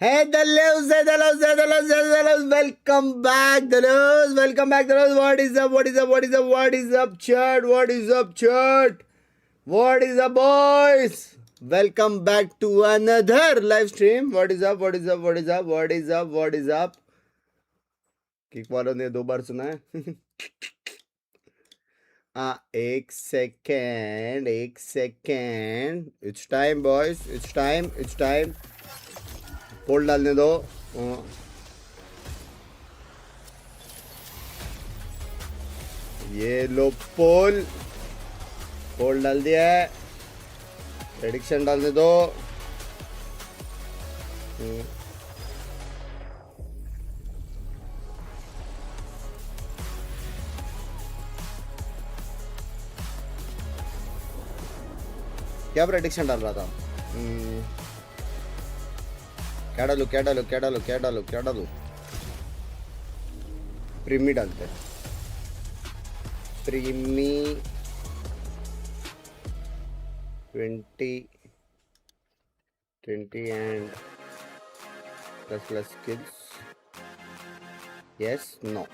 Hey, the welcome back, welcome back, what is up, chat, what is up, boys, welcome back to another live stream, what is up, kick वालों ने 2 बार सुना है एक second it's time boys it's time poll डालने दो ये लो पोल डाल दिया है प्रेडिक्शन डालने दो क्या प्रेडिक्शन डाल रहा था क्या डालू प्रीमी डालते हैं प्रीमी 20 and plus skills yes no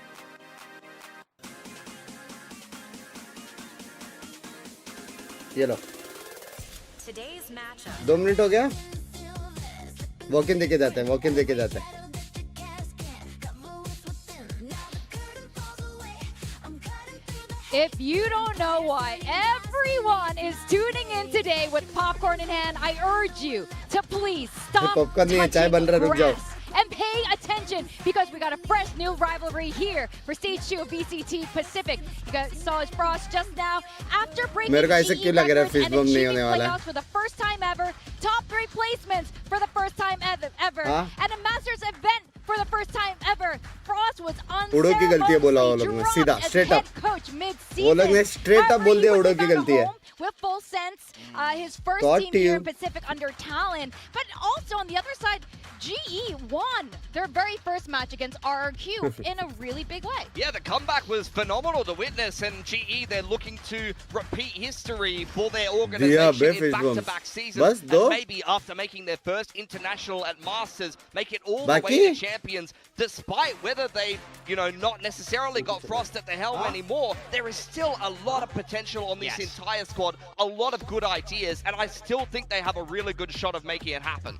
ये लो 2 मिनट हो गया वॉक इन देके जाते हैं If you don't know why everyone is tuning in today with popcorn in hand, I urge you to please stop touching grass and pay attention because we got a fresh new rivalry here for Stage 2 of VCT Pacific. You guys saw his Frost just now. After breaking GE records and achieving playoffs for the first time ever, top 3 placements for the first time ever, and a Masters event for the first time ever. Frost was unceremoniously dropped as head coach mid-season. With full sense, his first team here in Pacific under Talon, but also on the other side, GE won their very first match against RRQ in a really big way. Yeah, the comeback was phenomenal to witness, and GE, they're looking to repeat history for their organization in back-to-back seasons, and maybe after making their first international at Masters, make it all the way to champions, despite whether they, not necessarily got Frost at the helm anymore. There is still a lot of potential on this entire squad, a lot of good ideas, and I still think they have a really good shot of making it happen.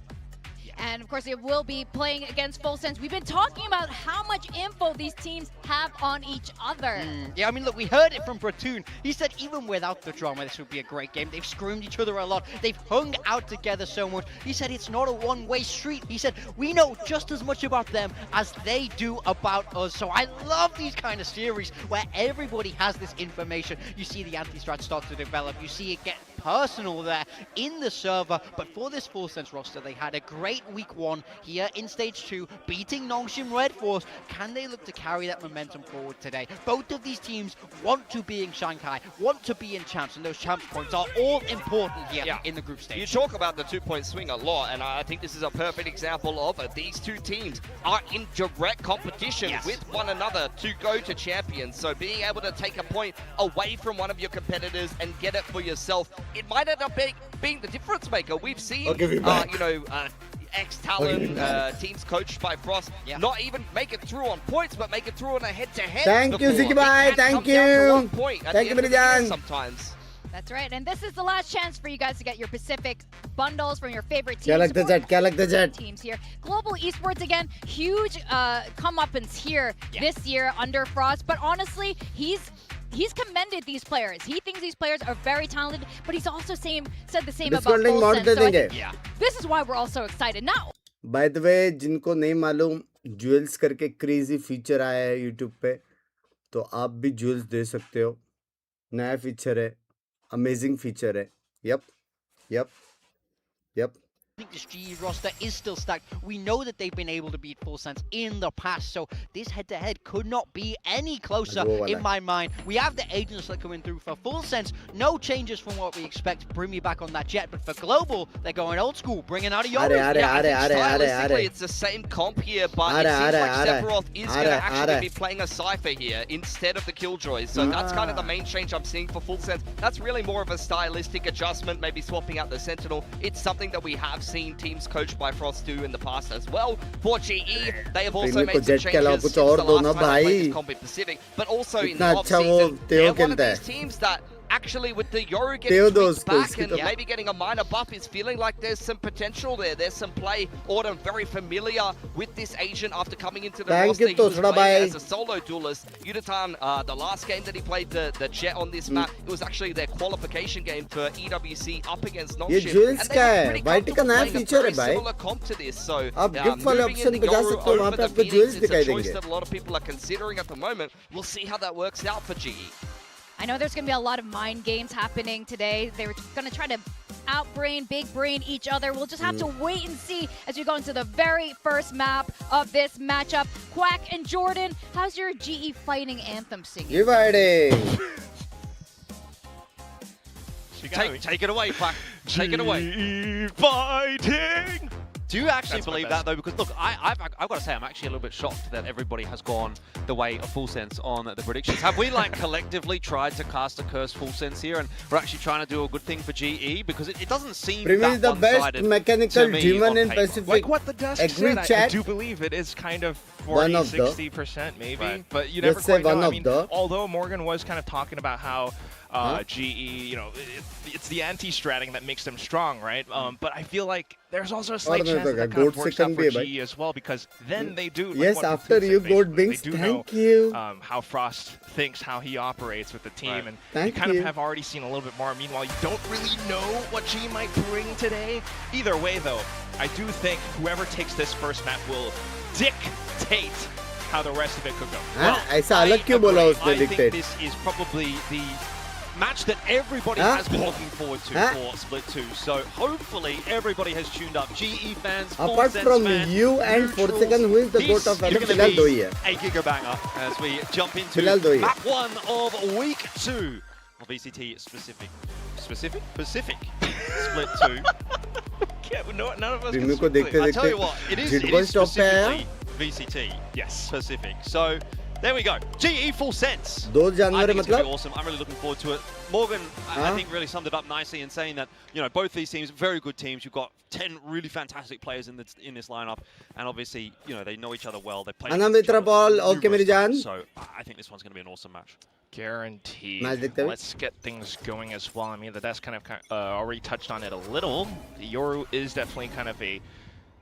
And of course, it will be playing against Full Sense. We've been talking about how much info these teams have on each other. Yeah, I mean, look, we heard it from Platoon. He said even without the drama, this would be a great game. They've screamed each other a lot. They've hung out together so much. He said it's not a one-way street. He said we know just as much about them as they do about us. So I love these kind of series where everybody has this information. You see the anti-strat start to develop. You see it get personal there in the server. But for this Full Sense roster, they had a great week 1 here in stage 2, beating Nongshim Red Force. Can they look to carry that momentum forward today? Both of these teams want to be in Shanghai, want to be in champs, and those champs points are all important here in the group stage. You talk about the 2-point swing a lot, and I think this is a perfect example of it. These two teams are in direct competition with one another to go to champions. So being able to take a point away from one of your competitors and get it for yourself, it might end up being the difference maker. We've seen, ex-Talon teams coached by Frost not even make it through on points, but make it through on a head-to-head. Thank you, Ziki Bhai. Thank you. Thank you, Mirijan. Sometimes. That's right, and this is the last chance for you guys to get your Pacific bundles from your favorite teams. क्या लगता है teams here. Global Esports again, huge comeuppance here this year under Frost, but honestly, he's commended these players. He thinks these players are very talented, but he's also said the same about Full Sense. So this is why we're all so excited. Now, by the way, जिनको नहीं मालूम, jewels करके crazy feature आया है YouTube पे, तो आप भी ज्वेल्स दे सकते हो. नया फीचर है, अमेजिंग फीचर है. Yup. I think this GE roster is still stacked. We know that they've been able to beat Full Sense in the past, so this head-to-head could not be any closer in my mind. We have the agents that coming through for Full Sense. No changes from what we expect. Bring me back on that jet, but for Global, they're going old school, bringing out a Yoru. Stylistically, it's the same comp here, but it seems like Sephiroth is going to actually be playing a Cypher here instead of the Killjoys. So that's kind of the main change I'm seeing for Full Sense. That's really more of a stylistic adjustment, maybe swapping out the Sentinel. It's something that we have seen teams coached by Frost do in the past as well. For GE, they have also made some changes since the last time they played this comp in Pacific, but also in the off-season, they're one of these teams that actually with the Yoru getting tweaked back and maybe getting a minor buff is feeling like there's some potential there. There's some play. Autumn very familiar with this agent after coming into the roster. He was playing as a solo duelist. Yudatan, the last game that he played the Jet on this map, it was actually their qualification game for EWC up against Nongshim. And they were pretty comfortable playing a very similar comp to this. So moving in the Yoru over the Phoenix is a choice that a lot of people are considering at the moment. We'll see how that works out for GE. I know there's going to be a lot of mind games happening today. They're going to try to outbrain, big brain each other. We'll just have to wait and see as we go into the very first map of this matchup. Quack and Jordan, how's your GE fighting anthem singing? Dividing. Take it away, Quack. Take it away. GE fighting. Do you actually believe that though? Because look, I've got to say I'm actually a little bit shocked that everybody has gone the way of Full Sense on the predictions. Have we like collectively tried to cast a curse Full Sense here, and we're actually trying to do a good thing for GE? Because it doesn't seem that the one-sided best mechanical to me demon in paper. Pacific. Like what the desk said, I do believe it is kind of 40-60% maybe, right. but you never quite know. I mean, the. although Morgan was kind of talking about how GE, you know, it's the anti-stratting that makes them strong, right? But I feel like there's also a slight chance that kind of works out for GE as well, because then they do. Yes, like after you got Binks, thank you. How Frost thinks, how he operates with the team, right. and you kind of have already seen a little bit more. Meanwhile, you don't really know what GE might bring today. Either way, though, I do think whoever takes this first map will dictate how the rest of it could go. Well, I think this is probably the match that everybody has been looking forward to for Split 2. So hopefully everybody has tuned up. GE fans, apart from fans, you and Forsaken, who is the goat of Adam, Filal do ही है. A gigabanger as we jump into map 1 of week 2 of VCT Pacific Split 2. None of us Rinu can को देखते I tell you what, it is specifically VCT yes Pacific. So there we go. GE Full Sense. दो I जानवर think it's going to मतलब be awesome. I'm really looking forward to it. Morgan, I think, really summed it up nicely in saying that, you know, both these teams, very good teams. You've got 10 really fantastic players in this lineup, and obviously, you know, they know each other well. They play against each other okay मेरी जान. So I think this one's going to be an awesome match. Guaranteed. देखते हुए. Let's get things going as well. I mean, that's kind of already touched on it a little. Yoru is definitely kind of a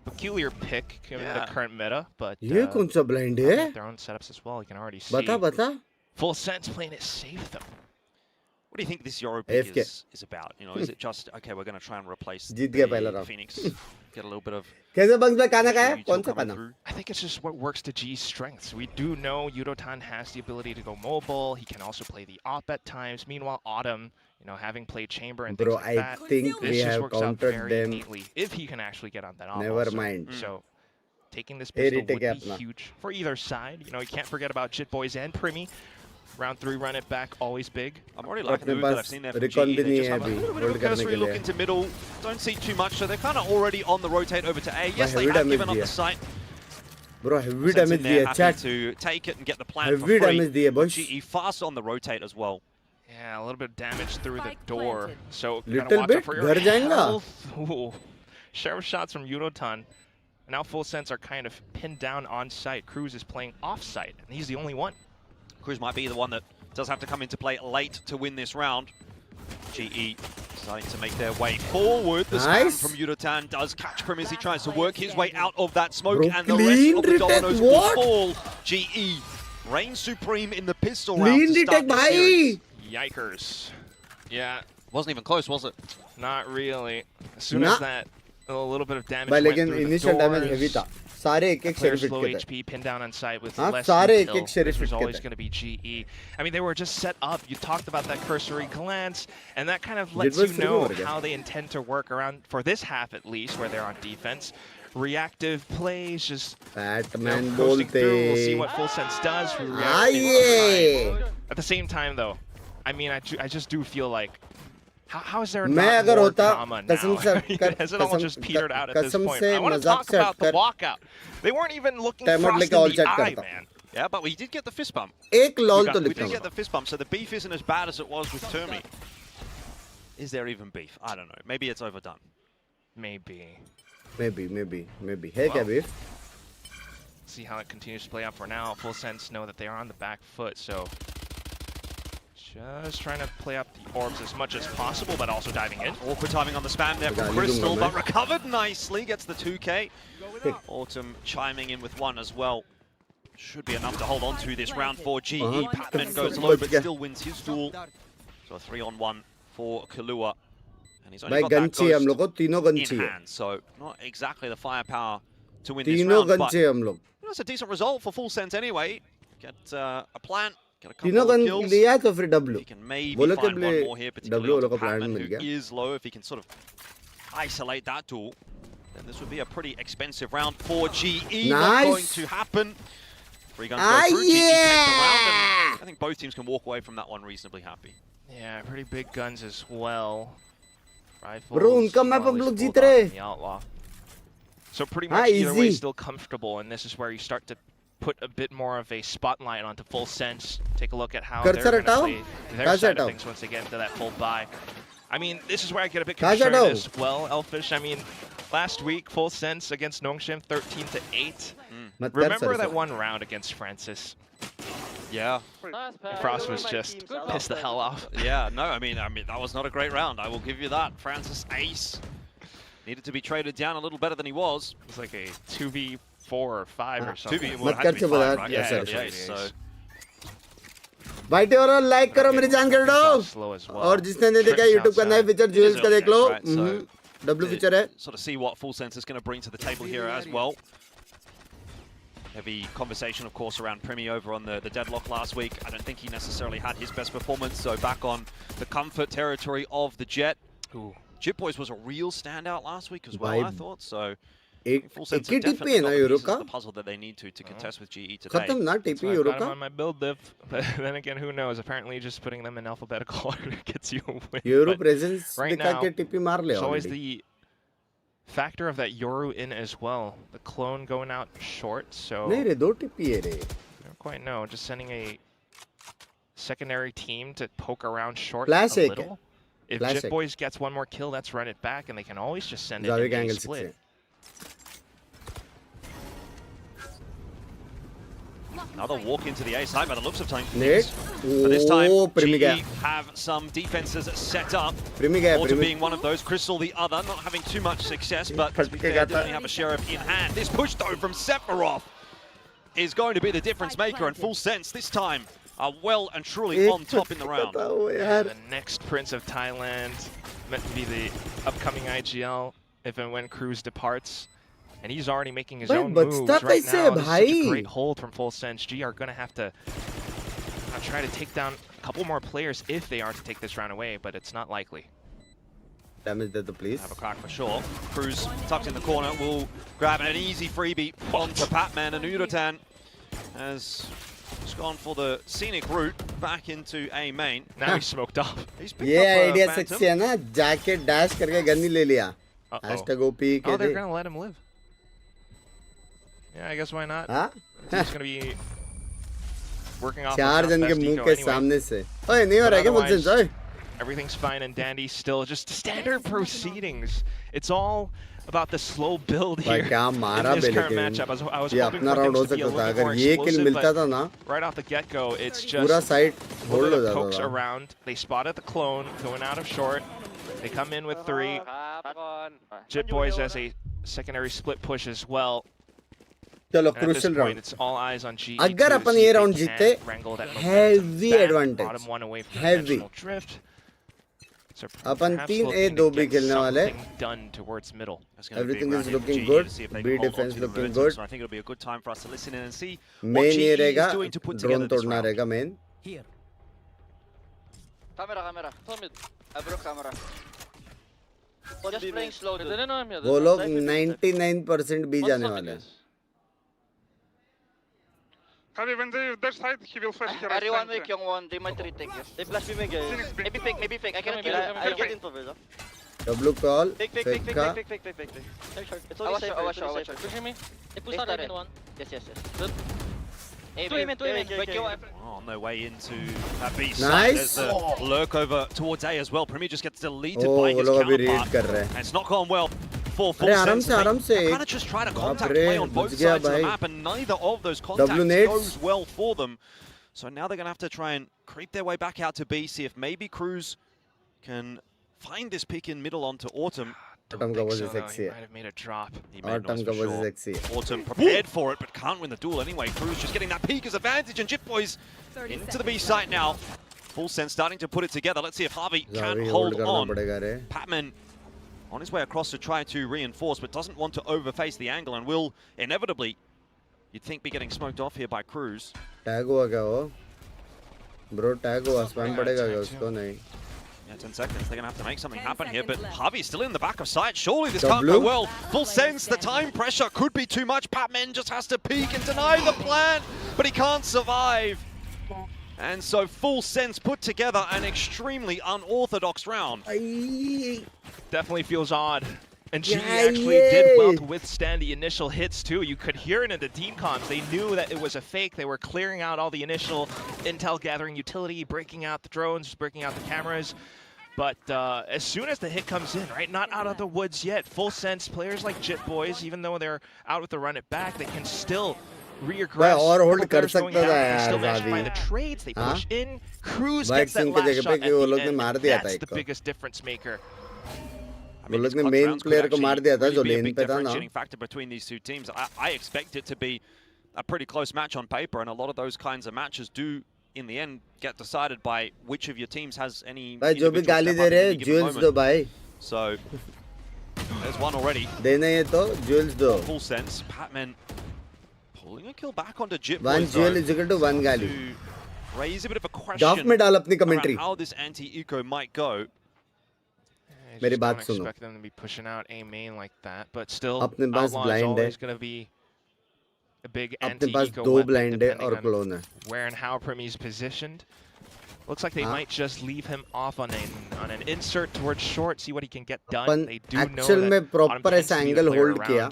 peculiar pick given the current meta, but ये कौन सा blind है? their own setups as well. You can already see. बता. Full Sense playing it safe though. What do you think this Yoru pick is about? You know, is it just okay? We're going to try and replace जीत गया पहला round. Phoenix, get a little bit of. कैसे bunks में खाना खाया? कौन सा खाना? I think it's just what works to G's strengths. We do know Yudotan has the ability to go mobile. He can also play the op at times. Meanwhile, Autumn, you know, having played Chamber and things like that, I think we have countered them. Neatly if he can actually get on that op. Never mind. So taking this pistol would be huge for either side. You know, you can't forget about Jit Boys and Primi. Round 3, run it back, always big. I'm already liking the move that I've seen there from GE. They just have a little bit of a cursory look into middle. Don't see too much, so they're kind of already on the rotate over to A. Yes, they have given up the site. Bro, heavy damage दिया chat. To take it and get the plan for free. Damage दिया boys. GE fast on the rotate as well. Yeah, a little bit of damage through the door. So little bit घर जाएगा. Ooh. Share of shots from Yudotan. Now Full Sense are kind of pinned down on site. Cruz is playing off site, and he's the only one. Cruz might be the one that does have to come into play late to win this round. GE starting to make their way forward. The spam from Yudotan does catch Prim as he tries to work his way out of that smoke, and the rest of the dominoes will fall. GE reigns supreme in the pistol round to start the series. Yikers. Yeah. Wasn't even close, was it? Not really. As soon as that, a little bit of damage went through the doors. सारे एक-एक Players sheriff low hit HP pinned down on site with हाँ, less सारे intel. एक-एक sheriff This was hit always थे. going to be GE. I mean, they were just set up. You talked about that cursory glance, and that kind of lets you know how they intend to work around, for this half at least, where they're on defense. Reactive plays, just Batman coasting through. We'll see बोलते. what Full Sense does. At the same time, though, I mean, I just do feel like, how is there not more drama now? Has it all just petered out at this point? I want to talk about the walkout. They weren't even looking Frost in the eye, man. Yeah, but we did get the fist bump. एक lol तो We लिखता did get हूँ. the fist bump, so the beef isn't as bad as it was with Termi. Is there even beef? I don't know. Maybe it's overdone. Maybe. Hey, Khabib. See how it continues to play out for now. Full Sense know that they are on the back foot, so just trying to play up the orbs as much as possible, but also diving in. Awkward timing on the spam there from Crystal, but recovered nicely. Gets the 2K. Autumn chiming in with 1 as well. Should be enough to hold on to this round for GE. Patman goes low, but still wins his duel. So a 3-on-1 for Kahlua. And he's only got that ghost in hand, so not exactly the firepower to win this round, but it's a decent result for Full Sense anyway. Get a plant, get a couple of kills. He can maybe find one more here, particularly on Patman, who is low. If he can sort of isolate that duel, then this would be a pretty expensive round for GE. Not going to happen. 3 guns go through, GE takes the round, and I think both teams can walk away from that one reasonably happy. Yeah, pretty big guns as well. Rifles, Bro, unka map hum log jeet rahe. The Outlaw. So pretty much either way still comfortable, and this is where you start to put a bit more of a spotlight onto Full Sense. Take a look at how they're going to play their side of things once they get into that full buy. I mean, this is where I get a bit concerned as well, Elfish. I mean, last week, Full Sense against Nongshim, 13-8. Remember that one round against Francis? Yeah. Frost was just pissed the hell off. Yeah, no, I mean that was not a great round. I will give you that. Francis ace needed to be traded down a little better than he was. It was like a 2v4 or 5 or something. 2v, well, it had to be 5, right? Yeah, so. भाई और like करो मेरी जान कर दो और जिसने नहीं देखा YouTube का नया फीचर ज्वेल्स का देख लो W feature है. Sort of see what Full Sense is going to bring to the table here as well. Heavy conversation, of course, around Primi over on the deadlock last week. I don't think he necessarily had his best performance, so back on the comfort territory of the Jet. Jit Boys was a real standout last week as well, I thought, so Full Sense have definitely got the pieces of the puzzle that they need to contest with GE today. खत्म ना TP Euro का. on my build div, but then again, who knows? Apparently, just putting them in alphabetical order gets you a win. Euro presence right now, के TP मार ले. There's always the factor of that Yoru in as well. The clone going out short, so नहीं रे 2 TP है रे. I don't quite know. Just sending a secondary team to poke around short Flash a little. If Jit Boys gets one more kill, let's run it back, and they can always just send it in a split. Another walk into the A side by the looks of things. But this time, GE have some defenses set up. Autumn being one of those, Crystal the other, not having too much success, but to be fair, definitely have a Sheriff in hand. This push, though, from Sephiroth is going to be the difference maker, and Full Sense this time are well and truly on top in the round. The next Prince of Thailand, meant to be the upcoming IGL, if and when Cruz departs. And he's already making his own moves right now. This is such a great hold from Full Sense. G are going to have to try to take down a couple more players if they are to take this round away, but it's not likely. Damage that the police. Have a crack for sure. Cruz tucked in the corner will grab an easy freebie onto Patman, and Udotan has just gone for the scenic route back into A main. Now he's smoked up. He's picked up idea sexy है ना, जाके dash करके gun ही ले लिया. #OP Oh, they're going to let him live. Yeah, I guess why not? He's gonna be working off. 4 जन के मुंह के सामने से. ओए नहीं हो रहा क्या मुझसे ओए? Everything's fine and dandy still. Just standard proceedings. It's all about the slow build here in this current matchup. I was hoping for things to be a little bit more explosive, but right off the get-go, it's just little pokes around. They spotted the clone going out of short. They come in with 3. Jit Boys as a secondary split push as well. चलो crucial round. It's all eyes on GE. अगर अपन ये round जीते, heavy advantage. Heavy. अपन 3A 2B खेलने वाले. Everything is looking good. B defense looking good. So I think it'll be a good time for us to listen in and see what GE is doing to put together this round. रहेगा main. Here. Camera. I broke camera. Just playing slow. वो लोग 99% B जाने वाले हैं. When they dash side, he will flash here. Everyone make young one, they might retake you. They flash me mega. Maybe fake. I cannot kill him. I'll get info, Visa. W call. Fake. It's only safe. Watch out. Pushing me. They push out in one. Yes. Good. Two aim. On their way into that B side. Nice. There's a lurk over towards A as well. Primi just gets deleted by his counterpart. And it's not gone well for full sense. They kind of just try to contact play on both sides of the map, and neither of those contacts goes well for them. So now they're going to have to try and creep their way back out to B, see if maybe Cruz can find this pick in middle onto Autumn. Autumn was sexy. He might have made a drop. Autumn was sexy. Autumn prepared for it, but can't win the duel anyway. Cruz just getting that peek as advantage, and Jip Boys into the B site now. Full Sense starting to put it together. Let's see if Harvey can hold on. Patman on his way across to try to reinforce, but doesn't want to overface the angle and will inevitably, you'd think, be getting smoked off here by Cruz. Tag hua kya wo? Bro, tag hua. Spam padega kya usko? Nahi. Yeah, 10 seconds. They're going to have to make something happen here, but Harvey's still in the back of sight. Surely this can't go well. Full Sense, the time pressure could be too much. Patman just has to peek and deny the plan, but he can't survive. And so Full Sense put together an extremely unorthodox round. Definitely feels odd. And GE actually did well to withstand the initial hits too. You could hear it in the team comms. They knew that it was a fake. They were clearing out all the initial intel gathering utility, breaking out the drones, breaking out the cameras. But as soon as the hit comes in, right, not out of the woods yet. Full Sense players like Jit Boys, even though they're out with the run it back, they can still reaggress. Still manage to find the trades. They push in. Cruz gets that last shot at the end. That's the biggest difference maker. I mean, this main player ko maar diya tha jo lane pe tha na. Factor between these two teams. I expect it to be a pretty close match on paper, and a lot of those kinds of matches do, in the end, get decided by which of your teams has any. Bhai jo bhi gaali de rahe jewels do bhai. So there's one already. Dena hai to jewels do. Full Sense. Patman pulling a kill back onto Jip. One jewel is equal to one gaali. Raise a bit of a question. Doff mein dal apni commentary. How this anti-eco might go. मेरी बात सुनो. Expect them to be pushing out A main like that, but still Outlaw is always going to be a big anti-eco weapon depending on where and how Primi's positioned. Looks like they might just leave him off on an insert towards short, see what he can get done. They do know that proper angle hold kiya.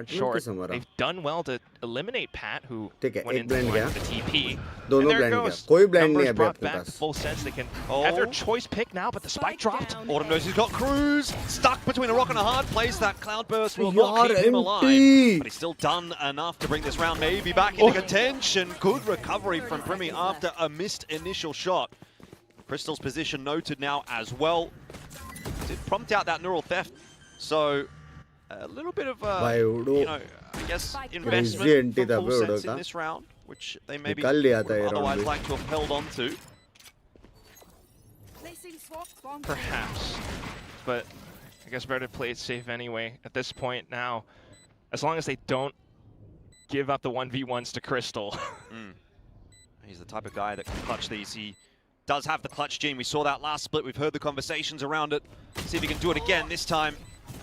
Short. They've done well to eliminate Pat, who went into the TP. And there goes. Koi blind nahi hai brought back Full Sense. They can have their choice pick now, but the spike dropped. Autumn knows he's got Cruz stuck between a rock and a hard place. That Cloudburst will not keep him alive, but he's still done enough to bring this round maybe back into contention. Good recovery from Primi after a missed initial shot. Crystal's position noted now as well. Did prompt out that neural theft, so a little bit of you know, I guess investment from Full Sense in this round, which they maybe would otherwise like to have held on to. Perhaps, but I guess better to play it safe anyway. At this point now, as long as they don't give up the 1v1s to Crystal. He's the type of guy that can clutch these. He does have the clutch gene. We saw that last split. We've heard the conversations around it. See if he can do it again this time.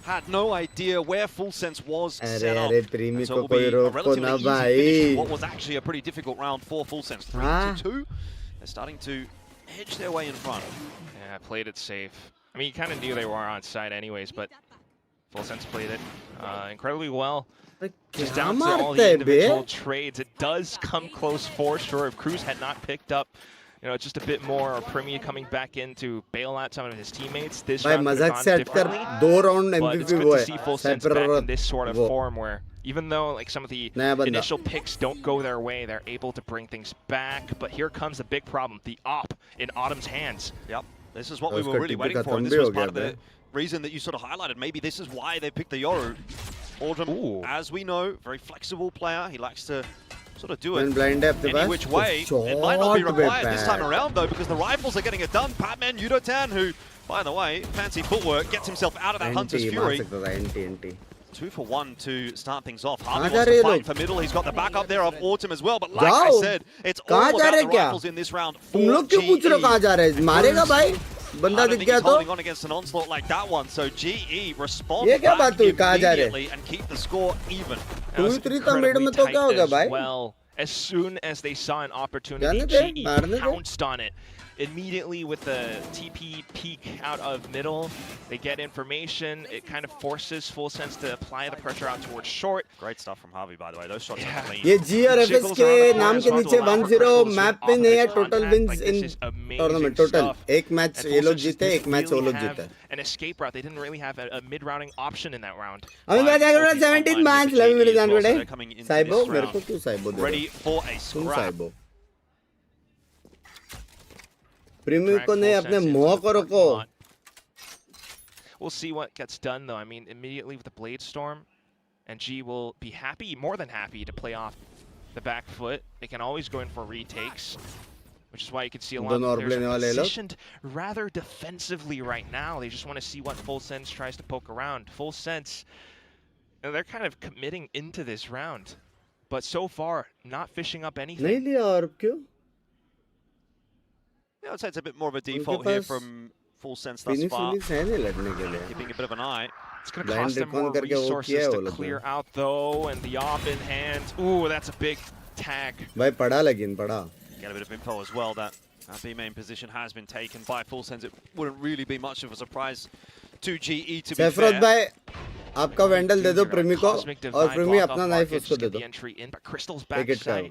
Had no idea where Full Sense was set up. So it will be a relatively easy finish. What was actually a pretty difficult round for Full Sense. 3-2. They're starting to edge their way in front. Yeah, played it safe. I mean, you kind of knew they were on side anyways, but Full Sense played it incredibly well. Just down to all the individual trades. It does come close for sure. If Cruz had not picked up, you know, just a bit more, or Primi coming back in to bail out some of his teammates. This round could have gone differently, but it's good to see Full Sense back in this sort of form where even though like some of the initial picks don't go their way, they're able to bring things back. But here comes the big problem, the op in Autumn's hands. Yep, this is what we were really waiting for, and this was part of the reason that you sort of highlighted. Maybe this is why they picked the Yoru. Autumn, as we know, very flexible player. He likes to sort of do it any which way. It might not be required this time around though, because the rifles are getting it done. Patman Yudotan, who, by the way, fancy footwork, gets himself out of that Hunter's Fury. 2 for 1 to start things off. Harvey wants to fight for middle. He's got the backup there of Autumn as well, but like I said, it's all about the rifles in this round for GE. Holding on against an onslaught like that one, so GE respond back immediately and keep the score even. Well, as soon as they saw an opportunity, GE pounced on it. immediately with the TP peek out of middle, they get information. It kind of forces Full Sense to apply the pressure out towards short. Great stuff from Harvey, by the way. Those shots are clean. ये G और FS के नाम के नीचे 1-0 map पे नहीं है total wins in tournament total. एक मैच ये लोग जीते, एक मैच वो लोग जीते. An escape route. They didn't really have a mid-routing option in that round. अभी मैं जाकर 17th match लवी मेरे जान पड़े. साइबो मेरे को क्यों साइबो दे? Ready for a scrap. Premium को नहीं अपने मुंह को रोको. We'll see what gets done though. I mean, immediately with the Blade Storm, and G will be happy, more than happy, to play off the back foot. They can always go in for retakes, which is why you can see a lot of players are positioned rather defensively right now. They just want to see what Full Sense tries to poke around. Full Sense, and they're kind of committing into this round, but so far not fishing up anything. नहीं लिया और क्यों? Yeah, I'd say it's a bit more of a default here from Full Sense thus far. Keeping a bit of an eye. It's going to cost them more resources to clear out though, and the op in hand. Ooh, that's a big tag. भाई पढ़ा लेकिन पढ़ा. Get a bit of info as well that B main position has been taken by Full Sense. It wouldn't really be much of a surprise to GE to be fair. सेफरोद भाई आपका वेंडल दे दो प्रीमी को और प्रीमी अपना नाइफ उसको दे दो. Take it out.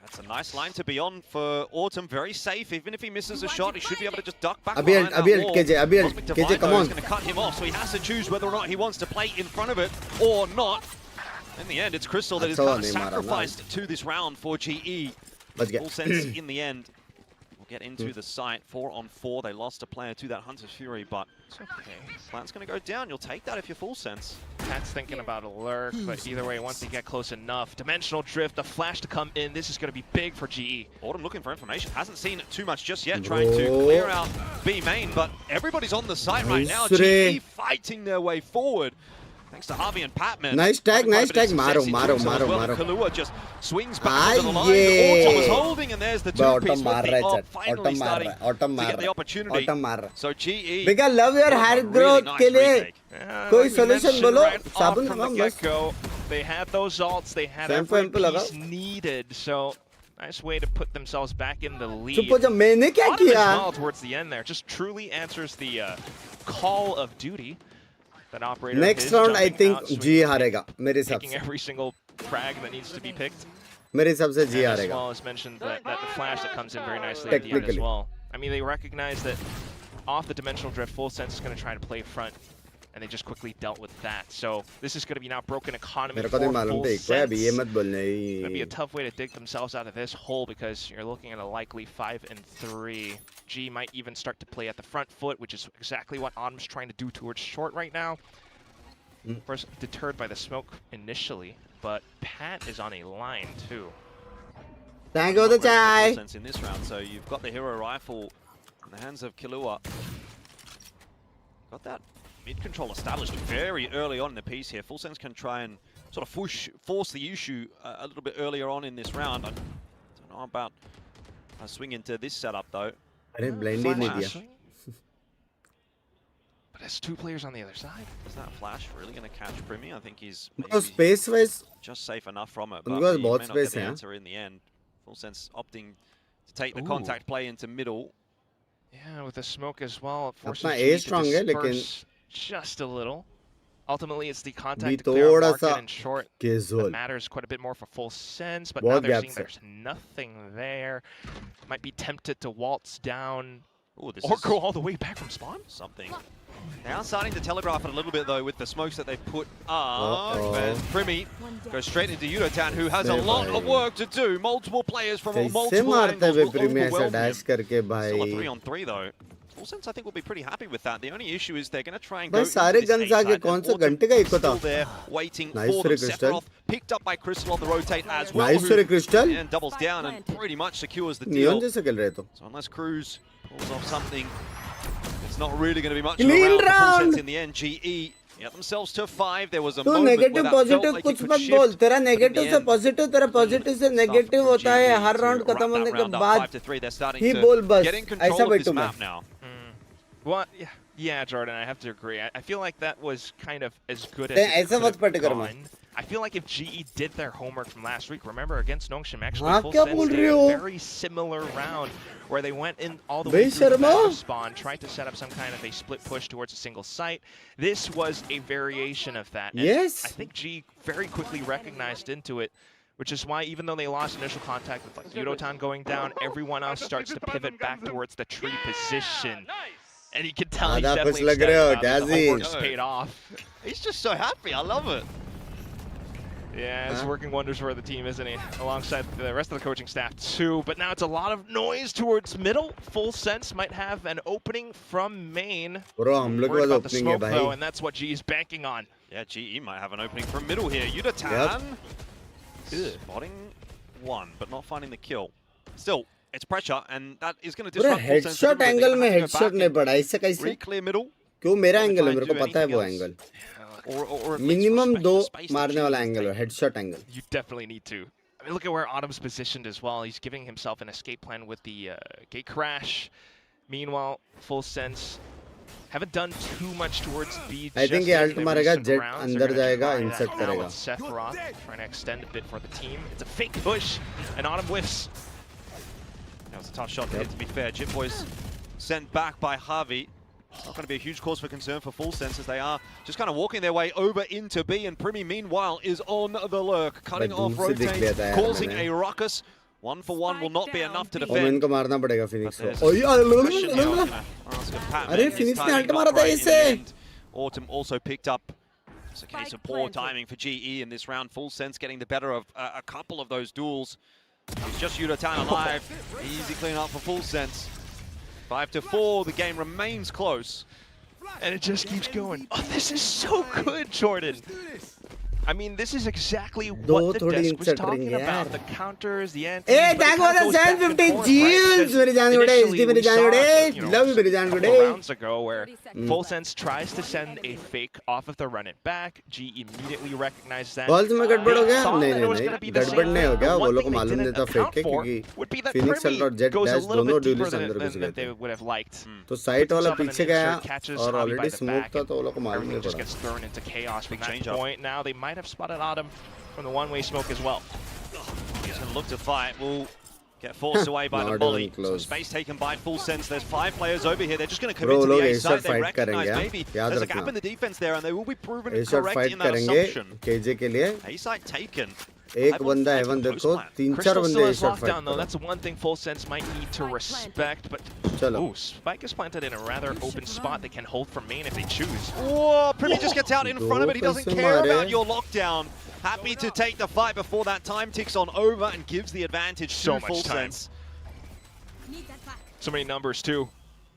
That's a nice line to be on for Autumn. Very safe. Even if he misses a shot, he should be able to just duck back behind that wall. KJ, come on. Is going to cut him off, so he has to choose whether or not he wants to play in front of it or not. In the end, it's Crystal that is kind of sacrificed to this round for GE. Full Sense in the end will get into the site. 4-on-4. They lost a player to that Hunter's Fury, but it's okay. Plant's going to go down. You'll take that if you're Full Sense. Pat's thinking about a lurk, but either way, once they get close enough, dimensional drift, the flash to come in. This is going to be big for GE. Autumn looking for information. Hasn't seen too much just yet, trying to clear out B main, but everybody's on the site right now. GE fighting their way forward. Thanks to Harvey and Patman. Nice tag. Maro. Kalua just swings back into the line. Autumn was holding, and there's the two-piece with the op finally starting to get the opportunity. So GE. Because love your hair growth के लिए कोई solution बोलो. साबुन लगाओ बस. They had those ults. They had every piece needed. So nice way to put themselves back in the lead. चुप हो जा. मैंने क्या किया? Towards the end there, just truly answers the call of duty. Operator next round I think G हारेगा मेरे हिसाब से. Every single frag that needs to be picked. मेरे हिसाब से G हारेगा. As well as mentioned that the flash that comes in very nicely at the end as well. I mean, they recognize that off the dimensional drift, Full Sense is going to try to play front, and they just quickly dealt with that. So this is going to be now broken economy for Full Sense. It's going to be a tough way to dig themselves out of this hole because you're looking at a likely 5-3. G might even start to play at the front foot, which is exactly what Autumn's trying to do towards short right now. First deterred by the smoke initially, but Pat is on a line too. Thank you, the chai. In this round, so you've got the hero rifle in the hands of Kilua. Got that mid control established very early on in the piece here. Full Sense can try and sort of force the issue a little bit earlier on in this round. I don't know about a swing into this setup though. अरे blind ही नहीं दिया. But it's two players on the other side. Is that flash really going to catch Primi? I think he's space wise just safe enough from it, but he may not get the answer in the end. Full Sense opting to take the contact play into middle. Yeah, with the smoke as well, it forces A to strong है लेकिन just a little. Ultimately, it's the contact to clear market in short that matters quite a bit more for Full Sense, but now they're seeing there's nothing there. Might be tempted to waltz down or go all the way back from spawn. Something. Now starting to telegraph it a little bit though with the smokes that they put up. And Primi goes straight into Yudotan, who has a lot of work to do. Multiple players from multiple angles will overwhelm him. Still a 3-on-3 though. Full Sense I think will be pretty happy with that. The only issue is they're going to try and go into this A side. Still there waiting for them. Sephiroth picked up by Crystal on the rotate as well. And doubles down and pretty much secures the deal. So unless Cruz pulls off something, it's not really going to be much of a round for Full Sense in the end. GE get themselves to 5. There was a moment where that felt like it could shift. तेरा negative से positive, तेरा positive से negative होता है हर round खत्म होने के बाद ही बोल बस ऐसा बैठो मैं. Well, yeah, Jordan, I have to agree. I feel like that was kind of as good as it could have gone. I feel like if GE did their homework from last week, remember against Nongshim, actually full sense did a very similar round where they went in all the way through the back spawn, tried to set up some kind of a split push towards a single site. This was a variation of that. And yes. I think GE very quickly recognized into it, which is why even though they lost initial contact with like Yudotan going down, everyone else starts to pivot back towards the tree position. And you can tell he's definitely excited about it. The homework's paid off. He's just so happy. I love it. Yeah, it's working wonders for the team, isn't he? Alongside the rest of the coaching staff too. But now it's a lot of noise towards middle. Full sense might have an opening from main. Worried about the smoke though, and that's what GE is banking on. Yeah, GE might have an opening from middle here. Yudotan spotting one, but not finding the kill. Still, it's pressure, and that is going to disrupt full sense. Headshot angle में headshot नहीं पड़ा इससे कैसे? Pretty clear middle. क्यों मेरा angle है मेरे को पता है वो angle. Minimum 2 मारने वाला angle है headshot angle. You definitely need to. I mean, look at where Autumn's positioned as well. He's giving himself an escape plan with the gate crash. Meanwhile, full sense haven't done too much towards B. I think he ult मारेगा, jet अंदर जाएगा, insert करेगा. Sephiroth trying to extend a bit for the team. It's a fake push, and Autumn whiffs. That was a tough shot here, to be fair. Jit Boys sent back by Harvey. Not going to be a huge cause for concern for full sense as they are just kind of walking their way over into B, and Primi meanwhile is on the lurk, cutting off rotate, causing a ruckus. 1 for 1 will not be enough to defend. इनको मारना पड़ेगा Phoenix को. अरे Phoenix ने ult मारा था इसे. Autumn also picked up. It's a case of poor timing for GE in this round. Full sense getting the better of a couple of those duels. It's just Yudotan alive. Easy clean up for full sense. 5-4, the game remains close. And it just keeps going. Oh, this is so good, Jordan. I mean, this is exactly what the desk was talking about. The counters, the anti. Hey, that was a 750 Jeels. Rounds ago, where Full Sense tries to send a fake off of the run it back. G immediately recognized that. Balls में गड़बड़ हो गया? नहीं, गड़बड़ नहीं हो गया. वो लोग को मालूम नहीं था fake है क्योंकि Phoenix और Jet Dash दोनों duelist अंदर घुस गए थे. तो site वाला पीछे गया और already smoke था तो वो लोग को मालूम नहीं just gets thrown into chaos from that point. Now they might have spotted Autumn from the one-way smoke as well. He's going to look to fight. Will get forced away by the volley. So space taken by Full Sense. There's 5 players over here. They're just going to commit to the A side. They recognize maybe there's a gap in the defense there, and they will be proven correct in that assumption. KJ के लिए A side taken. एक बंदा haven देखो 3-4 बंदे shot fight though. That's one thing Full Sense might need to respect, but ooh, Spike is planted in a rather open spot they can hold from main if they choose. Oh, Primi just gets out in front of it. He doesn't care about your lockdown. Happy to take the fight before that time ticks on over and gives the advantage to Full Sense. So many numbers too.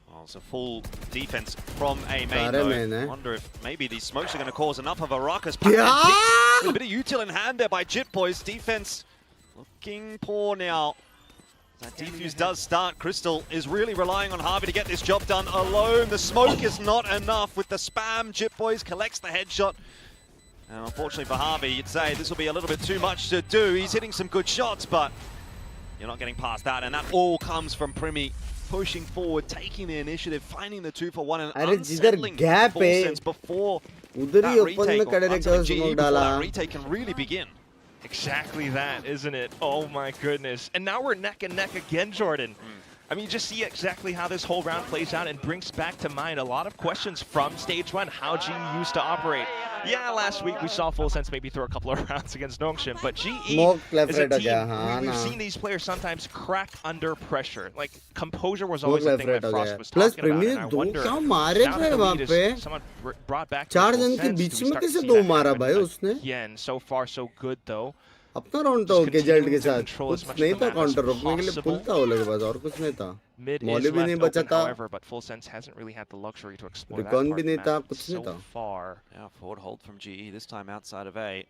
Well, it's a full defense from a main though. Wonder if maybe these smokes are going to cause enough of a ruckus. With a bit of util in hand there by Jit Boys. Defense looking poor now. That defuse does start. Crystal is really relying on Harvey to get this job done alone. The smoke is not enough with the spam. Jit Boys collects the headshot. And unfortunately for Harvey, you'd say this will be a little bit too much to do. He's hitting some good shots, but you're not getting past that. And that all comes from Primi pushing forward, taking the initiative, finding the 2 for 1, and unsettling Full Sense before that retake. That retake can really begin. Exactly that, isn't it? Oh my goodness. And now we're neck and neck again, Jordan. I mean, you just see exactly how this whole round plays out and brings back to mind a lot of questions from stage 1, how GE used to operate. Yeah, last week we saw Full Sense maybe throw a couple of rounds against Nongshim, but GE is a team, we've seen these players sometimes crack under pressure. Like, composure was always the thing that Frost was talking about, and I wonder, now that the lead is somewhat brought back to Full Sense, do we start to see that happen again? So far, so good, though. अपना round था okay जेल्ट के साथ कुछ नहीं था counter रोकने के लिए पुल था वो लोगों के पास और कुछ नहीं था मॉली भी नहीं बचा था रिकॉन भी नहीं था कुछ नहीं था yeah, forward hold from GE this time outside of A.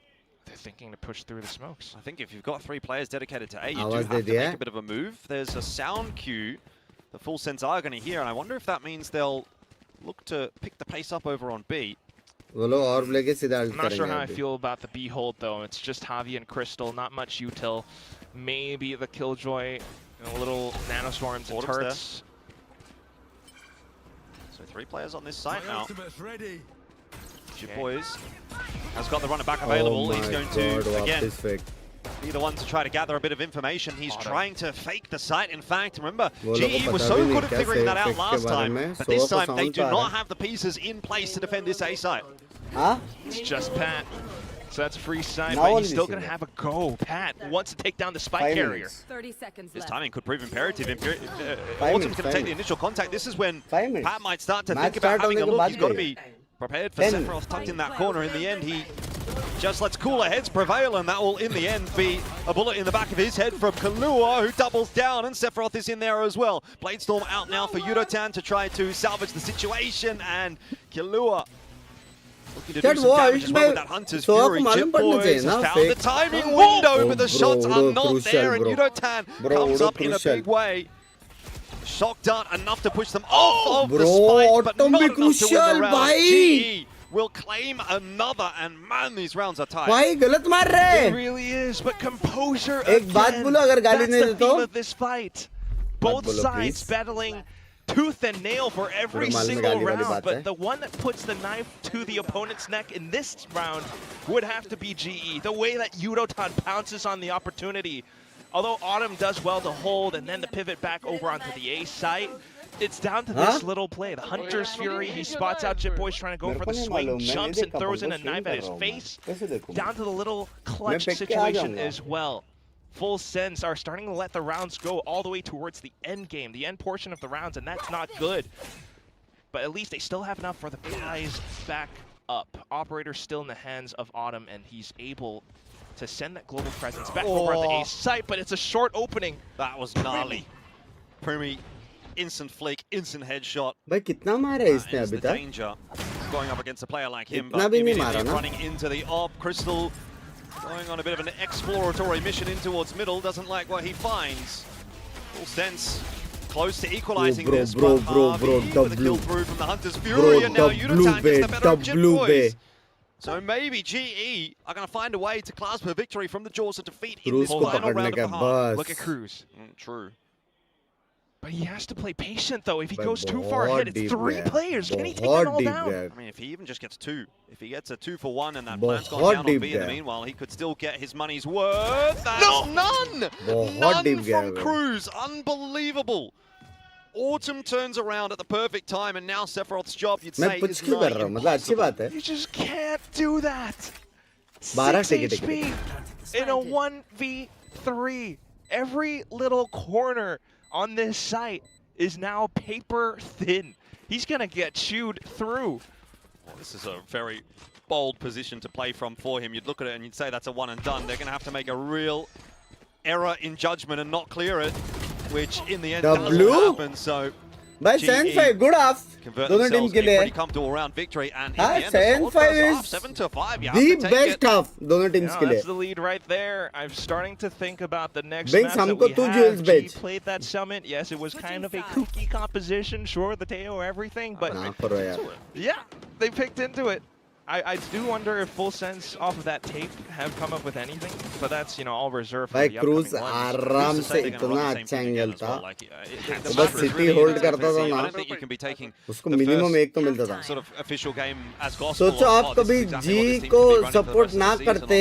They're thinking to push through the smokes. I think if you've got 3 players dedicated to A, you do have to make a bit of a move. There's a sound cue the Full Sense are going to hear, and I wonder if that means they'll look to pick the pace up over on B. I'm not sure how I feel about the B hold though. It's just Javi and Crystal, not much util. Maybe the Killjoy, a little nanoswarms and turrets. So 3 players on this site now. Jit Boys has got the runner back available. He's going to, again, fake. be the one to try to gather a bit of information. He's trying to fake the site. In fact, remember, GE was so good at figuring that out last time, but this time they do not have the pieces in place to defend this A site. Huh? It's just Pat. So that's a free side, but he's still going to have a go. Pat wants to take down the spike carrier. 30 seconds This left. timing could prove imperative. Autumn's going to take the initial contact. This is when Pat might start to think about having a look. He's got to be prepared for Sephiroth tucked in that corner. In the end, he just lets cooler heads prevail, and that will, in the end, be a bullet in the back of his head from Kahlua, who doubles down, and Sephiroth is in there as well. Bladestorm out now for Yudotan to try to salvage the situation, and Kahlua looking to do some damage as well with that Hunter's Fury. Chip Boys has found the timing window, but the shots are not there, and Yudotan comes up in a big way. Shock dart enough to push them off of the spike, but not enough to win the round. GE will claim another, and man, these rounds are tight. It really is, but composure again. That's the theme of this fight. Both sides battling tooth and nail for every single round, but the one that puts the knife to the opponent's neck in this round would have to be GE. The way that Yudotan pounces on the opportunity. Although Autumn does well to hold and then the pivot back over onto the A site, it's down to this little play. The Hunter's Fury, he spots out Chip Boys trying to go for the swing, jumps and throws in a knife at his face. Down to the little clutch situation as well. Full Sense are starting to let the rounds go all the way towards the end game, the end portion of the rounds, and that's not good. But at least they still have enough for the guys back up. Operator's still in the hands of Autumn, and he's able to send that global presence back over at the A site, but it's a short opening. That was gnarly. Primi, instant flick, instant headshot. भाई कितना मारा है इसने Is अभी the तक? danger going up against a player like him, इतना but भी नहीं immediately मारा ना? running into the op. Crystal going on a bit of an exploratory mission in towards middle, doesn't like what he finds. Full Sense close to equalizing this, but Harvey with a kill through from the Hunter's Fury, and now Yudotan gets the better of Chip Boys. So maybe GE are going to find a way to clasp a victory from the jaws of defeat in this final round of the half. Look at Cruz. True. But he has to play patient, though. If he goes too far ahead, it's 3 players. Can he take them all down? I mean, if he even just gets 2, if he gets a 2-for-1 and that plan's gone down on B in the meanwhile, he could still get his money's worth. That's none! None from Cruz. Unbelievable. Autumn turns around at the perfect time, and now Sephiroth's job, you'd say, is nigh impossible. You just can't do that. 6 HP in a 1v3. Every little corner on this site is now paper thin. He's going to get chewed through. Well, this is a very bold position to play from for him. You'd look at it and you'd say that's a one and done. They're going to have to make a real error in judgment and not clear it, which in the end doesn't happen. So भाई 7-5 good half दोनों team के लिए pretty comfortable round victory, and हाँ 7-5 is 7-5. the best half दोनों teams के लिए. That's the lead right there. I'm starting to think about the next Binks, match that हमको we two have. jewels G बेच. played that summit. Yes, it was kind of a kooky composition. Sure, the Teo, everything, but हाँ करो यार. yeah, they picked into it. I do wonder if Full Sense off of that tape have come up with anything, but that's, you know, all reserved for भाई the cruise upcoming ones. आराम से इतना अच्छा angle था. वो bus city hold करता था ना. उसको मिनिमम 1 तो मिलता था. Sort of official game as gospel. सोचो आप कभी जी को सपोर्ट ना करते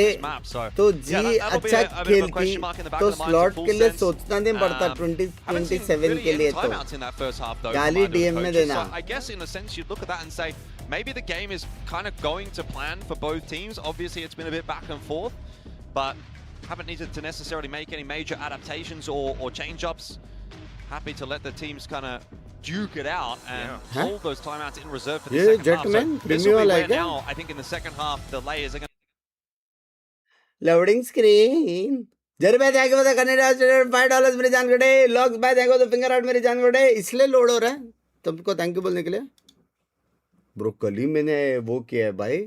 तो जी अच्छा खेलती तो स्लॉट के लिए सोचना नहीं पड़ता 2027 के लिए तो गाली डीएम में देना. I guess in a sense you'd look at that and say maybe the game is kind of going to plan for both teams. Obviously it's been a bit back and forth, but haven't needed to necessarily make any major adaptations or change-ups. Happy to let the teams kind of duke it out and hold those timeouts in reserve for the second half. So this will be where now, I think in the second half, the layers are going to... Loading screen. जर मैं जाके बता Canada $5 मेरे जान कटे logs bye देखो तो finger out मेरे जान कटे इसलिए लोड हो रहा है तुमको थैंक यू बोलने के लिए. ब्रो कल ही मैंने वो किया है भाई.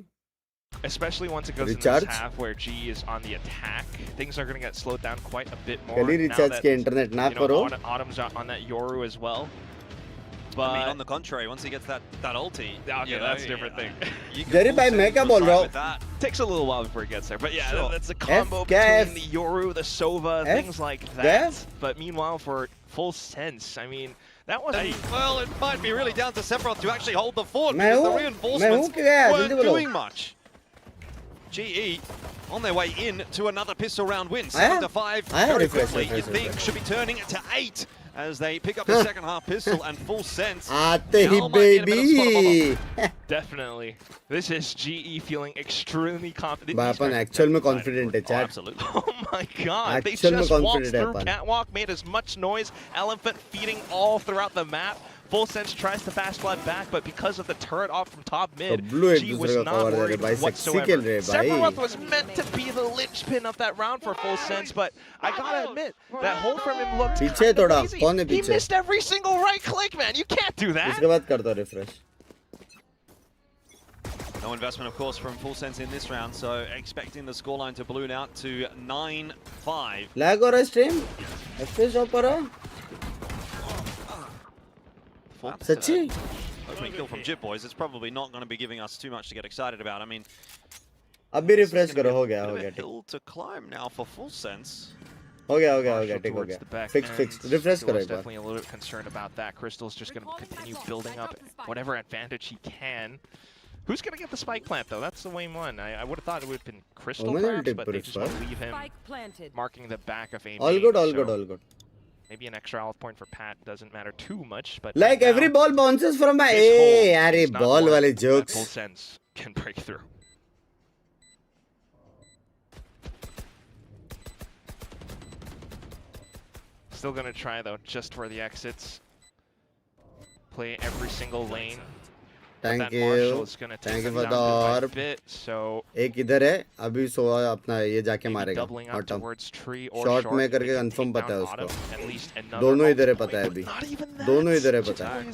Especially once it goes in this half where G is on the attack, things are going to get slowed down quite a bit more. कल ही रिचार्ज के इंटरनेट ना करो. Autumn's on that Yoru as well. But I mean, on the contrary, once he gets that ulti, okay, that's a different thing. जरी भाई मैं क्या बोल रहा हूँ. Takes a little while before it gets there, but yeah, that's a combo between the Yoru, the Sova, things like that. But meanwhile, for Full Sense, I mean, that wasn't... Well, it might be really down to Sephiroth to actually hold the fort because the reinforcements weren't doing much. GE on their way in to another pistol round win. 7-5 very quickly. You think should be turning it to 8 as they pick up the second half pistol and full sense. baby. Definitely. This is GE feeling extremely confident. Bapan actual में confident है chat. Absolutely. Oh my god. They Actual just में walked confident through है catwalk, made as much noise, elephant feeding all throughout the map. Full Sense tries to fast flood back, but because of the turret off from top mid, G was not worried whatsoever. Sephiroth was meant to be the linchpin of that round for Full Sense, but I gotta admit, that hold from him looked crazy. He missed every single right click, man. You can't do that. इसके बाद करता refresh. No investment, of course, from Full Sense in this round, so expecting the scoreline to balloon out to 9-5. Lag हो रहा है stream? FPS drop हो रहा है? सच्ची? Opening kill from Jit Boys, it's probably not going to be giving us too much to get excited about. I mean, अभी refresh करो, हो गया hill to climb now for Full Sense. हो गया ठीक हो गया. Fixed. Refresh करो एक बार. Definitely a little bit concerned about that. Crystal's just going to continue building up whatever advantage he can. Who's going to get the spike plant, though? That's the main one. I would have thought it would have been Crystal, perhaps, but they just want to leave him marking the back of aim. All good. Maybe an extra health point for Pat doesn't matter too much, but like every ball bounces from my hey, ball wale jokes. Full Sense can break through. Still gonna try though, just for the exits. Play every single lane. Thank you. Thank you for the orb. So एक इधर है, अभी सोआ अपना ये जाके मारेगा. Short में करके confirm पता है उसको. दोनों इधर है पता है अभी. दोनों इधर है पता है.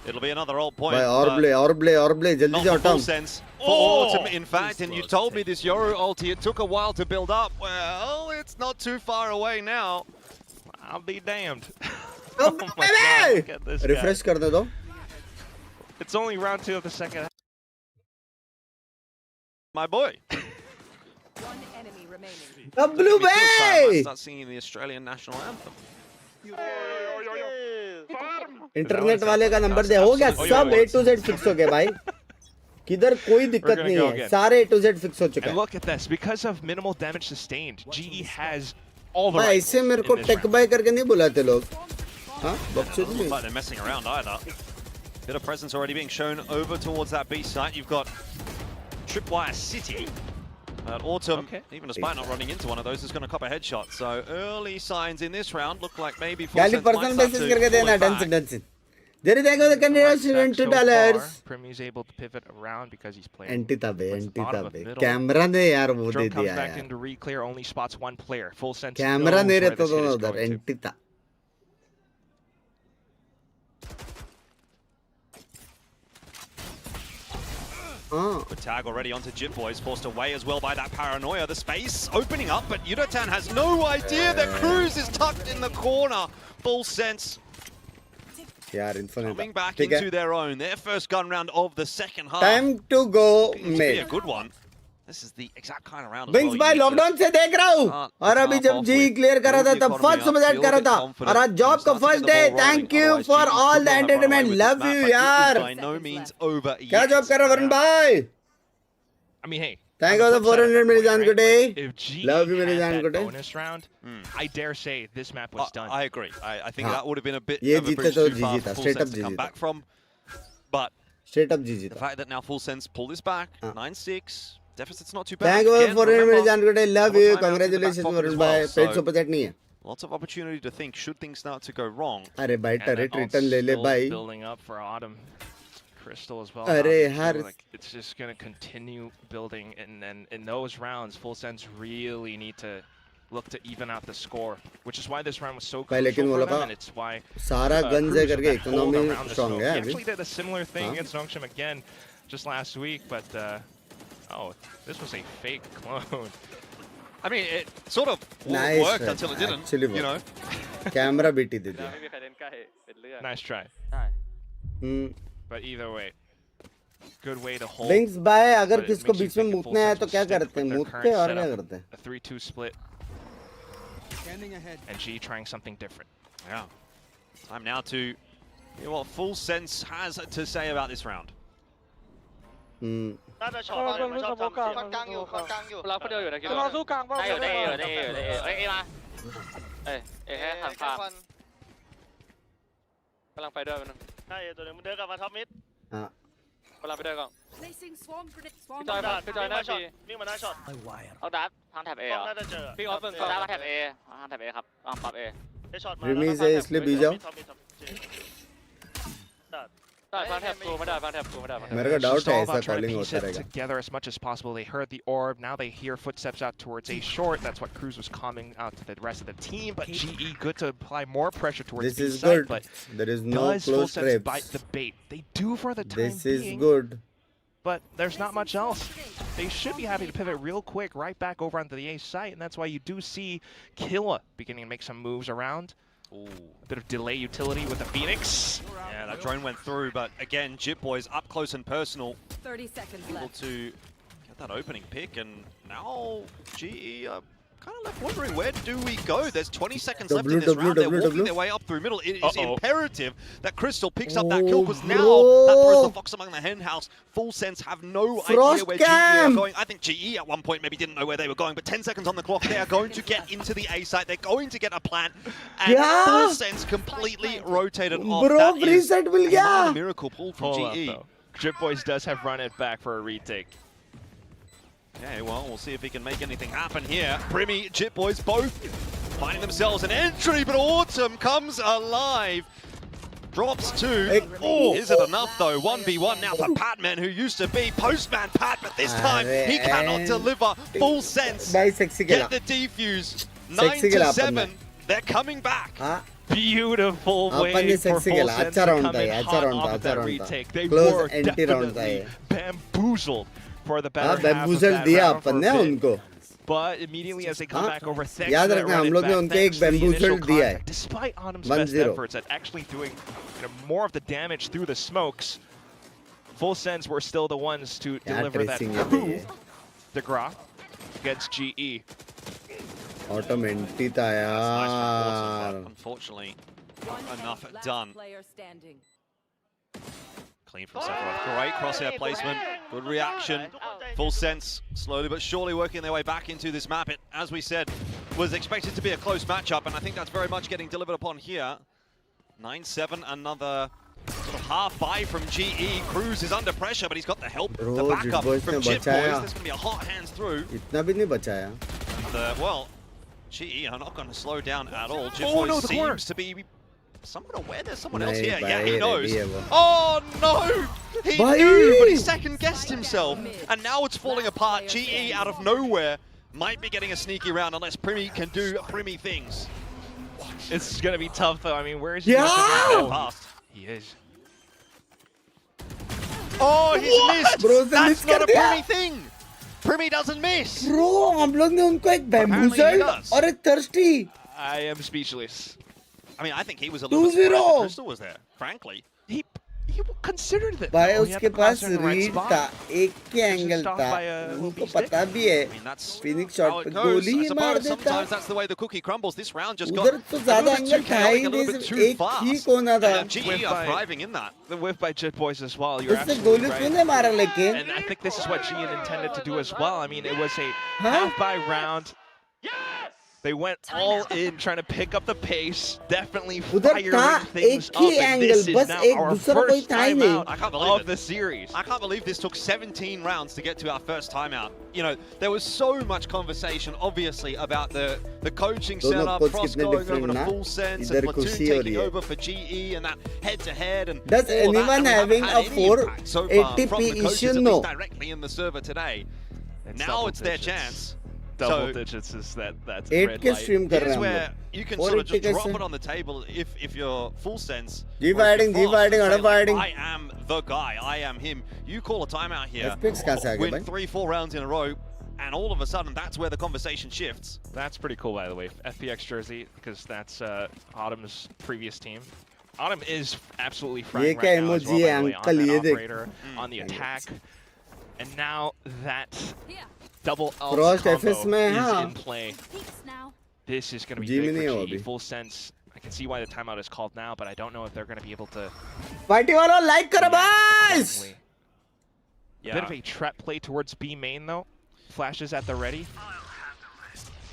It'll be another old point. भाई और play जल्दी से autumn. For Autumn, in fact, and you told me this Yoru ulti, it took a while to build up. Well, it's not too far away now. I'll be damned. Oh my God, refresh कर दे दो. It's only round 2 of the second half. My boy. One enemy remaining. The blue bay. Start singing the Australian national anthem. Internet वाले का number दे. हो गया सब A to Z fix हो गया भाई. किधर कोई दिक्कत नहीं है. सारे A to Z फिक्स हो चुका है. And look at this. Because of minimal damage sustained, GE has all the. भाई ऐसे मेरे को टेक बाय करके नहीं बुलाते लोग. हाँ बकचोद नहीं. But they're messing around either. Bit of presence already being shown over towards that B site. You've got Tripwire City. Autumn, even despite not running into one of those, is going to cop a headshot. So early signs in this round look like maybe Full Sense might start to pull it back. There is a condition $20. Primy's able to pivot around because he's playing. Anti-tabe. Camera ने यार वो दे दिया back into reclear, only spots one player. Full Sense. Camera नहीं रहता तो उधर anti-ta. The tag already onto Jit Boys, forced away as well by that paranoia. The space opening up, but Yudotan has no idea that Cruz is tucked in the corner. Full Sense coming back into their own. Their first gun round of the second half. Time to go mid. Be a good one. This is the exact kind of round. Binks भाई lockdown से देख रहा हूँ और अभी जब जी clear करा था तब फर्स्ट सुबह करा था और आज जॉब का first day. Thank you for all the entertainment. Love you यार. क्या जॉब कर रहा वरुण भाई? I mean, hey. Thank you for the 400 मेरी जान को day. Love you मेरी जान को day. Bonus round, I dare say this map was done. I agree. I think that would have been a bit ये of a जीते bridge तो too far जीता. for Full Straight up Sense to come जीता. back from. But straight up जीता. The fact that now Full Sense pull this back, 9-6. Deficit's not too bad. Thank you for 400 मेरी जान को day. Love you. Congratulations Varun भाई. Paid super chat नहीं है. Lots of opportunity to think should things start to go wrong. अरे भाई turret return ले ले भाई. Building up for Autumn. Crystal as well. Like, it's just going to continue building, and then in those rounds, Full Sense really need to look to even out the score, which is why this round was so crucial for them, and it's why Cruz strong. He actually did a similar thing against Nongshim again just last week, but oh, this was a fake clone. I mean, it sort of worked until it didn't, you know. Camera beaty did दिया. Nice try. But either way, good way to hold. Binks भाई अगर किसको बीच में मूतने है तो क्या करते हैं? मूतते और क्या करते हैं? A 3-2 split. And G trying something different. Yeah. Time now to hear what Full Sense has to say about this round. น่าจะช็อตมันชอบทำเสียง คอนกลางอยู่ เราคนเดียวอยู่นะคิด จะรอสู้กลางเปล่า ได้อยู่เอ้ยมาเอ้ยแค่หันฟ้ากำลังไปด้วยมันใช่ตัวนึงมันเดินกลับมาท็อปมิดกำลังไปด้วยก่อนพี่จอยหน้าพี่วิ่งมาหน้าช็อตเอาดับทางแท็บเอเหรอพี่ออฟเป็นดับมาแท็บเอทางแท็บเอครับปรับเอได้ช็อตมาरिमीज है इसलिए बी जाओได้ฟังแท็บกูไม่ได้ฟังแท็บกูไม่ได้ मेरे को डाउट है all ऐसा about trying to calling piece होता it रहेगा together as much as possible. They heard the orb, now they hear footsteps out towards A short. That's what Cruz was calming out to the rest of the team. But GE good to apply more pressure towards this B is side, good but there is no does close Full Sense bite traps the bait? They do for the time this is being, good but there's not much else. They should be happy to pivot real quick right back over onto the A site, and that's why you do see Killa beginning to make some moves around. Ooh. A bit of delay utility with the Phoenix. Yeah, that drone went through, but again, Jip Boys up close and personal. 30 seconds Able left. to get that opening pick, and now GE are kind of left wondering, where do we go? There's 20 seconds left in this round. They're walking their way up through middle. It is imperative that Crystal picks up that kill, because now that throws the fox among the hen house. Full Sense have no idea where GE are going. I think GE at one point maybe didn't know where they were going, but 10 seconds on the clock. They are going to get into the A site. They're going to get a plant, and Full Sense completely rotated off. That is a miracle pull from GE. Drip Boys does have run it back for a retake. Okay, well, we'll see if he can make anything happen here. Primmy, Jip Boys both finding themselves an entry, but Autumn comes alive. Drops two. Oh, is it enough though? 1v1 now for Patman, who used to be Postman Pat, but this time he cannot deliver. Full Sense. Get the defuse. 9-7. They're coming back. Beautiful way for Full Sense to come in hot off of that retake. They were definitely bamboozled for the better half of that round for a bit. But immediately as they come back over, thanks to that run it back, thanks to the initial contact, despite Autumn's best efforts at actually doing more of the damage through the smokes, Full Sense were still the ones to deliver that through the Graf against GE. Automatically था यार unfortunately not enough done. Clean from Sephiroth. Great crosshair placement. Good reaction. Full Sense slowly but surely working their way back into this map. It, as we said, was expected to be a close matchup, and I think that's very much getting delivered upon here. 9-7, another sort of half buy from GE. Cruz is under pressure, but he's got the help, the backup from Jip Boys. There's going to be a hot hands through. इतना भी नहीं बचाया. Well, GE are not going to slow down at all. Jip Boys seems to be somewhat aware there's someone else here. Yeah, he knows. Oh no! He knew, but he second-guessed himself. And now it's falling apart. GE out of nowhere might be getting a sneaky round unless Primmy can do Primmy things. It's going to be tough though. I mean, where is he? Past. He is. Oh, he's missed! Bro, that's not a Primmy thing! Primmy doesn't miss! Bro, हम लोग ने उनको एक bamboozled और एक thirsty. I am speechless. I mean, I think he was a little bit surprised that Crystal was there, frankly. He considered it. भाई उसके पास read था, एक के एंगल था, उनको पता भी है. Phoenix shot पे गोली ही मार देता. Sometimes that's the way the cookie crumbles. This round just got उधर तो ज़्यादा एंगल था ही नहीं, एक ही कोना था. GE are thriving in that. The whiff by Jit Boys as well. You're उसने absolutely गोली right. क्यों नहीं मारा लेकिन? And I think this is what GE intended to do as well. I mean, it was a half-by round. They went all in trying to pick up the pace, definitely firing things up, and this is now our first timeout of the series. I can't believe this took 17 rounds to get to our first timeout. You know, there was so much conversation, obviously, about the coaching setup, Frost going over to Full Sense, and Platoon taking over for GE, and that head-to-head, and does anyone having a 480p issue? No. Directly in the server today. Now it's their chance. Double digits is that's 8K stream कर रहे हैं हम where लोग. you can sort of just drop it on the table if you're Full Sense. G fighting, I am the guy. I am him. You call a timeout here. Win 3-4 rounds in a row, and all of a sudden that's where the conversation shifts. That's pretty cool, by the way. FPX jersey, because that's Autumn's previous team. Autumn is absolutely frying right now as well, by the way, on that operator, on the attack. And now that double L combo is in play. This is going to be big for GE. Full Sense. I can see why the timeout is called now, but I don't know if they're going to be able to. Party वालों like करो boys. A bit of a trap play towards B main though. Flashes at the ready.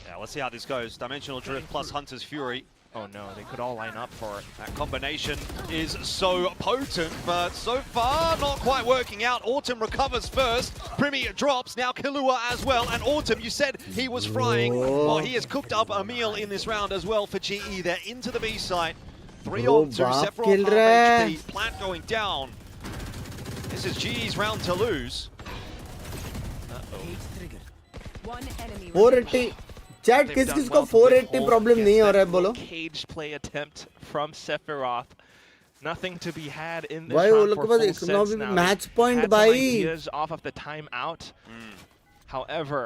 Yeah, let's see how this goes. Dimensional Drift plus Hunter's Fury. Oh no, they could all line up for it. That combination is so potent, but so far not quite working out. Autumn recovers first. Primi drops, now Killua as well. And Autumn, you said he was frying. Well, he has cooked up a meal in this round as well for GE. They're into the B site. 3-on-2, Sephiroth half HP, plant going down. This is GE's round to lose. 480 chat किस-किस को 480 problem नहीं हो रहा है बोलो cage play attempt from Sephiroth. Nothing to be had in this भाई वो round लोग for के पास full economy sense now. Match They point had some भाई ideas off of the timeout. However,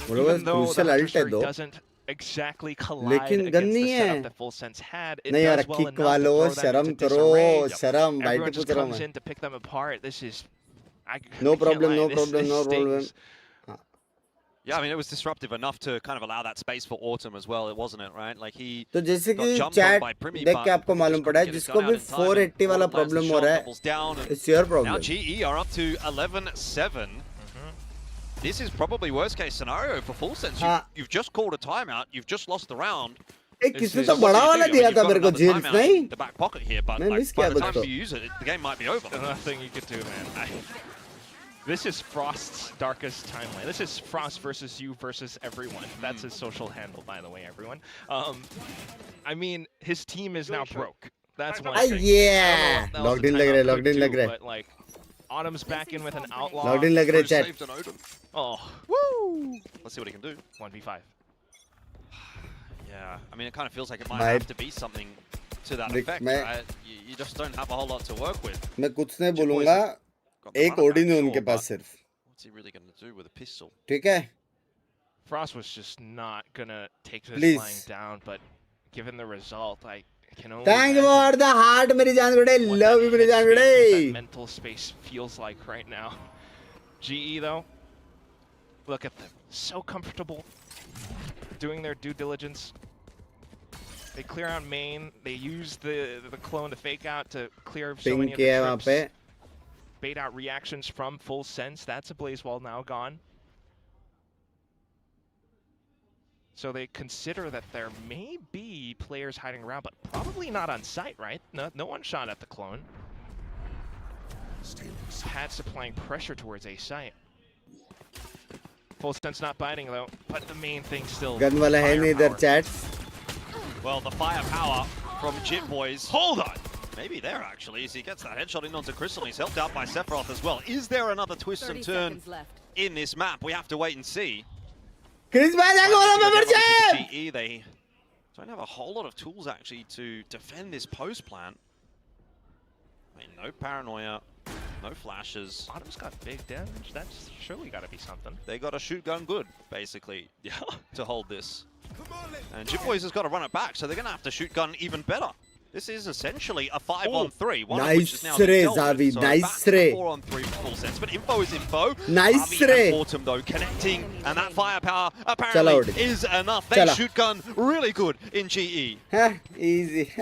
वो लोग even though the crucial ult है Hunter दो doesn't exactly collide लेकिन गन against the नहीं है setup that full sense had, it नहीं यार does well kick enough to वालो throw them शर्म into करो disarray. शर्म भाई Everyone तो just पूछ रहा हूँ comes मैं in to pick them apart. This is I No can't problem, lie, no this problem, no problem. stings. Yeah, I mean, it was disruptive enough to kind of allow that space for Autumn as well, wasn't it, right? Like he तो जैसे got कि jumped on chat by Primi, देख के but आपको just मालूम पड़ा है couldn't get his जिसको gun भी out in time, and 480 वाला Autumn lands the प्रॉब्लम हो shot, रहा doubles down, है and it's your now problem GE are up to 11-7. This is probably worst case scenario for Full Sense. You've just called a timeout. You've just lost the round. एक किसने तो बड़ा वाला दिया था मेरे को जेल्स नहीं The back pocket here, but मैं like, मिस by किया the बस time तो you use it, the game might be over. Nothing you could do, man. This is Frost's darkest timeline. This is Frost versus you versus everyone. That's his social handle, by the way, everyone. I mean, his team is now broke. That's one thing. Yeah, logged in लग रहा है. But like, Autumn's back in with an outlaw. Logged in लग रहा है chat. Saved an Odin. Oh, Woo! Let's see what he can do. 1v5. Yeah, I mean, it kind of feels like it might have to be something to that effect, right? You just don't have a whole lot to work with. मैं कुछ नहीं बोलूँगा एक Odin है उनके पास सिर्फ What's he really going to do with a pistol? ठीक है Frost was just not gonna take this lying down, but given the result, I can only Thank you for the heart मेरी जान बड़े love you मेरी जान बड़े mental space feels like right now. GE though, look at them, so comfortable doing their due diligence. They clear out main, they use the clone to fake out to clear so many of the trips. Bait out reactions from Full Sense. That's a blaze wall now gone. So they consider that there may be players hiding around, but probably not on site, right? No one shot at the clone. Pat's applying pressure towards a site. Full Sense not biting though, but the main thing still. Gun wala hai nahi idhar chat. Well, the firepower from Jit Boys. Hold on! Maybe there actually, as he gets that headshot in onto Crystal. He's helped out by Sephiroth as well. Is there another twist and turn in this map? We have to wait and see. Chris GE, they don't have a whole lot of tools actually to defend this post plant. I mean, no paranoia, no flashes. Autumn's got big damage. That's surely got to be something. They got a shoot gun good, basically, to hold this. And Jit Boys has got to run it back, so they're going to have to shoot gun even better. This is essentially a 5-on-3. Nice re, Zavi. Nice re. 4-on-3 Full Sense, but info is info. Nice re. Autumn though connecting, and that firepower apparently is enough. They shoot gun really good in GE. Easy.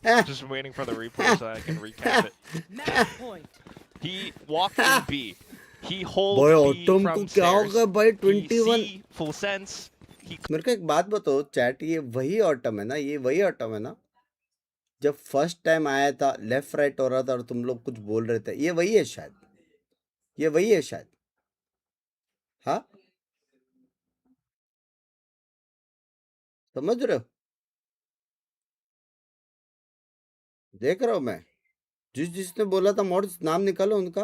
Just waiting for the replay so I can recap it. He walked in B. He holds B from stairs. He C, Full Sense. मेरे को एक बात बताओ chat ये वही autumn है ना ये वही ऑटम है ना जब फर्स्ट टाइम आया था लेफ्ट राइट हो रहा था और तुम लोग कुछ बोल रहे थे ये वही है शायद हाँ समझ रहे हो देख रहा हूँ मैं जिसने बोला था मोड्स नाम निकालो उनका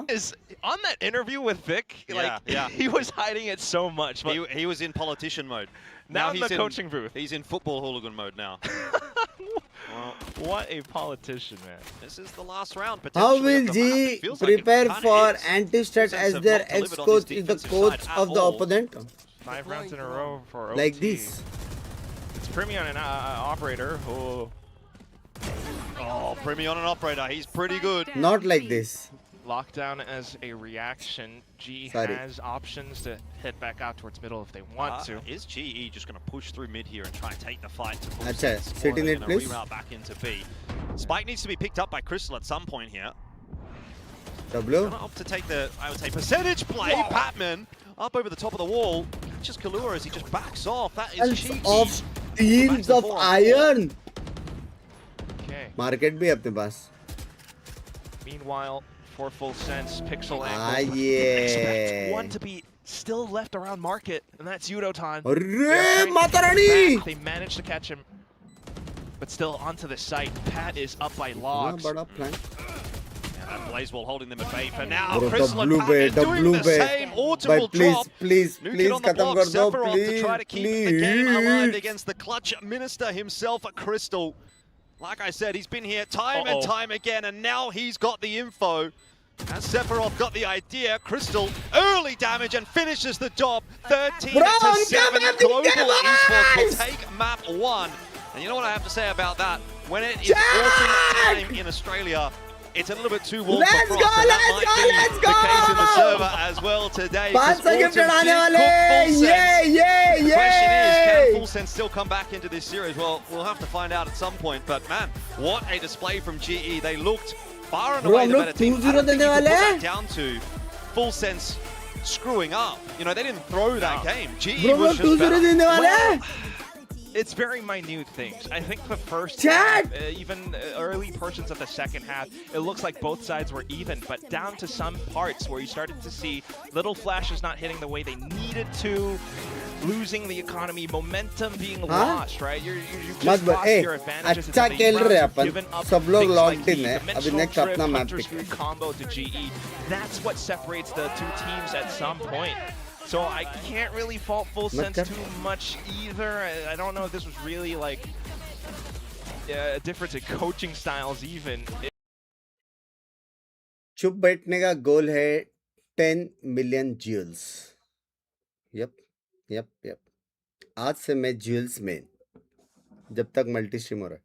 on that interview with Vic he was hiding it so much but he was in politician mode now he's in the coaching booth he's in football hooligan mode now. Well, what a politician, man. This is the last round. How will G prepare for anti-stat as their ex-coach is the coach of the opponent? 5 rounds in a row for OT. Like this. It's Primi on an operator. Oh, Primi on an operator. He's pretty good. Not like this. Lockdown as a reaction. G has options to head back out towards middle if they want to. Is GE just going to push through mid here and try and take the fight to full sense? Sitting it, please. Reroute back into B. Spike needs to be picked up by Crystal at some point here. W. Gonna opt to take the, I would say, percentage play. Patman up over the top of the wall. Just Kalua as he just backs off. That is cheeky. Of teams of iron. Okay. Market भी अपने पास. Meanwhile, for full sense, Pixel yeah. Expect one to be still left around market, and that's Yudotan. Arre, Matarani! They managed to catch him, but still onto the site. Pat is up by logs. And Blazewall holding them at bay for now. Bro, Crystal and Pat doing the same. Autumn will drop. Please, Nuke on the block. Sephiroth to try to keep the game alive against the clutch minister himself, Crystal. Like I said, he's been here time and time again, and now he's got the info. And Sephiroth got the idea. Crystal, early damage and finishes the job. 13-7. Global Esports will take map 1. And you know what I have to say about that? When it is autumn time in Australia, it's a little bit too warm for Frost, and that might be the case in the server as well today. The question is, can Full Sense still come back into this series? Well, we'll have to find out at some point. But man, what a display from GE. They looked far and away the better team. I don't think you can put that down to Full Sense screwing up. You know, they didn't throw that game. GE was just better. Well, it's very minute things. I think the first half, even early portions of the second half, it looks like both sides were even, but down to some parts where you started to see little flashes not hitting the way they needed to, losing the economy, momentum being lost, right? You just lost your advantages. अच्छा खेल रहे हैं अपन सब लोग locked in है अभी next अपना map pick combo to GE. That's what separates the two teams at some point. So I can't really fault Full Sense too much either. I don't know if this was really like a difference in coaching styles even. चुप बैठने का गोल है 10 million jewels. Yup. आज से मैं jewels में जब तक मल्टी स्ट्रीम हो रहा है.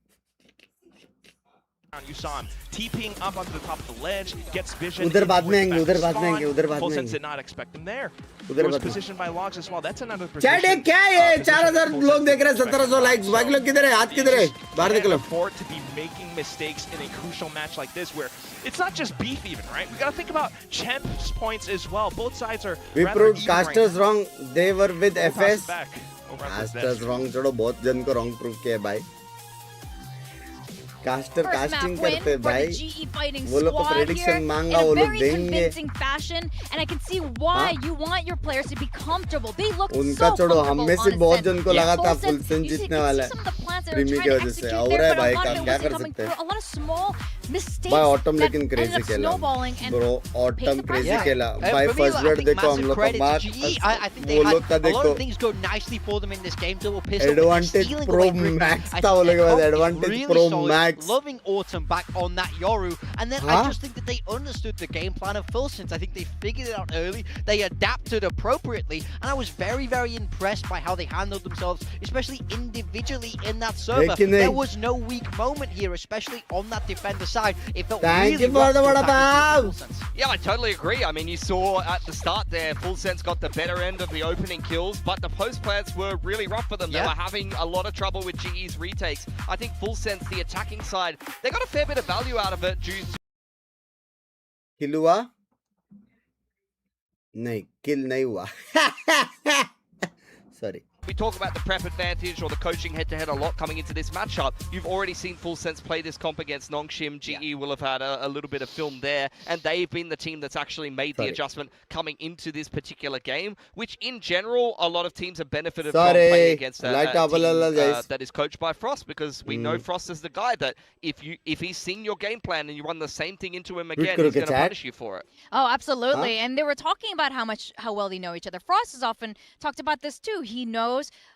You saw him TPing up onto the top of the ledge, gets vision. उधर बाद में आएंगे. Full Sense did not expect him there. Was positioned by logs as well. That's another position. Chat है क्या ये 4000 लोग देख रहे हैं 1700 लाइक्स. बाकी लोग किधर है? हाथ किधर है? बाहर निकलो. Afford to be making mistakes in a crucial match like this where it's not just beef even, right? We got to think about champs points as well. Both sides are we proved casters wrong. They were with FS. Casters wrong छोड़ो बहुत जन को wrong prove किया है भाई. Caster casting करते भाई वो लोग को prediction मांगा वो लोग देंगे and I can see why you want your players to be comfortable. They look उनका छोड़ो हम में से बहुत जन को लगा था Full Sense जीतने वाला है प्रीमी की वजह से और है भाई का क्या कर सकते हैं भाई ऑटम लेकिन crazy खेला bro ऑटम crazy खेला भाई first blood देखो हम लोग का मार्क वो लोग का देखो advantage pro max था वो लोग के पास advantage pro max. Loving Autumn back on that Yoru, and then I just think that they understood the game plan of Full Sense. I think they figured it out early, they adapted appropriately, and I was very, very impressed by how they handled themselves, especially individually in that server. There was no weak moment here, especially on that defender side. It felt really rough. Yeah, I totally agree. I mean, you saw at the start there, Full Sense got the better end of the opening kills, but the post plants were really rough for them. They were having a lot of trouble with GE's retakes. I think Full Sense, the attacking side, they got a fair bit of value out of it due to किल हुआ नहीं किल नहीं हुआ sorry. We talk about the prep advantage or the coaching head-to-head a lot coming into this matchup. You've already seen Full Sense play this comp against Nongshim. GE will have had a little bit of film there, and they've been the team that's actually made the adjustment coming into this particular game, which in general, a lot of teams have benefited from playing against a team that is coached by Frost, because we know Frost is the guy that if he's seen your game plan and you run the same thing into him again, he's going to punish you for it. Oh, absolutely. And they were talking about how well they know each other. Frost has often talked about this too. He knows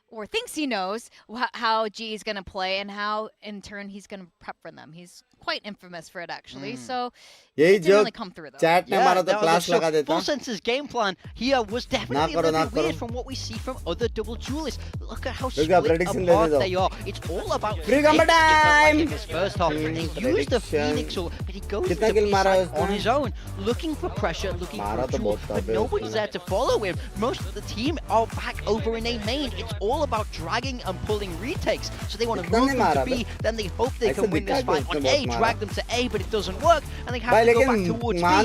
or thinks he knows how G is going to play and how in turn he's going to prep for them. He's quite infamous for it actually. So it didn't really come through though. Chat ने हमारा तो class लगा देता. Full Sense's game plan here was definitely a little bit weird from what we see from other double duelists. Look at how split apart they are. It's all about time. His first half. They use the Phoenix ult, but he goes to the B side on his own, looking for pressure, looking for a jewel, but nobody's there to follow him. Most of the team are back over in a main. It's all about dragging and pulling retakes. So they want to move them to B, then they hope they can win this fight on A, drag them to A, but it doesn't work, and they have to go back towards B. Now,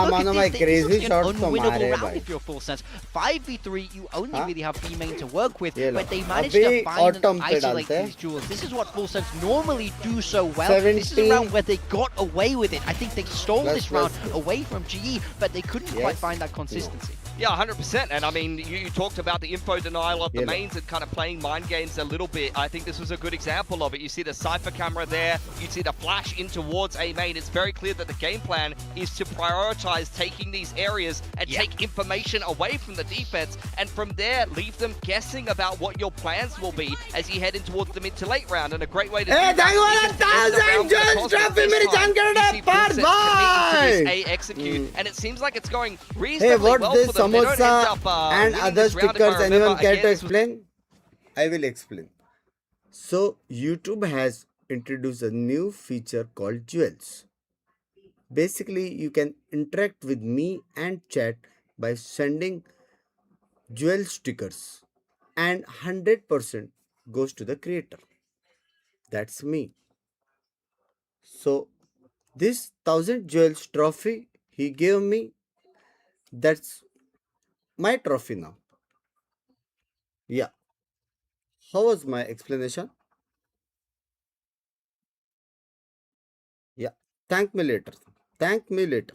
look at this, this is an unwinnable round if you're full sense. 5v3, you only really have B main to work with, but they managed to find and isolate these duels. This is what full sense normally do so well. This is a round where they got away with it. I think they stole this round away from GE, but they couldn't quite find that consistency. Yeah, 100%. And I mean, you talked about the info denial of the mains and kind of playing mind games a little bit. I think this was a good example of it. You see the Cypher camera there. You see the flash in towards A main. It's very clear that the game plan is to prioritize taking these areas and take information away from the defense. And from there, leave them guessing about what your plans will be as you head in towards the mid to late round. And a great way to do that is execute. And it seems like it's going reasonably well for them. Samosa and other stickers, anyone care to explain? I will explain. So YouTube has introduced a new feature called Jewels. Basically, you can interact with me and chat by sending jewel stickers, and 100% goes to the creator. That's me. So this 1000 jewels trophy he gave me, that's my trophy now. Yeah. How was my explanation? Yeah. Thank me later. Thank me later.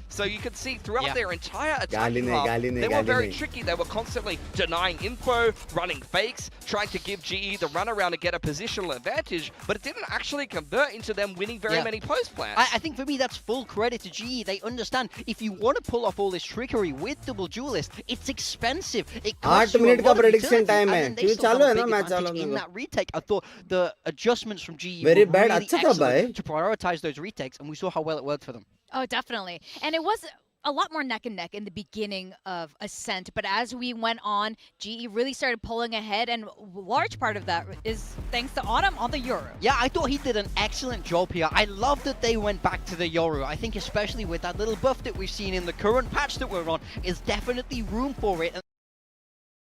So you can see throughout their entire attacking half, they were very tricky. They were constantly denying info, running fakes, trying to give GE the runaround to get a positional advantage, but it didn't actually convert into them winning very many post plans. I think for me that's full credit to GE. They understand if you want to pull off all this trickery with double duelist, it's expensive. It costs 8 minutes का prediction time है. TV चालू है ना match चालू है. In that retake, I thought the adjustments from GE were really excellent to prioritize those retakes, and we saw how well it worked for them. Oh, definitely. And it was a lot more neck and neck in the beginning of Ascent, but as we went on, GE really started pulling ahead, and a large part of that is thanks to Autumn on the Yoru. Yeah, I thought he did an excellent job here. I love that they went back to the Yoru. I think especially with that little buff that we've seen in the current patch that we're on, is definitely room for it.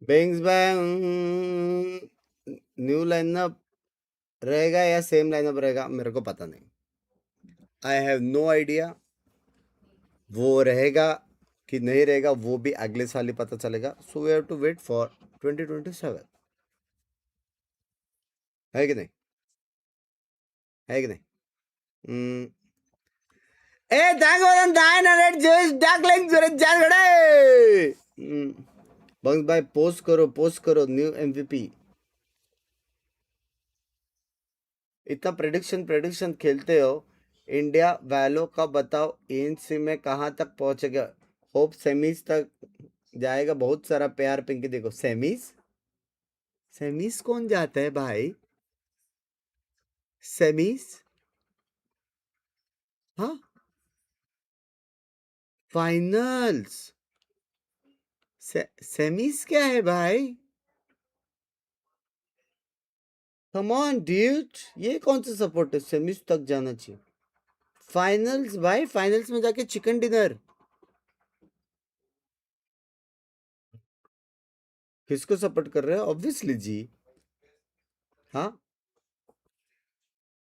Binks bang, new lineup रहेगा या same lineup रहेगा मेरे को पता नहीं. I have no idea. वो रहेगा कि नहीं रहेगा वो भी अगले साल ही पता चलेगा. So we have to wait for 2027. है कि नहीं? है कि नहीं? thank you 900 just duckling सूरज जान खड़े. बंक्स भाई पोस्ट करो न्यू MVP. इतना प्रेडिक्शन खेलते हो. इंडिया वैलो का बताओ एनसी में कहाँ तक पहुंचेगा. होप सेमीज तक जाएगा. बहुत सारा प्यार पिंकी. देखो सेमीज कौन जाता है भाई? सेमीज हाँ फाइनल्स. सेमीज क्या है भाई? कम ऑन ड्यूड, ये कौन सा सपोर्ट है? सेमीज तक जाना चाहिए. फाइनल्स भाई, फाइनल्स में जाके चिकन डिनर. किसको सपोर्ट कर रहे हो? ऑब्वियसली जी. हाँ,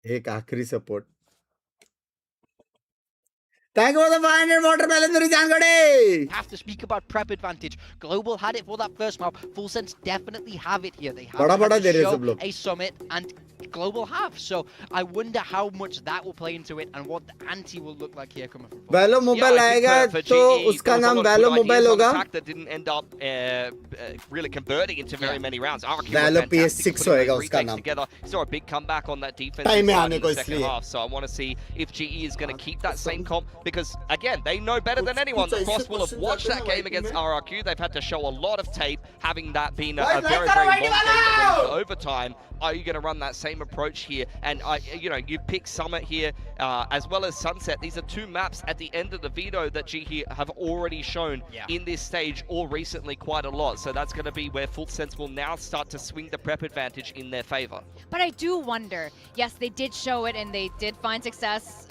एक आखिरी support. Thank you for the 500 water balance. Have to speak about prep advantage. Global had it for that first map. Full Sense definitely have it here. They have a summit, and Global have. So I wonder how much that will play into it and what the ante will look like here coming from. Valo Mobile आएगा तो उसका नाम Valo Mobile होगा. That didn't end up really converting into very many rounds. Valo PS6 होएगा उसका नाम. Together, saw a big comeback on that defense side in the second half. So I want to see if GE is going to keep that same comp. Because, again, they know better than anyone. The Frost will have watched that game against RRQ. They've had to show a lot of tape, having that been a very, very long game that went to overtime. Are you going to run that same approach here? And, you know, you pick Summit here, as well as Sunset. These are two maps at the end of the veto that GE have already shown in this stage or recently quite a lot. So that's going to be where Full Sense will now start to swing the prep advantage in their favor. But I do wonder, yes, they did show it and they did find success.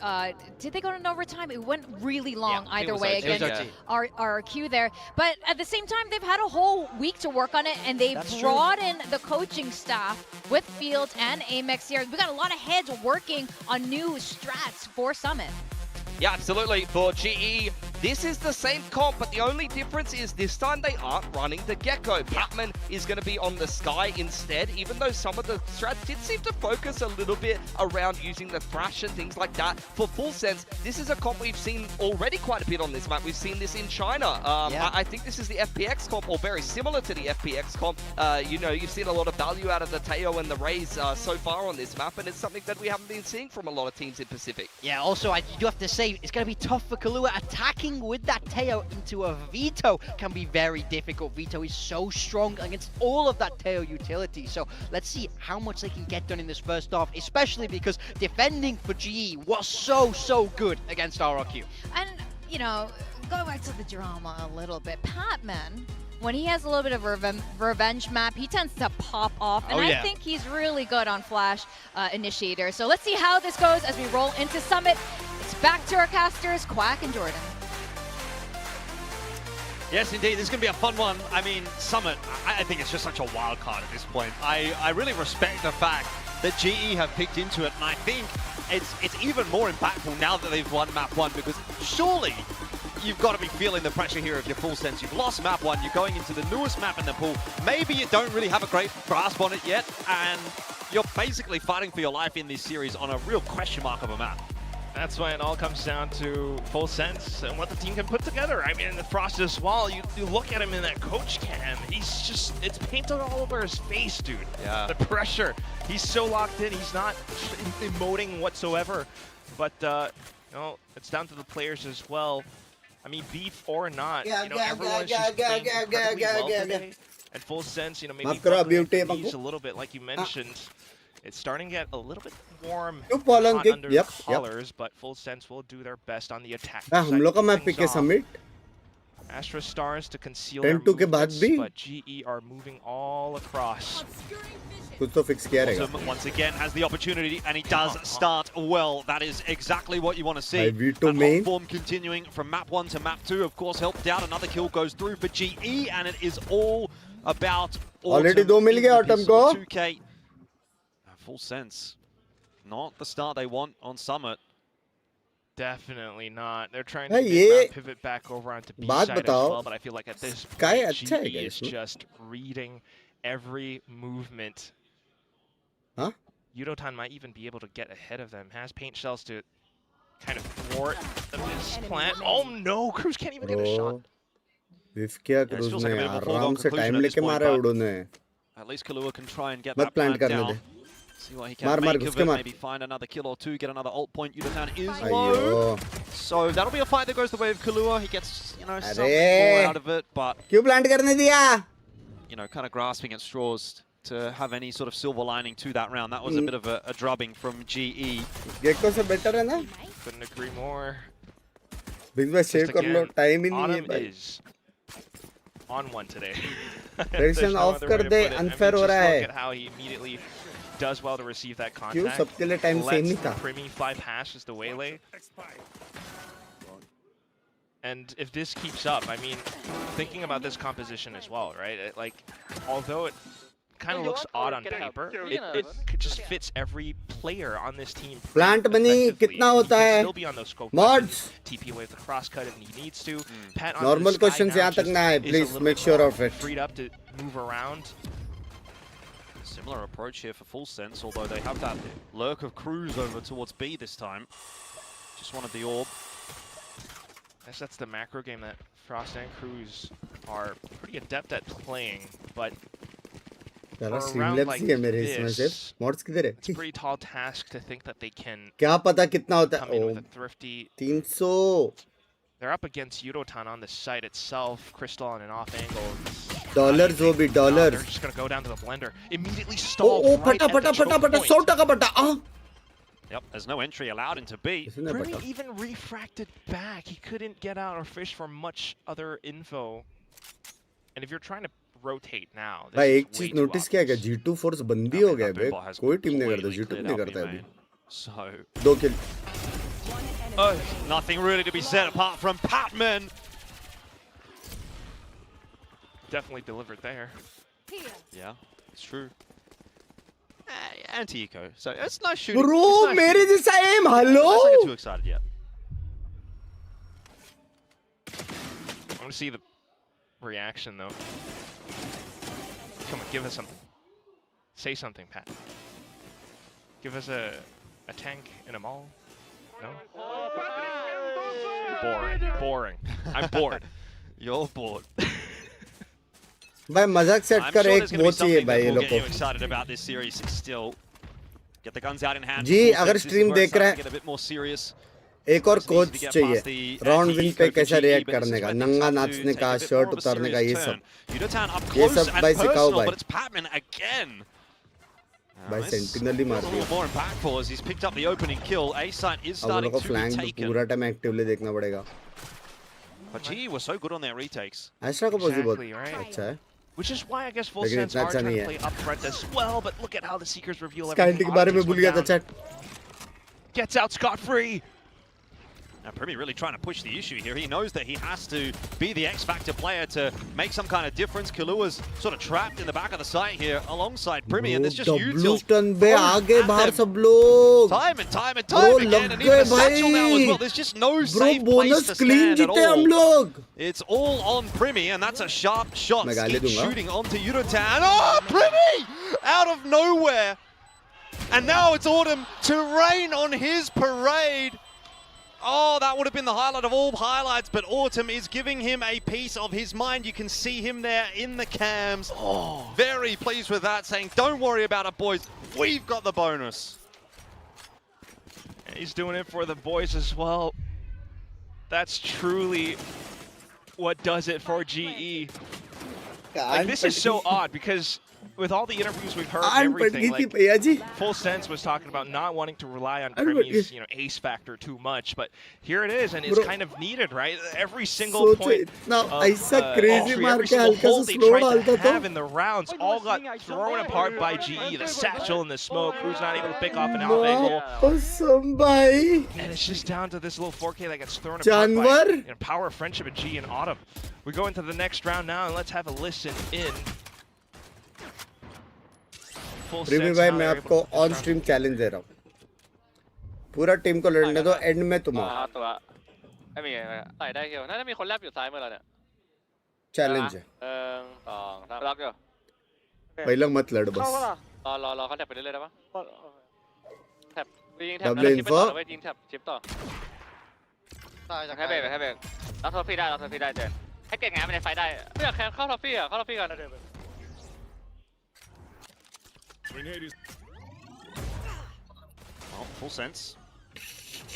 Did they go to overtime? It went really long either way it was against RRQ there. But at the same time, they've had a whole week to work on it, and they've brought in the coaching staff with Fields and Amex here. We got a lot of heads working on new strats for Summit. Yeah, absolutely. For GE, this is the same comp, but the only difference is this time they aren't running the Gecko. Patman is going to be on the Sky instead, even though some of the strats did seem to focus a little bit around using the Thrash and things like that. For Full Sense, this is a comp we've seen already quite a bit on this map. We've seen this in China. I think this is the FPX comp, or very similar to the FPX comp. You know, you've seen a lot of value out of the Teo and the Rays so far on this map, and it's something that we haven't been seeing from a lot of teams in Pacific. Yeah, also, you do have to say, it's going to be tough for Kahlua. Attacking with that Teo into a Veto can be very difficult. Veto is so strong against all of that Teo utility. So let's see how much they can get done in this first half, especially because defending for GE was so good against RRQ. And, you know, going back to the drama a little bit, Patman, when he has a little bit of a revenge map, he tends to pop off. And I think he's really good on Flash Initiator. So let's see how this goes as we roll into Summit. It's back to our casters, Quack and Jordan. Yes, indeed. This is going to be a fun one. I mean, Summit, I think it's just such a wild card at this point. I really respect the fact that GE have picked into it, and I think it's even more impactful now that they've won map 1, because surely you've got to be feeling the pressure here of your Full Sense. You've lost map 1, you're going into the newest map in the pool. Maybe you don't really have a great grasp on it yet, and you're basically fighting for your life in this series on a real question mark of a map. That's why it all comes down to Full Sense and what the team can put together. I mean, the Frost as well, you look at him in that coach cam, he's just, it's painted all over his face, dude. Yeah. The pressure, he's so locked in, he's not emoting whatsoever. But, you know, it's down to the players as well. I mean, beef or not, you know, everyone's just playing incredibly well today. And Full Sense, you know, maybe a little bit, like you mentioned. It's starting to get a little bit warm under the collars, but Full Sense will do their best on the attack. Astra Stars to conceal their movements, but GE are moving all across. Once again has the opportunity, and he does start well. That is exactly what you want to see. That hot form continuing from map 1 to map 2, of course, helped out. Another kill goes through for GE, and it is all about already 2 mil gaya Autumn ko. 2K. Full Sense, not the start they want on Summit. Definitely not. They're trying to pivot back over onto B side as well, but I feel like at this point, GE is just reading every movement. Huh? Yudotan might even be able to get ahead of them. Has paint shells to kind of thwart this plant. Oh no, Cruz can't even get a shot. At least Kahlua can try and get that plant down. See what he can make of it, maybe find another kill or two, get another ult point. Yudotan is low. So that'll be a fight that goes the way of Kahlua. He gets, you know, something more out of it, but you know, kind of grasping at straws to have any sort of silver lining to that round. That was a bit of a drubbing from GE. Couldn't agree more. Autumn is on one today. There's no other way to put it. I mean, just look at how he immediately does well to receive that contact. Lets Primi fly past just the waylay. And if this keeps up, I mean, thinking about this composition as well, right? Like, although it kind of looks odd on paper, it just fits every player on this team. Plant money, kitna hota hai? Still be on those scope mods. TP away with the cross cut if he needs to. Pat on normal questions yahan tak na hai. Please make sure of it. Freed up to move around. Similar approach here for Full Sense, although they have that lurk of Cruz over towards B this time. Just wanted the orb. I guess that's the macro game that Frost and Cruz are pretty adept at playing, but for a round like this, it's a pretty tall task to think that they can come in with a thrifty. 300. They're up against Yudotan on the site itself, Crystal on an off angle. Dollars will be dollars. They're just gonna go down to the blender. Immediately stalled right at the choke point. Yep, there's no entry allowed into B. Primi even refracted back. He couldn't get out or fish for much other info. And if you're trying to rotate now, भाई एक चीज notice किया क्या G2 force बंदी हो गया बे कोई team नहीं करता G2 नहीं करता अभी 2 किल Nothing really to be said apart from Patman. Definitely delivered there. Yeah, it's true. Anti-eco, so it's nice shooting. Bro, mere jaisa aim, hello? Let's not get too excited yet. I want to see the reaction though. Come on, give us something. Say something, Pat. Give us a tank in a mall. No? Boring. I'm bored. You're bored. भाई मजाक set कर एक वो चाहिए भाई ये लोग को excited about this series still. Get the guns out in hand. जी अगर स्ट्रीम देख रहा है एक और कोच चाहिए राउंड विन पे कैसा रिएक्ट करने का नंगा नाचने का शर्ट उतारने का ये सब भाई सिखाओ भाई सेंटिनल ही मार दिया अब लोगों को फ्लैंक पूरा टाइम एक्टिवली देखना पड़ेगा But GE was so good on their retakes. ऐसा को बहुत अच्छा है Which is why I guess Full Sense are trying to play up front as well, but look at how the Seekers reveal everything. Sky के बारे में भूल गया था chat. Gets out scot-free. Now Primi really trying to push the issue here. He knows that he has to be the X-Factor player to make some kind of difference. Kalua's sort of trapped in the back of the site here alongside Primi, and there's just util. आगे बाहर सब लोग. Time and time again, and even a satchel now as well. There's just no safe place to stand at all. It's all on Primi, and that's a sharp shot. Skeet shooting onto Yudotan. Oh, Primi! Out of nowhere. And now it's Autumn to rain on his parade. Oh, that would have been the highlight of all highlights, but Autumn is giving him a piece of his mind. You can see him there in the cams. Oh, very pleased with that, saying, don't worry about it, boys. We've got the bonus. And he's doing it for the boys as well. That's truly what does it for GE. Like, this is so odd because with all the interviews we've heard and everything, like, Full Sense was talking about not wanting to rely on Primi's, ace factor too much, but here it is, and it's kind of needed, right? Every single point of every single hold they tried to have in the rounds all got thrown apart by GE. The satchel and the smoke, who's not able to pick off an out angle. And it's just down to this little 4K that gets thrown apart by power of friendship and GE and Autumn. We go into the next round now, and let's have a listen in. प्रीमी भाई मैं आपको on stream challenge दे रहा हूँ पूरा team को लड़ने दो and में तुम आओ चैलेंज है पहले मत लड़ बस double info Oh, Full Sense.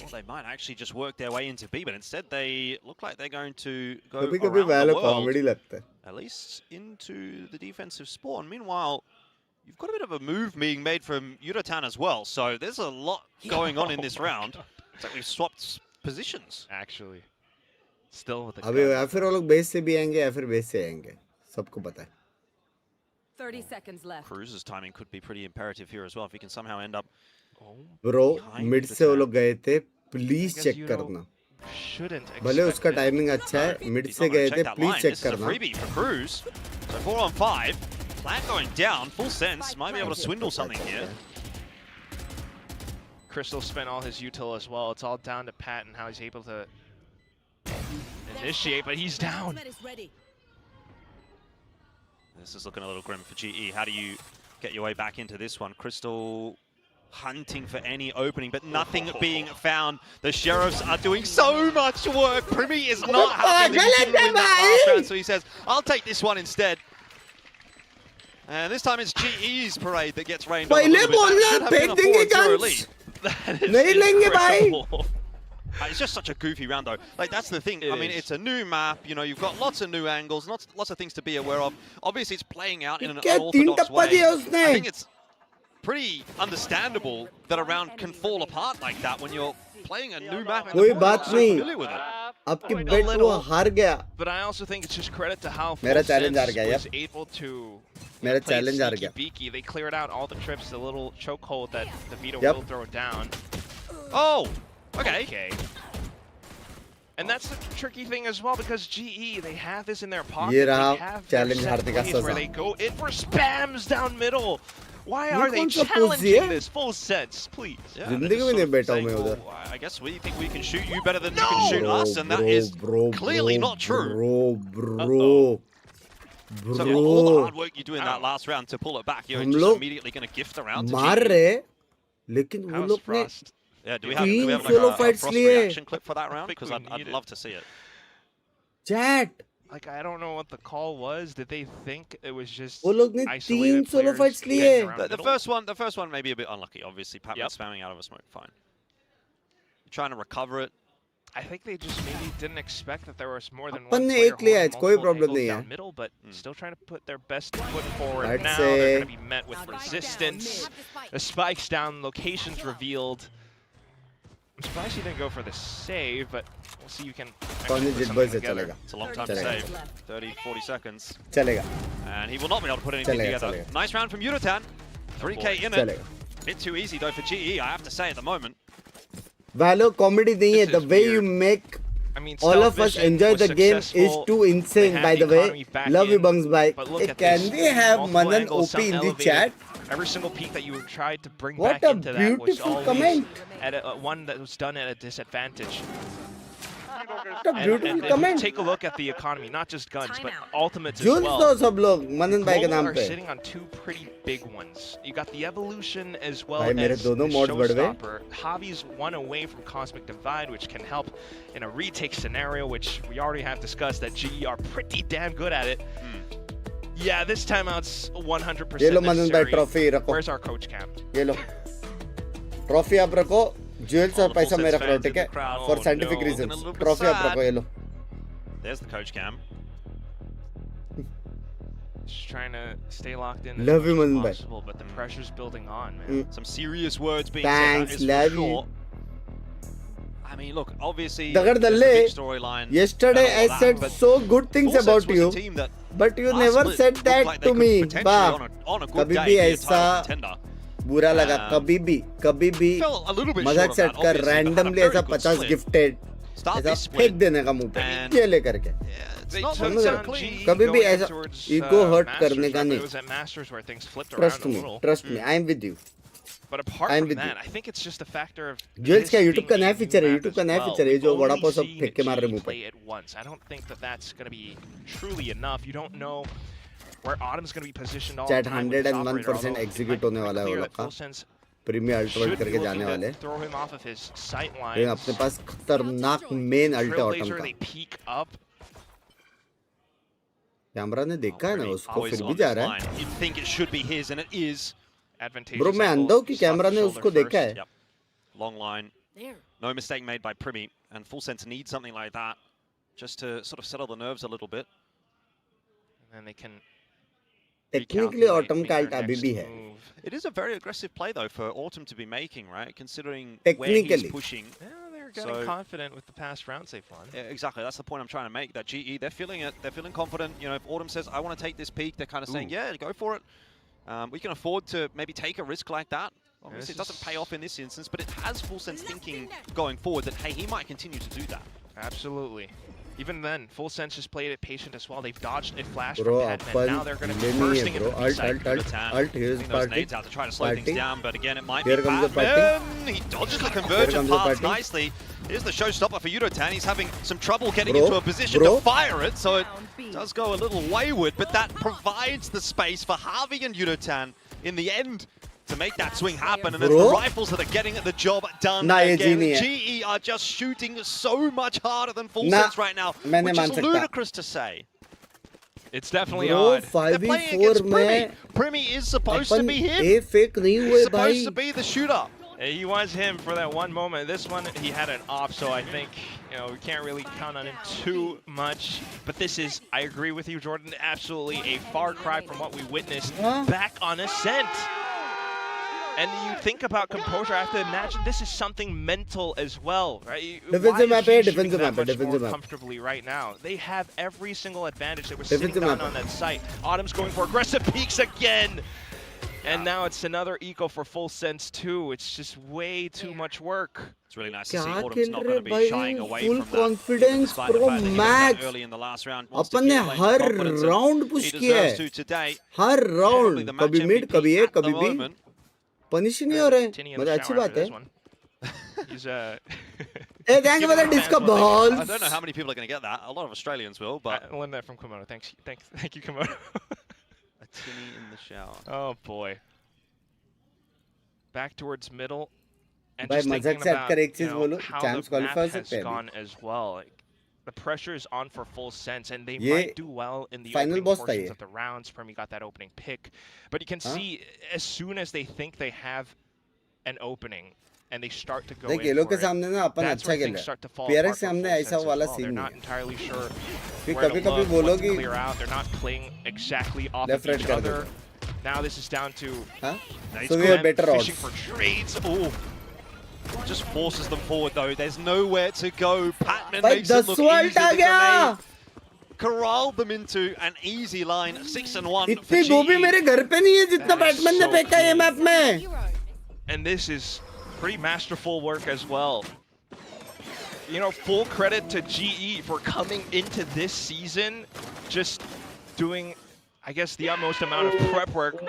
Well, they might actually just work their way into B, but instead they look like they're going to go around the world, at least into the defensive spawn. Meanwhile, you've got a bit of a move being made from Yudotan as well, so there's a lot going on in this round. It's like we've swapped positions. Actually, still with the अभी या फिर वो लोग base से भी आएंगे या फिर बेस से आएंगे सबको पता है 30 seconds left. Cruz's timing could be pretty imperative here as well if he can somehow end up. Bro, mid से वो लोग गए थे, please check करना. भले उसका timing अच्छा है, mid से गए थे, please check करना. Freebie for Cruz. So 4 on 5. Plant going down. Full Sense might be able to swindle something here. Crystal spent all his util as well. It's all down to Pat and how he's able to initiate, but he's down. This is looking a little grim for GE. How do you get your way back into this one? Crystal hunting for any opening, but nothing being found. The Sheriffs are doing so much work. Primi is not happy that he didn't win that last round, so he says, I'll take this one instead. And this time it's GE's parade that gets rained on a little bit. That should have been a 4-0 lead. That is incredible. It's just such a goofy round though. Like that's the thing. I mean, it's a new map. You know, you've got lots of new angles, lots of things to be aware of. Obviously, it's playing out in an unorthodox way. I think it's pretty understandable that a round can fall apart like that when you're playing a new map. कोई बात नहीं. आपकी बेट वो हार गया. But I also think it's just credit to how मेरा challenge हार गया was able to. मेरा चैलेंज हार गया. They cleared out all the trips, the little chokehold that the Vito will throw down. Oh. Okay. And that's the tricky thing as well, because GE, they have this in their pocket. ये They रहा have challenge their set हारने का plays where सजा। they go in for spams down middle. Why are they कौन सा challenging pose this? Full sense, please. Yeah, जिंदगी they're में just नहीं sort of बैठा हूँ saying, मैं उधर। "Well, I guess we think we can shoot you better than you can shoot us," and that is clearly not true. Bro. So yeah, all the hard work you do in that last round to pull it back, you're हम just लोग immediately going to gift the round to मार GE. रहे, लेकिन वो How's लोग ने Frost? Yeah, do we have तीन like solo a fights Frost लिए। reaction clip for that round? think Because we I'd need it. love to see it. chat Like, I don't know what the call was. Did they think it was just वो लोग ने isolated 3 solo players fights getting लिए। around The middle? first one may be a bit unlucky. Obviously, Patman Yep. spamming out of a smoke. Fine. Trying to recover it. I think they just maybe didn't expect that there was more than upon one ने player एक लिया है, holding कोई multiple problem angles नहीं down है। middle, but still trying to put their best foot forward. I'd Now say- they're going to be met with resistance. The spikes down, locations revealed. I'm surprised he didn't go for the save, but we'll see. You can कौन actually सी put जिट boy something से together. चलेगा It's a long time to चलेगा save. 30, 40 seconds. चलेगा And he will not be able to put anything चलेगा together. चलेगा Nice round from Yudotan. 3K in it. चलेगा Bit too easy though for GE, I have to say at the moment. Valo comedy नहीं है, This the is way you weird. make I mean, all of Stealth us Vision enjoy was the game is successful. too insane. They By had the the way, economy back love you in, Bunks bhai. but look Hey, at can this. we have Multiple Manan angles, OP in some the elevated. chat? Every single peak that you tried to bring What back a into that was beautiful always comment. at one that was done at a disadvantage. What a beautiful And comment. take a look at the economy, not just guns, but ultimates as Jules well. दो सब लोग मनन भाई के Global नाम are पे। sitting on two pretty big ones. You got the Evolution as well भाई मेरे as दोनों the mods बढ़ गए। Showstopper. Javi's one away from Cosmic Divide, which can help in a retake scenario, which we already have discussed that GE are pretty damn good at it. Yeah, this timeout's 100% ये लो मनन भाई necessary. Trophy रखो। Where's our coach cam? ये लो trophy आप रखो, jewels और पैसा मैं रख रहा हूँ, ठीक है? For scientific reasons. ट्रॉफी आप रखो, ये लो। There's the coach cam. Just trying to stay locked in as Love much you, as Manan bhai. possible, but the pressure's building on, man. Some serious words being Thanks, said, that is for love you. sure. I mean, look, obviously, Dagar there's the Dalle, big storyline. Yesterday and all I that, said but so good things Full Sense about was a you, team that but you last never split said looked that like to they me. could potentially बाप, on a good कभी day भी be a ऐसा title contender. बुरा लगा, कभी भी Fell a little bit मजाक short of set that, कर obviously, but had a randomly very ऐसा good 50 split. gifted Start ऐसा this फेंक split, देने का मुंह पे and ये लेकर के it's They not took looking so down clean. GE कभी भी going ऐसा towards, ego hurt Masters, करने का right? नहीं। It was at Masters where things flipped Trust around a me, little. trust me, I am with you. But apart I'm from with that, you. I think it's just a factor of Jules this क्या YouTube का being नया a feature है, new map YouTube का as नया well. feature है We've जो vada only पाव सब seen फेंक के मार रहे GE मुंह पे। play it once. I don't think that that's going to be truly enough. You don't know where Autumn's going to be positioned all the Chat time with this operator, 101% although it execute might be होने वाला है clear वो that लोग का। Full Sense premier ult world should be करके looking जाने to वाले। throw him off of his sight लेकिन lines. अपने पास खतरनाक मेन अल्ट है ऑटम Trailblazer, का। they peek up. कैमरा ने देखा है ना उसको, Always फिर on भी this जा रहा है। line. You'd think it should be his, and it is. Advantageous bro मैं angle, अंधा हूँ कि slot कैमरा ने shoulder उसको देखा first. है। Yep. Long line. No mistake made by Primi, and Full Sense needs something like that just to sort of settle the nerves a little bit. And then they can technically recalculate, autumn make का their alt अभी next भी है। move. It is a very aggressive play, though, for Autumn to be making, right? Considering where he's Technically. pushing. Yeah, they're getting So- confident with the past rounds they've won. Yeah, exactly. That's the point I'm trying to make. That GE, they're feeling it. They're feeling confident. You know, if Autumn says, I want to take this peak, they're kind of saying, Ooh. yeah, go for it. We can afford to maybe take a risk like that. Obviously, this it doesn't is- pay off in this instance, but it has Full Sense thinking going forward that, hey, he might continue to do that. Absolutely. Even then, Full Sense just played it patient as well. They've dodged a flash Bro, from Padman. Now they're going to be ले नहीं bursting है into bro, the B side. alt, here's Those party, nades out to try to slow things party. down, but again, it might Here be comes the Batman. He dodges the Here convergent comes the paths party. nicely. Here's the showstopper for Yudotan. He's having some trouble getting Bro, into a position bro. to fire it, so it does go a little wayward, but that provides the space for Harvey and Yudotan in the end to make that swing happen, and it's Bro. the rifles that are getting the job done Nah, ये again. genie है। GE are just shooting so much harder than Full Nah, Sense right now, मैं नहीं which मान is सकता। ludicrous to say. It's definitely Bro, odd. They're playing 5v4 against Primi. में Primi is supposed to upon be him. A fake नहीं He's हुए supposed to भाई। be the shooter. He was him for that one moment. This one, he had an off, so I think, we can't really count on him too much. But this is, I agree with you, Jordan, absolutely a far cry from what we witnessed Huh? back on Ascent. And you think about composure, I have to imagine this is something mental as well, right? Defensive Why is map he है, shooting defensive that map है, much defensive more map। comfortably right now? They have every single advantage. They were sitting Defensive down map on that site. Autumn's going for aggressive peaks again. And now it's another eco for Full Sense too. It's just way too much work. It's really nice to see क्या Autumn's खेल not रहे going to be भाई, shying away full from that. confidence Despite the pro fact that he went max. down early in the last round, wants to upon keep ने playing with her confidence, and round push he किया deserves है, to today. Her Probably round, the match कभी mid MVP कभी ए at the कभी B, moment. Punish नहीं हो रहे, Tinny in the मतलब अच्छी shower बात after है. this one. He's A thank you for the giving the disco fans what they want. I balls. don't know how many people are going to get that. A lot of Australians will, but I learned that from Komodo. Thank you, Komodo. a tinny in the shower. Oh boy. Back towards middle. And भाई just मजाक thinking से about, हटकर एक you चीज know, बोलो, how champs the map qualify हो has सकते हैं gone as well. Like, the pressure is on for Full Sense, and they ये might do well in the final opening boss था portions ये. of the rounds. Premi got that opening pick. But you can see, as soon as they think they have an opening, and they start to go देख ये in लोग for के it, सामने ना अपन that's अच्छा where खेल things रहे start to हैं. fall पीआरएस apart for सामने Full ऐसा Sense as वाला well. सीन They're नहीं not है. entirely sure फिर where to कभी कभी look, बोलो what to कि clear out. They're not playing exactly off Left, of right each कर other. देते. Now this is down to हाँ? Nice So we have them better fishing odds. for trades. Oh, just forces them forward though. There's nowhere to go. Patman भाई makes it look 10 easy. Uh The गया. grenade corralled them into an easy line. 6-1 for इतनी गोभी GE. मेरे घर पे नहीं है जितना That is बैटमैन ने so फेंका है cool. मैप में. And this is pretty masterful work as well. You know, full credit to GE for coming into this season, just doing, I guess, the utmost amount of prep work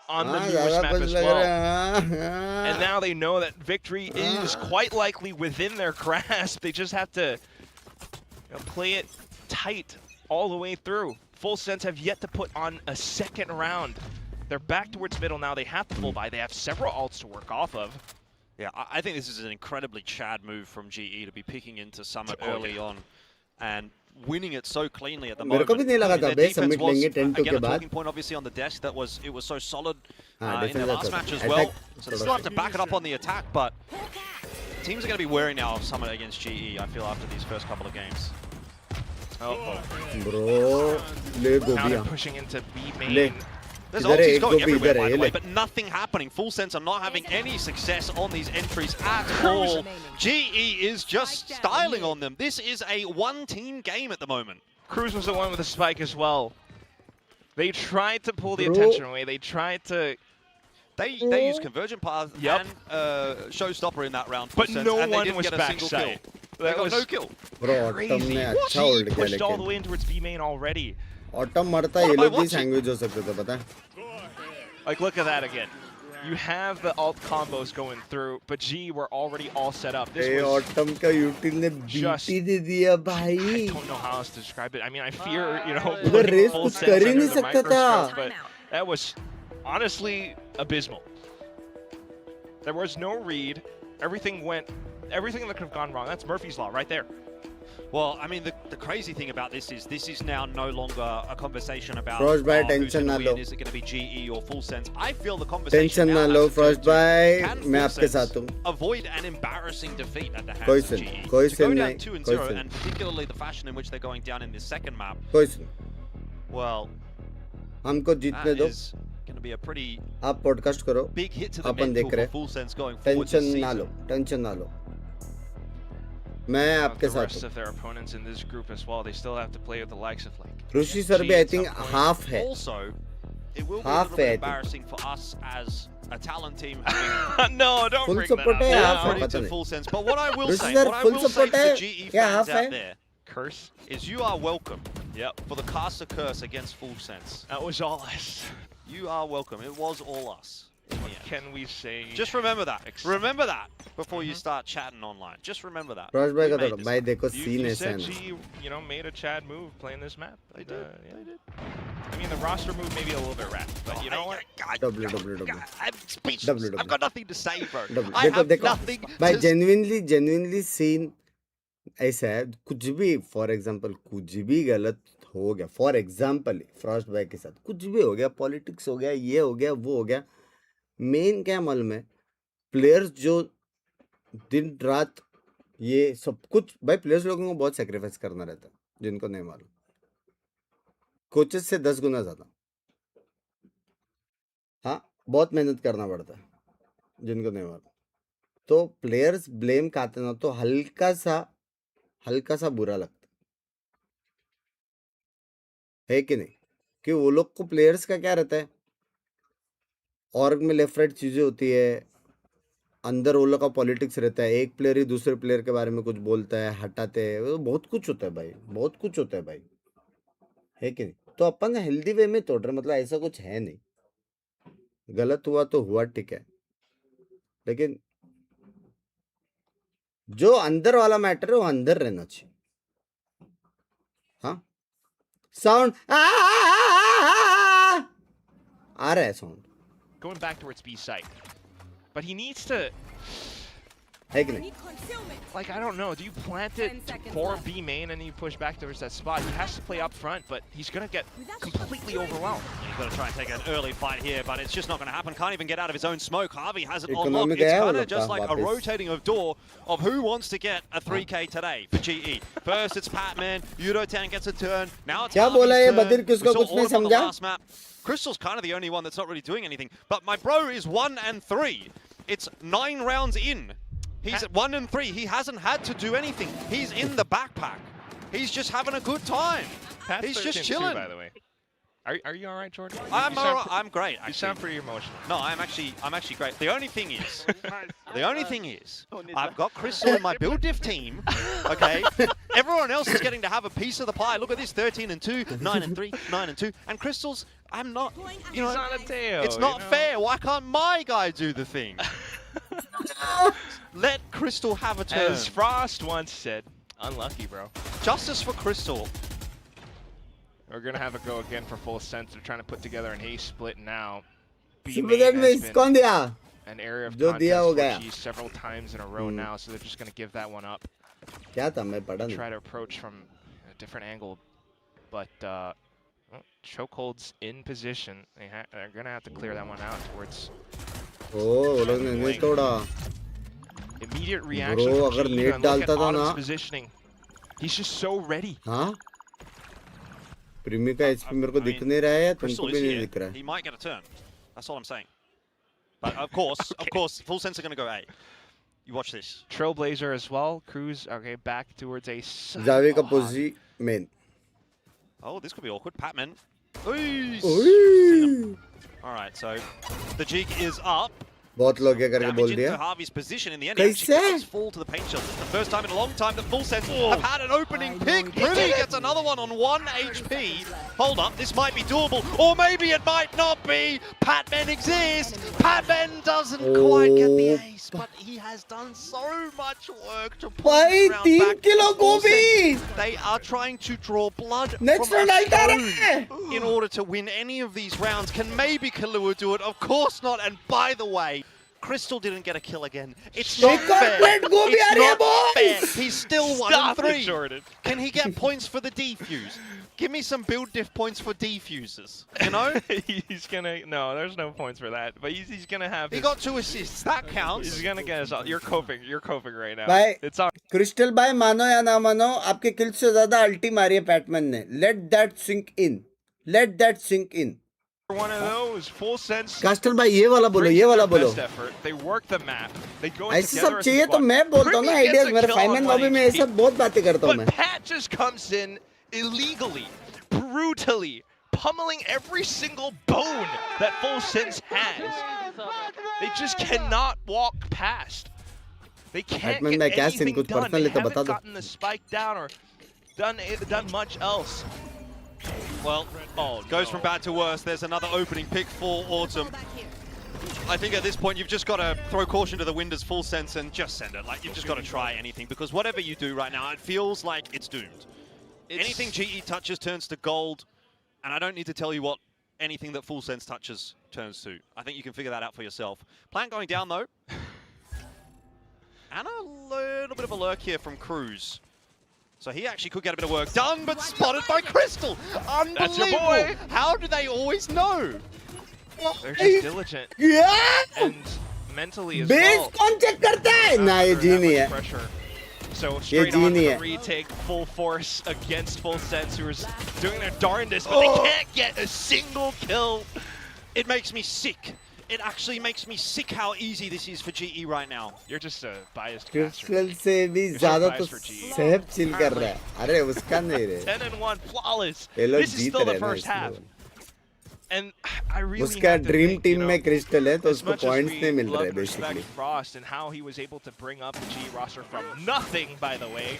on the हाँ, newest ज़्यादा map कुछ as लग well. रहा है. हाँ, And now they know that victory is quite likely within their grasp. They just have to, you know, play it tight all the way through. Full Sense have yet to put on a second round. They're back towards middle now. They have the full buy. They have several ults to work off of. Yeah, I think this is an incredibly Chad move from GE to be picking into Summit early on and winning it so cleanly at the मेरे moment. को भी नहीं लगा था Their बे defense submit was, लेंगे 10-2 again, के a बाद. talking point obviously on the desk that it was so solid हाँ, in their defense last अच्छा match था. as well. Attack So they still have to back it up on the attack, but teams are going to be wary now of Summit against GE, I feel, after these first couple of games. Oh, Bro, ले now गोभियाँ. they're pushing into B main. ले. There's इधर है, ultis एक going गोभी everywhere, इधर by है, the ये way, ले. but nothing happening. Full Sense are not having any success on these entries at all. GE is just styling on them. This is a one-team game at the moment. Cruz was the one with the spike as well. They tried to pull the Bro. attention away. They tried to, They used Convergent Path Yep. and Showstopper in that round. but Full Sense, no and they one didn't was get a single kill. backside. They That got was no kill. Bro, autumn crazy. ने अच्छा hold GE किया pushed all the लेकिन. way in towards B main already. Autumn मरता What ये am I लोग भी watching? Sandwich हो सकते थे पता है. Like, look at that again. You have the alt combos going through, but G were already all set up. This A was, autumn का यूटिल ने just- बीटी दे दिया I भाई. don't know how else to describe it. I mean, I fear, you know, उधर putting race Full कुछ Sense कर ही under नहीं the सकता था. microscope, but that was honestly abysmal. There was no read. Everything that could have gone wrong. That's Murphy's Law right there. Well, I mean, the crazy thing about this is now no longer a conversation about Frostbite, who's tension gonna ना win, low. is it going to be GE or Full Sense? I feel the conversation tension now ना लो has to turn to, Frostbite, can मैं Full आपके Sense साथ हूँ. avoid an embarrassing defeat at the hands कोई of soon, GE. कोई To go soon down नहीं, 2-0, कोई सुन. and particularly the fashion in which they're going down in this second map, कोई सुन. well, हमको that जीतने दो. is going to be a pretty आप podcast करो. big hit to the upon mental देख for रहे. Full Sense going forward tension this ना season. लो, tension ना लो. मैं Of आपके the साथ rest हूँ. of their opponents in this group as well, they still have to play with the likes of like Rishi sir भी G I at think some point. Half है. Also, it will be a Half little bit है, I think. embarrassing for us as a talent team having No, don't Full bring that support up. है, Yeah. half है, already पता to नहीं. Full Sense. But what I will Rishi say, sir what I full will say support to है the GE या fans half out है? there Curse. is you are welcome Yep. for the caster curse against Full Sense. That was all us. You are welcome. It was all us. in the end. Can we say? Just remember that. Ex- Remember that before you start chatting online. Just remember that. Frost We भाई का made तो this भाई up. देखो You, scene you ऐसा said है. G, you know, made a Chad move playing this map. They And, did. yeah. They did. I mean, the roster move maybe a little bit rat, but you know what? WWW. I'm speechless. WW. I've got nothing to say, bro. देखो I have देखो nothing भाई to genuinely scene ऐसा है. कुछ भी for example कुछ भी गलत हो गया, फॉर एग्जांपल फ्रॉस्ट भाई के साथ कुछ भी हो गया, पॉलिटिक्स हो गया, ये हो गया, वो हो गया. मेन क्या मालूम है, प्लेयर्स जो दिन रात ये सब कुछ, भाई प्लेयर्स लोगों को बहुत सेक्रीफाइस करना रहता है, जिनको नहीं मालूम. कोचेस से 10 गुना ज्यादा. हाँ, बहुत मेहनत करना पड़ता है, जिनको नहीं मालूम. तो प्लेयर्स ब्लेम खाते ना तो हल्का सा बुरा लगता है कि नहीं? कि वो लोग को प्लेयर्स का क्या रहता है, ऑर्ग में लेफ्ट राइट चीजें होती है, अंदर वो लोग का पॉलिटिक्स रहता है, एक प्लेयर ही दूसरे प्लेयर के बारे में कुछ बोलता है, हटाते हैं, बहुत कुछ होता है भाई, बहुत कुछ होता है भाई, है कि नहीं? तो अपन हेल्दी वे में तोड़ रहे, मतलब ऐसा कुछ है नहीं, गलत हुआ तो हुआ, ठीक है, लेकिन जो अंदर वाला मैटर है वो अंदर रहना चाहिए। हाँ, साउंड आ रहा है, sound going back towards B site, but he needs to, है कि नहीं? like, I don't know, do you plant it for B main and you push back towards that spot? He has to play up front, but he's gonna get completely overwhelmed. You've got to try and take an early fight here, but it's just not going to happen. Can't even get out of his own smoke. Harvey has it on lock. Economic It's है वो kind of लोग just का like a वापस। rotating of door of who wants to get a 3K today for GE. First it's Patman, Yudotan gets a turn. Now it's क्या बोला ये Harvey's turn. बदिर, किसको We saw कुछ नहीं Autumn on the समझा? last map. Crystal's kind of the only one that's not really doing anything. But my bro is 1 and 3. It's 9 rounds in. He's at 1 and 3. He hasn't had to do anything. He's in the backpack. He's just having a good time. Pat's He's just 13-2, chilling. by the way. Are you all right, Jordan? I'm You sound alright. I'm great. You Actually. sound pretty emotional. No, I'm actually great. The only thing is, Nice. I've got Crystal in my build diff team. Okay, everyone else is getting to have a piece of the pie. Look at this: 13 and 2, 9 and 3, 9 and 2, and Crystal's. I'm not. You know, He's on a tail, it's not fair. Why can't my guy do the thing? Let Crystal have a turn. As Frost once said, unlucky, bro. Justice for Crystal. We're gonna have a go again for full sense. They're trying to put together an A split now. B super main jet में has been कौन दिया? an area of जो दिया हो contest गया। for G several times in a row now, so they're just gonna give that one up. क्या था, मैं पढ़ा नहीं। Try to approach from a different angle, but well, chokeholds in position. They're gonna have to clear that one out towards. ओ, वो लोग ने नहीं तोड़ा। Immediate reaction. Bro, from अगर G, net and look at डालता था Autumn's ना। positioning. He's just so ready. हाँ? प्रीमी का एचपी मेरे को दिख नहीं रहा है, तुमको भी नहीं दिख रहा है। He might get a turn. That's all I'm saying. But of course, full sense are going to go A. You watch this. Trailblazer as well. Cruz, okay, back towards A. जावे का पोजी main. Oh, this could be awkward. Patman. ओए, All right, so the jig is up. बहुत लोग क्या करके बोल Damage दिया? into Harvey's position in the end. He actually कैसे? does fall to the paint shot. This is the first time in a long time that Full Sense have had an opening pick. Pretty gets another one on 1 HP. Hold up, this might be doable, or maybe it might not be. Patman exists. Patman doesn't quite get the ace, but he has done so much work to pull भाई this round 3 back. Kilo Full गोभी। Sense, they are trying to draw blood Next from round a आता stone है। in order to win any of these rounds. Can maybe Kahlua do it? Of course not. And by the way, Crystal didn't get a kill again. It's not fair. It's not fair. He's still 1 and 3. Jordan. Can he get points for the defuse? Give me some build diff points for defusers. You know? He's gonna there's no points for that. But he's gonna have. He got 2 assists. That counts. He's gonna get us all. You're coping right now. भाई, It's all. Crystal भाई मानो या ना मानो, आपके किल से ज्यादा अल्टी मारी है पैटमैन ने। Let that sink in. Let that sink in. One of those full sense. कास्टल भाई ये वाला बोलो, ये वाला बोलो। They work the map. They go ऐसे सब चाहिए तो मैं बोलता हूँ ना आइडियाज, मेरे फाइनल लॉबी में ये सब बहुत बातें करता हूँ मैं। But Pat just comes in illegally, brutally, pummeling every single bone that Full Sense has. They just cannot walk past. They can't Batman, get मैं क्या anything सीन कुछ done. They पर्सनल तो haven't बता दो। gotten the spike down or done much else. Well, goes from bad to worse. There's another opening pick for Autumn. I think at this point you've just got to throw caution to the wind as Full Sense and just send it. Like, you've just got to try anything, because whatever you do right now, it feels like it's doomed. Anything GE touches turns to gold, and I don't need to tell you what anything that Full Sense touches turns to. I think you can figure that out for yourself. Plant going down though. And a little bit of a lurk here from Cruz. So he actually could get a bit of work done, but spotted by Crystal. Unbelievable. That's your boy. How do they always know? They're just diligent. And mentally as base well. कौन check करता है? ना ये जी नहीं है। Pressure. So straight on to the retake, full force against Full Sense, who is doing their darndest, but they can't get a single kill. It makes me sick. It actually makes me sick how easy this is for GE right now. You're just a biased caster. Crystal से भी ज्यादा तो safe chill कर रहा है। अरे उसका नहीं रे। 10-1 flawless. ये लोग This is जीत still रहे the हैं ना first half. इसलिए। And उसका ड्रीम टीम में क्रिस्टल है तो उसको पॉइंट्स नहीं मिल रहे basically. Frost and how he was able to bring up the GE roster from nothing, by the way.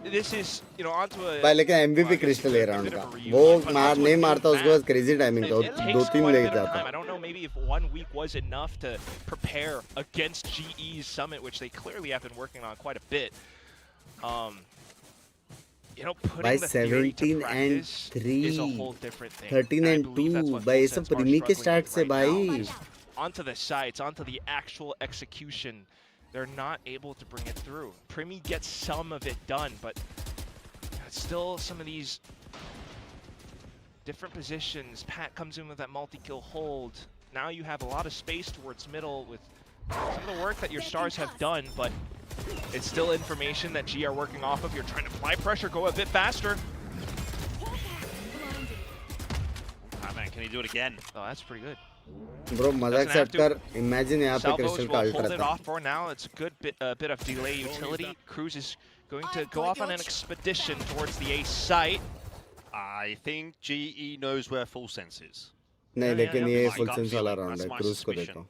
This is, you know, onto a. भाई लेकिन MVP क्रिस्टल है राउंड का. वो नहीं मारता उसके बाद क्रेजी टाइमिंग था. 2-3 ले जाता. I don't know, maybe if 1 week was enough to prepare against GE's summit, which they clearly have been working on quite a bit. You know, putting the theory to practice is a whole different thing. 13 and 2. भाई ये सब प्रीमी के start से भाई. Onto the sites, onto the actual execution, they're not able to bring it through. Primi gets some of it done, but still some of these different positions. Pat comes in with that multi-kill hold. Now you have a lot of space towards middle with some of the work that your stars have done, but it's still information that G are working off of. You're trying to apply pressure, go a bit faster. Ah, man, can he do it again? Oh, that's pretty good. Bro, मजाक से हटकर imagine यहाँ पे crystal का ultra hold it off for now. It's a good bit of delay utility. Cruz is going to go off on an expedition towards the A site. I think GE knows where Full Sense is. नहीं लेकिन ये full sense वाला round है. Cruz को देखो.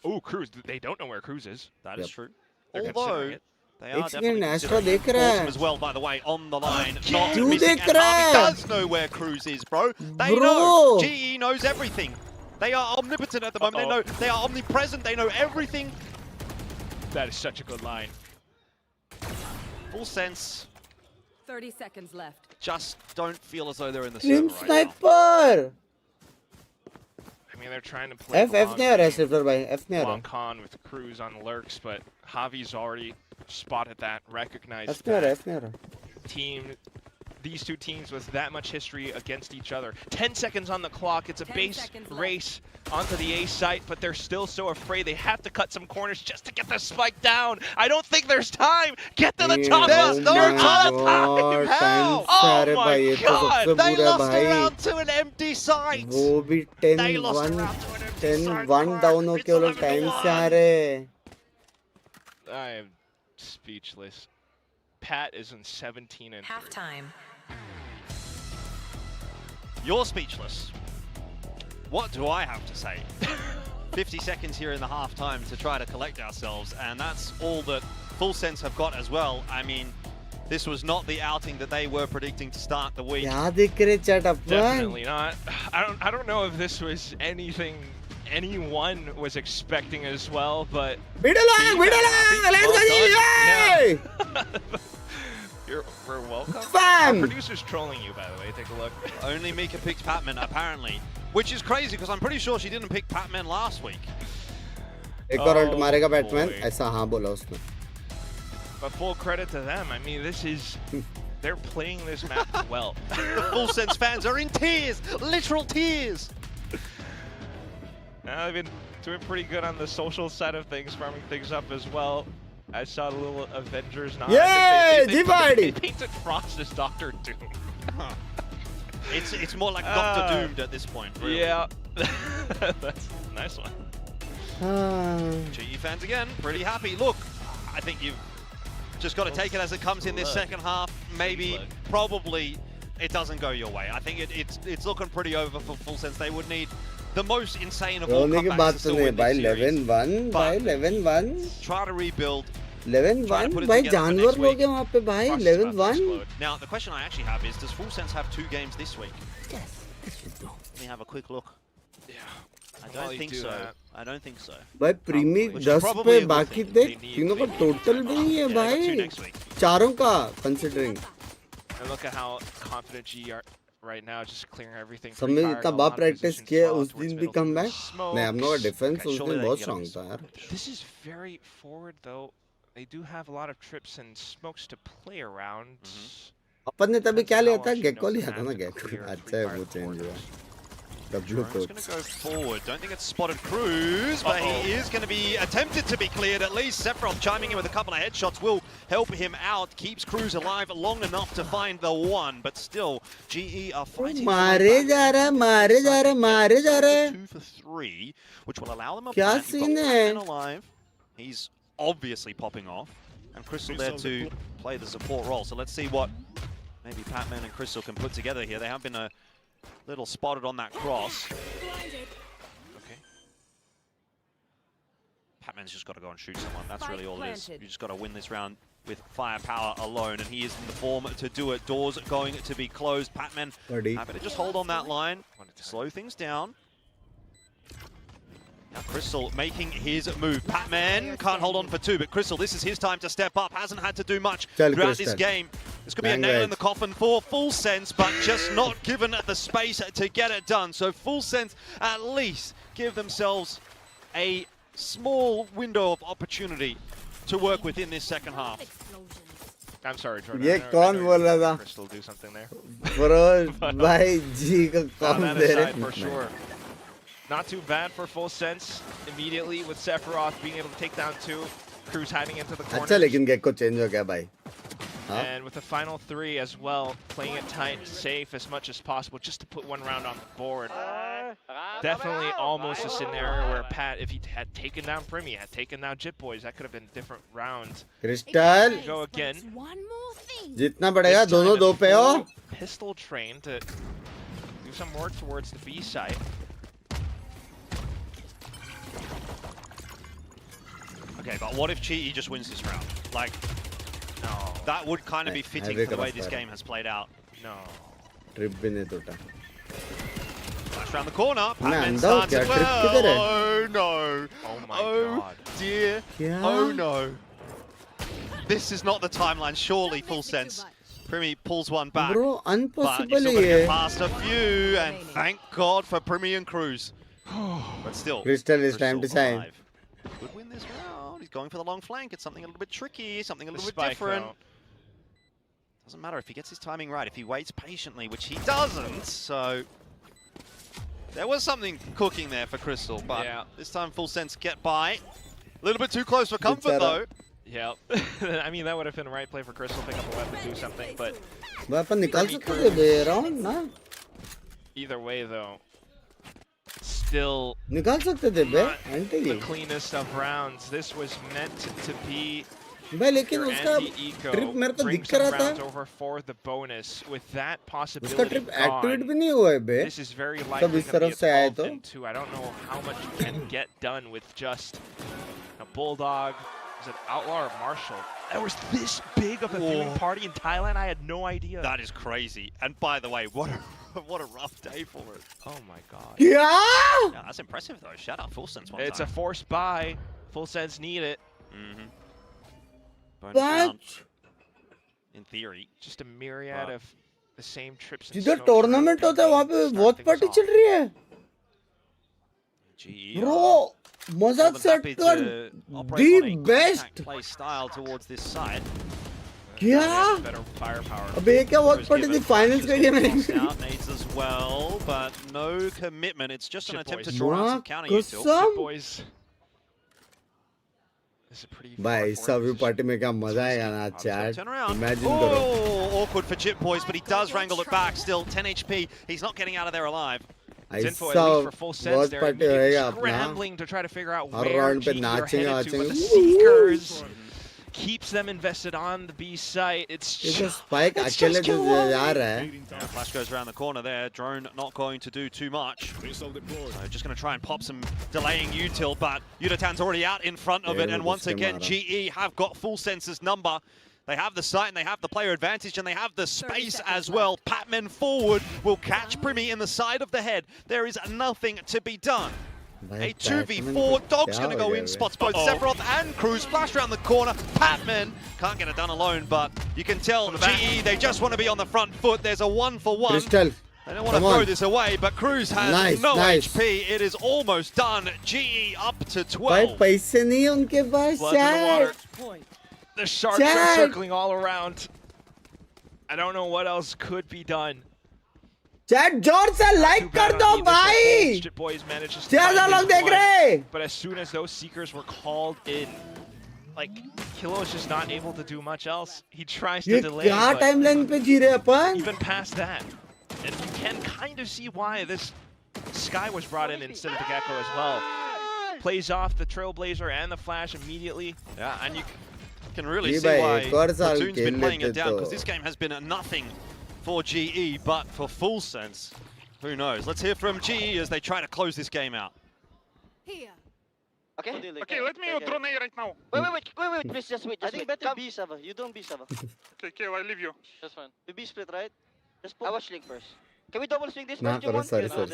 Oh, Cruz! They don't know where Cruz is. That is true. Although they are definitely Astra देख रहा है. as well, by the way, on the line. क्यों देख रहा है? He does know where Cruz is, bro. They know. GE knows everything. They are omnipotent at the moment. They know. They are omnipresent. They know everything. That is such a good line. Full Sense. 30 seconds left. Just don't feel as though they're in the server right sniper. I mean, they're trying to play F नहीं आ रहा है सिर्फ भाई. F नहीं आ रहा. Long con with Cruz on lurks, but Javi's already spotted that, recognized F नहीं आ रहा. F नहीं आ रहा. Team. These two teams with that much history against each other. 10 seconds on the clock. It's a base race onto the A site, but they're still so afraid. They have to cut some corners just to get the spike down. I don't think there's time. Get to the top. There's no time. How? Oh my God. They lost a round to an empty site. वो भी 10-1 down होके वो लोग time से आ रहे. I am speechless. Pat is in 17 and halftime. You're speechless. What do I have to say? 50 seconds here in the halftime to try to collect ourselves, and that's all that Full Sense have got as well. I mean, this was not the outing that they were predicting to start the week. Definitely not. I don't know if this was anything anyone was expecting as well, but we're welcome. Our producer's trolling you, by the way. Take a look. Only Mika picked Patman, apparently, which is crazy because I'm pretty sure she didn't pick Patman last week. एक और alt मारेगा Batman. ऐसा हाँ बोला उसने. But full credit to them. I mean, this is they're playing this map well. The Full Sense fans are in tears, literal tears. They've been doing pretty good on the social side of things, farming things up as well. I saw the little Avengers nod. Yeah, they painted Frost as Doctor Doom. Huh. It's more like Doctor Doomed at this point, really. Yeah, that's a nice one. GE fans again, pretty happy. Look, I think you've just got to take it as it comes in this second half. Maybe, probably, it doesn't go your way. I think it's looking pretty over for Full Sense. They would need the most insane of all comebacks to still win this series. 11-1 भाई 11-1. Try to rebuild. 11-1 भाई जानवर लोग हैं वहाँ पे भाई 11-1. Now the question I actually have is, does Full Sense have 2 games this week? Yes, this we do. Let me have a quick look. Yeah. I don't think so. I don't think so. भाई प्रीमी 10 पे बाकी देख तीनों का total भी नहीं है भाई. चारों का considering. And look at how confident G are right now, just clearing everything. सबने इतना बाप प्रैक्टिस किया उस दिन भी कम बैक. नहीं हम लोग का डिफेंस उस दिन बहुत स्ट्रांग था यार. This is very forward though. They do have a lot of trips and smokes to play around. अपन ने तभी क्या लिया था? गेको लिया था ना गेको. अच्छा है वो चेंज हुआ. W He's going to go forward. Don't think it's spotted Cruz, but he is going to be attempted to be cleared. At least Sephiroth chiming in with a couple of headshots will help him out. Keeps Cruz alive long enough to find the one, but still, GE are fighting. मारे जा रहा. 2 for 3, which will allow them a क्या plan. Scene है? Alive. He's obviously popping off, and Crystal there to play the support role. So let's see what maybe Patman and Crystal can put together here. They have been a Little spotted on that cross. Okay. Patman's just got to go and shoot someone. That's really all it is. You just got to win this round with firepower alone, and he is in the form to do it. Doors going to be closed. Patman happy to just hold on that line, slow things down. Now Crystal making his move. Patman can't hold on for two, but Crystal, this is his time to step up. Hasn't had to do much throughout this game. This could be a nail in the coffin for Full Sense, but just not given the space to get it done. So Full Sense at least give themselves a small window of opportunity to work with in this second half. I'm sorry, Jordan. ये कौन बोल रहा था? Crystal do something there. Bro, भाई जी का कौन दे रहे? For sure. Not too bad for Full Sense immediately with Sephiroth being able to take down two. Cruz hiding into the corner. अच्छा लेकिन गेको चेंज हो गया भाई. And with the final three as well, playing it tight, safe as much as possible, just to put one round on the board. Definitely almost a scenario where Pat, if he had taken down Primi, had taken down Jit Boys, that could have been different rounds. Crystal. Go again. जितना बढ़ेगा दोनों दो पे हो. Pistol train to do some work towards the B side. Okay, but what if GE just wins this round? Like, no. That would kind of be fitting for the way this game has played out. No. Trip भी नहीं टूटा. Flash around the corner. Patman starts it well. Oh no. Oh my god. Dear. Yeah. Oh no. This is not the timeline, surely, Full Sense. Primi pulls one back. Bro, But impossible he's still going to है. get past a few, and thank God for Primi and Cruz. But still, Crystal is time to shine. alive. Could win this round. He's going for the long flank. It's something a little bit tricky, something a The little bit spike different. though. Doesn't matter if he gets his timing right, if he waits patiently, which he doesn't, so... There was something cooking there for Crystal, but this time Full Sense get by. A little bit too close for comfort, though. Yeah. I mean, that would have been the right play for Crystal, pick up a weapon, do something, but... Weapon निकाल सकते थे round ना? Either way, though, still निकाल सकते थे बे, not anti the cleanest of rounds. This was meant to be भाई लेकिन your उसका anti-eco, trip मेरे को bring दिख some रहा था. rounds over for the bonus. With that उसका possibility trip activate gone, भी नहीं हुआ है बे. this is very सब likely इस going to तरफ be से आए evolved तो. into. I don't know how much you can get done with just a Bulldog. Is it Outlaw or Marshall? There was this big of a viewing party in Thailand. I had no idea. That is crazy. And by the way, what a rough day for it. Oh my god. Yeah! Yeah, that's impressive though. Shout out Full Sense one It's time. a forced buy. Full Sense need it. Bonus But round, in theory. Just a myriad of the same trips. and जिधर smokes tournament around होता है वहाँ पे start बहुत things party off. चल रही है. GE Bro, मजाक से happy हटकर to operate on the a best. contact play style towards this side. क्या? Better firepower. अबे ये क्या बहुत पार्टी थी finals का game है. Out needs as well, but no commitment. It's just an Shit, attempt to boys. draw out some counter util. कसम. Boys. This is a pretty भाई सभी पार्टी में क्या मजा आएगा ना chat. Turn around. Imagine करो. Oh, awkward for Jit Boys, but he does wrangle it back. Still 10 HP. He's not getting out of there alive. Zinfo, at ऐसा least for Full Sense, बहुत they're party होएगा अपना. scrambling to try to figure out her where round पे GE are नाचेंगे headed to, but the नाचेंगे. Seekers keeps them invested on the B site. It's ये तो spike अकेले तो जा रहा है. Yeah, flash goes around the corner there. Drone not going to do too much. So just going to try and pop some delaying util, but Yudatan's already out in front of it. And once again, GE have got Full Sense's number. They have the sight and they have the player advantage and they have the space as well. Patman forward will catch Primi in the side of the head. There is nothing to be done. A 2v4, Dog's going to go in, spots both Sephiroth and Cruz, flash around the corner. Patman can't get it done alone, but you can tell GE, they just want to be on the front foot. There's a 1-for-1. Crystal. They don't want to throw this away, but Cruz has no nice. HP. It is almost done. GE up to भाई 12. पैसे नहीं है उनके पास blood in the chat. water. The sharks are circling all around. I don't know what else could be done. Chat जोर से like कर दो भाई. Boys managed to ज़्यादा find लोग this देख one, रहे. but as soon as those Seekers were called in, like, Kilo is just not able to do much else. He tries to ये delay, क्या but timeline पे जी रहे अपन? even past that. And you can kind of see why this Sky was brought in instead of the Gecko as well. Plays off the Trailblazer and the Flash immediately. Yeah, and you can really ji see भाई, why एक और साल Platoon's been खेल playing it लेते down, तो. because this game has been a nothing for GE, but for Full Sense, Who knows? Let's hear from GE as they try to close this game out. Here. Okay? Okay, let me drone A right now. Wait, please just wait. I think better B, Sava. You don't B, Sava. Okay, I leave you. That's fine. We B split, right? Just I watch Link first. Can we double swing this ना first? करो sir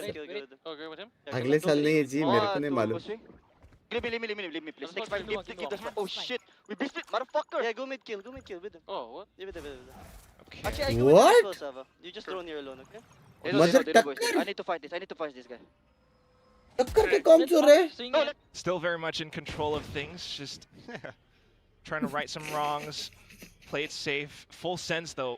Okay with him? अगले साल नहीं है जी मेरे को नहीं मालूम Leave me, please. Next fight, keep this. Oh shit, we B split, motherfucker. Yeah, go mid kill with them. Oh, what? Leave it. Okay. Actually, I go What? with this well, Sava. You just drone here alone, okay? Mother I need to fight this guy. टक्कर के कौन चोर है Still very much in control of things, just trying to right some wrongs, play it safe. Full sense though.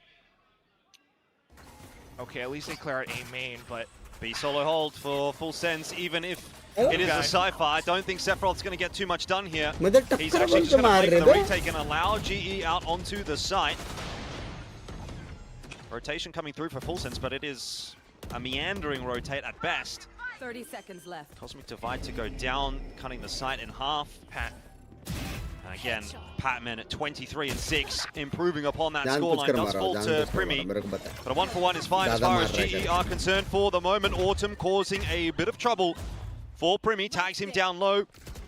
Okay, at least they clear out A main, but B solo hold for full sense, even if it is a Cypher. I don't think Sephiroth's going to get too much done here. He's actually just going to make the retake and allow GE out onto the site. Rotation coming through for full sense, but it is a meandering rotate at best. 30 seconds left. Cosmic Divide to go down, cutting the site in half. Pat. And again, Patman at 23-6, improving upon that scoreline. Does fall to Primi, but a 1-for-1 is fine as far as GE are concerned for the moment. Autumn causing a bit of trouble for Primi, tags him down low.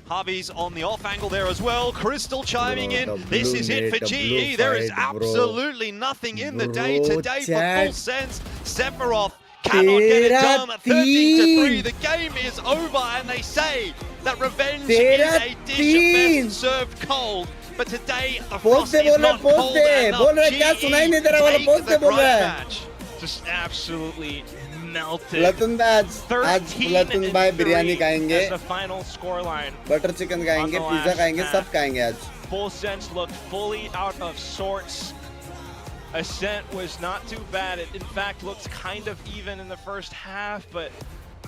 Harvey's on the off angle there as well. Crystal chiming in. This is it for GE. There is absolutely nothing in the day today for full sense. Sephiroth cannot get it done at 13-3. The game is over, and they say that revenge is a dish best served cold. But today, the frost is not cold enough. GE take the grudge match. Just absolutely melted. लतन भाई आज 13 लतन भाई बिरयानी खाएंगे as the final scoreline. Butter chicken खाएंगे pizza खाएंगे सब खाएंगे आज Full Sense looked fully out of sorts. Ascent was not too bad. It in fact looked kind of even in the first half, but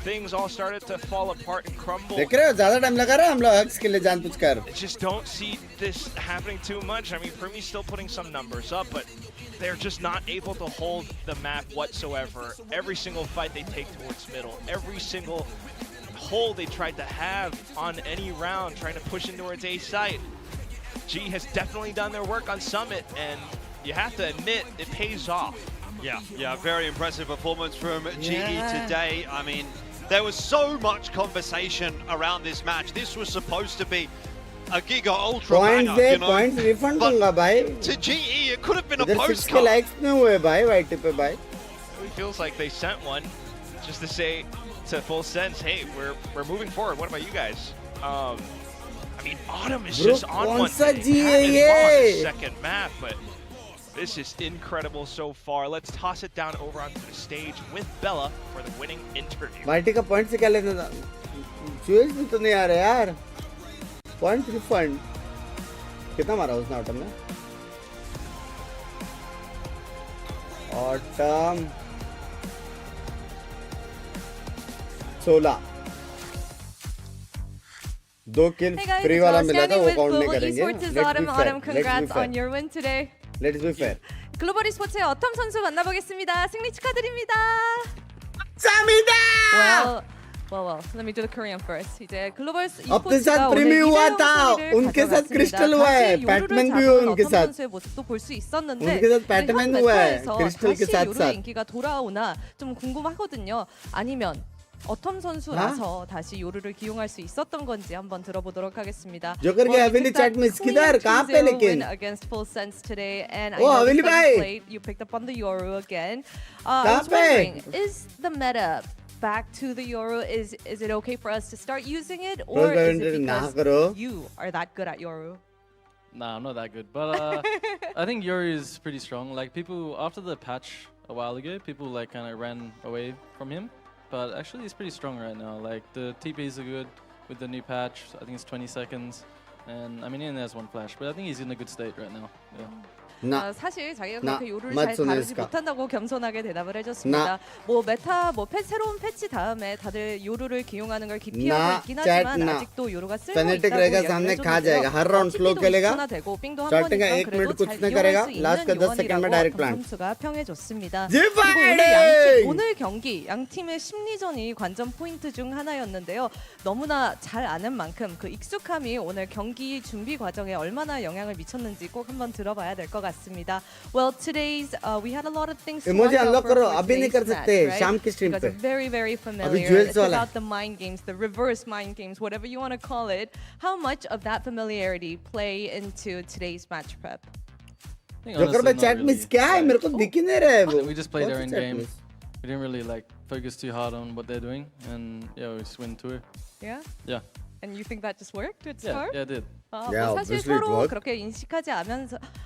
things all started to fall apart and crumble. देख रहे हो ज़्यादा time लगा रहा है हम लोग हक्स के लिए जानबूझकर. I just don't see this happening too much. I mean, Primi's still putting some numbers up, but they're just not able to hold the map whatsoever. Every single fight they take towards middle, every single hold they tried to have on any round, trying to push in towards A site. G has definitely done their work on Summit, and you have to admit, it pays off. Yeah, very impressive performance from GE today. I mean, there was so much conversation around this match. This was supposed to be a Giga Ultra points banner, you know. Points refund दूंगा भाई. To GE, it could have been a इधर 6 postcard. के likes नहीं हुए भाई white पे भाई. It feels like they sent one just to say to Full Sense, hey, we're moving forward. What about you guys? I mean, Autumn is just on one second map, but this is incredible so far. Let's toss it down over onto the stage with Bella for the winning interview. Marty का point से क्या लेना था? Jewels भी तो नहीं आ रहे यार. Point refund. कितना मारा उसने ऑटम ने? ऑटम 16. 2 किल फ्री वाला मिला था वो काउंट नहीं करेंगे. Autumn, congrats on your win today. Let's be fair. 글로벌 esports의 어텀 선수 만나보겠습니다. 승리 축하드립니다. 감사합니다. Well, let me do the Korean first. 이제 글로벌 अपने साथ esports가 प्रीमी 오늘 हुआ 2대0 था. 승리를 उनके साथ क्रिस्टल हुआ है. बैटमैन भी हुआ उनके साथ. 선수의 모습도 볼 수 있었는데 उनके साथ बैटमैन हुआ है. क्रिस्टल के साथ 요루의 인기가 돌아오나 좀 궁금하거든요. 아니면 어텀 선수라서 다시 요루를 기용할 수 있었던 건지 한번 들어보도록 하겠습니다. जोकर के हवेली चैट में किधर कहां पे लेकिन against Full Sense today and ओ हवेली भाई you picked up on the Yoru again. कहां पे is the meta back to the Yoru? Is it okay for us to start using it, or is it because you are that good at Yoru? Nah, I'm not that good, but I think Yoru is pretty strong. Like people after the patch a while ago, people like kind of ran away from him. But actually, he's pretty strong right now. Like the TPs are good with the new patch. I think it's 20 seconds, and I mean he only has one flash, but I think he's in a good state right now. Yeah. 사실 자기가 그렇게 요루를 잘 다루지 못한다고 겸손하게 대답을 해줬습니다. 뭐 메타, 새로운 패치 다음에 다들 요루를 기용하는 걸 기피하고 있긴 하지만 아직도 요루가 쓸모 있다고 이야기를 해줬는데요. TP도 전화되고 빙도 한 번이면 그래도 잘 이용할 수 있는 요원이라고 선수가 평해줬습니다. 그리고 오늘 경기 양팀의 심리전이 관전 포인트 중 하나였는데요. 너무나 잘 아는 만큼 그 익숙함이 오늘 경기 준비 과정에 얼마나 영향을 미쳤는지 꼭 한번 들어봐야 될 것 같습니다. 같습니다. Well, today's we had a lot of things to Emoji watch out unlock for करो, for अभी नहीं कर today's सकते, match, शाम right? की stream You guys पे. are very, very familiar. अभी jewels It's वाला है. about the mind games, the reverse mind games, whatever you want to call it. How much of that familiarity play into today's match prep? Joker भाई chat miss क्या है? मेरे को दिख ही नहीं रहा है वो. We just played What's our in the chat game. miss? We didn't really like focus too hard on what they're doing, and yeah, we just win tour. Yeah? Yeah. And you think that just worked at Yeah, start? yeah, it did. Yeah, 뭐 사실 obviously it 서로 worked. 그렇게 인식하지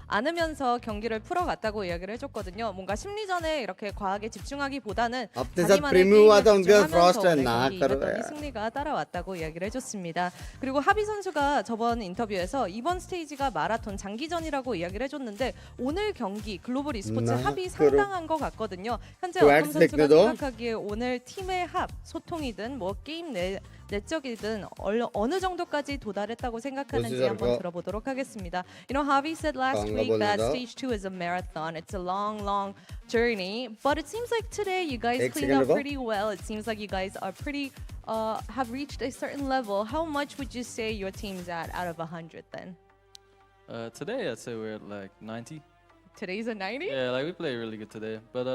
않으면서 경기를 풀어갔다고 이야기를 해줬거든요. 뭔가 심리전에 이렇게 과하게 집중하기보다는 अपने साथ 자기만의 premium हुआ था 게임에 उनके साथ Frost 집중하면서 है 오늘 ना 경기 करो 이겼더니 यार. 승리가 따라왔다고 이야기를 해줬습니다. 그리고 하비 선수가 저번 인터뷰에서 이번 스테이지가 마라톤 장기전이라고 이야기를 해줬는데 오늘 경기 글로벌 e스포츠 나 합이 그러- 상당한 것 같거든요. 현재 그 어떤 엑스 선수가 덱도? 생각하기에 오늘 팀의 합, 소통이든 뭐 게임 내적이든 어느 정도까지 도달했다고 생각하는지 그렇지, 한번 저거. 들어보도록 하겠습니다. You know, Javi said last 방금 week that 보내다. stage 2 is a marathon. It's a long, long journey. But it seems like today you guys एक cleaned second up रुको. pretty well. It seems like you guys are pretty, have reached a certain level. How much would you say your team's at out of 100 then? Today, I'd say we're at like 90. Today's a 90? Yeah, like we play really good today. But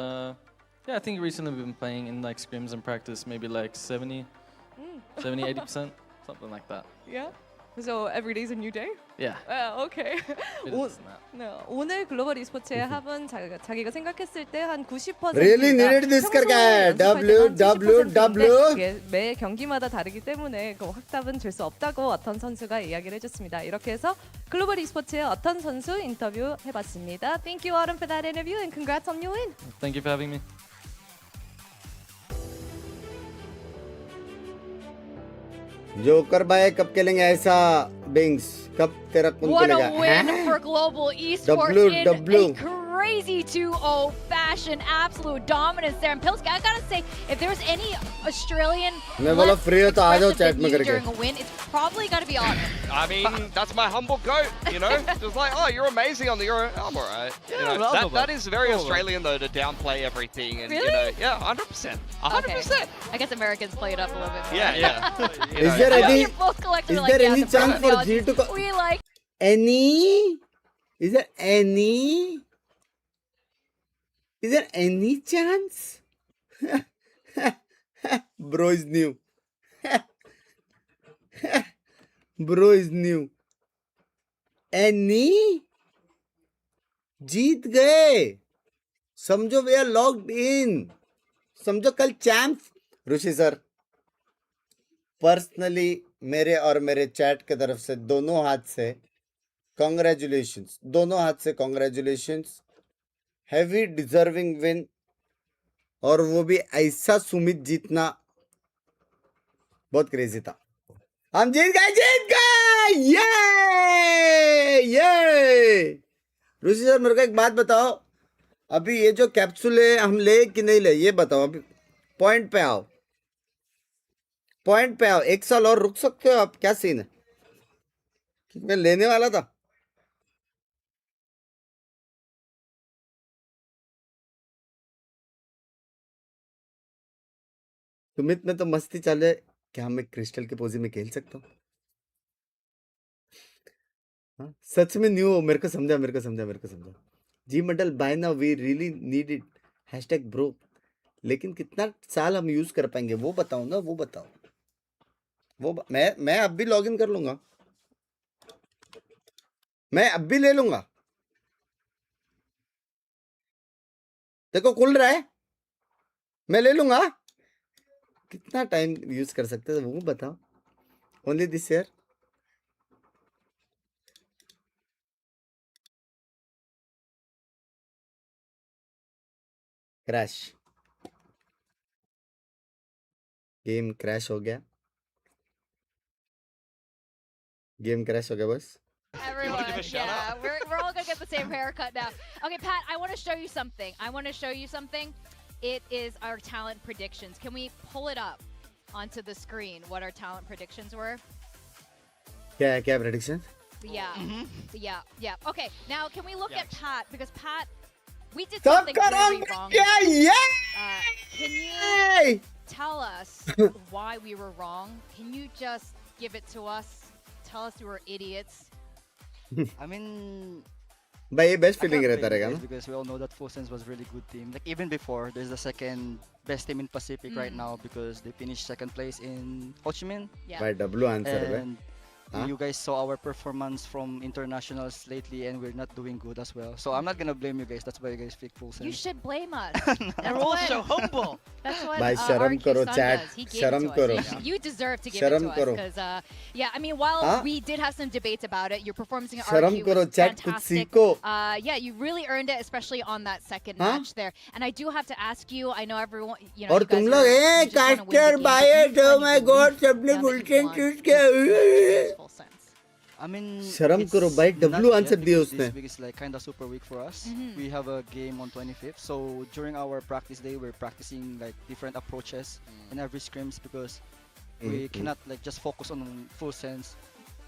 yeah, I think recently we've been playing in like scrims and practice, maybe like 70, 80%, something like that. Yeah. So every day's a new day? Yeah. Okay. Bit less than that. 네, 오늘 글로벌 e스포츠의 합은 자기가 생각했을 때 한 90%. Really needed this करके WWW. 매 경기마다 다르기 때문에 그 확답은 줄 수 없다고 어떤 선수가 이야기를 해줬습니다. 이렇게 해서 글로벌 e스포츠의 어떤 선수 인터뷰 해봤습니다. Thank you, Autumn, for that interview and congrats on your win. Thank you for having me. Joker भाई कब खेलेंगे ऐसा बिंग्स कब तेरा कौन What खेलेगा a win हैं? for Global Esports W. in a crazy 2-0 fashion. Absolute dominance there. And Pilski, I gotta say, if there's any Australian मैं बोला less free हो तो आ जाओ expressive chat than में you करके. during a win, it's probably gotta be Autumn. I mean, that's my humble goat, you know? Just like, oh, you're amazing on the Euro. I'm all right. You Yeah, know, I'm that is very Australian, though, to downplay everything. And, you know, Really? yeah, 100%. 100%. I guess Americans play it up a little bit more. Yeah, yeah. You Is know, there I any- think you're both collectively is like, there yeah, any the chance for personality, G to we like any? Is there any? Is there any chance? Bro is new. Bro is new. Any? जीत गए. समझो we are locked in. समझो कल champ. ऋषि sir personally मेरे और मेरे chat के तरफ से दोनों हाथ से कॉन्ग्रेचुलेशंस, दोनों हाथ से कॉन्ग्रेचुलेशंस. हैवी डिजर्विंग विन और वो भी ऐसा सुमित जीतना बहुत क्रेजी था. हम जीत गए ये. ऋषि सर मेरे को एक बात बताओ, अभी ये जो कैप्सूल है हम ले कि नहीं ले, ये बताओ. अभी पॉइंट पे आओ, पॉइंट पे आओ. 1 साल और रुक सकते हो आप? क्या सीन है? मैं लेने वाला था. सुमित में तो मस्ती चालू है. क्या मैं क्रिस्टल के पोजी में खेल सकता हूँ? हाँ? सच में न्यू हो. मेरे को समझा. जी मंडल bye now we really need it. Hashtag bro. लेकिन कितना साल हम यूज कर पाएंगे वो बताओ ना, वो बताओ. मैं अब भी लॉगिन कर लूंगा. मैं अब भी ले लूंगा. देखो खुल रहा है, मैं ले लूंगा. कितना टाइम यूज कर सकते थे वो बताओ. Only this year. Crash, game crash हो गया. गेम क्रैश हो गया बस. everyone. Yeah, we're all gonna get the same haircut now. Okay, Pat, I want to show you something. It is our talent predictions. Can we pull it up onto the screen? What our talent predictions were? क्या prediction? Yeah. Okay, now can we look at Pat, because Pat, we did सब something very करो wrong. क्या ये? Can you tell us why we were wrong? Can you just give it to us? Tell us we were idiots. I mean, भाई ये best feeling रहता रहेगा ना because we all know that Full Sense was a really good team. Like even before, there's the second best team in Pacific right now because they finished second place in Ho Chi Minh. भाई W answer है And you guys saw our performance from internationals lately, and we're not doing good as well. So I'm not gonna blame you guys. That's why you guys pick Full Sense. You should blame us. They're all so humble. That's what भाई शर्म करो chat शर्म करो You deserve to give it to us because yeah, I mean while we did have some debates about it, your performance in RQ was fantastic. Yeah, you really earned it, especially on that second match there. And I do have to ask you, I know everyone, you know, और तुम लोग caster भाई oh my god सबने Full Sense choose किया I mean, शर्म करो भाई W answer दिया उसने. This week is like kind of super week for us. We have a game on 25th, so during our practice day, we're practicing like different approaches in every scrims because we cannot like just focus on Full Sense.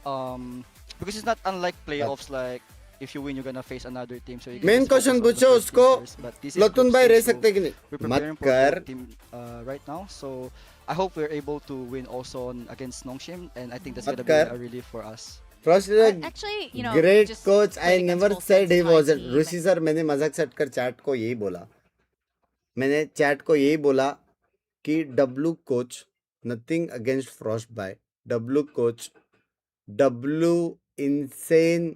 Because it's not unlike playoffs. Like if you win, you're gonna face another team. So you main question पूछो उसको. लतुन भाई रह सकते कि नहीं? मत कर. Right now, so I hope we're able to win also against Nongshim, and I think that's gonna be a relief for us. Frost is a actually, you know, great coach. I never said he wasn't. Rishi sir मैंने मजाक set कर chat को यही बोला. मैंने chat को यही बोला कि W coach nothing against Frost by W coach W insane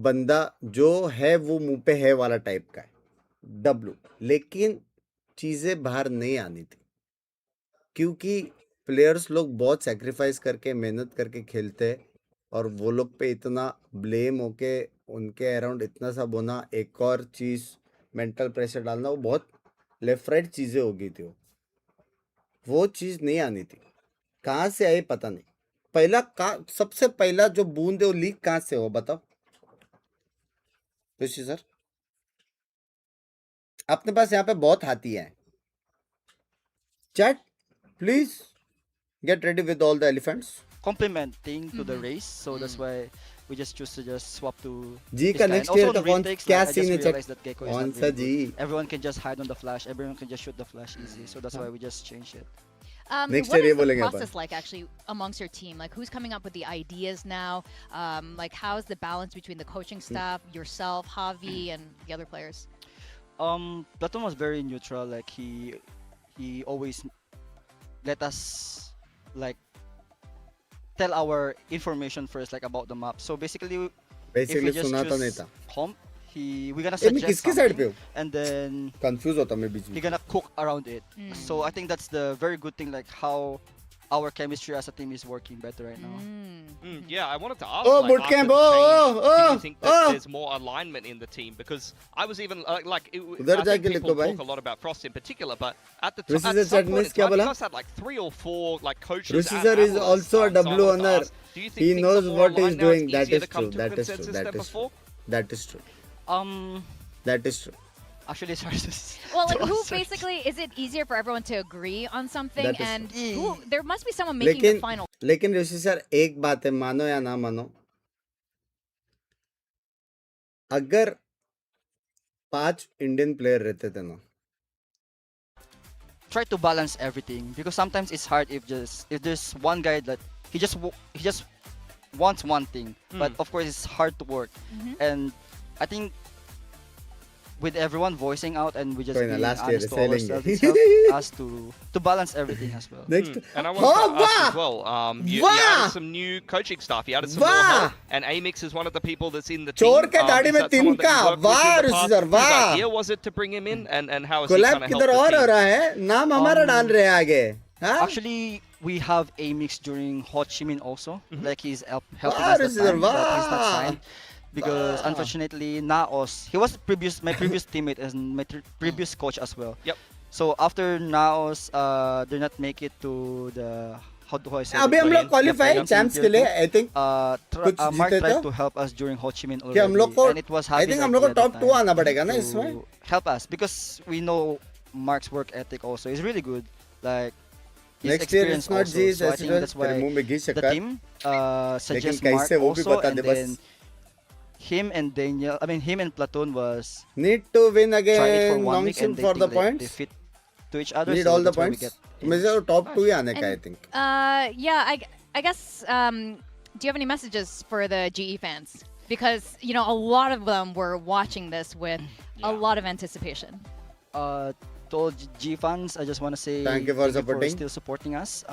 बंदा जो है वो मुंह पे है वाला टाइप का है W. लेकिन चीजें बाहर नहीं आनी थी क्योंकि प्लेयर्स लोग बहुत सैक्रिफाइस करके मेहनत करके खेलते हैं और वो लोग पे इतना ब्लेम होके उनके अराउंड इतना सब होना एक और चीज़ मेंटल प्रेशर डालना वो बहुत लेफ्ट राइट चीज़ें हो गई थी वो चीज़ नहीं आनी थी कहाँ से आई पता नहीं पहला सबसे पहला जो बूंद है वो लीक कहाँ से हो बताओ ऋषि सर अपने पास यहाँ पे बहुत हाथी हैं chat please get ready with all the elephants. Complementing to the race, so that's why we just choose to just swap to G का next year का कौन क्या scene है check कौन सा G everyone can just hide on the flash, everyone can just shoot the flash easy, so that's why we just changed it. Next what year is the process like actually amongst your team? Like who's coming up with the ideas now? Like how's the balance between the coaching staff, yourself, Javi, and the other players? Platon was very neutral. Like he always let us like tell our information first, like about the map. So basically if we just choose comp, we're gonna suggest something, and then we're gonna cook around it. So I think that's the very good thing, like how our chemistry as a team is working better right now. Yeah, I wanted to ask, like, after the change, do you think that there's more alignment in the team? Because I was even I think people talk a lot about Frost in particular, but at the time, at some point in time, you guys had like 3 or 4 like coaches. Rishi sir is also a W owner. He knows what he's doing. That is true. That is true. That is true. That is true. That is true. Actually, it's hard to well, like who basically is it easier for everyone to agree on something, and who, there must be someone making the final. लेकिन ऋषि sir एक बात है मानो या ना मानो अगर 5 Indian player रहते थे ना try to balance everything because sometimes it's hard if there's one guy that he just wants one thing, but of course it's hard to work, and I think with everyone voicing out and we just being honest to ourselves, it helps us to balance everything as well. And I want to ask as well, you added some new coaching staff, you added some more help, and Amix is one of the people that's in the team. Is that someone that you worked with in the past? Whose idea was it to bring him in, and how is he going to help the team? Actually, we have Amix during Ho Chi Minh also, like he's helping us that time, but he's not signed. Because unfortunately, Naos, he was my previous teammate and my previous coach as well. Yep. So after Naos, did not make it to the how do I say? अभी हम लोग qualify champs के लिए, I think. Mark tried to help us during Ho Chi Minh already, and it was I think हम लोग को top 2 आना पड़ेगा ना इसमें. Help us because we know Mark's work ethic also is really good. Like next year it's not G, so I think that's why the team suggests Mark also, and then him and Platoon was need to win again Nongshim for the points. They fit to each other. Need so all the points. Top 2 ही आने का I think. Yeah, I guess. Do you have any messages for the GE fans? Because, you know, a lot of them were watching this with a lot of anticipation. To all G fans, I just want to say thank you for still supporting us.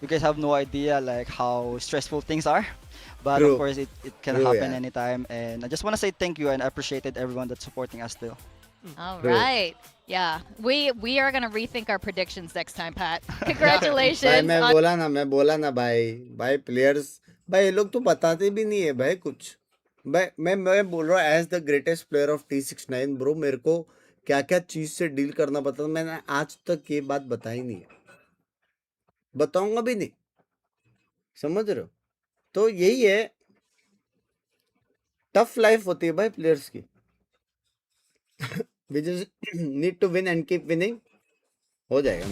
You guys have no idea like how stressful things are, but of course it can happen anytime. And I just want to say thank you, and I appreciated everyone that's supporting us still. All right. Yeah, we are gonna rethink our predictions next time, Pat. Congratulations. मैं बोला ना भाई players भाई ये लोग तो बताते भी नहीं है भाई कुछ भाई मैं बोल रहा हूँ as the greatest player of T69 bro मेरे को क्या क्या चीज से डील करना पड़ता मैंने आज तक ये बात बताई नहीं है बताऊंगा भी नहीं समझ रहे हो तो यही है टफ लाइफ होती है भाई प्लेयर्स की we just need to win and keep winning.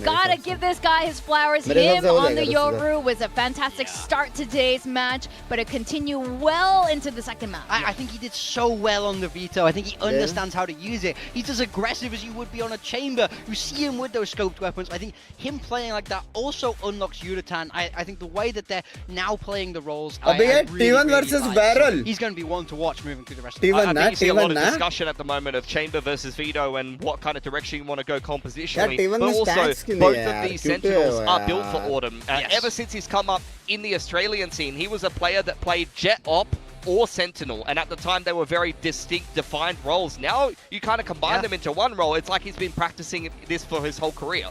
Gotta give this guy his flowers. Him on the Yoru was a fantastic start to today's match, but it continued well into the second match. I think he did so well on the veto. I think he understands how to use it. He's as aggressive as you would be on a chamber. You see him with those scoped weapons. I think him playing like that also unlocks Yuratan. I think the way that they're now playing the roles. T1 versus Barrel. He's going to be one to watch moving through the rest of the I think you see a lot of discussion at the moment of chamber versus veto and what kind of direction you want to go compositionally. But also, both of these Sentinels are built for Autumn. Ever since he's come up in the Australian scene, he was a player that played Jet Op or Sentinel, and at the time they were very distinct, defined roles. Now you kind of combine them into one role. It's like he's been practicing this for his whole career.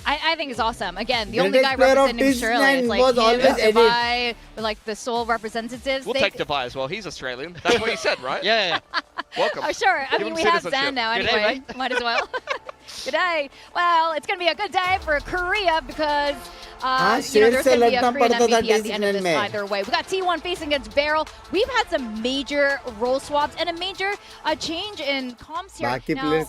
I think it's awesome. Again, the only guy representing Australia. It's like him, Dubai, like the sole representatives. We'll take Dubai as well. He's Australian. That's what he said, right? Yeah. Welcome. Oh, sure. I mean, we have Zan now anyway. Might as well. Good day. Well, it's going to be a good day for Korea because you know, there's going to be a Korean MVP at the end of this either way. We got T1 facing against Barrel. We've had some major role swaps and a major change in comms here. Now, Buzz,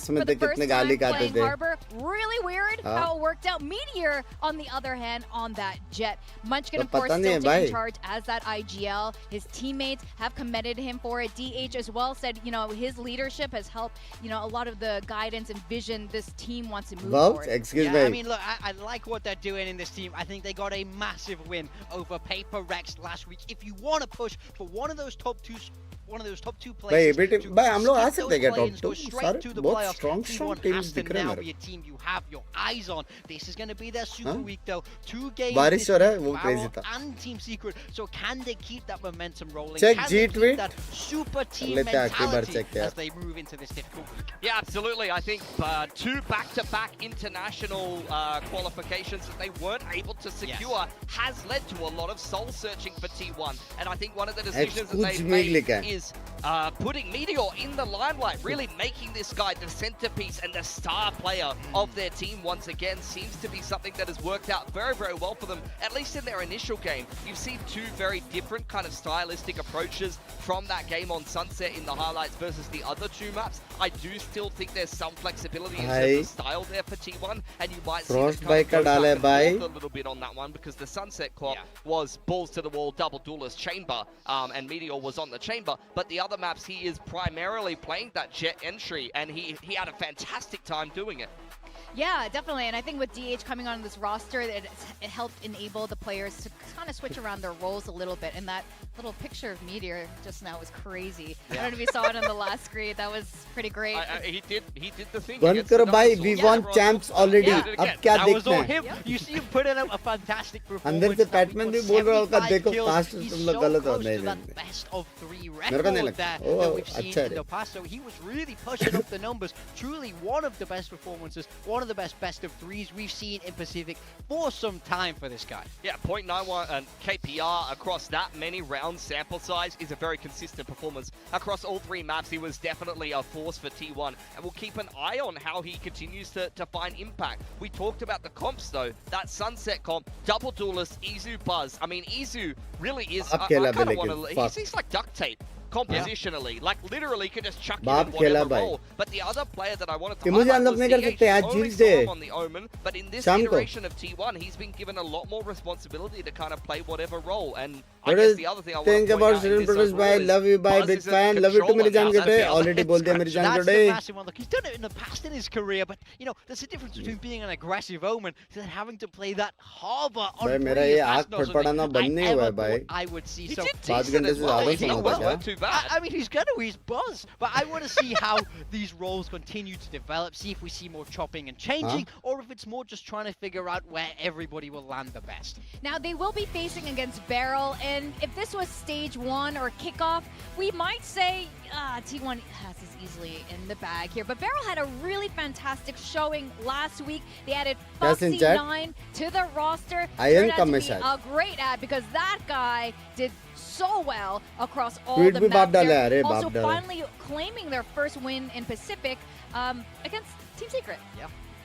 for the first time playing Harbor, really weird how it worked out. Meteor, on the other hand, on that Jet. Munchkin, of course, still taking charge as that IGL. His teammates have commended him for it. DH as well said, you know, his leadership has helped, you know, a lot of the guidance and vision this team wants to move forward. Excuse me. I mean, look, I like what they're doing in this team. I think they got a massive win over Paper Rex last week. If you want to push for one of those top two places, हम लोग आ सकते हैं top 2 सारे बहुत strong teams दिख रहे हैं मेरे को team you have your eyes on. This is going to be their super week though. 2 games बारिश हो रहा है वो crazy था and Team Secret. So can they keep that momentum rolling? Check can G they keep that super team mentality as they move into this difficult week? Yeah, absolutely. I think 2 back-to-back international qualifications that they weren't able to secure has led to a lot of soul searching for T1. And I think one of the decisions that they've made is putting Meteor in the limelight, really making this guy the centerpiece and the star player of their team once again. Seems to be something that has worked out very, very well for them, at least in their initial game. You've seen 2 very different kind of stylistic approaches from that game on Sunset in the highlights versus the other 2 maps. I do still think there's some flexibility in terms of style there for T1, and you might see it kind of go back and forth a little bit on that one, because the Sunset Clock was balls to the wall, double duelist chamber, and Meteor was on the chamber. But the other maps, he is primarily playing that Jet entry, and he had a fantastic time doing it. Yeah, definitely. And I think with DH coming on this roster, it helped enable the players to kind of switch around their roles a little bit. And that little picture of Meteor just now was crazy. I don't know if you saw it on the last screen. That was pretty great. He did the thing. We won champs already. अब क्या देखना है? You see him putting out a fantastic performance. अंदर से Batman भी बोल रहा होगा देखो कास्ट तुम लोग गलत हो नहीं best of 3 record that we've seen in the past. So he was really pushing up the numbers. Truly one of the best performances, one of the best of 3s we've seen in Pacific for some time for this guy. Yeah, 0.91 and KPR across that many round sample size is a very consistent performance. Across all 3 maps, he was definitely a force for T1, and we'll keep an eye on how he continues to find impact. We talked about the comps though, that Sunset comp, double duelist, Izu Buzz. I mean, Izu really is, I kind of want to, he's like duct tape. compositionally. Like literally could just chuck him in whatever role. But the other player that I wanted to मुझे highlight unlock was नहीं कर सकते यार, DH. Only जील्स saw they him on the Omen, but in this iteration of T1, he's been given a lot more responsibility to kind of play whatever role. And I guess the other thing I want to think point about out in Student this Protest by overall love you, bye, Buzz big is a fan, love you too, मेरी जान controller कटे, now. already बोलते हैं मेरी जान That's the कटे. massive one. Look, he's done it in the past in his career, but you know, there's a difference between being an aggressive Omen to then having to play that harbor on भाई मेरा ये आँख फड़फड़ाना बंद नहीं हुआ है भाई. I would see some 5 घंटे से ज़्यादा सुना था क्या? Too bad. I mean, he's gonna, he's Buzz, but I want to see how these roles continue to develop, see if we see more chopping and changing, or if it's more just trying to figure out where everybody will land the best. Now, they will be facing against Beryl, and if this was stage 1 or kickoff, we might say T1 has this easily in the bag here. But Beryl had a really fantastic showing last week. They added Foxy9 to the roster. Turned out to be a great ad because that guy did so well across all the maps there. Also finally claiming their first win in Pacific against Team Secret.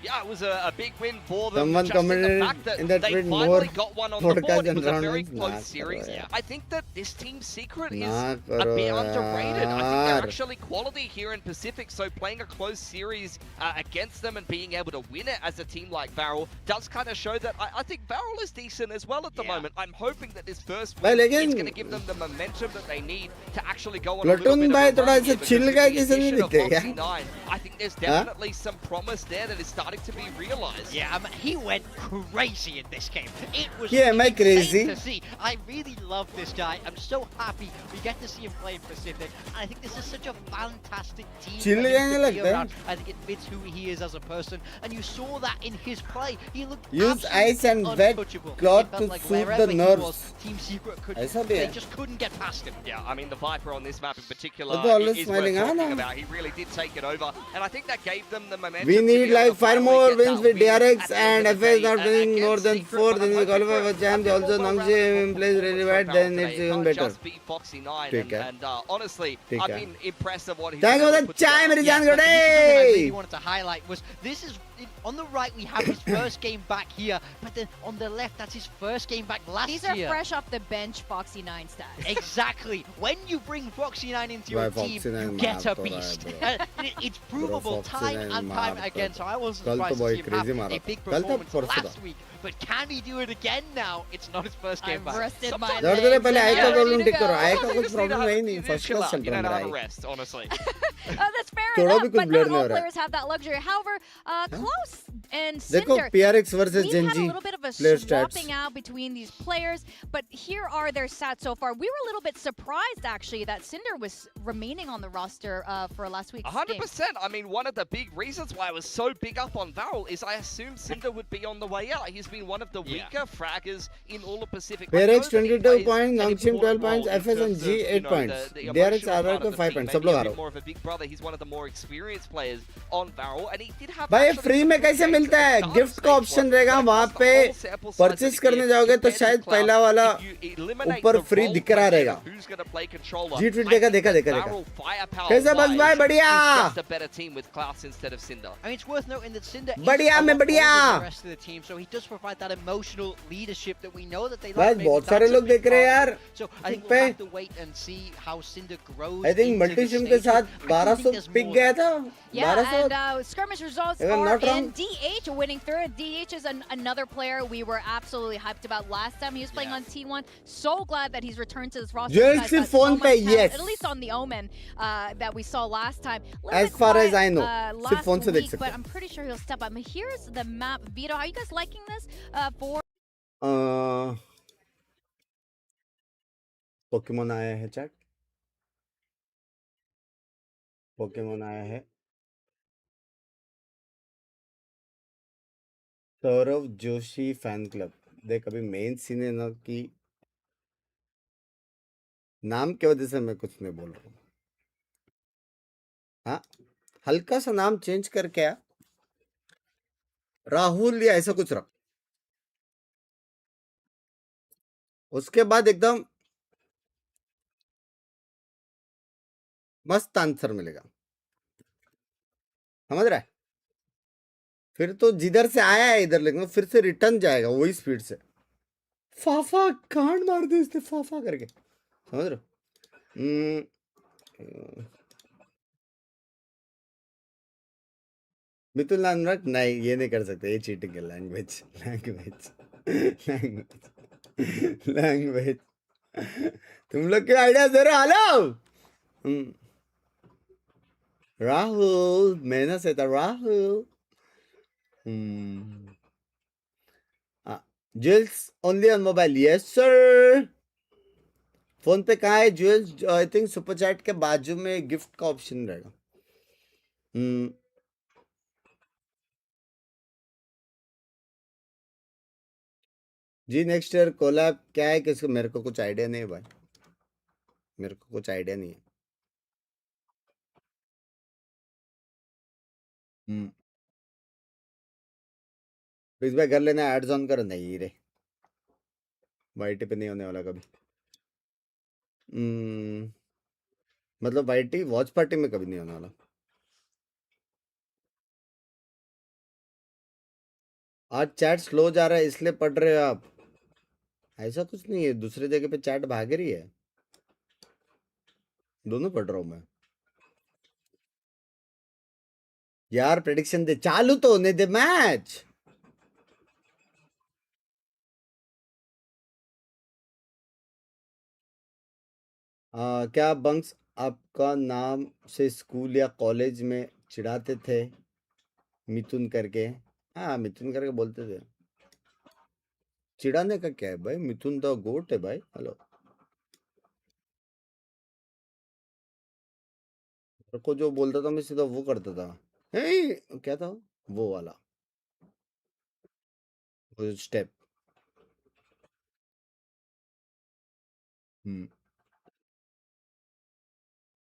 Yeah, it was a big win for them. Someone just in the commented fact that in that they tweet finally more got one on the board. It was a very rounds. close series. I think that this Team Secret is Nah, a bit underrated. I think they're yaar. actually quality here in Pacific, so playing a close series against them and being able to win it as a team like Varel does kind of show that I think Varel is decent as well at the moment. I'm hoping that this first win is going to give them the momentum that they need to actually go on a little bit of a run here, because with the addition of Foxy9, I think there's definitely some promise there that is starting to be realized. Yeah, he went crazy in this game. It was am I crazy? to see. I really love this guy. I'm so happy we get to see him play in Pacific. And I think this is such a fantastic team. I think it fits who he is as a person. And you saw that in his play. He looked Use ice and wet cloth to soothe the nerves. Team Secret could, they just couldn't get past him. Yeah, I mean, the Viper on this map in particular is worth talking about. He really did take it over. And I think that gave them the momentum. We need like 5 more wins with DRX and FS not winning more than 4, then we qualify for champ. They also Nongshi plays really bad, then it's even better. Just beat Foxy9 and honestly, I've been impressed of what he's Thank you for the chime, मेरी जान कटे. I really wanted to highlight was this is on the right we have his first game back here, but then on the left that's his first game back last year. These are fresh off the bench Foxy9 stats. Exactly. When you bring Foxy9 into your team, you get a beast. It's provable time and time again. So I wasn't surprised to see him have a big performance last week. But can he do it again now? It's not his first game back. Rested my legs. पहले आय का problem ठीक करो. आय का You कुछ just need problem है नहीं. First class चल रहा है. rest, honestly. That's fair enough, but not all players have that luxury. However, Close and देखो Cinder, PRX versus we had a Genji little bit of a player swapping stats. out between these players, but here are their stats so far. We were a little bit surprised, actually, that Cinder was remaining on the roster for last week's game. 100%. I mean, one of the big reasons why I was so big up on Varel is I assumed Cinder would be on the way out. He's been one of the weaker fraggers in all of Pacific. PRX 22 points, Nongshim 12 points, FS and G 8 points. DRX RR 5 points. सब लोग आ रहे हो. More of a big brother. He's one of the more experienced players on Varel, and he did have. भाई free में कैसे मिलता है? Gift का ऑप्शन रहेगा वहाँ पे. परचेस करने जाओगे तो शायद पहला वाला ऊपर फ्री दिख रहा रहेगा. जी ट्वीट देखा. कैसा बस भाई बढ़िया. I mean, it's worth noting that Cinder is बढ़िया में बढ़िया. the rest of the team, so he does provide that emotional leadership that we know that they बस like. बहुत सारे लोग देख रहे हैं यार. So I think we'll have to wait and see how Cinder grows. I think multi-sim के साथ 1200 पिक गया था. Yeah, and skirmish results are in. DH winning third. DH is another player we were absolutely hyped about last time he was playing on T1. So glad that he's returned to this roster. Just the phone पे yes. At least on the Omen that we saw last time. As far as I know, last week, but I'm pretty sure he'll step up. Here's the map. Vito, are you guys liking this? For Pokemon आया है chat. Pokemon आया है. Saurav Joshi fan club. देख अभी main scene है ना कि नाम की वजह से मैं कुछ नहीं बोल रहा हूँ. हाँ, हल्का सा नाम चेंज करके आ, राहुल या ऐसा कुछ रख. उसके बाद एकदम मस्त आंसर मिलेगा. समझ रहा है? फिर तो जिधर से आया है इधर लेकिन फिर से रिटर्न जाएगा वही स्पीड से. फाफा कांड मार दे इसने फाफा करके. समझ रहे हो? मिथुल नायक नहीं, ये नहीं कर सकते, ये चीटिंग है। लैंग्वेज तुम लोग के आइडिया दे रहे। हेलो राहुल, मैंने से था Rahul. Jewels only on mobile, yes sir. Phone पे कहाँ है jewels? I think super chat के बाजू में गिफ्ट का ऑप्शन रहेगा। जी नेक्स्ट ईयर कोलैब क्या है किसको? मेरे को कुछ आइडिया नहीं है भाई, मेरे को कुछ आइडिया नहीं है। इस बार कर लेना, एड्स ऑन कर। नहीं रे, वाईटी पे नहीं होने वाला कभी। मतलब वाईटी वॉच पार्टी में कभी नहीं होने वाला। आज चैट स्लो जा रहा है इसलिए पढ़ रहे हो आप? ऐसा कुछ नहीं है, दूसरे जगह पे चैट भाग रही है, दोनों पढ़ रहा हूं मैं। यार प्रेडिक्शन दे, चालू तो होने दे मैच। क्या बंक्स आपका नाम से स्कूल या कॉलेज में चिढ़ाते थे मिथुन करके? हाँ मिथुन करके बोलते थे। चिढ़ाने का क्या है भाई, मिथुन तो गोट है भाई। हेलो, को जो बोलता था मैं सीधा वो करता था। क्या था वो वाला वो स्टेप।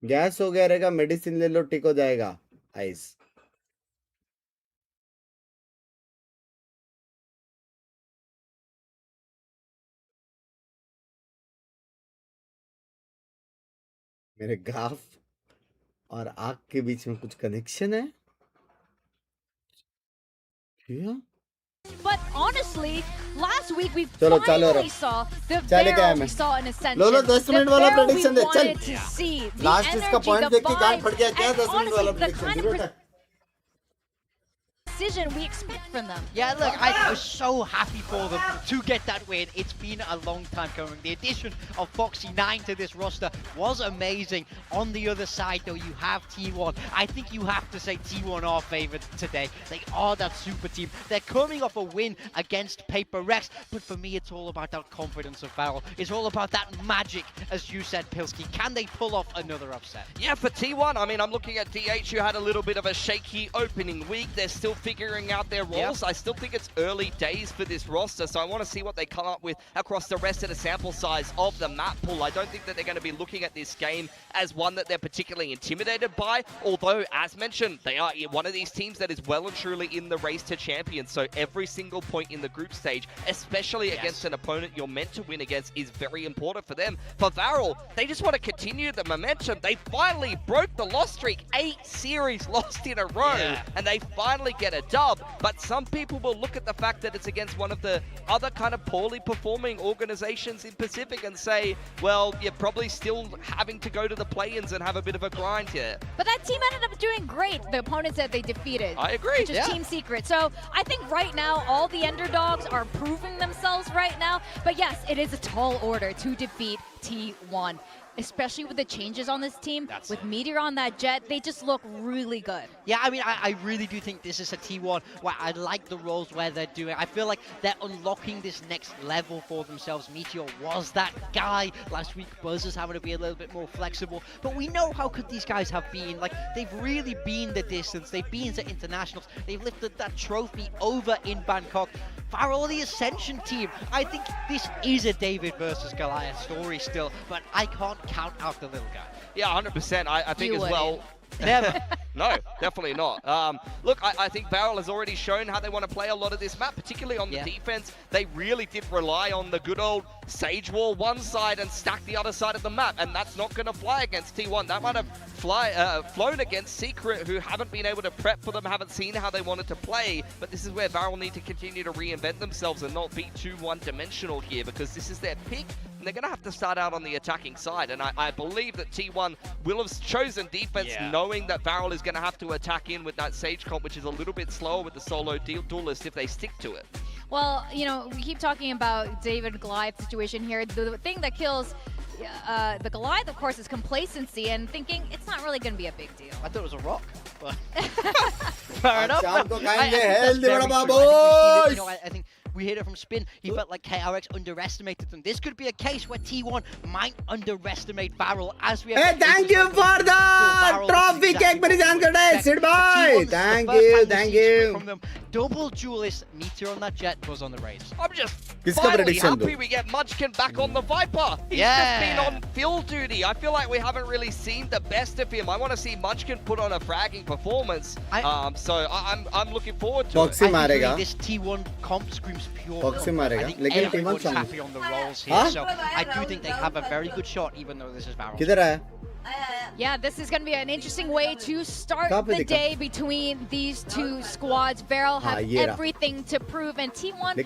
गैस हो गया रहेगा, मेडिसिन ले लो ठीक हो जाएगा। आइस मेरे गाफ और आग के बीच में कुछ कनेक्शन है क्या? But honestly, last week we चलो finally saw the barrel we saw in Ascension. Low 10 minute वाला प्रेडिक्शन दे चल। See लास्ट इसका पॉइंट देख के गांड फट गया क्या? 10 मिनट वाला prediction decision we expect from them. Yeah, look, I was so happy for them to get that win. It's been a long time coming. The addition of Foxy9 to this roster was amazing. On the other side, though, you have T1. I think you have to say T1 are favored today. They are that super team. They're coming off a win against Paper Rex, but for me, it's all about that confidence of Farrell. It's all about that magic, as you said, Pilski. Can they pull off another upset? Yeah, for T1, I mean, I'm looking at DH, who had a little bit of a shaky opening week. They're still figuring out their roles. I still think it's early days for this roster, so I want to see what they come up with across the rest of the sample size of the map pool. I don't think that they're going to be looking at this game as one that they're particularly intimidated by, although, as mentioned, they are one of these teams that is well and truly in the race to champions, so every single point in the group stage, especially against an opponent you're meant to win against, is very important for them. For Varel, they just want to continue the momentum. They finally broke the loss streak, 8 series lost in a row, and they finally get a dub. But some people will look at the fact that it's against one of the other kind of poorly performing organizations in Pacific and say, well, you're probably still having to go to the play-ins and have a bit of a grind here. But that team ended up doing great, the opponents that they defeated. I agree. Which is Team Secret. So I think right now, all the underdogs are proving themselves right now. But yes, it is a tall order to defeat T1. Especially with the changes on this team, with Meteor on that jet, they just look really good. Yeah, I mean, I really do think this is a T1 where I like the roles where they're doing. I feel like they're unlocking this next level for themselves. Meteor was that guy. Last week, Buzz is having to be a little bit more flexible. But we know how good these guys have been. Like, they've really been the distance. They've been to internationals. They've lifted that trophy over in Bangkok. Farrell, the Ascension team. I think this is a David versus Goliath story still, but I can't count out the little guy. Yeah, 100%. I think as well. Never. No, definitely not. Look, I think Varel has already shown how they want to play a lot of this map, particularly on the defense. They really did rely on the good old Sage Wall one side and stack the other side of the map, and that's not going to fly against T1. That might have flown against Secret, who haven't been able to prep for them, haven't seen how they wanted to play, but this is where Varel need to continue to reinvent themselves and not be too one-dimensional here, because this is their pick and they're going to have to start out on the attacking side. And I believe that T1 will have chosen defense, knowing that Varel is going to have to attack in with that Sage comp, which is a little bit slower with the solo duelist if they stick to it. Well, you know, we keep talking about David Goliath situation here. The thing that kills the Goliath, of course, is complacency and thinking it's not really going to be a big deal. I thought it was a rock. But fair enough. I think we hit it from spin. He felt like KRX underestimated them. This could be a case where T1 might underestimate Varel as we have. Hey, thank you for the trophy cake, Sid boy. Thank you. From them. Double duelist meteor on that jet was on the race. I'm just finally happy we get Munchkin back on the Viper. He's just been on field duty. I feel like we haven't really seen the best of him. I want to see Munchkin put on a fragging performance. So I'm looking forward to it. This T1 comp screams pure. I think everyone's happy on the rolls here. So I do think they have a very good shot, even though this is Varel. Yeah, this is going to be an interesting way to start the day between these two squads. Varel have everything to prove, and T1 want to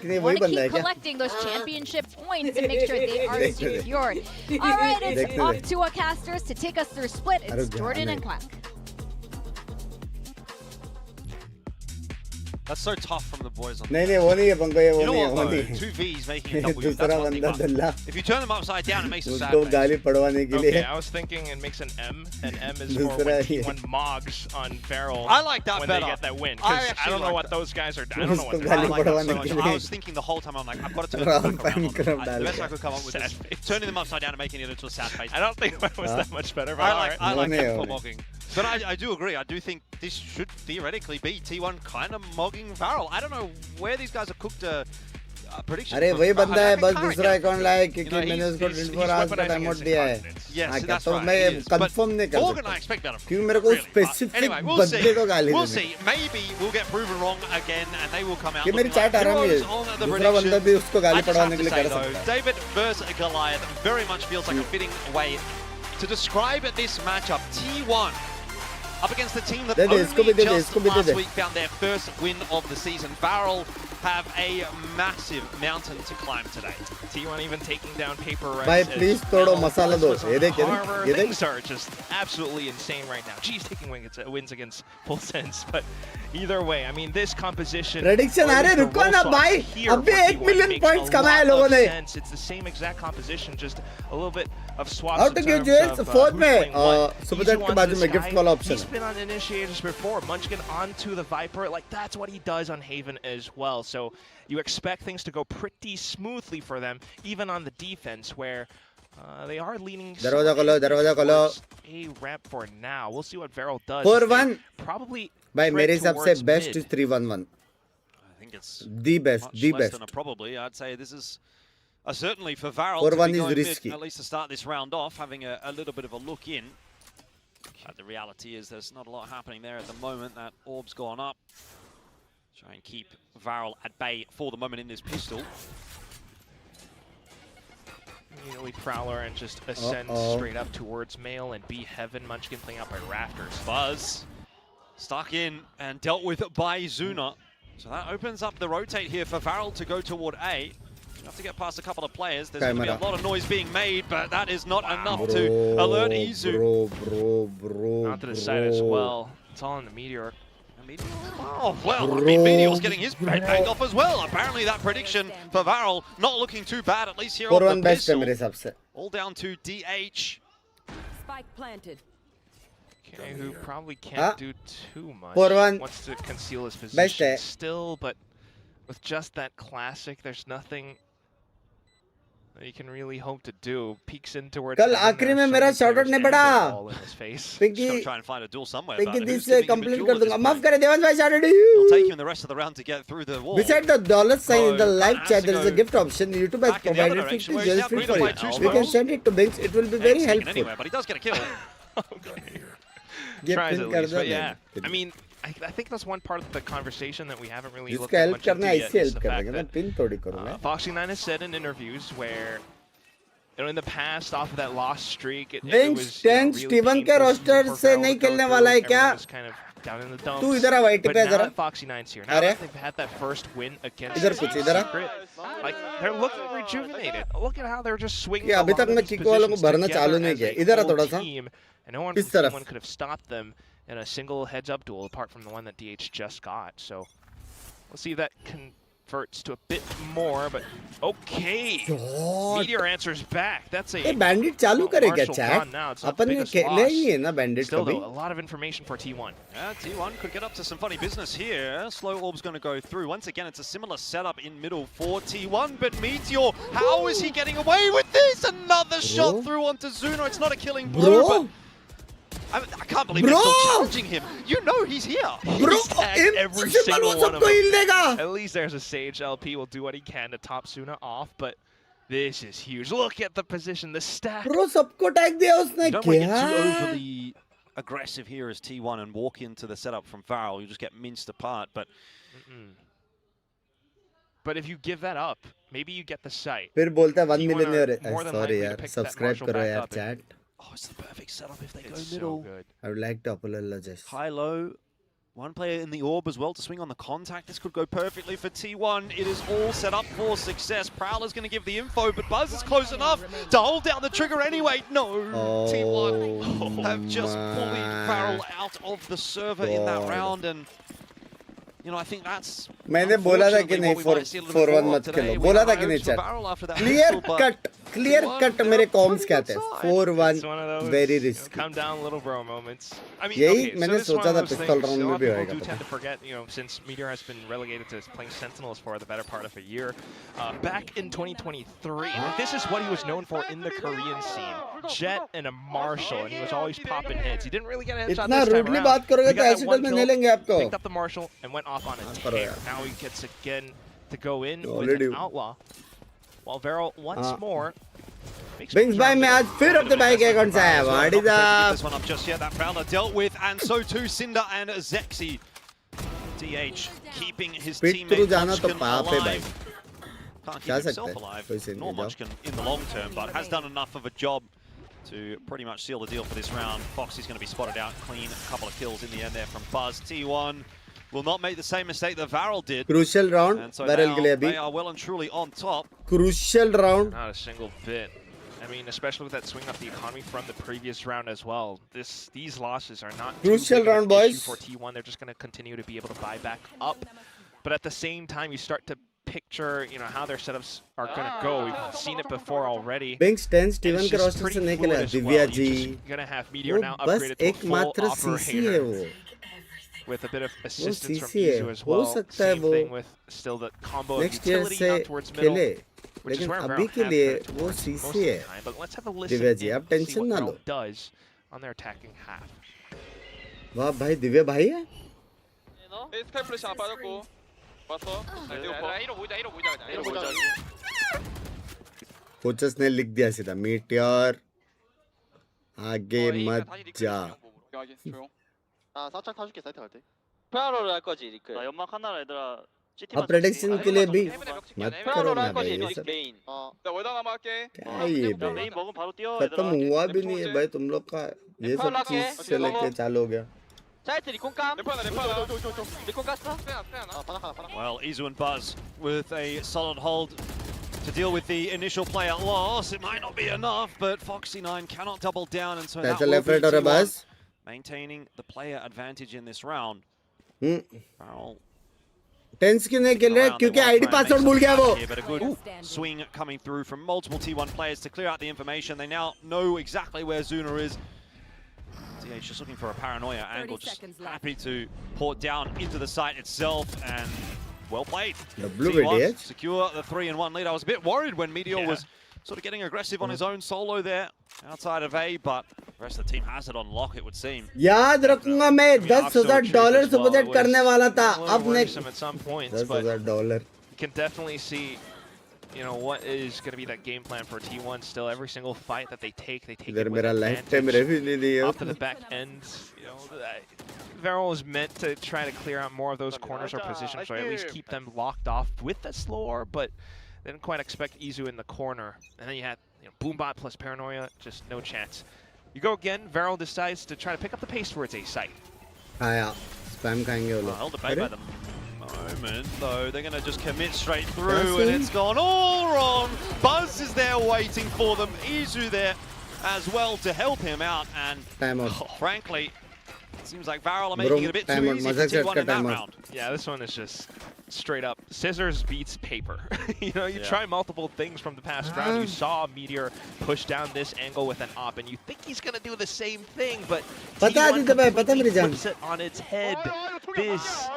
keep collecting those championship points and make sure they are secured. All right, it's off to our casters to take us through split. It's Jordan and Clank. That's so tough from the boys on नहीं नहीं वो नहीं है पंको ये वो नहीं है वो नहीं 2 Vs making a W. That's one thing. If you turn them upside down, it makes a sad उसको गाली पड़वाने के लिए Okay, I was thinking it makes an M, and M is for when T1 mogs on Varel. I like that when better. they get that win. Because I don't know what those guys are. I don't know what I like that so much. I was thinking the whole time, I'm like, I've got to turn them back around. The best I could come up with is turning them upside down and making it into a sad face. I don't think that was that much better. But I like that for mogging. But I do agree. I do think this should theoretically be T1 kind of mogging Varel. I don't know where these guys have cooked a prediction. अरे वही बंदा है बस दूसरा account लाया क्योंकि मैंने उसको 24 आवर्स का टाइम आउट दिया है Yes, तो मैं कंफर्म नहीं कर सकता क्योंकि मेरे को स्पेसिफिक बंदे को गाली We'll see. Maybe we'll get proven wrong again and they will come out. कि मेरी चैट आ रही है दूसरा बंदा भी उसको गाली पड़वाने के लिए कर सकता है. David versus Goliath very much feels like a fitting way to describe this matchup. T1 up against the team that only just last week found their first win of the season. Varel have a massive mountain to climb today. T1 even taking down Paper Rex. Bhai, please thoda masala do. Things are just absolutely insane right now. G's taking wins against Full Sense, but either way, I mean, this composition. Prediction are रुको ना भाई. अबे 1 million points कमाए लोगों ने. It's the same exact composition, just a little bit of swaps. How to give Jewels fourth में Super Chat के बाजू में gift call option. He's been on initiators before. Munchkin onto the Viper, like that's what he does on Haven as well. So you expect things to go pretty smoothly for them, even on the defense, where they are leaning towards a rep for now. We'll see what Varel does. 4-1. Probably. By मेरे हिसाब से best is 3-1-1. I think it's the best. Than a probably. I'd say this is certainly for Varel 4-1 to is be risky. Mid, at least to start this round off, having a little bit of a look in. The reality is there's not a lot happening there at the moment. That orb's gone up. Try and keep Varel at bay for the moment in this pistol. Immediately Prowler and just ascends straight up towards Male and B Heaven. Munchkin playing out by Rafters. Buzz stuck in and dealt with by Zuna. So that opens up the rotate here for Varel to go toward A. You have to get past a couple of players. There's going to be a lot of noise being made, but that is not enough to alert Izu. Not to the side as well. It's all in the Meteor. Oh, well, I mean, Meteor's getting his head banged off as well. Apparently that prediction for Varel not looking too bad, at least here on the pistol. All down to DH. Spike planted. Okay, who probably can't do too much. 4-1. Wants to conceal his position still, but with just that classic, there's nothing that you can really hope to do. Peeks in towards कल आखिरी में मेरा shot out नहीं पड़ा. Picky, try and find a duel somewhere. Picky this से complete कर दूंगा. माफ करे देवांश भाई shot out. It'll take you in the rest of the round to get through the wall. Besides the dollar sign in the live chat, there is a gift option. YouTube has provided 50 Jewels free for you. You can send it to Binks. It will be very helpful. Anyway, but he does get a kill. Okay. Tries at least, but yeah. I mean, I think that's one part of the conversation that we haven't really looked at much into yet, is the fact that Foxy9 has said in interviews where, you know, in the past, off of that lost streak, it was Steven के roster से नहीं खेलने वाला है क्या? down in the dumps. तू इधर आ white But पे now जरा. that Foxy9's here, now that they've had that first win against इधर Team कुछ इधर आ. Secret, like they're looking rejuvenated. Look at how they're just swinging ये a अभी lot तक of मैं these किक वालों को positions भरना together चालू नहीं as किया. a इधर आ whole थोड़ा सा. team, and no one इस from तरफ. T1 could have stopped them in a single heads-up duel apart from the one that DH just got. So we'll see if that converts to a bit more, but okay. Meteor answers back. That's a bandit चालू करेगा Marshall chat. gone now. It's the अपन ने biggest खेला loss. ही है ना bandit Still कभी. though, a lot of information for T1. Yeah, T1 could get up to some funny business here. Slow Orb's going to go through. Once again, it's a similar setup in middle for T1, but Meteor, how is he getting away with this? Another shot through onto Zuno. It's not a killing blow, but I can't believe they're still challenging him. You know he's here. He's tagged every single one of them. At least there's a Sage. LP will do what he can to top Suna off, but this is huge. Look at the position, the stack. Bro, सबको tag दिया उसने. You don't want to get too overly aggressive here as T1 and walk into the setup from Farrell. You just get minced apart, but... But if you give that up, maybe you get the site. फिर बोलता है 1 T1 million are more than sorry likely to यार, pick that subscribe Marshall करो back यार up and- chat. Oh, it's the perfect setup if they go It's middle. so good. I would like to apologize. High-low, one player in the orb as well to swing on the contact. This could go perfectly for T1. It is all set up for success. Prowler's going to give the info, but Buzz is close enough to hold down the trigger anyway. No, T1 have just bullied Farrell out of the server in that round, and you know, I think that's मैंने बोला था कि नहीं 4-1 मत खेलो. बोला था कि नहीं chat. Clear cut मेरे comms कहते हैं. 4-1 very risky. Come down, little bro moments. I mean, यही okay, मैंने so सोचा था pistol round में भी people होएगा. do tend to forget, you know, since Meteor has been relegated to playing Sentinels for the better part of a year. Back in 2023, this is what he was known for in the Korean scene. Jet and a Marshall, and he was always popping hits. He didn't really get a headshot इतना this time rudely around. बात करोगे He तो got that ऐसे one में kill, नहीं लेंगे आपको. picked up the Marshall and went off on a tear. Now he gets again to go in with Already. an outlaw. While Vero once more. Binks भाई मैं आज फिर अपने भाई के अकाउंट से आया. What is up? This one up just yet. That Prowler dealt with, and so too Cinder and Zexy. DH keeping his teammate जाना तो Munchkin पाप है भाई. alive. Can't जा keep सकते himself हैं. alive, कोई सीन nor नहीं जाओ. Munchkin in the long term, but has done enough of a job to pretty much seal the deal for this round. Foxy's going to be spotted out clean. A couple of kills in the end there from Buzz. T1 will not make the same mistake that Varel did. Crucial round. And so Varel now के लिए अभी. they are well and truly on top. Crucial round. Not a single bit. I mean, especially with that swing up the economy from the previous round as well. These losses are not Crucial too big of round, an issue boys. for T1. They're just going to continue to be able to buy back up. But at the same time, you start to picture, you know, how their setups are going to go. We've seen it before already. Binks 10 Steven It's के just roster pretty से नहीं fluid खेला. as well. Divya You're ji. just going to have Meteor वो now बस upgraded to a एक full मात्र CC है operator वो. with a bit of assistance from CC है. Izu as हो well. सकता है Same वो thing with still the combo of next year utility से out towards middle. खेले. Which is लेकिन where अभी Varel के has लिए turned वो towards most CC of the है. time. But let's have a listen Divya ji in आप and see टेंशन what ना Varel लो. does on their attacking half. वाह भाई दिव्या भाई है. 스카이 플래시 하나 빠졌고 왔어. 이로 보이자 그냥. 이로 보이자. कोचेस ने लिख दिया सीधा मीटियोर आगे मत जा. 아 살짝 타줄게 사이트 갈 때. 프라로를 할 거지 리크. 나 연막 하나라 얘들아. अब प्रेडिक्शन के लिए भी मत करो ना भाई ये सब. 메인. 나 월당 한번 할게. क्या ये भाई 메인 먹으면 바로 뛰어 खत्म हुआ भी नहीं है भाई तुम लोग का ये सब चीज से लेके चालू हो गया. 사이트 리콘감. 리콘 깠어? Well, Izu and Buzz with a solid hold to deal with the initial player loss. It might not be enough, but Foxy9 cannot double down, and so that कैसा will लेफ्ट be राइट हो रहा है T1 बस. maintaining the player advantage in this round. Farrell tense क्यों नहीं खेल रहे क्योंकि आईडी पासवर्ड भूल गया वो. but a good swing coming through from multiple T1 players to clear out the information. They now know exactly where Zuna is. DH just looking for a paranoia angle, just happy to port down into the site itself, and well played. T1 secure the 3-1 lead. I was a bit worried when Meteor was sort of getting aggressive on his own solo there outside of A, but the rest of the team has it on lock, it would seem. याद रखूंगा मैं $10,000 से budget करने वाला था. अब next at some points, $10,000. you can definitely see, you know, what is going to be that game plan for T1 still. Every single fight that they take it इधर with मेरा लाइफ टाइम advantage. रेवेन्यू नहीं है. Off to the back end, you know, Varel is meant to try to clear out more of those corners or positions, so at least keep them locked off with the slower, but they didn't quite expect Izu in the corner. And then you had, you know, Boombot plus Paranoia, just no chance. You go again, Varel decides to try to pick up the pace towards A site. खाया spam खाएंगे वो लोग. I'll debate by the moment, though. They're going to just commit straight through, and it's gone all wrong. Buzz is there waiting for them. Izu there as well to help him out, and frankly, it seems like Varel are making it a bit too easy for T1 in that round. Yeah, this one is just straight up scissors beats paper. You know, you try multiple things from the past round. You saw Meteor push down this angle with an op, and you think he's gonna do the same thing, but T1 completely flips it on its head. This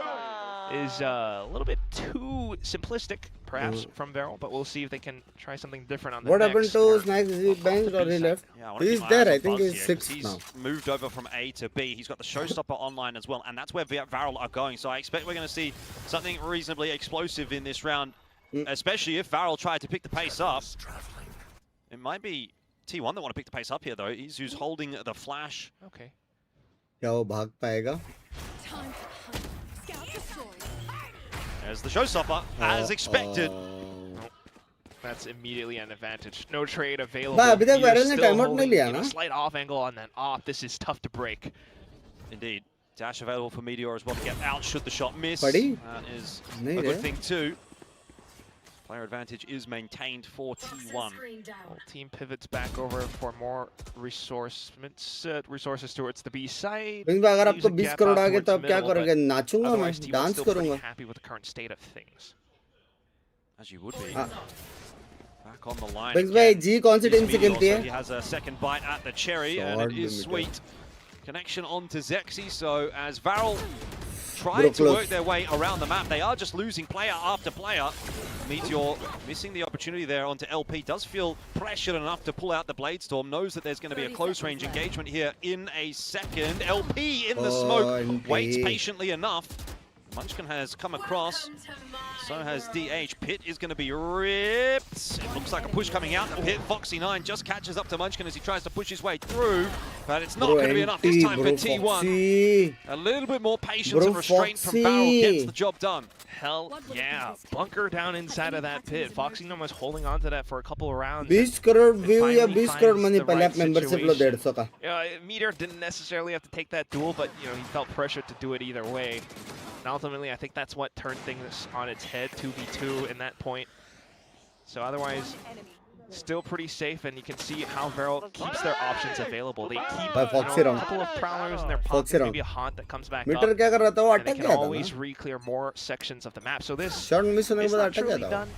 is a little bit too simplistic, perhaps, from Varel, but we'll see if they can try something different on the What next. happened to Snacks? Is he benched or he left? Yeah, He's there. I think he's 6th now. He's moved over from A to B. He's got the Showstopper online as well, and that's where Varel are going. So I expect we're going to see something reasonably explosive in this round, especially if Varel tried to pick the pace up. It might be T1 that want to pick the pace up here, though. He's who's holding the flash. Okay. क्या वो भाग पाएगा? There's the Showstopper, as expected. That's immediately an advantage. No trade available. अभी तक You're Varel ने still timeout नहीं holding लिया in ना? a slight off angle on that op. This is tough to break. Indeed. Dash available for Meteor as well to get out should the shot miss. Padi? That is नहीं a good रे. thing too. Player advantage is maintained for T1. Well, team pivots back over for more resources towards the B side. Binks भाई अगर आपको Leaves a 20 gap crore out आ गए towards तो आप क्या middle, करोगे? but नाचूंगा मैं, otherwise, T1's dance still pretty करूंगा. happy with the current state of things. As you would be. Back on the line. Binks भाई G कौन सी Is टीम से Meteor, खेलती so है? he has a second bite at the cherry, and it is sweet. Connection on to Zexy, so as Varel trying to work their way around the map, they are just losing player after player. Meteor missing the opportunity there onto LP, does feel pressured enough to pull out the Blade Storm, knows that there's going to be a close range engagement here in a second. LP in the smoke, waits patiently enough. Munchkin has come across, so has DH. Pit is going to be ripped. It looks like a push coming out the pit. Foxy9 just catches up to Munchkin as he tries to push his way through, but it's not going to be enough this time for T1. A little bit more patience and restraint from Varel gets the job done. Hell yeah, bunker down inside of that pit. Foxy9 was holding on to that for a couple of rounds. 20 crore view या 20 crore money पहले आप membership लो 150 का. Yeah, Meteor didn't necessarily have to take that duel, but you know he felt pressured to do it either way. And ultimately, I think that's what turned things on its head, 2v2 in that point. So otherwise, still pretty safe, and you can see how Varel keeps their options available. They keep a couple of prowlers in their pockets, maybe a haunt that comes back up, क्या कर रहा था? वो and they अटक can गया था always ना? re-clear more sections of the map. So this Shot miss होने के is बाद not अटक truly गया था. done.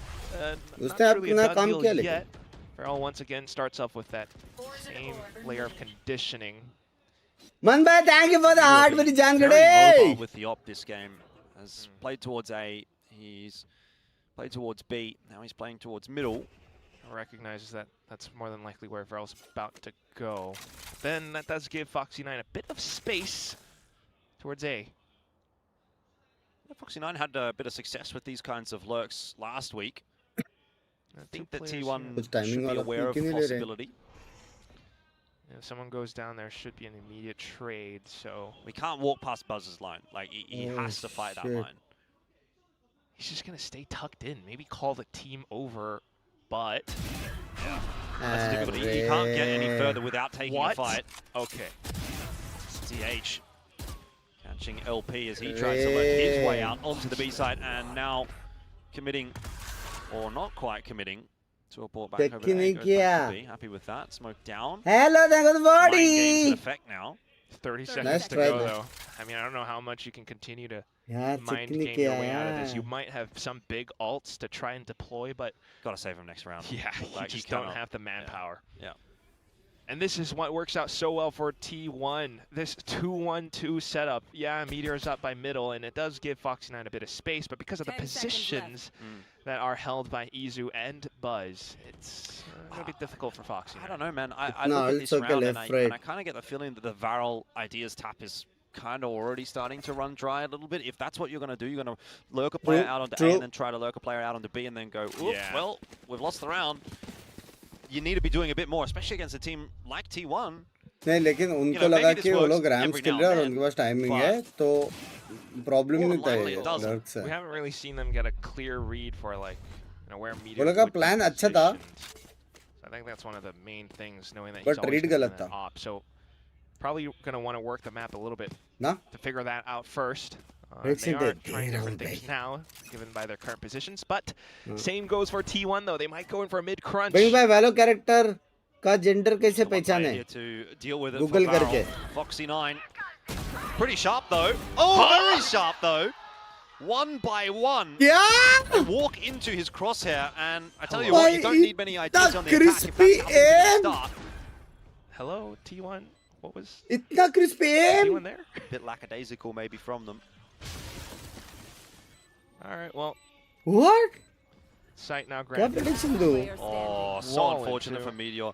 Not उसने truly a अपना done काम deal किया लेकिन. yet. Varel once again starts off with that same layer of conditioning. Man bhai, thank you for the heart, मेरी जान Very गड़े. mobile with the op this game. Has played towards A, he's played towards B, now he's playing towards middle. Recognizes that that's more than likely where Varel's about to go. Then that does give Foxy9 a bit of space towards A. Yeah, Foxy9 had a bit of success with these kinds of lurks last week. I think that T1 should be aware of the possibility. If someone goes down, there should be an immediate trade, so... We can't walk past Buzz's line. Like, he has to fight that line. He's just going to stay tucked in. Maybe call the team over, but... Yeah, that's the difficulty. You can't get any further without taking a fight. Okay. DH catching LP as he tries to let his way out onto the B side, and now committing, or not quite committing, to a ball back over A, goes back to B. Happy with that. Smoke down. Hello, thank you for the body. Mind games in effect now. 30 seconds to go, though. I mean, I don't know how much you can continue to mind game your way out of this. You might have some big ults to try and deploy, but... Gotta save him next round. Yeah, you just don't have the manpower. Yeah. And this is what works out so well for T1. This 2-1-2 setup. Yeah, Meteor's up by middle, and it does give Foxy9 a bit of space, but because of the positions that are held by Izu and Buzz, it's going to be difficult for Foxy9. I don't know, man. I look at this round and I kind of get the feeling that the Varel ideas tap is kind of already starting to run dry a little bit. If that's what you're going to do, you're going to lurk a player out onto A and then try to lurk a player out onto B and then go, well, we've lost the round. You need to be doing a bit more, especially against a team like T1. नहीं लेकिन उनको लगा कि वो लोग rams खेल रहे हैं और उनके पास टाइमिंग है तो प्रॉब्लम नहीं था ये लर्क से. We haven't really seen them get a clear read for like where Meteor. वो लोग का प्लान अच्छा था. I think that's one of the main things, knowing that But read गलत था. So probably going to want to work the map a little bit to figure that out first. They are trying different things now, given by their current positions. But same goes for T1, though. They might go in for a mid-crunch. Binks भाई Valo character का gender कैसे पहचाने? To deal with it Google करके. Foxy9. Pretty sharp, though. Oh, very sharp, though. One by one. Yeah! They walk into his crosshair, and I tell you what, you don't need many ideas on the attack. Crispy aim! Hello, T1. What was... Itna crispy aim! T1 there? A bit lackadaisical, maybe, from them. All right, well... What? Sight now What granted. prediction do? Oh, so unfortunate for Meteor.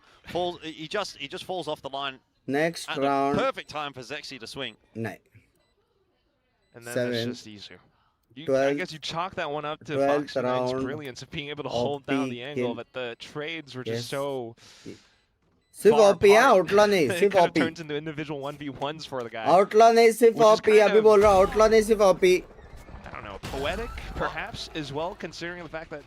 He just falls off the line. Next at round. The perfect time for Zexy to swing. 9. And then 7. that's just easier. I 12, guess you chalk that one up to 12th Foxy9's round brilliance of being able to hold down the angle, kill. but the trades were just so... सिर्फ far OP है, apart. outlaw नहीं, It सिर्फ kind of OP. turns into individual 1v1s for the guy. Outlaw नहीं, सिर्फ Which is OP. kind अभी of- बोल रहा हूँ, outlaw नहीं, सिर्फ OP. I don't know, poetic perhaps as well, considering the fact that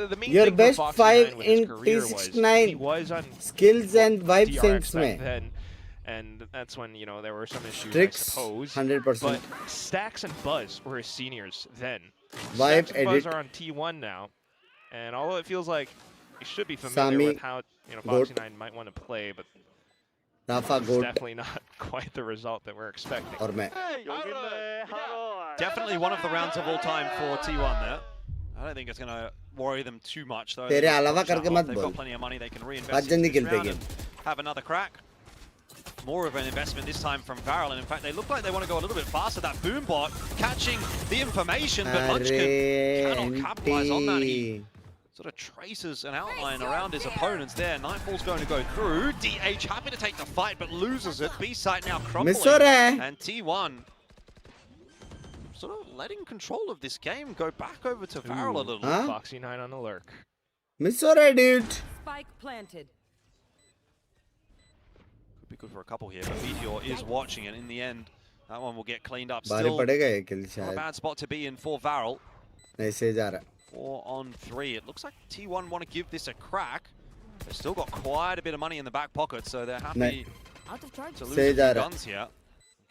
the main Your thing best for Foxy9 5 with his in career was T69 he was on skills and vibe DRX syncs back में. then, and that's when there were some issues, Tricks, I suppose. 100%. But Stax and Buzz were his seniors then. Vibe Stax and Buzz edit. are on T1 now, and although it feels like he should be familiar Sami, with how Foxy9 might want to play, but Rafa it's Goat definitely not quite the result that we're expecting. और मैं. Definitely one of the rounds of all time for T1 there. I don't think it's going to worry them too much, though. तेरे अलावा करके मत They've बोल. got plenty of money they can आज reinvest जल्दी in this खेलते round game. and have another crack. More of an investment this time from Varel, and in fact they look like they want to go a little bit faster. That boom bot catching the information, but Munchkin cannot capitalize on that. He sort of traces an outline around his opponents there. Nightfall's going to go through. DH happy to take the fight, but loses it. B-side now crumbling. Miss हो रहा है. And T1 sort of letting control of this game go back over to Varel a little. Huh? Foxy9 on the lurk. Miss हो रहा है, dude. Spike planted. Could be good for a couple here, but Meteor is watching it. In the end, that one will get cleaned up. बारे Still पड़ेगा ये kill not a शायद. bad spot to be in for Varel. ऐसे जा रहा. 4 on 3. It looks like T1 want to give this a crack. They've still got quite a bit of money in the back pocket, so they're happy to lose a few guns here.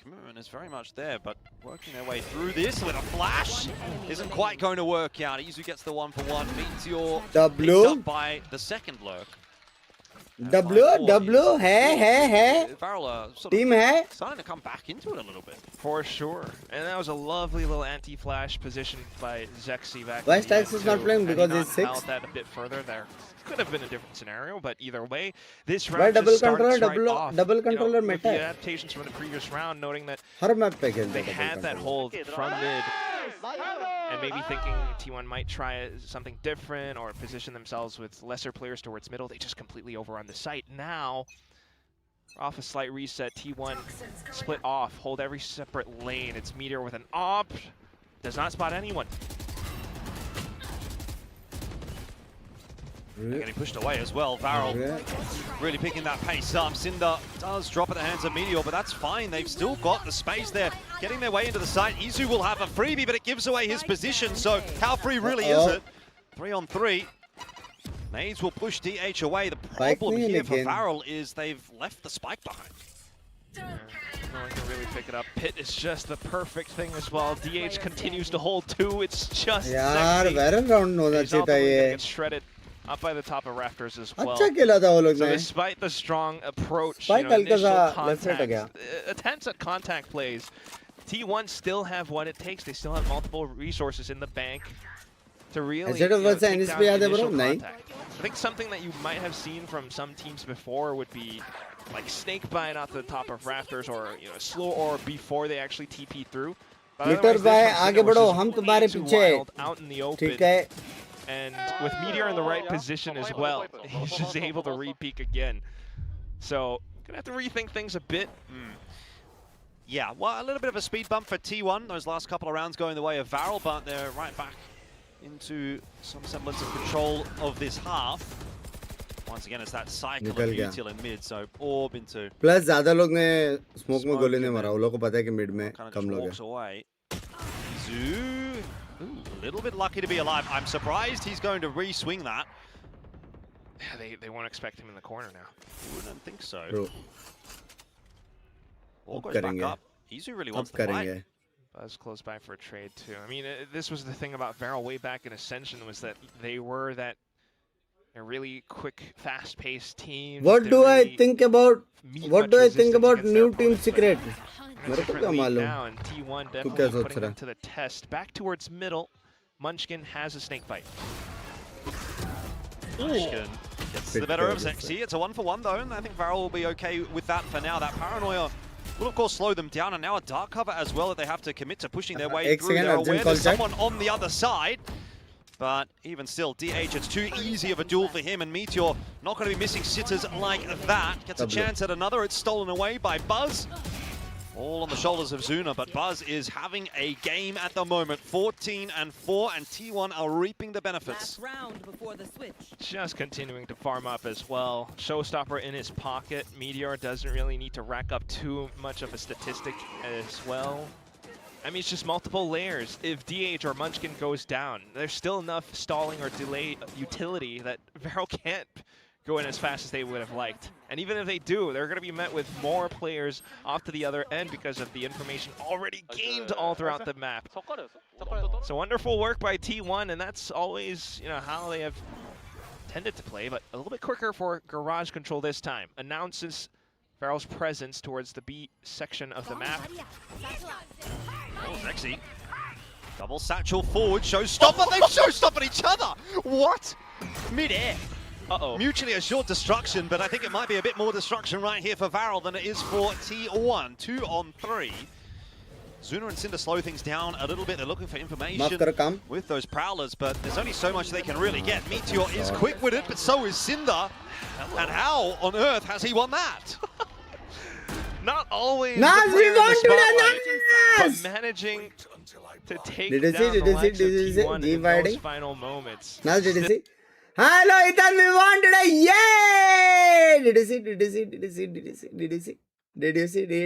Commitment is very much there, but working their way through this with a flash isn't quite going to work out. Izu gets the 1-for-1. Meteor picked up by the second lurk. W है Varel team है starting to come back into it a little bit. For sure. And that was a lovely little anti-flash position by Zexy back. Why Stax is not playing? Because he's 6? Held that a bit further there. Could have been a different scenario, but either way, this Why round double just starts controller, right off. double controller with meta the है. adaptations from the previous round, noting that her map पे खेलते they हैं had double that controller. hold from mid, and maybe thinking T1 might try something different or position themselves with lesser players towards middle. They just completely overrun the site. Now, off a slight reset, T1 split off, hold every separate lane. It's Meteor with an op, does not spot anyone. They're getting pushed away as well. Varel really picking that pace up. Cinder does drop at the hands of Meteor, but that's fine. They've still got the space there. Getting their way into the site. Izu will have a freebie, but it gives away his position. So how free really is it? 3 on 3. Nades will push DH away. The problem here for Varel is they've left the spike behind. No one can really pick it up. Pit is just the perfect thing as well. DH continues to hold 2. It's just यार Varel round होना चाहिए था ये. Gets shredded up by the top of rafters as well. अच्छा खेला था वो लोग So ने. despite the strong approach, Spike हल्का initial सा left side contact, गया. attempts at contact plays, T1 still have what it takes. They still have multiple resources in the bank to really take down initial contact. I think something that you might have seen from some teams before would be like snake bite off the top of rafters, or slow or before they actually TP through. मीटर भाई आगे बढ़ो, हम तुम्हारे पीछे. Out in the open. ठीक है. And with Meteor in the right position as well, he's just able to re-peek again. So, gonna have to rethink things a bit. Yeah, well, a little bit of a speed bump for T1. Those last couple of rounds going the way of Varel, but they're right back into some semblance of control of this half. Once again, it's that cycle of util in mid, so orb into... Plus, ज़्यादा लोग ने smoke में गोली नहीं मारा. वो लोग को पता है कि mid में कम लोग हैं. Away. Zoo, a little bit lucky to be alive. I'm surprised he's going to re-swing that. Yeah, they won't expect him in the corner now. I wouldn't think so. Bro. Ball goes back up. Izu really wants to fight. Buzz close by for a trade too. I mean, this was the thing about Varel way back in Ascension, was that they were a really quick, fast-paced team. What do I think about new team secret? Now, and T1 definitely putting them to the test. Back towards middle, Munchkin has a snake bite. Munchkin gets the better of Zexy. It's a 1-for-1 though, and I think Varel will be okay with that for now. That paranoia will of course slow them down, and now a dark cover as well that they have to commit to pushing their way through. They're aware there's someone on the other side, but even still, DH, it's too easy of a duel for him, and Meteor not going to be missing sitters like that. Gets a chance at another. It's stolen away by Buzz. All on the shoulders of Zuna, but Buzz is having a game at the moment. 14-4, and T1 are reaping the benefits. Last round before the switch. Just continuing to farm up as well. Showstopper in his pocket. Meteor doesn't really need to rack up too much of a statistic as well. I mean, it's just multiple layers. If DH or Munchkin goes down, there's still enough stalling or delay utility that Varel can't go in as fast as they would have liked. And even if they do, they're going to be met with more players off to the other end because of the information already gained all throughout the map. So wonderful work by T1, and that's always, how they have tended to play, but a little bit quicker for Garage Control this time. Announces Varel's presence towards the B section of the map. Oh, Zexy. Double satchel forward, showstopper. They've showstoppered each other. What? Mid-air. Mutually assured destruction, but I think it might be a bit more destruction right here for Varel than it is for T1. 2 on 3. Zuna and Cinder slow things down a little bit. They're looking for information with those Prowlers, but there's only so much they can really get. Meteor is quick-witted, but so is Cinder. And how on earth has he won that? Not always the player in the spotlight, but managing to take down the likes of T1 in those final moments. Now did you see? Hello, Ethan, we won today! Yay! Did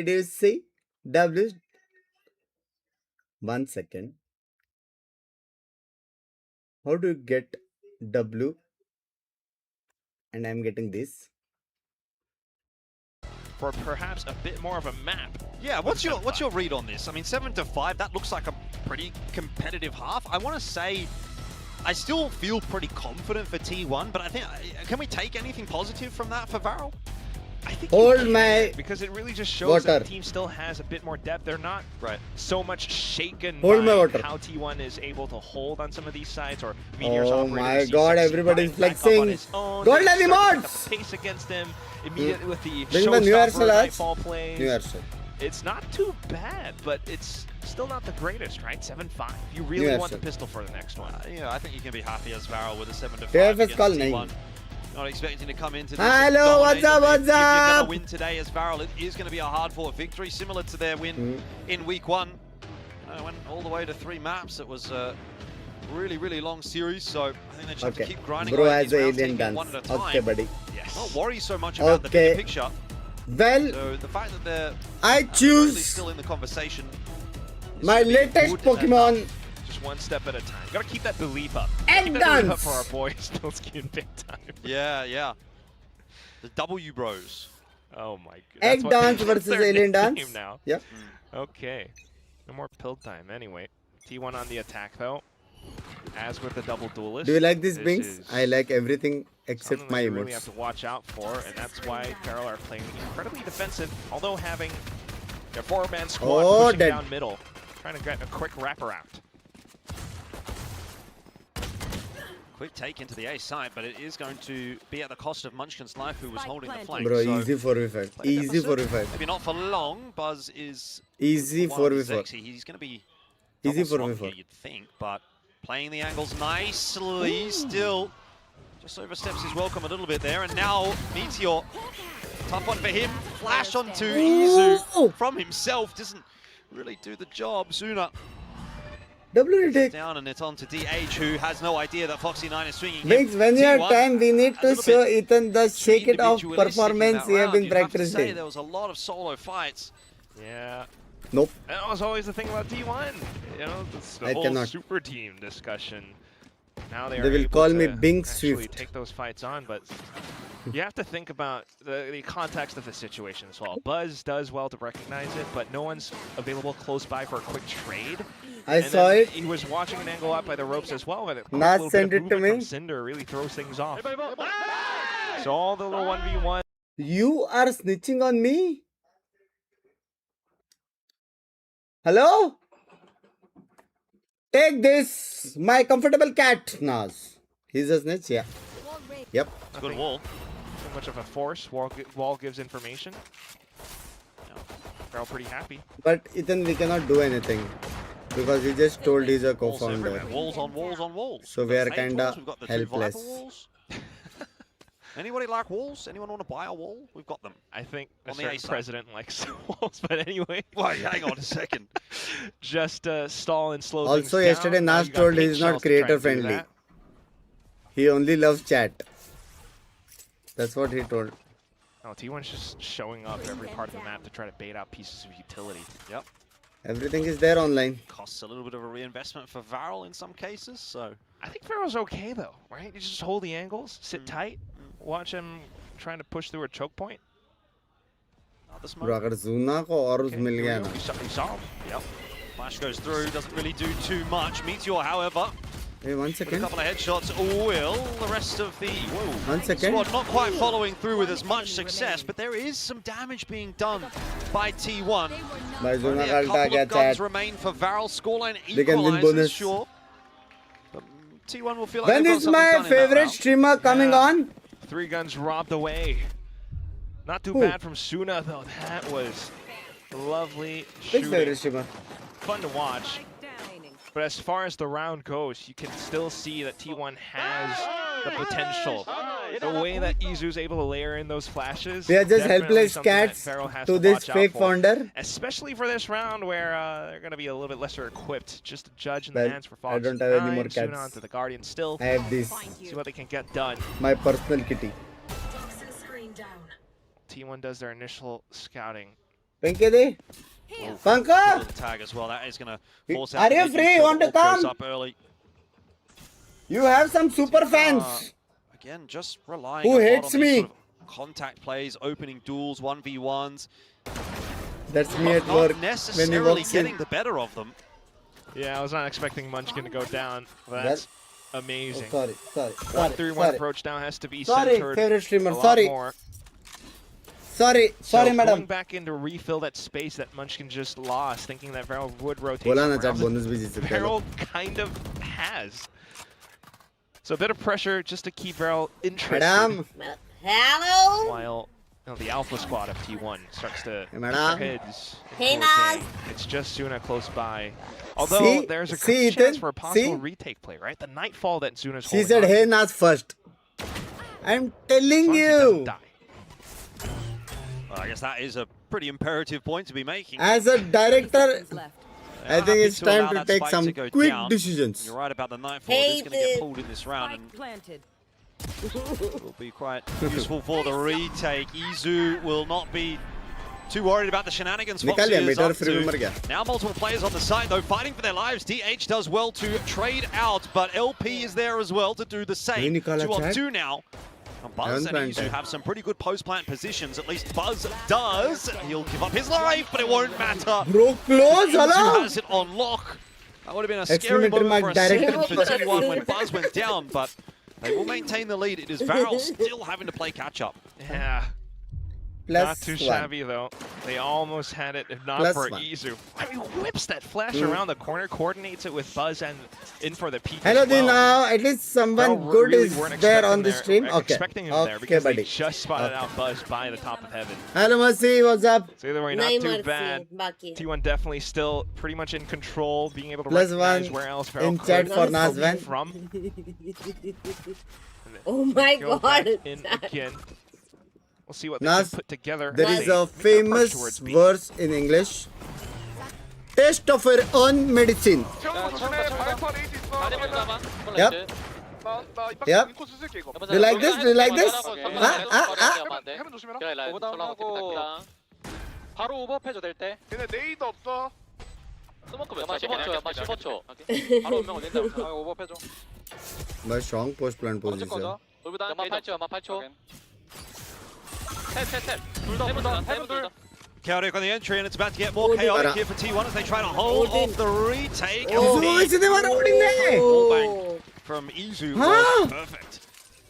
you see? W. 1 second. How do you get W? And I'm getting this. For perhaps a bit more of a map. Yeah, what's your read on this? I mean, 7-5, that looks like a pretty competitive half. I want to say I still feel pretty confident for T1, but I think, can we take anything positive from that for Varel? I think hold my because it really just shows that the team still has a bit more depth. They're not so much shaken by how T1 is able to hold on some of these sides, or Meteor's operating. Oh my god, everybody's flexing. Golden emotes! Pace against him immediately with the showstopper nightfall plays. It's not too bad, but it's still not the greatest, right? 7-5. You really want the pistol for the next one. Yeah, I think you can be happy as Varel with a 7-5 against T1. Not expecting to come into this. Hello, what's up, what's If you're up? going to win today as Varel, it is going to be a hard-fought victory, similar to their win in week 1. Went all the way to 3 maps. It was a really, really long series, so I think they just have to keep grinding away these rounds, taking one at a time. Okay, buddy. Yes. Not worry so much about the bigger picture. Well, so the fact that they're I choose still in the conversation. My latest Pokemon. Just one step at a time. Gotta keep that belief up. Egg dance up for our boys. Pilsky in big time. Yeah, yeah. The W Bros. Oh my god. Egg dance versus alien dance. Now. Yep. Okay. No more pill time. Anyway, T1 on the attack though. As with the double duelist. Do you like this Binks? I like everything except my emotes. You really have to watch out for, and that's why Varel are playing incredibly defensive, although having their 4-man squad pushing down middle, trying to get a quick wraparound. Quick take into the A side, but it is going to be at the cost of Munchkin's life, who was holding the flank. Bro, easy 4v5. Easy 4v5. Maybe not for long. Buzz is easy 4v4. He's going to be easy 4v4. You'd think, but playing the angles nicely. Still just oversteps his welcome a little bit there, and now Meteor, tough one for him. Flash onto Izu from himself, doesn't really do the job. Zuna down, and it's on to DH, who has no idea that Foxy9 is swinging. Binks, when you have time, we need to show Ethan the shake it off performance he have been practicing. There was a lot of solo fights. Yeah. Nope. That was always the thing about T1. You know, it's the whole super team discussion. Now they will call me Binks actually Swift. Take those fights on, but You have to think about the context of the situation as well. Buzz does well to recognize it, but no one's available close by for a quick trade. I saw it. He was watching an angle up by the ropes as well. Nas sent it to me. Cinder really throws things off. So all the little 1v1. You are snitching on me? Hello? Take this, my comfortable cat, Nas. He's a snitch, yeah. Yep. Good wall. Too much of a force. Wall gives information. They're all pretty happy. But Ethan, we cannot do anything because he just told he's a co-founder. Walls on walls on walls. So we are kinda helpless. Anybody like walls? Anyone want to buy a wall? We've got them. I think the president likes walls, but anyway. Wait, hang on a second. Just stall and slow also, things down. yesterday Nas told he's not creator friendly. He only loves chat. That's what he told. Oh, T1's just showing up every part of the map to try to bait out pieces of utility. Yep. Everything is there online. Costs a little bit of a reinvestment for Varel in some cases, so. I think Varel's okay though, right? You just hold the angles, sit tight, watch him trying to push through a choke point. Bro, अगर Zuna को और मिल गया ना. He saw him. Yep. Flash goes through, doesn't really do too much. Meteor, however. Hey, 1 second. A couple of headshots will. The rest of the 1 second. squad not quite following through with as much success, but there is some damage being done by T1. By Zuna Only a couple of guns remain for Varel. Scoreline equalizes, sure. But T1 will feel like when is my favorite streamer coming on? 3 guns robbed away. Not too bad from Suna though. That was lovely shooting. Favorite streamer. Fun to watch. But as far as the round goes, you can still see that T1 has the potential. The way that Izu's able to layer in those flashes. They are just helpless cats to this fake founder. Especially for this round where they're going to be a little bit lesser equipped. Just to judge in the hands for Fox. I don't have any more cats. Suna onto the Guardian still. I have this. See what they can get done. My personal kitty. T1 does their initial scouting. Pinkedy? Panka? Tag as well. That is going to force out. Are you free? Want to come? Up early. You have some super fans. Again, just relying who a hates lot on me? these sort of contact plays, opening duels, 1v1s. That's me at not work. necessarily getting the better of them. Yeah, I was not expecting Munchkin to go down. That's amazing. Oh, sorry. 1-3-1 approach now has to be sorry, centered favorite streamer. a lot Sorry. more. Sorry, madam. Going back in to refill that space that Munchkin just lost, thinking that Varel would rotate. Varel kind of has. So a bit of pressure just to keep Varel interested. Madam. Hello. While the alpha squad of T1 starts to hey, madam. heads. Hey, Nas. It's just Suna close by. Although there's a good chance for a possible retake play, right? The Nightfall that Suna's holding. She said, "Hey, Nas first." I'm telling you. Well, I guess that is a pretty imperative point to be making. As a director, I think it's time to take some quick decisions. You're right about the Nightfall. It's going to get pulled in this round and will be quite useful for the retake. Izu will not be too worried about the shenanigans. Now multiple players on the side though, fighting for their lives. DH does well to trade out, but LP is there as well to do the same. 2-on-2 now. Buzz and Izu have some pretty good post-plant positions. At least Buzz does. He'll give up his life, but it won't matter. Bro, close, Izu has it on lock. That would have been a scary moment for a second for T1 when Buzz went down, but they will maintain the lead. It is Varel still having to play catch-up. Yeah. Not too shabby though. They almost had it, if not for Izu. I mean, whips that flash around the corner, coordinates it with Buzz and in for the peak. Hello, now at least someone good is there on the stream. Okay. Expecting him there because they just spotted out Buzz by the top of heaven. Hello, Mercy. What's up? So either way, not too bad. T1 definitely still pretty much in control, being able to recognize where else Varel in chat for Nazvan from. Oh my God! In again. We'll see what they Nas, can put together. There is a famous verse in English. Taste of your own medicine. Yep. Yep. Do you like this? Do you like this? 바로 오버패줘 될 때. 걔네 네이도 없어. 스모크 몇 초? 15초. 바로 오면 된다. 오버패줘. My strong post plant position. 연마 8초. Chaotic on the entry, and it's about to get more chaotic here for T1 as they try to hold off the retake. From Izu was perfect.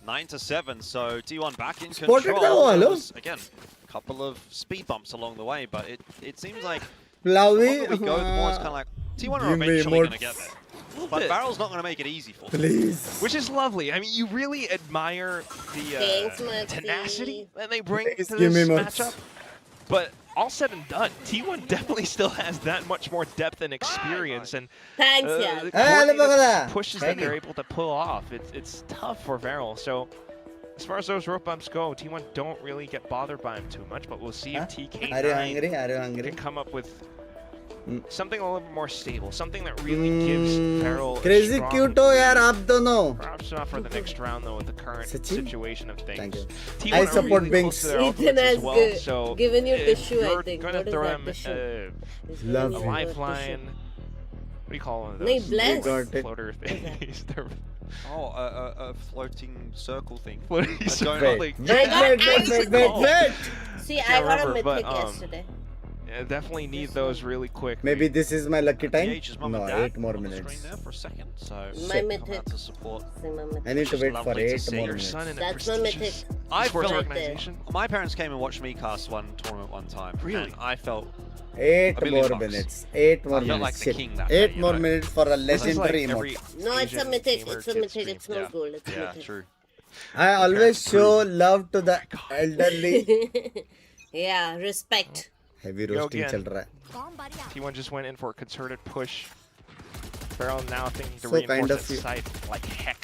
9-7, so T1 back in control. Again, a couple of speed bumps along the way, but it seems like the longer we go, the more it's kind of like T1 are eventually going to get there. But Barrel's not going to make it easy for them. Please. Which is lovely. I mean, you really admire the tenacity that they bring to this matchup. But all said and done, T1 definitely still has that much more depth and experience, and the pushes that they're able to pull off. It's tough for Varel. So as far as those rope bumps go, T1 don't really get bothered by them too much, but we'll see if TK9 can come up with something a little bit more stable, something that really gives Varel crazy cute ho yaar aap dono. Perhaps not for the next round though with the current situation of things. T1 I support Binks. Ethan has well, so given you tissue, I think. What is that tissue? A lifeline. What do you call one of those? Floater things. Oh, a floating circle thing. Floating circle. Wait. See, I got a mythic yesterday. Yeah, definitely need those really quick. Maybe this is my lucky time. No, 8 more minutes. minutes. There for a second, so my mythic. To support. I need to wait for 8 more minutes. That's my mythic. I felt my parents came and watched me cast one tournament one time. Really? And I felt 8 more minutes. 8 more minutes. Like the king that 8 day, more minutes for a legendary emote. No, it's a mythic. It's a mythic. It's not gold. It's a mythic. True. I always show love to the elderly. Yeah, respect. Heavy roasting chal raha hai. T1 just went in for a concerted push. Farrell now thinking to reinforce that site like heck.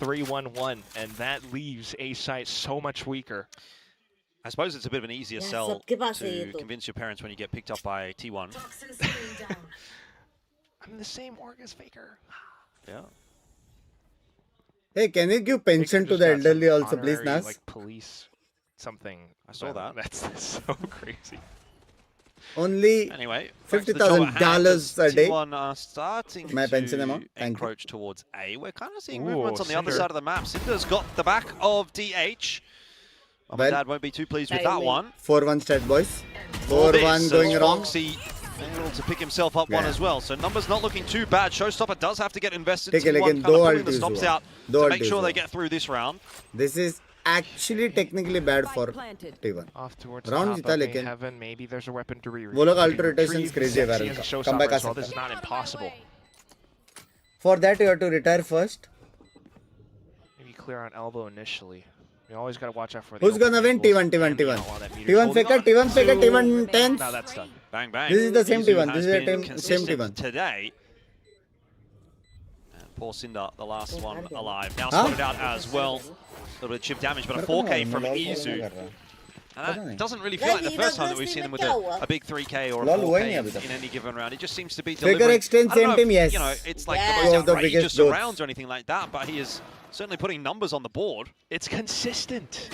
3-1-1, and that leaves A site so much weaker. I suppose it's a bit of an easier sell to convince your parents when you get picked up by T1. I'm the same org as Faker. Yeah. Hey, can you give pension to the elderly also, please, Nas? Like police something. I saw that. That's so crazy. Only anyway, $50,000 a day. T1 are starting to encroach towards A. We're kind of seeing movements on the other side of the map. Cinder's got the back of DH. Mom and Dad won't be too pleased with that one. 4-1 stat, boys. 4-1 going wrong. Foxy able to pick himself up one as well. So numbers not looking too bad. Showstopper does have to get invested. T1 kind of pulling the stops out to make sure they get through this round. This is actually technically bad for T1. Off towards round top of heaven, maybe there's a weapon to retrieve. वो लोग ultra rotation is crazy है come back as well. This is not impossible. For that you have to retire first. Maybe clear on elbow initially. You always got to watch out for who's gonna win. T1 faker, T1 10. Now that's done. Bang bang. This is the same T1. This is the same T1 today. And poor Cinder, the last one alive. Now spotted out as well. A little bit of chip damage, but a 4K from Izu. And that doesn't really feel like the first time that we've seen him with a big 3K or a 4K in any given round. It just seems to be delivering. Extend same team, yes. You know, it's like the most outrageous rounds or anything like that, but he is certainly putting numbers on the board. It's consistent.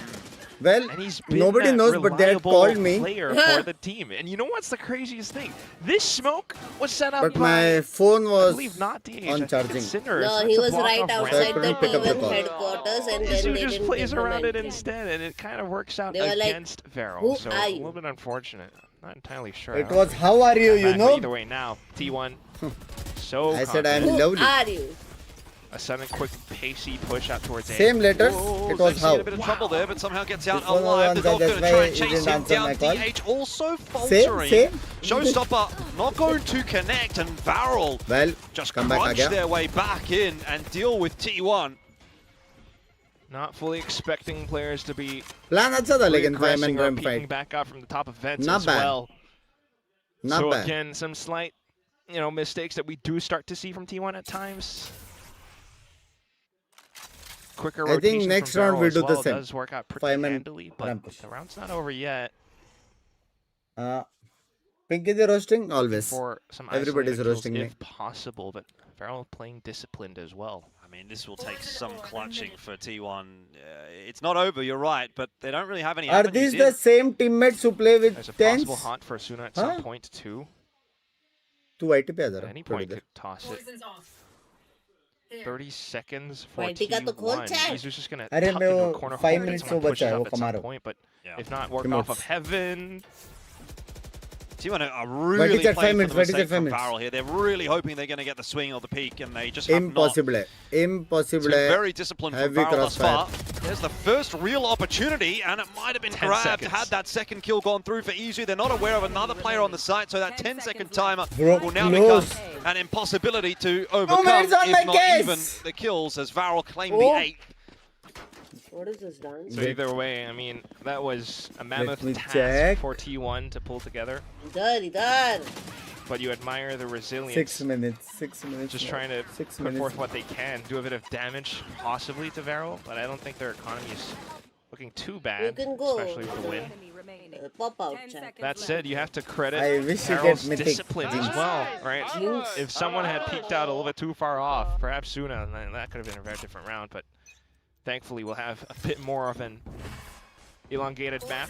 Well, nobody knows, but they had called me. Player for the team, and you know what's the craziest thing? This smoke was set up. But my phone was not DH, on charging. No, he was right outside the T1 headquarters, and then they just plays around it instead, and it kind of works out against Varel. So a little bit unfortunate. Not entirely sure. It was how are you? You know. Either way, now T1. So I said I'm lovely. Who are you? A sudden, quick, pacey push out towards A. Same letters. It was how. A bit of trouble there, but somehow gets out alive. The dog going to try and chase him down. DH also faltering. Same. Showstopper not going to connect, and Varel just crunch their way back in and deal with T1. Not fully expecting players to be plan अच्छा था लेकिन 5-man gun fight. Back out from the top of vents as well. Not bad. Again, some slight, mistakes that we do start to see from T1 at times. Quicker I think next round we do the same. Does work out pretty handily, but the round's not over yet. Pinky the roasting always. For some everybody's roasting me if possible, but Varel playing disciplined as well. I mean, this will take some clutching for T1. It's not over, you're right, but they don't really have any. Are these the same teammates who play with There's a tens? possible haunt for Asuna at some point too. तू IT पे आ जा At any point could toss it. 30 seconds for Party का तो खोल T1. chat. He's just gonna अरे tuck मैं into a वो corner 5 hold, minutes someone वो pushes बचा है, up वो at some कमारो. point, but Yeah. if not, work Emotes. off of heaven. T1 are really Vertical playing 5 for minutes, the mistake vertical 5 from minutes. Varel here. They're really hoping they're going to get the swing or the peak, and they just have not. Impossible है. Impossible It's been है. very disciplined from Heavy Varel thus far. crossfire. There's the first real opportunity, and it might have been 10 grabbed seconds. had that second kill gone through for Izu. They're not aware of another player on the site, so that 10-second timer Bro, will now close. become an impossibility to overcome, minutes on if my not case. even the kills, as Varel claimed Oh. the 8th. What is this dance? So either way, I mean, that was a mammoth me task check. for T1 to pull together. इधर. But you admire the resilience. 6 minutes. 6 minutes. Just more. trying to 6 put minutes. forth what they can, do a bit of damage possibly to Varel, but I don't think their economy is looking too You bad, can go. especially with the win. Pop out chat. That said, you have to credit I wish you Varel's get mythic discipline as Binks. well, right? Binks. If someone had peeked out a little bit too far off, perhaps Suna, then that could have been a very different round, but thankfully we'll have a bit more of an elongated map.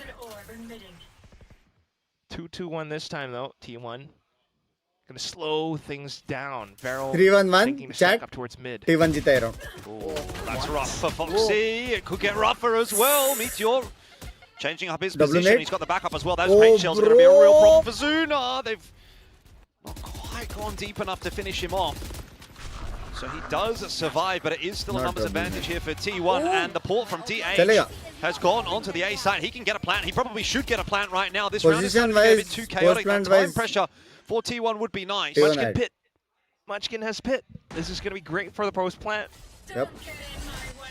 2-2-1 this time though, T1. Gonna slow things down. Varel 3-1-1. thinking to stack Chat. up towards mid. T1 जीता है round. Ooh, that's rough for Foxy. It could get rougher as well. Meteor changing up his Double position. net. He's got the backup as well. Those Oh, paint shells are going to be a real bro. problem for Zuna. They've not quite gone deep enough to finish him off. So he does survive, but it is still a Not numbers double advantage here for T1. And the port from DH चलेगा. has gone onto the A side. He can get a plant. He probably should get a plant right now. This round is Position starting to get a bit wise, too post chaotic. That plant time wise. pressure for T1 would be nice. T1 Munchkin had. pit. Munchkin has pit. This is gonna be great for the post plant. Yep.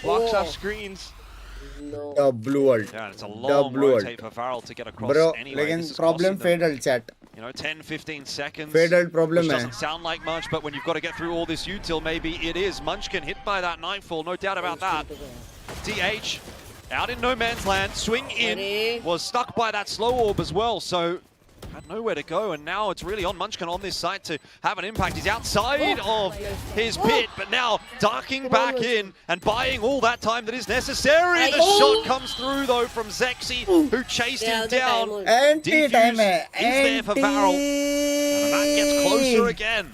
Blocks Oh. off screens. No. The blue world. Yeah, it's a The long blue world. rotate for Varel to get across Bro, anyway. लेकिन This is problem costing them, fatal chat. you know, 10, 15 seconds. Fatal problem Which है. doesn't sound like much, but when you've got to get through all this util, maybe it is. Munchkin hit by that nightfall, no doubt about that. DH out in no man's land, swing in, was stuck by that slow orb as well, so had nowhere to go, and now it's really on Munchkin on this side to have an impact. He's outside of his pit, but now darking back in and buying all that time that is necessary. The shot comes through though from Zexy, who chased him down. Anti time है. Is there for Varel, and that gets closer again.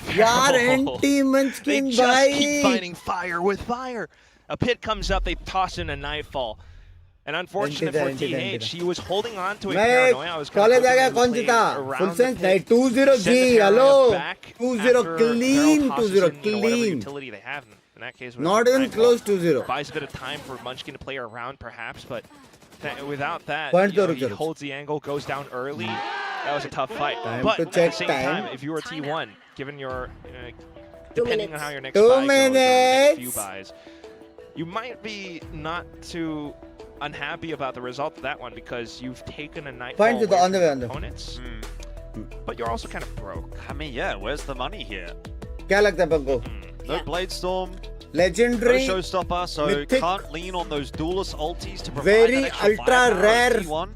यार anti They Munchkin just keep भाई. fighting fire with fire. A pit comes up, they toss in a nightfall. And unfortunate for TH, he was holding on to a paranoia. I was college आ गया कौन जीता? Full sense नहीं 2-0 G. Hello. 2-0 clean. 2-0 clean. Utility they have in that case. Not even close 2-0. Buys a bit of time for Munchkin to play around, perhaps, but without that, Point you know, zero, he holds the angle, goes down early. That was a tough fight. Time But to at the check same time. time, if you were T1, given your depending on how your next 2 buy goes, or the next few minutes. buys, you might be not too unhappy about the result of that one because you've taken a nightfall Point to the away on the from way, on the way. opponents, but you're also kind of broke. I mean, yeah, where's the money here? क्या लगता है पंको? No Bladestorm, no Legendary. Showstopper, so Mythic. can't lean on those duelist ultis to provide Very that extra ultra firepower as rare. T1.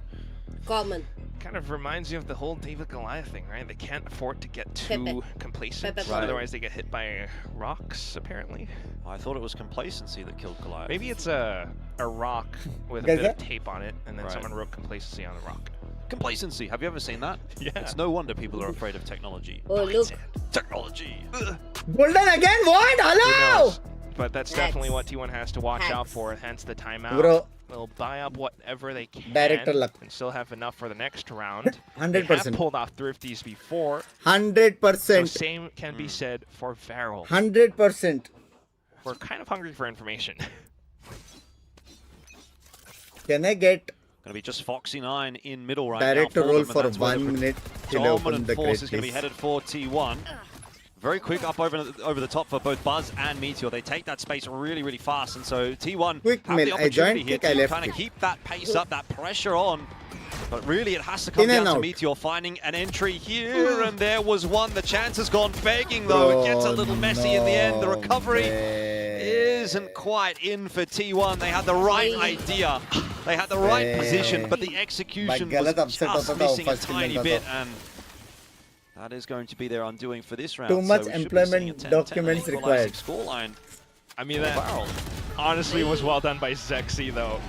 Common. Kind of reminds you of the whole David Goliath thing, right? They can't afford to get too Pepe. complacent, Pepe. Right. otherwise they get hit by rocks, apparently. I thought it was complacency that killed Goliath. Maybe it's a rock with a Guys, bit of tape on it, and then Right. someone wrote complacency on the rock. Complacency, have you ever seen that? Yeah. It's no wonder people are afraid of technology. Oh, look. Technology! Ugh. Golden again? What? Who Hello. knows? But that's definitely what T1 has to watch out Hacks. for, hence the timeout. Bro. They'll buy up whatever they can Director luck. and still have enough for the next round. 100%. They have pulled off Thrifties before, so 100%. same can be said for Varel. 100%. We're kind of hungry for information. Can I get Going to be just Foxy9 in middle right director now. roll them, and for that's where 1 the minute till I open dominant the force crate, is going to be please? headed for T1. Very quick up over the top for both Buzz and Meteor. They take that space really, really fast, and so T1 Quick have mill. the I joined opportunity here quick, I to left kind of quick. keep that pace up, that pressure on. But really, it has to come In and down to out. Meteor finding an entry here, and there was one. The chance has gone begging, though. It gets a little messy in the end. The recovery isn't quite in for T1. They had the right idea. They had the right position, but the execution was just missing a tiny bit, and that is going to be their undoing for this round. Too much So we should be seeing a employment 10-10 documents equalizing required. Scoreline. I mean, that Varel. honestly was well done by Zexy, though.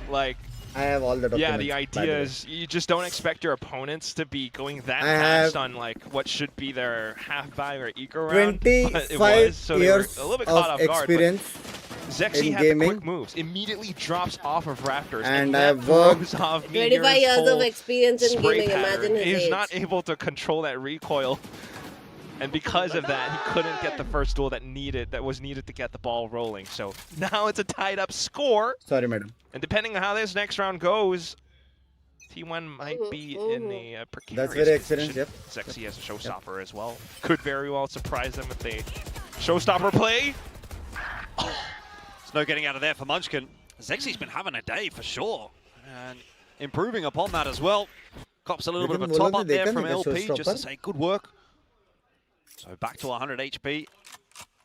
Like, I have all the documents. Yeah, the idea is you just don't expect your opponents to be going that fast on like what should be their half buy or eco round. 25 so years a little bit caught of off guard, experience Zexy in had gaming. the quick moves, immediately drops off of Raptors, And that I've worked throws off 25 years of experience in spray gaming. pattern. Imagine his He's age. not able to control that recoil. And because of that, he couldn't get the first duel that was needed to get the ball rolling. So now it's a tied up score. Sorry, madam. And depending on how this next round goes, T1 might be in a precarious That's very experienced, position. yep. Zexy has a showstopper as well. Could very well surprise them with a showstopper play. There's no getting out of there for Munchkin. Zexy's been having a day for sure. And improving upon that as well. Cops a little bit of a top up there from LP just to say good work. So back to 100 HP.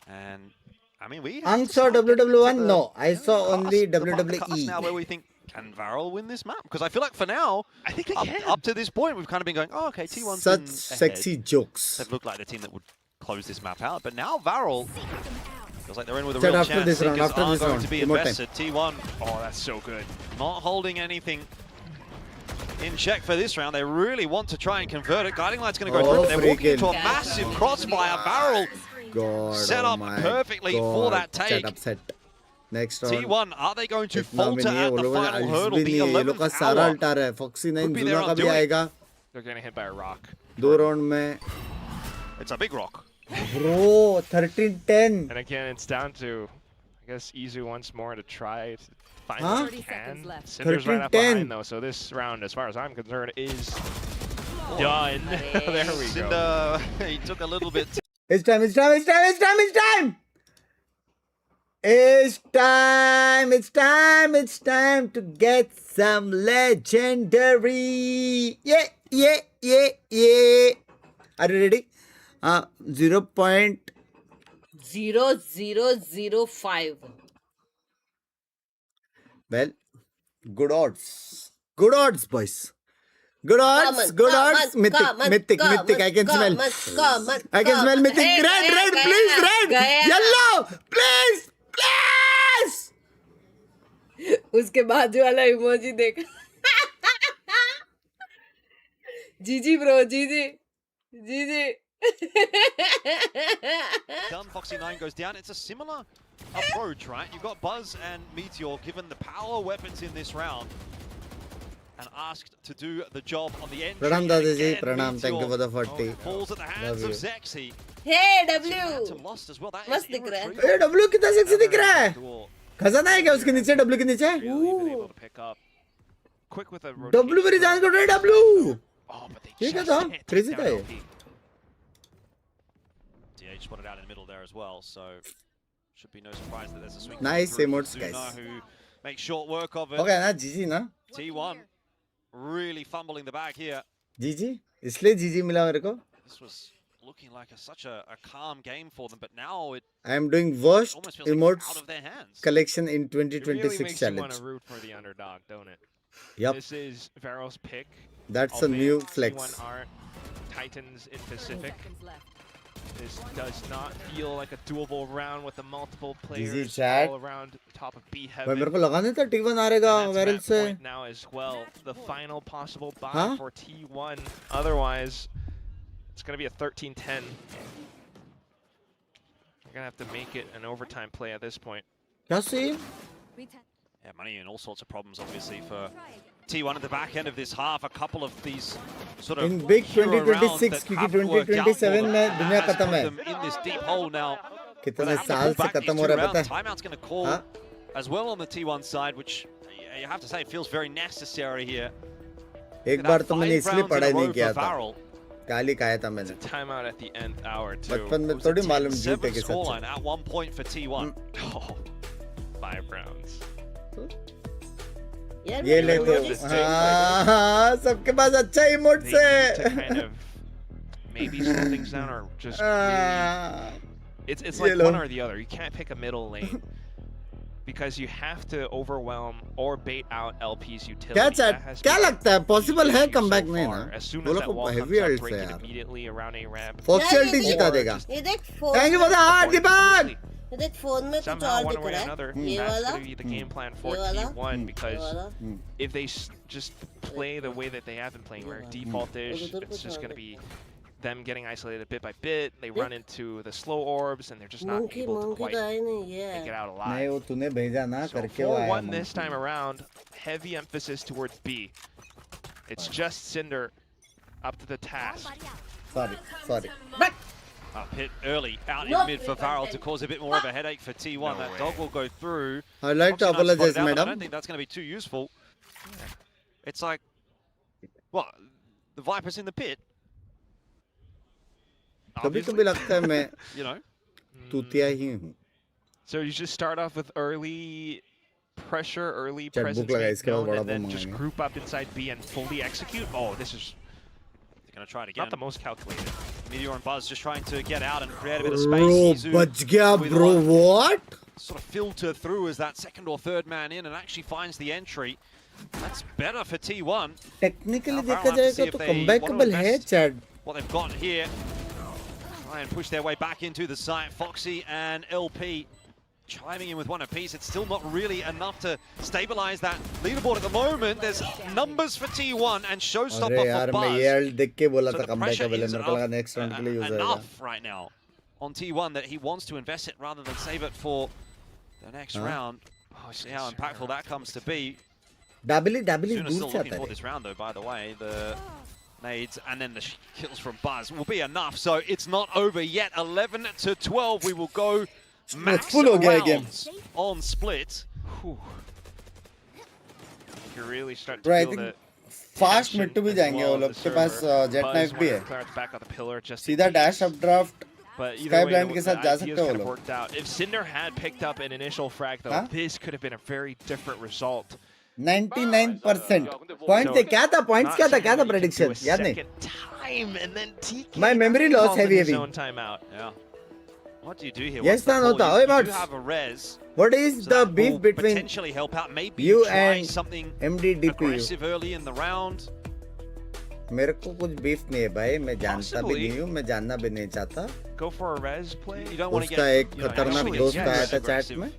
And I mean, we saw WW1? No, I saw only WWE. Now where we think, can Varel win this map? Because I feel like for now, I think up to this point, we've kind of been going, oh, okay, T1's Such been sexy ahead. jokes. They've looked like the team that would close this map out. But now Varel feels like they're in with a Said real after chance. this round, Seekers after are this going round. to be One more time. invested. T1 Oh, that's so good. not holding anything in check for this round. They really want to try and convert it. Guiding Light's going to go through, but they're walking into a massive crossfire. Varel God, set up perfectly for that take. Upset. Next round. T1, are they going to falter नहीं है, at वो the लोगों ने final अर्ज hurdle? भी The नहीं है, ये लोग का 11th सारा hour अल्टार है. Foxy 9 could be जुना there का भी undoing. आएगा. They're getting hit by a rock. 2 round में. It's a big rock. Bro, 13-10. And again, it's down to, I guess, Izu once more to try to find Huh? what he can. Cinder's right up 13-10. behind, though, so this round, as far as I'm concerned, is done. There we go. Cinder, he took a little bit. It's time, it's time, it's time, it's time, it's time! It's time, it's time, it's time to get some legendary. Yeah, yeah, yeah, yeah. Are you ready? 0.0005. Well, good odds. Good odds, boys. Good odds, good odds. Mythic, mythic, mythic. I can smell. I can smell mythic. Red, red, please, red. Yellow, please, please. उसके बाजू वाला emoji देख. जीजी bro, जीजी. जीजी. Done, Foxy 9 goes down. It's a similar approach, right? You've got Buzz and Meteor given the power weapons in this round and asked to do the job on the entry. Pranam Dadaji, Again, Pranam. Thank you for the 40. falls at the hands of Zexy. Hey Phantom W. lost as well. That मस्त is दिख रहा है. Hey, W कितना sexy दिख रहा है. खजाना है क्या उसके नीचे? W के नीचे? Really been able to pick up. Quick with a rotation. W मेरी जान को W. Oh, but they ये क्या just था? can't take Crazy down था ये. LP. DH spotted out in the middle there as well, so should be no surprise that there's a swing. Nice through emotes, Zuna, guys. who makes short work of it. Okay ना GG ना. T1 really fumbling the bag here. GG. इसलिए GG मिला मेरे को. This was looking like such a calm game for them, but now it I am doing worst almost feels like it's emotes out of their hands. collection in It really 2026 makes you want challenge. to root for the underdog, don't it? Yep. This is Varel's pick. That's a albeit new T1 flex. aren't Titans in Pacific. This does not feel like a doable round with the multiple players chat. all around top of B भाई heaven. मेरे को लगा नहीं था T1 आ रहेगा And viral that's से. map point now as well. The final possible buy Huh? for T1. Otherwise, it's going to be a 13-10. You're going to have to make it an overtime play at this point. क्या scene? Yeah, money and all sorts of problems, obviously, for T1 at the back end of this half. A couple of these sort of In big hero rounds 2026 that क्योंकि have worked out for 2027 them में दुनिया has खत्म put है. them in this deep hole now. कितने But साल से back these खत्म two हो रहा है rounds. पता है? Timeout's going to call हाँ? as well on the T1 side, which you have to say feels very necessary here. एक बार तो मैंने इसलिए पढ़ाई नहीं किया था. Varel. गाली खाया था मैंने. Timeout at the nth hour, too. बचपन में थोड़ी मालूम झूठे के साथ. Scoreline at 1 point for T1. Oh, 5 rounds. ये ले दो. हाँ, सबके पास अच्छा इमोट्स They need to है. kind of maybe slow things down or just really... It's like one or the other. You can't pick a middle lane. Because you have to overwhelm or bait out LP's utility. क्या chat? क्या लगता है? Possible है comeback नहीं ना? As soon वो as लोग that को wall heavy comes ults up, break है it यार. immediately around a ramp. Foxy ulti जिता देगा. ये देख Thank you for the heart, Deepak. देख फोन में कुछ somehow, और one दिख way रहा or है another, ये that's वाला going to be the game plan for ये वाला T1 because वाला if they just play the way that they have been playing, where default is, it's just going to be them getting isolated bit by bit. They run into the slow orbs and they're just not able to quite make it out alive. नहीं वो तूने भेजा ना So करके वो आया 4-1 this time around, heavy emphasis towards B. It's just Cinder up to the task. Sorry. Up hit early, out in mid for Varel to cause a bit more of a headache for T1. That dog will go through. I'd like to apologize, I madam. don't think that's going to be too useful. It's like, what? The Viper's in the pit. कभी-कभी लगता है मैं You know, तूतिया ही हूँ. So you just start off with early pressure, early Chat presence, book लगा, इसके बाद बड़ा and then bomb just मंगाएंगे. group up inside B and fully execute. Oh, this is they're going to try it again. not the most calculated. Meteor and Buzz just trying to get out and create a bit of space. Bro, Izu बच गया with bro. one What? Sort of filter through as that second or third man in and actually finds the entry. That's better for T1. Technically Now देखा Varel have to see जाएगा if तो they comebackable want to है invest Chad. what they've got here. Try and push their way back into the site. Foxy and LP chiming in with one apiece. It's still not really enough to stabilize that leaderboard at the moment. There's numbers for T1 and showstopper अरे for यार मैं Buzz. ये alt देख के बोला So था the pressure comebackable है is मेरे को लगा next round के लिए use होएगा. enough right now on T1 that he wants to invest it rather than save it for the next round. Oh, see how impactful that comes to be. Dabili Zuna's दूर still से looking आता for है. this round though, by the way. The nades and then the kills from Buzz will be enough. So it's not over yet. 11 to 12. We will go max full हो गया game. rounds on split. You really start Bro, I to feel think the fast tension mid to भी as जाएंगे well वो as लोग the के पास server. jet Buzz knife भी wanted है. to clear its back on the pillar just in सीधा case. dash up draft. But either way, Skyblind के the साथ जा ideas सकते हो could have लोग. worked out. If Cinder had picked up an initial frag, though, Huh? this could have been a very different result. 99% points थे क्या था points क्या था prediction याद नहीं. Time and then TK My memory loss heavy. Zone timeout. Yeah. What do you do here? Yes, What's the no, call? no, You about do have a res. What is So the that beef will between potentially help out. Maybe you try and something MDDPU? aggressive early in the round. मेरे को कुछ beef नहीं है भाई मैं जानता भी Possibly. नहीं हूँ मैं जानना भी नहीं चाहता. Go for a res play. You don't want to उसका get एक you know, खतरनाक actually दोस्त yes, आया था aggressive. chat में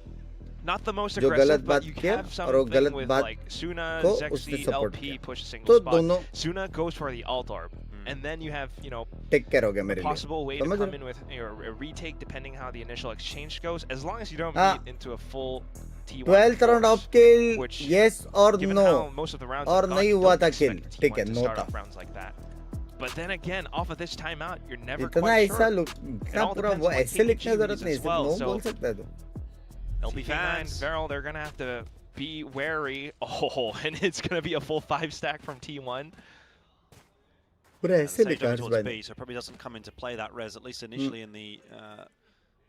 Not the most जो गलत aggressive, बात but you किया have और वो something गलत with बात like Suna, को उसने Zexy, support LP किया. push a single तो spot. दोनों Suna goes for the alt orb, and then you have take care हो गया मेरे लिए. possible way to समझ come रहे? in with a retake depending how the initial exchange goes, as long as you don't हाँ. meet into a full T1 12th round force, of kill which, yes or given no how most of the rounds और have gone, नहीं you हुआ don't था kill expect ठीक T1 है to no start था. off rounds like that. But then again, off of this timeout, you're never इतना quite ऐसा sure. लोग It इतना all पूरा depends वो on what ऐसे लिखने KKG जरूरत needs नहीं as सिर्फ well, no so बोल सकता है तो. LP TK9, fans. Varel, they're gonna have to be wary. Oh, and it's gonna be a full 5 stack from T1. पूरा And ऐसे the stage लिखा over है towards भाई. B, so probably doesn't come into play that res, at least initially in the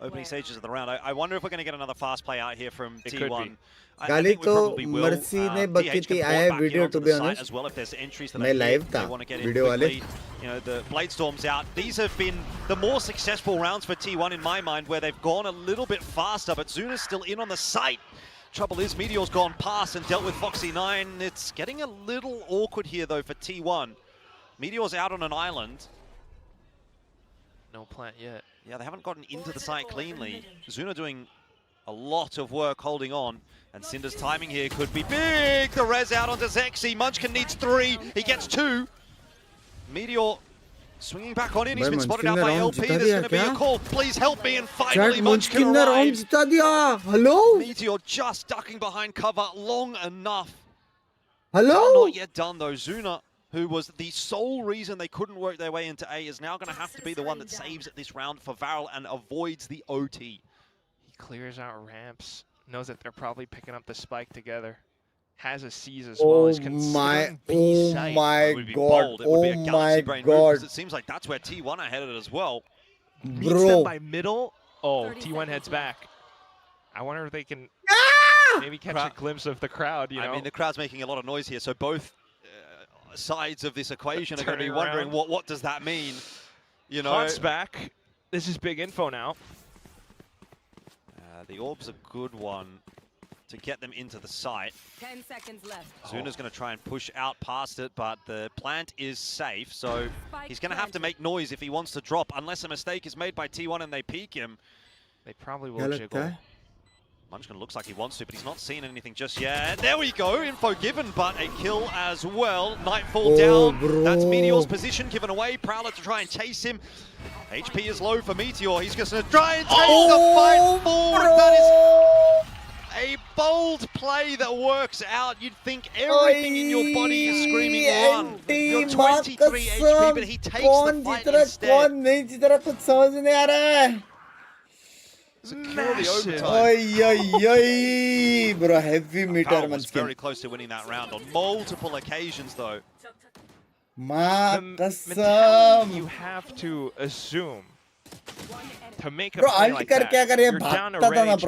opening stages of the round. I wonder if we're going to get another fast play out here from It could T1. be. I गाली think we तो probably will. Mercy ने DH बकी can थी port I have back in video onto to be the site honest. as well if there's entries that मैं are live hit, they था want to get in video वाले. quickly. You know, the Bladestorm's out. These have been the more successful rounds for T1 in my mind, where they've gone a little bit faster, but Zuna's still in on the site. Trouble is, Meteor's gone past and dealt with Foxy9. It's getting a little awkward here, though, for T1. Meteor's out on an island. No plant yet. Yeah, they haven't gotten into the site cleanly. Zuna doing a lot of work holding on. And Cinder's timing here could be big. The res out onto Zexy. Munchkin needs 3. He gets 2. Meteor swinging back on in. He's been spotted out by LP. There's going to be a call. Please help me. And finally, Munchkin ने round arrives. जिता दिया. Hello. Meteor just ducking behind cover long enough. Hello. Not yet done, though. Zuna, who was the sole reason they couldn't work their way into A, is now going to have to be the one that saves this round for Varel and avoids the OT. He clears out ramps, knows that they're probably picking up the spike together. Has a seize as well. Is considering B site. It would be bold. It would be a galaxy brain move, god. because it seems like that's where T1 are headed as well. Meets them Bro. by middle. Oh, T1 heads back. I wonder if they can maybe catch a glimpse of the crowd, you know? I mean, the crowd's making a lot of noise here, so both sides of this equation are going to be Turning wondering around. what does that mean? You know, Haunts back. This is big info now. The orb's a good one to get them into the site. 10 seconds left. Zuna's going to try and push out past it, but the plant is safe, so he's going to have to make noise if he wants to drop, unless a mistake is made by T1 and they peek him. They probably will jiggle. Munchkin looks like he wants to, but he's not seeing anything just yet. There we go, info given, but a kill as well. Nightfall down, that's Meteor's position given away. Prowler to try and chase him. HP is low for Meteor, he's just gonna try and take the fight forward. That is a bold play that works out. You'd think everything in your body is screaming run. You're 23 HP, but he takes the fight instead. Massive. Bro, heavy meter was very close to winning that round on multiple occasions, though. The mentality you have to assume to make a play like that. You're down to range,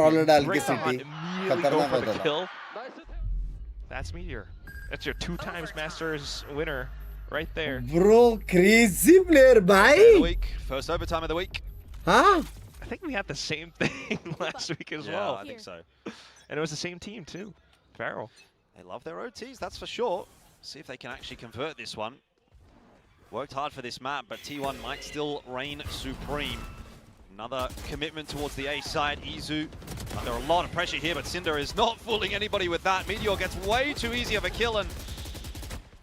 break the hunt, immediately go for the kill. That's Meteor. That's your 2x Masters winner right there. Bro, crazy player, bhai. First overtime of the week. Huh? I think we had the same thing last week as well. I think so. And it was the same team too. Farrell. They love their OTs, that's for sure. See if they can actually convert this one. Worked hard for this map, but T1 might still reign supreme. Another commitment towards the A side. Izu under a lot of pressure here, but Cinder is not fooling anybody with that. Meteor gets way too easy of a kill, and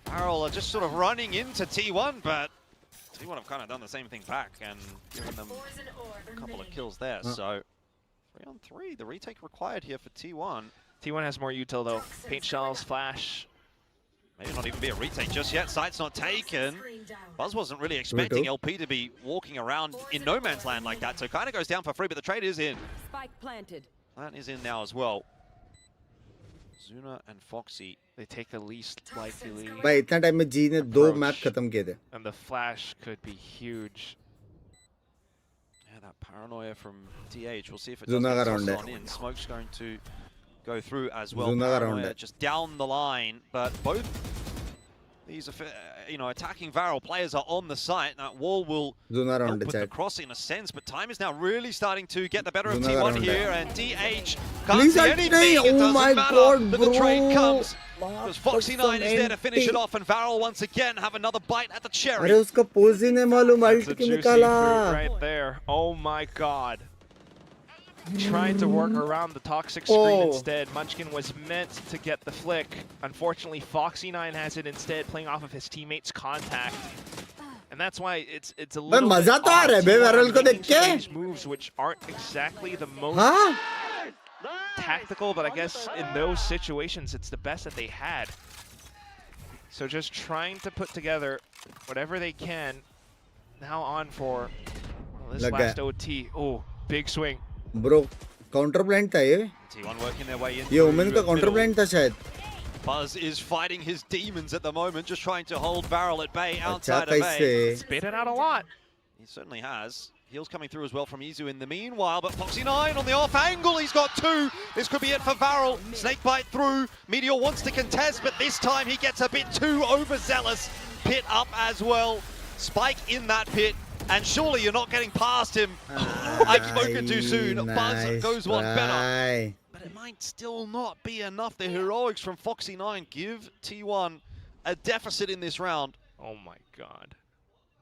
Farrell are just sort of running into T1, but T1 have kind of done the same thing back and given them a couple of kills there. So 3-on-3, the retake required here for T1. T1 has more util though. Paint shells, flash. Maybe not even be a retake just yet. Site's not taken. Buzz wasn't really expecting LP to be walking around in no man's land like that, so kind of goes down for free, but the trade is in. Spike planted. Plant is in now as well. Zuna and Foxy. They take the least likely lead. भाई इतना time में जी ने 2 map खत्म किए थे. And the flash could be huge. Yeah, that paranoia from TH. We'll see if it does get tossed on in. Smoke's going to go through as well. Paranoia just down the line, but both these are, attacking Varel players are on the site. That wall will help with the crossing in a sense, but time is now really starting to get the better of T1 here, and DH can't see anything. It doesn't matter that the trade comes, because Foxy9 is there to finish it off, and Varel once again have another bite at the cherry. अरे उसका pose ही नहीं मालूम, That's a juicy fruit right there. Oh my god. Trying to work around the toxic screen instead. Munchkin was meant to get the flick. Unfortunately, Foxy9 has it instead, playing off of his teammate's contact. And that's why it's a little bit moves which aren't exactly the most tactical, but I guess in those situations it's the best that they had. So just trying to put together whatever they can. Now on for this last OT. Oh, big swing. Bro, counter blind था ये. T1 working their way in. ये Omen का counter blind था शायद. Buzz is fighting his demons at the moment, just trying to hold Varel at bay outside of bay. Spit it out a lot. He certainly has. Heals coming through as well from Izu in the meanwhile, but Foxy9 on the off angle, he's got 2. This could be it for Varel. Snakebite through. Meteor wants to contest, but this time he gets a bit too overzealous. Pit up as well. Spike in that pit. And surely you're not getting past him. I've spoken too soon. Buzz goes one better. But it might still not be enough. The heroics from Foxy9 give T1 a deficit in this round. Oh my god.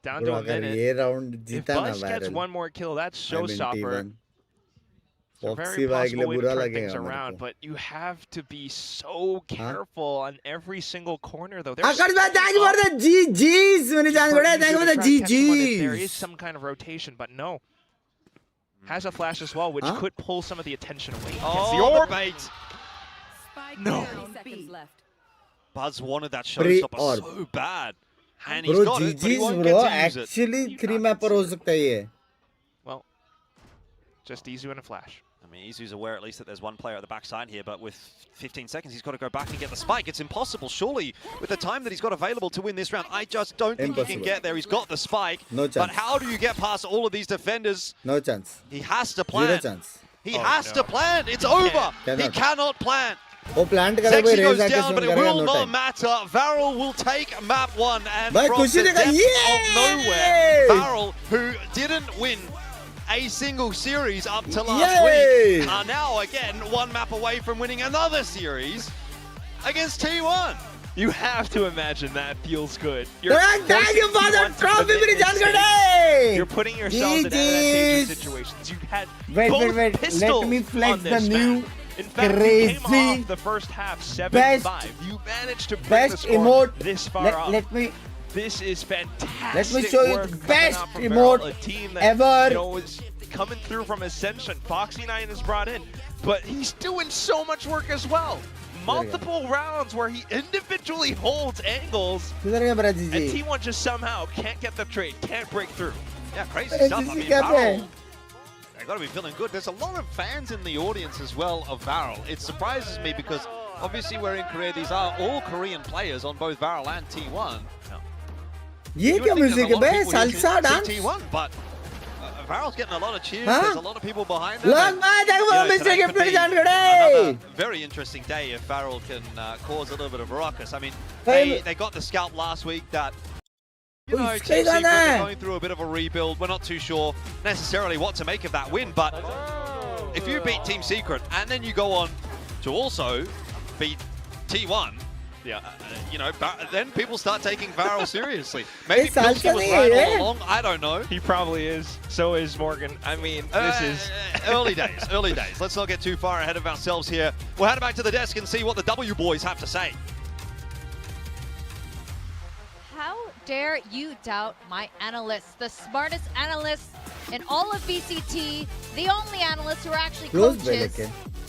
Down to a minute. If Buzz gets one more kill, that's showstopper. So very possible way to turn things around, but you have to be so careful on every single corner, though. There is some kind of rotation, but no. Has a flash as well, which could pull some of the attention away. Oh, the bait! No. Buzz wanted that showstopper so bad. And he's got it, but he won't get to use it. Actually, 3-mapper हो सकता है ये. Well, just Izu and a flash. I mean, Izu's aware at least that there's one player at the backside here, but with 15 seconds, he's got to go back and get the spike. It's impossible, surely, with the time that he's got available to win this round. I just don't think he can get there. He's got the spike. No chance. But how do you get past all of these defenders? No chance. He has to plant. 0 chance. He has to plant. It's over. He cannot plant. Sexy goes down, but it will not matter. Varel will take map 1, and from the depths of nowhere, Varel, who didn't win a single series up to last week, are now again 1 map away from winning another series against T1. You have to imagine that feels good. Thank you for the trophy, You're putting yourself in advantageous situations. You had both pistols. Let me flex the new In fact, crazy you came off the first half 7-5. You managed to bring the score emote this far up. This is fantastic. Let me show you the best emote a team that, ever. You know, is coming through from Ascension. Foxy9 is brought in, but he's doing so much work as well. Multiple rounds where he individually holds angles, and T1 just somehow can't get the trade, can't break through. Yeah, crazy stuff. I mean, Varel, they got to be feeling good. There's a lot of fans in the audience as well of Varel. It surprises me because obviously we're in Korea. These are all Korean players on both Varel and T1. ये क्या music है बे salsa dance T1, but Varel's getting a lot of cheers. There's a lot of people behind him. Look, Another very interesting day if Varel can cause a little bit of a ruckus. I mean, they got the scalp last week that, you know, Team Secret are going through a bit of a rebuild. We're not too sure necessarily what to make of that win, but if you beat Team Secret and then you go on to also beat T1, yeah, you know, then people start taking Varel seriously. Maybe Pilsky was right all along. I don't know. He probably is. So is Morgan. I mean, this is early days. Early days. Let's not get too far ahead of ourselves here. We'll head back to the desk and see what the W boys have to say. How dare you doubt my analysts, the smartest analysts in all of VCT, the only analysts who are actually coaches.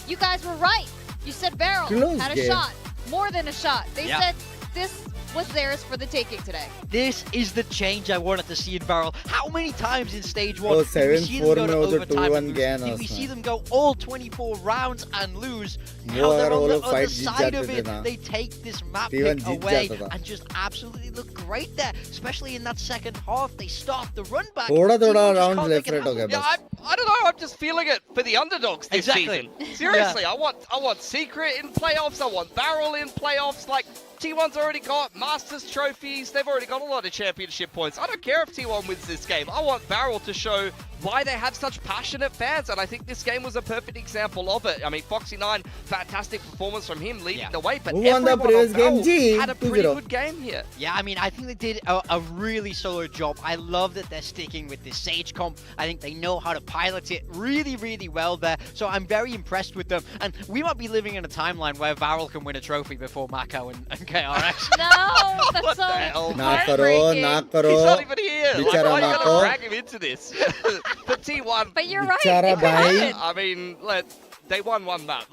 You guys were right. You said Varel had a shot. More than a shot. They said this was theirs for the taking today. This is the change I wanted to see in Varel. How many times in stage 1 did we see them go to overtime and lose? Did we see them go all 24 rounds and lose? Now they're on the other side of it. They take this map pick away and just absolutely look great there. Especially in that second half. They start the run back. Round left right Yeah, I don't know. I'm just feeling it for the underdogs this season. Seriously, I want Secret in playoffs. I want Varel in playoffs. Like, T1's already got Masters trophies. They've already got a lot of championship points. I don't care if T1 wins this game. I want Varel to show why they have such passionate fans, and I think this game was a perfect example of it. I mean, Foxy9, fantastic performance from him leading the way, but everyone on Varel had a pretty good game here. Yeah, I mean, I think they did a really solid job. I love that they're sticking with this Sage comp. I think they know how to pilot it really, really well there, so I'm very impressed with them. And we might be living in a timeline where Varel can win a trophy before Mako and KRX. No, that's so heartbreaking. He's not even here. Like, why are you going to drag him into this? But T1. But you're right. I mean, they won one map.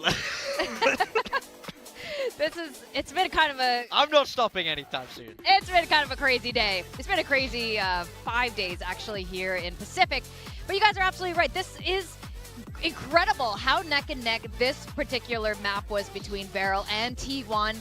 It's been kind of a... I'm not stopping anytime soon. It's been kind of a crazy day. It's been a crazy 5 days actually here in Pacific. But you guys are absolutely right. This is incredible how neck and neck this particular map was between Varel and T1,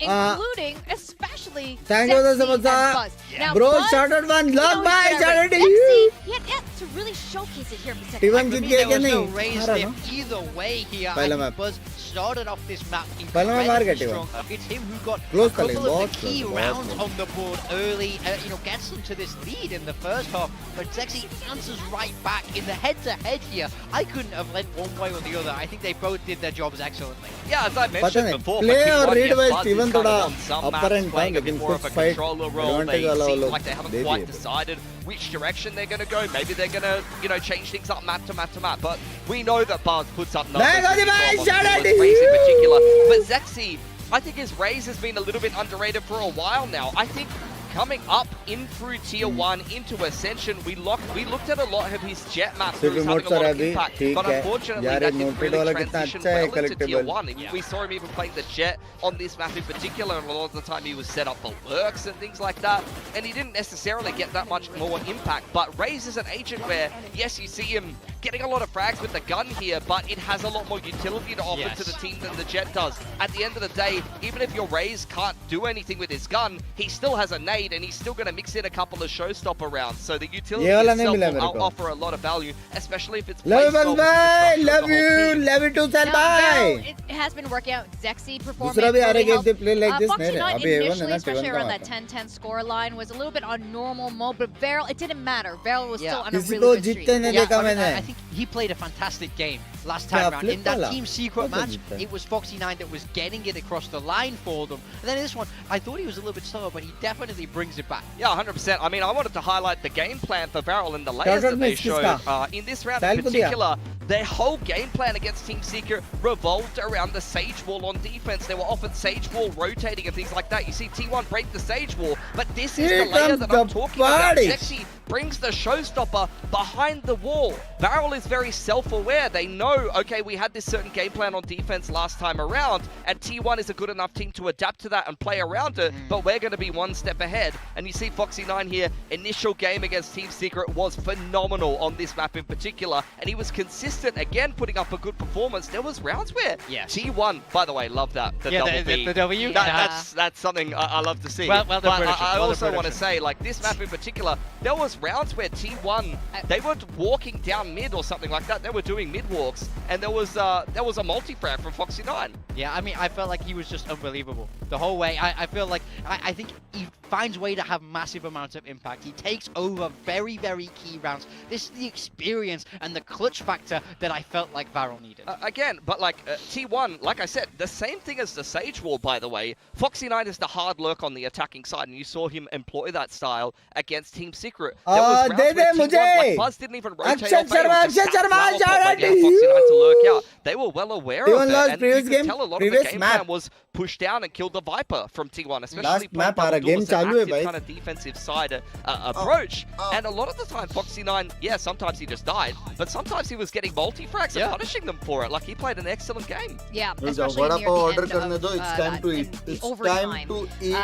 including especially Zexy and Buzz. Now, bro, Buzz, started one, log by, started you. He had to really showcase it here. T1 there was no raise there either way here. I think Buzz started off this map incredibly strong. It's him who got a couple of the key rounds on the board early, you know, gets them to this lead in the first half, but Zexy answers right back in the head-to-head here. I couldn't have led one way or the other. I think they both did their jobs excellently. Yeah, as I mentioned before, play or read by Steven playing a bit more of a controller role. They seem like they haven't quite decided which direction they're going to go. Maybe they're going to, you know, change things up map to map to map. But we know that Buzz puts up numbers in particular. But Zexy, I think his raise has been a little bit underrated for a while now. I think coming up in through Tier 1 into Ascension, we looked at a lot of his jet maps where he's having a lot of impact, but unfortunately that didn't really transition well into Tier 1. We saw him even playing the jet on this map in particular, and a lot of the time he was set up for lurks and things like that, and he didn't necessarily get that much more impact. But Raze is an agent where, yes, you see him getting a lot of frags with the gun here, but it has a lot more utility to offer to the team than the jet does. At the end of the day, even if your Raze can't do anything with his gun, he still has a nade, and he's still going to mix in a couple of showstopper rounds. So the utility itself will offer a lot of value, especially if it's placed well. Love you too, it has been working out. Zexy performing really well. Foxy9 initially, especially around that 10-10 score line, was a little bit on normal mode, but Varel, it didn't matter. Varel was still on a really good streak. I think he played a fantastic game. last time around. In that Team Secret match, it was Foxy9 that was getting it across the line for them. And then this one, I thought he was a little bit slower, but he definitely brings it back. Yeah, 100%. I mean, I wanted to highlight the game plan for Varel and the layers that they showed. In this round in particular, their whole game plan against Team Secret revolved around the Sage Wall on defense. They were often Sage Wall rotating and things like that. You see T1 break the Sage Wall, but this is the layer that I'm talking about. Sexy brings the showstopper behind the wall. Varel is very self-aware. They know, okay, we had this certain game plan on defense last time around, and T1 is a good enough team to adapt to that and play around it, but we're going to be one step ahead. And you see Foxy9 here, initial game against Team Secret was phenomenal on this map in particular, and he was consistent, again, putting up a good performance. There was rounds where T1, by the way, love that, the double B. The W? That's something I love to see. Well, but I also want to say, like, this map in particular, there was rounds where T1, they weren't walking down mid or something like that. They were doing mid walks, and there was a multi-frag from Foxy9. Yeah, I mean, I felt like he was just unbelievable the whole way. I feel like, I think he finds a way to have massive amounts of impact. He takes over very, very key rounds. This is the experience and the clutch factor that I felt like Varel needed. Again, but like T1, like I said, the same thing as the Sage Wall, by the way. Foxy9 is the hard lurk on the attacking side, and you saw him employ that style against Team Secret. There was rounds where T1, like Buzz didn't even rotate off Foxy9 to lurk out. They were well aware of it, and you could tell a lot of the game plan was push down and kill the Viper from T1, especially playing active kind of defensive side approach. And a lot of the time, Foxy9, yeah, sometimes he just died, but sometimes he was getting multi-frags and punishing them for it. Like, he played an excellent game. Yeah, especially near the end of it's time to eat. It's time to eat.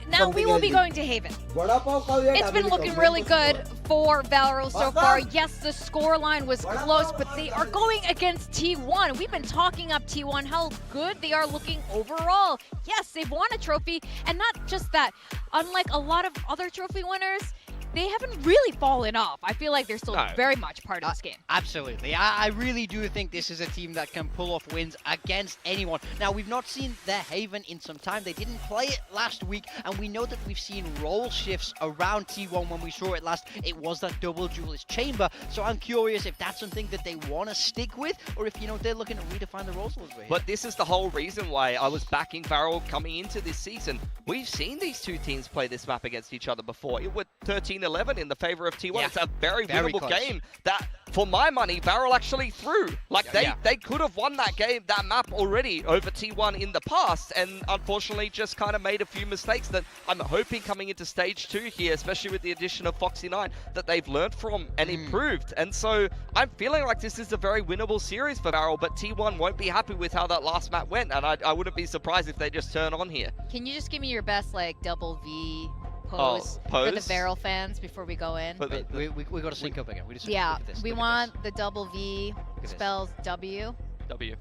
Now we will be going to Haven. It's been looking really good for Valorant so far. Yes, the scoreline was close, but they are going against T1. We've been talking up T1, how good they are looking overall. Yes, they've won a trophy, and not just that. Unlike a lot of other trophy winners, they haven't really fallen off. I feel like they're still very much part of this game. Absolutely. I really do think this is a team that can pull off wins against anyone. Now, we've not seen their Haven in some time. They didn't play it last week, and we know that we've seen role shifts around T1 when we saw it last. It was that double duelist chamber. So I'm curious if that's something that they want to stick with, or if, you know, they're looking to redefine the roles a little bit. But this is the whole reason why I was backing Varel coming into this season. We've seen these two teams play this map against each other before. It was 13-11 in the favor of T1. Yeah. It's a very winnable game that, for my money, Varel actually threw. Like, they could have won that game, that map already over T1 in the past, and unfortunately just kind of made a few mistakes that I'm hoping coming into stage 2 here, especially with the addition of Foxy9, that they've learned from and improved. And so I'm feeling like this is a very winnable series for Varel, but T1 won't be happy with how that last map went, and I wouldn't be surprised if they just turn on here. Can you just give me your best, like, double V pose for the Varel fans before we go in? We got to sync up again. We want the double V spells W. W.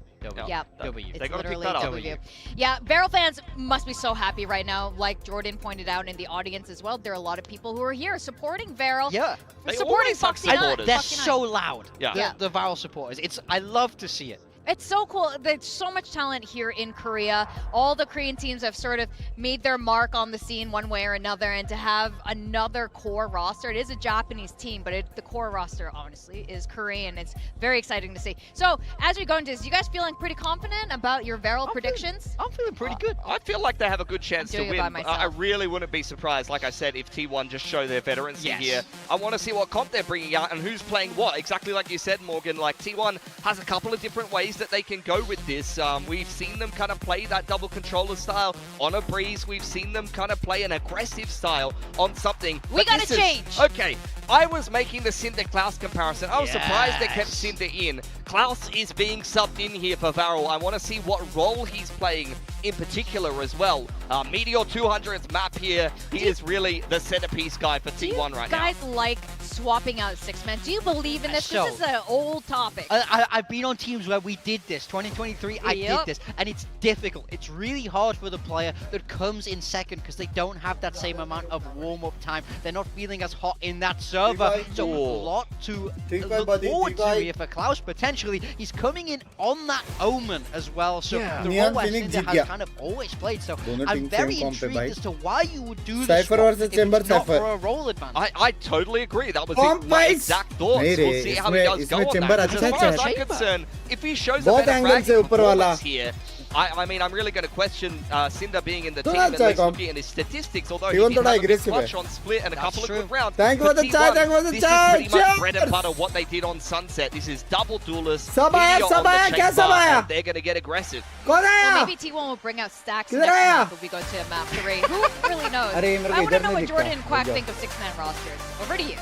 Yeah, W. It's they gotta literally pick that W. Yeah, Varel fans must be so happy right now. Like Jordan pointed out in the audience as well, there are a lot of people who are here supporting Varel. Yeah, supporting Foxy9. They're so loud. Yeah, the Varel supporters. I love to see it. It's so cool. There's so much talent here in Korea. All the Korean teams have sort of made their mark on the scene one way or another, and to have another core roster, it is a Japanese team, but the core roster, honestly, is Korean. It's very exciting to see. So, as we go into this, you guys feeling pretty confident about your Varel predictions? I'm feeling pretty good. I feel like they have a good chance to win. I really wouldn't be surprised, like I said, if T1 just show their veterancy here. I want to see what comp they're bringing out and who's playing what. Exactly like you said, Morgan. Like, T1 has a couple of different ways that they can go with this. We've seen them kind of play that double controller style on a Breeze. We've seen them kind of play an aggressive style on something. We gotta change. Okay, I was making the Cinder Klaus comparison. I was surprised they kept Cinder in. Klaus is being subbed in here for Varel. I want to see what role he's playing in particular as well. Meteor 200's map here. He is really the centerpiece guy for T1 right now. Guys like swapping out 6-man. Do you believe in this? This is an old topic. I've been on teams where we did this. 2023, I did this. And it's difficult. It's really hard for the player that comes in second because they don't have that same amount of warm-up time. They're not feeling as hot in that server. So a lot to look forward to here for Klaus. Potentially, he's coming in on that Omen as well. So the role where Cinder has kind of always played. So I'm very intrigued as to why you would do this. Cypher versus Chamber not for a role advantage. I totally agree. That that was my exact thoughts. We'll see how he does go on that. As far as I'm concerned, if he shows a better fragging performance here, I mean, I'm really going to question Cinder being in the team and looking at his statistics, although he did have a big clutch on split and a couple of good rounds. Thank you for the chat, this is pretty much bread and butter what they did on Sunset. This is double duelist, and they're going to get aggressive. Well, maybe T1 will bring out stacks next map if we go to map 3. Who really knows? I want to know what Jordan and Quack think of 6-man rosters. Over to you.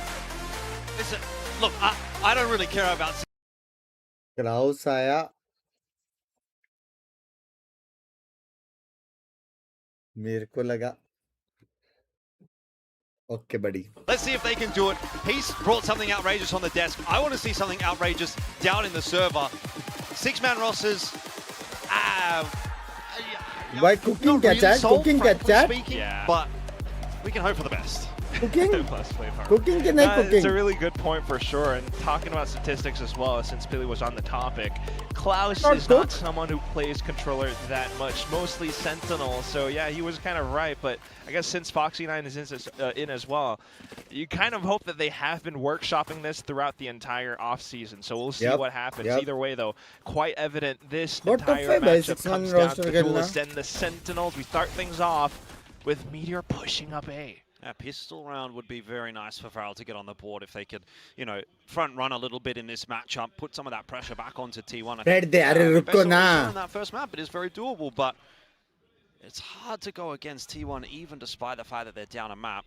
Listen, look, I don't really care about... Klaus आया मेरे को लगा okay buddy. Let's see if they can do it. He's brought something outrageous on the desk. I want to see something outrageous down in the server. 6-man rosters. Why cooking chat? Cooking chat? Yeah. But we can hope for the best. Cooking? Cooking can I cooking? It's a really good point for sure. And talking about statistics as well, since Billy was on the topic, Klaus is not someone who plays controller that much, mostly Sentinel. So yeah, he was kind of right. But I guess since Foxy9 is in as well, you kind of hope that they have been workshopping this throughout the entire offseason. So we'll see what happens. Either way, though, quite evident this entire matchup comes down to the duelists and the Sentinels. We start things off with Meteor pushing up A. A pistol round would be very nice for Varel to get on the board if they could, you know, front run a little bit in this matchup, put some of that pressure back onto T1. Red de on that first map, it is very doable, but it's hard to go against T1 even despite the fact that they're down a map.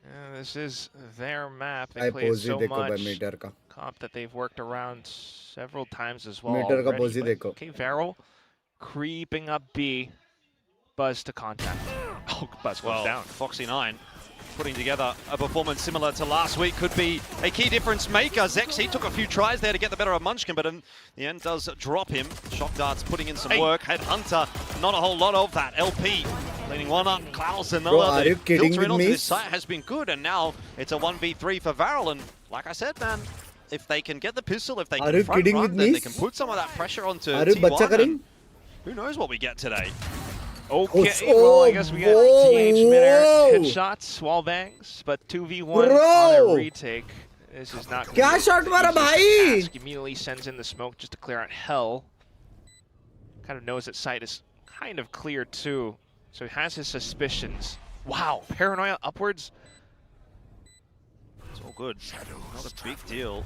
Yeah, this is their map. They play so much comp that they've worked around several times as well. Okay, Varel creeping up B. Buzz to contact. Oh, Buzz goes down. Foxy9 putting together a performance similar to last week could be a key difference maker. Zexy took a few tries there to get the better of Munchkin, but in the end does drop him. Shock Darts putting in some work. Headhunter, not a whole lot of that. LP leaning one up. Klaus another. Bro, are you kidding with me? This site has been good, and now it's a 1v3 for Varel. And like I said, man, if they can get the pistol, if they can front run, then they can put some of that pressure onto T1. Who knows what we get today? Okay, well, I guess we got TH mid-air headshots, wall bangs, but 2v1 on a retake. This is not क्या shot मारा भाई? Immediately sends in the smoke just to clear out hell. Kind of knows that site is kind of clear too, so he has his suspicions. Wow, paranoia upwards. It's all good. Not a big deal.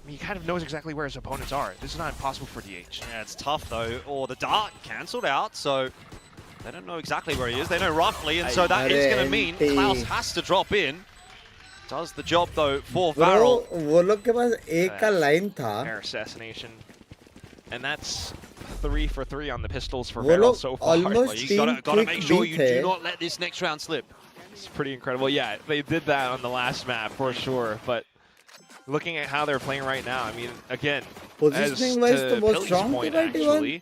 He kind of knows exactly where his opponents are. This is not impossible for DH. Yeah, it's tough though. Or the dart cancelled out, so they don't know exactly where he is. They know roughly, and so that is going to mean Klaus has to drop in. Does the job though for Varel. वो लोग के पास एक का line था. Air assassination, and that's 3 for 3 on the pistols for Varel so far. Well, you gotta make sure you do not let this next round slip. It's pretty incredible. Yeah, they did that on the last map for sure, but looking at how they're playing right now, I mean, again, as to Billy's point, actually,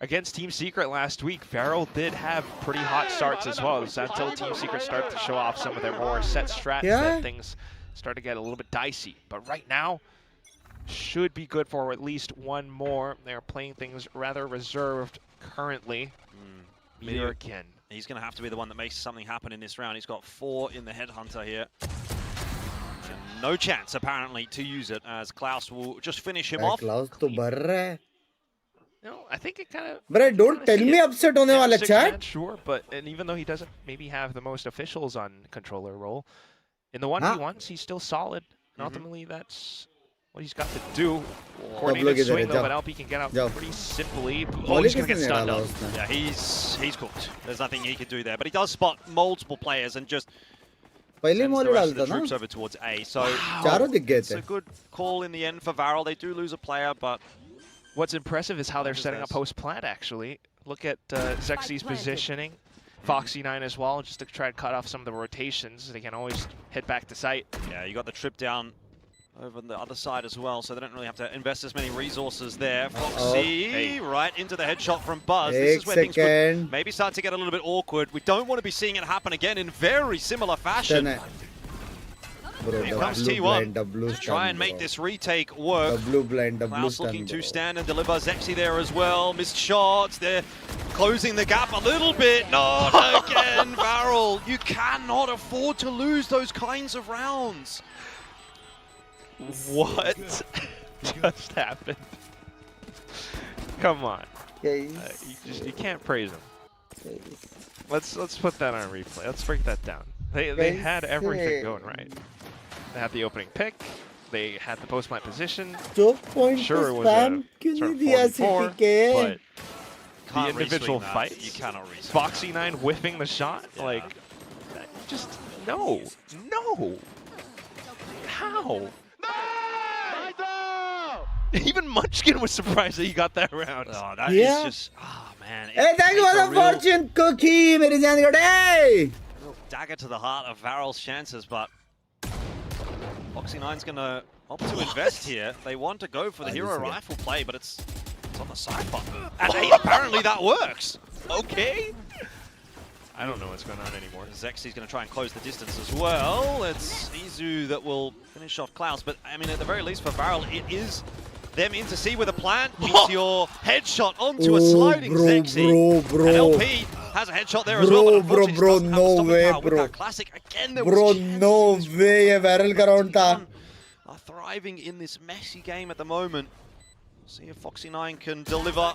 against Team Secret last week, Varel did have pretty hot starts as well. It's until Team Secret started to show off some of their more set strats that things start to get a little bit dicey. But right now, should be good for at least one more. They're playing things rather reserved currently. Meteor again. He's going to have to be the one that makes something happen in this round. He's got 4 in the Headhunter here. No chance, apparently, to use it, as Klaus will just finish him off. Klaus to bar raha hai. No, I think it kind of... But don't tell me upset hone wala chat. Sure, but and even though he doesn't maybe have the most officials on controller role, in the 1v1s, he's still solid. And ultimately, that's what he's got to do. Coordinated swing, though, but LP can get out pretty simply. Oh, he's going to get stunned up. Yeah, he's cooked. There's nothing he can do there. But he does spot multiple players and just sends the rest of the troops over towards A. So it's a good call in the end for Varel. They do lose a player, but... What's impressive is how they're setting up post-plant, actually. Look at Zexy's positioning. Foxy9 as well, just to try to cut off some of the rotations. They can always hit back to site. Yeah, you got the trip down over on the other side as well, so they don't really have to invest as many resources there. Foxy right into the headshot from Buzz. This is where things could maybe start to get a little bit awkward. We don't want to be seeing it happen again in very similar fashion. Bro, here comes T1 to try and make this retake work. Klaus looking to stand and deliver. Zexy there as well. Missed shots. They're closing the gap a little bit. Not again, Varel. You cannot afford to lose those kinds of rounds. What just happened? Come on. You can't praise him. Let's put that on replay. Let's break that down. They had everything going right. They had the opening pick. They had the post plant position. Sure, it was a sort of 4-4, but the individual fights, you cannot reswing. Foxy9 whiffing the shot, like, just no. How? Even Munchkin was surprised that he got that round. Oh, that is just, man. Hey, thank you for the fortune cookie, मेरी जान के day. Dagger to the heart of Varel's chances, but Foxy9's going to opt to invest here. They want to go for the hero rifle play, but it's on the side button. And hey, apparently that works. Okay. I don't know what's going on anymore. Zexi's going to try and close the distance as well. It's Izu that will finish off Klaus, but I mean, at the very least for Varel, it is them in to see with a plant. Meteor headshot onto a sliding Zexi. And LP has a headshot there as well, but bro, no way, bro. Classic again. Bro, no way, ये Varel का round था. Are thriving in this messy game at the moment. See if Foxy9 can deliver.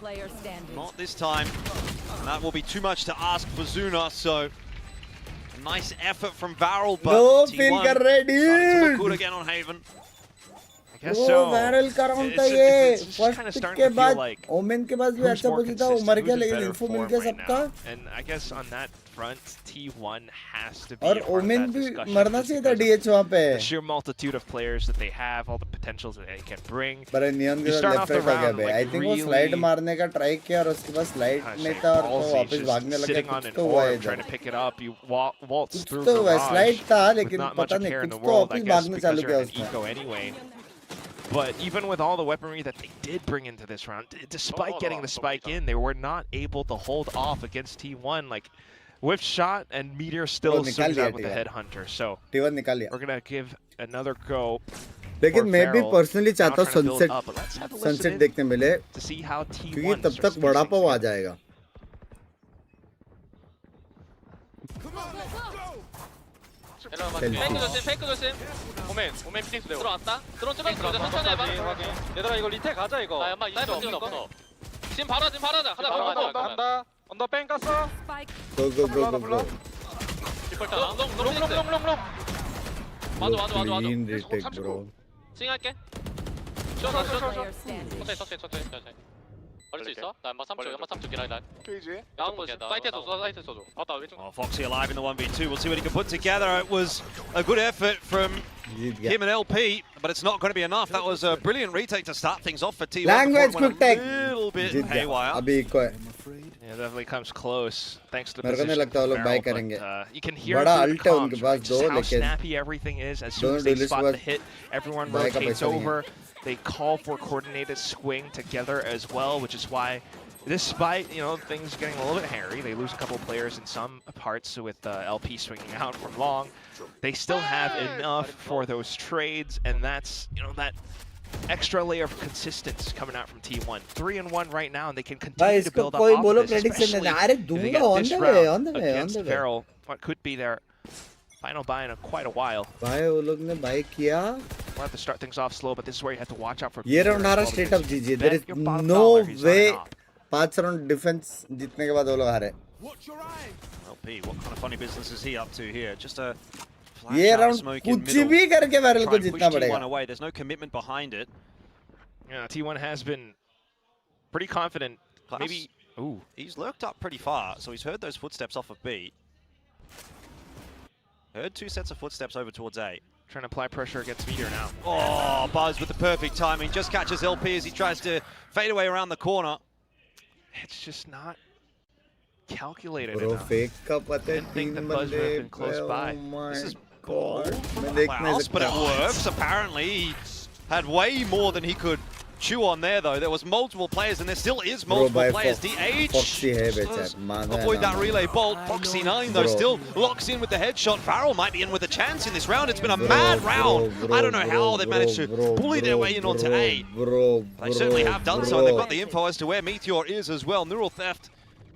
Not this time. And that will be too much to ask for Zuna, so a nice effort from Varel, but no T1 feel कर रहे to look good again on Haven. I guess so. Varel का round था ये. First के बाद Omen के पास भी अच्छा पोजीशन था. उमर गया लेकिन info मिल गया सबका. And I guess on that front, T1 has to be और Omen भी मरना चाहिए था DH वहाँ पे. The sheer multitude of players that they have, all the potentials that they can bring. पर नियन के left right आ गया. I think वो slide मारने का try किया और उसके बाद slide नहीं था और वो वापस भागने लगा. कुछ तो हुआ है. Trying to pick it up, you waltz through तो slide था with लेकिन not much पता नहीं care in the कुछ तो world, I वापस guess, भागने because चालू किया you're in उसने. eco anyway. But even with all the weaponry that they did bring into this round, despite getting the spike in, they were not able to hold off against T1. Like, whiff shot and Meteor still swings out with the headhunter. So we're gonna give another go. लेकिन मैं भी personally चाहता हूँ sunset देखने मिले क्योंकि तब तक बड़ा पाव आ जाएगा. 페이크 조심. 오멘 피닉스 들어왔다. 드론 찍었어. 천천히 해봐. 얘들아 이거 리테 가자 이거. 나 연막 있어 없어. 지금 바로 하자. 간다. 언더 뺑 깠어. go. 롱. 맞아. Clean retake, bro. 싱할게. 쉬어. 천천히. 걸릴 수 있어? 나 연막 3초 기다려. KG. 사이트에 써줘. 맞다. 왼쪽. Foxy alive in the 1v2. We'll see what he can put together. It was a good effort from him and LP, but it's not going to be enough. That was a brilliant retake to start things off for T1. Language quick tech. A little bit haywire. अभी eco है. Yeah, definitely comes close thanks to the मेरे को नहीं लगता वो लोग buy करेंगे. You can hear बड़ा ult है उनके पास दो how लेकिन snappy everything is. As soon as they spot the hit, everyone rotates over. They call for coordinated swing together as well, which is why, despite things getting a little bit hairy, they lose a couple players in some parts with LP swinging out from long. They still have enough for those trades, and that's that extra layer of consistency coming out from T1. 3-1 right now, and they can continue to build up off this, especially if they get this round against Varel, what could be their final buy in quite a while. भाई वो लोग ने buy किया. We'll have to start things off slow, but this is where you have to watch out for. ये round हारा straight up GG. There is no way 5 round defense जीतने के बाद वो लोग हारे. LP, what kind of funny business is he up to here? Just a ये round कुछ भी करके Varel को जीतना पड़ेगा. There's no commitment behind it. Yeah, T1 has been pretty confident. Klaus, maybe he's lurked up pretty far, so he's heard those footsteps off of B. Heard 2 sets of footsteps over towards A. Trying to apply pressure against Meteor now. Oh, Buzz with the perfect timing. Just catches LP as he tries to fade away around the corner. It's just not calculated Bro, enough. fake का पता है. Didn't think the Buzz would have been close by. This is bold from Klaus, but it works. Apparently, he had way more than he could chew on there, though. There was multiple players, and there still is multiple players. DH avoid that relay bolt. Foxy9, though, still locks in with the headshot. Varel might be in with a chance in this round. It's been a mad round. I don't know how they managed to bully their way in onto A. They certainly have done so, and they've got the info as to where Meteor is as well. Neural Theft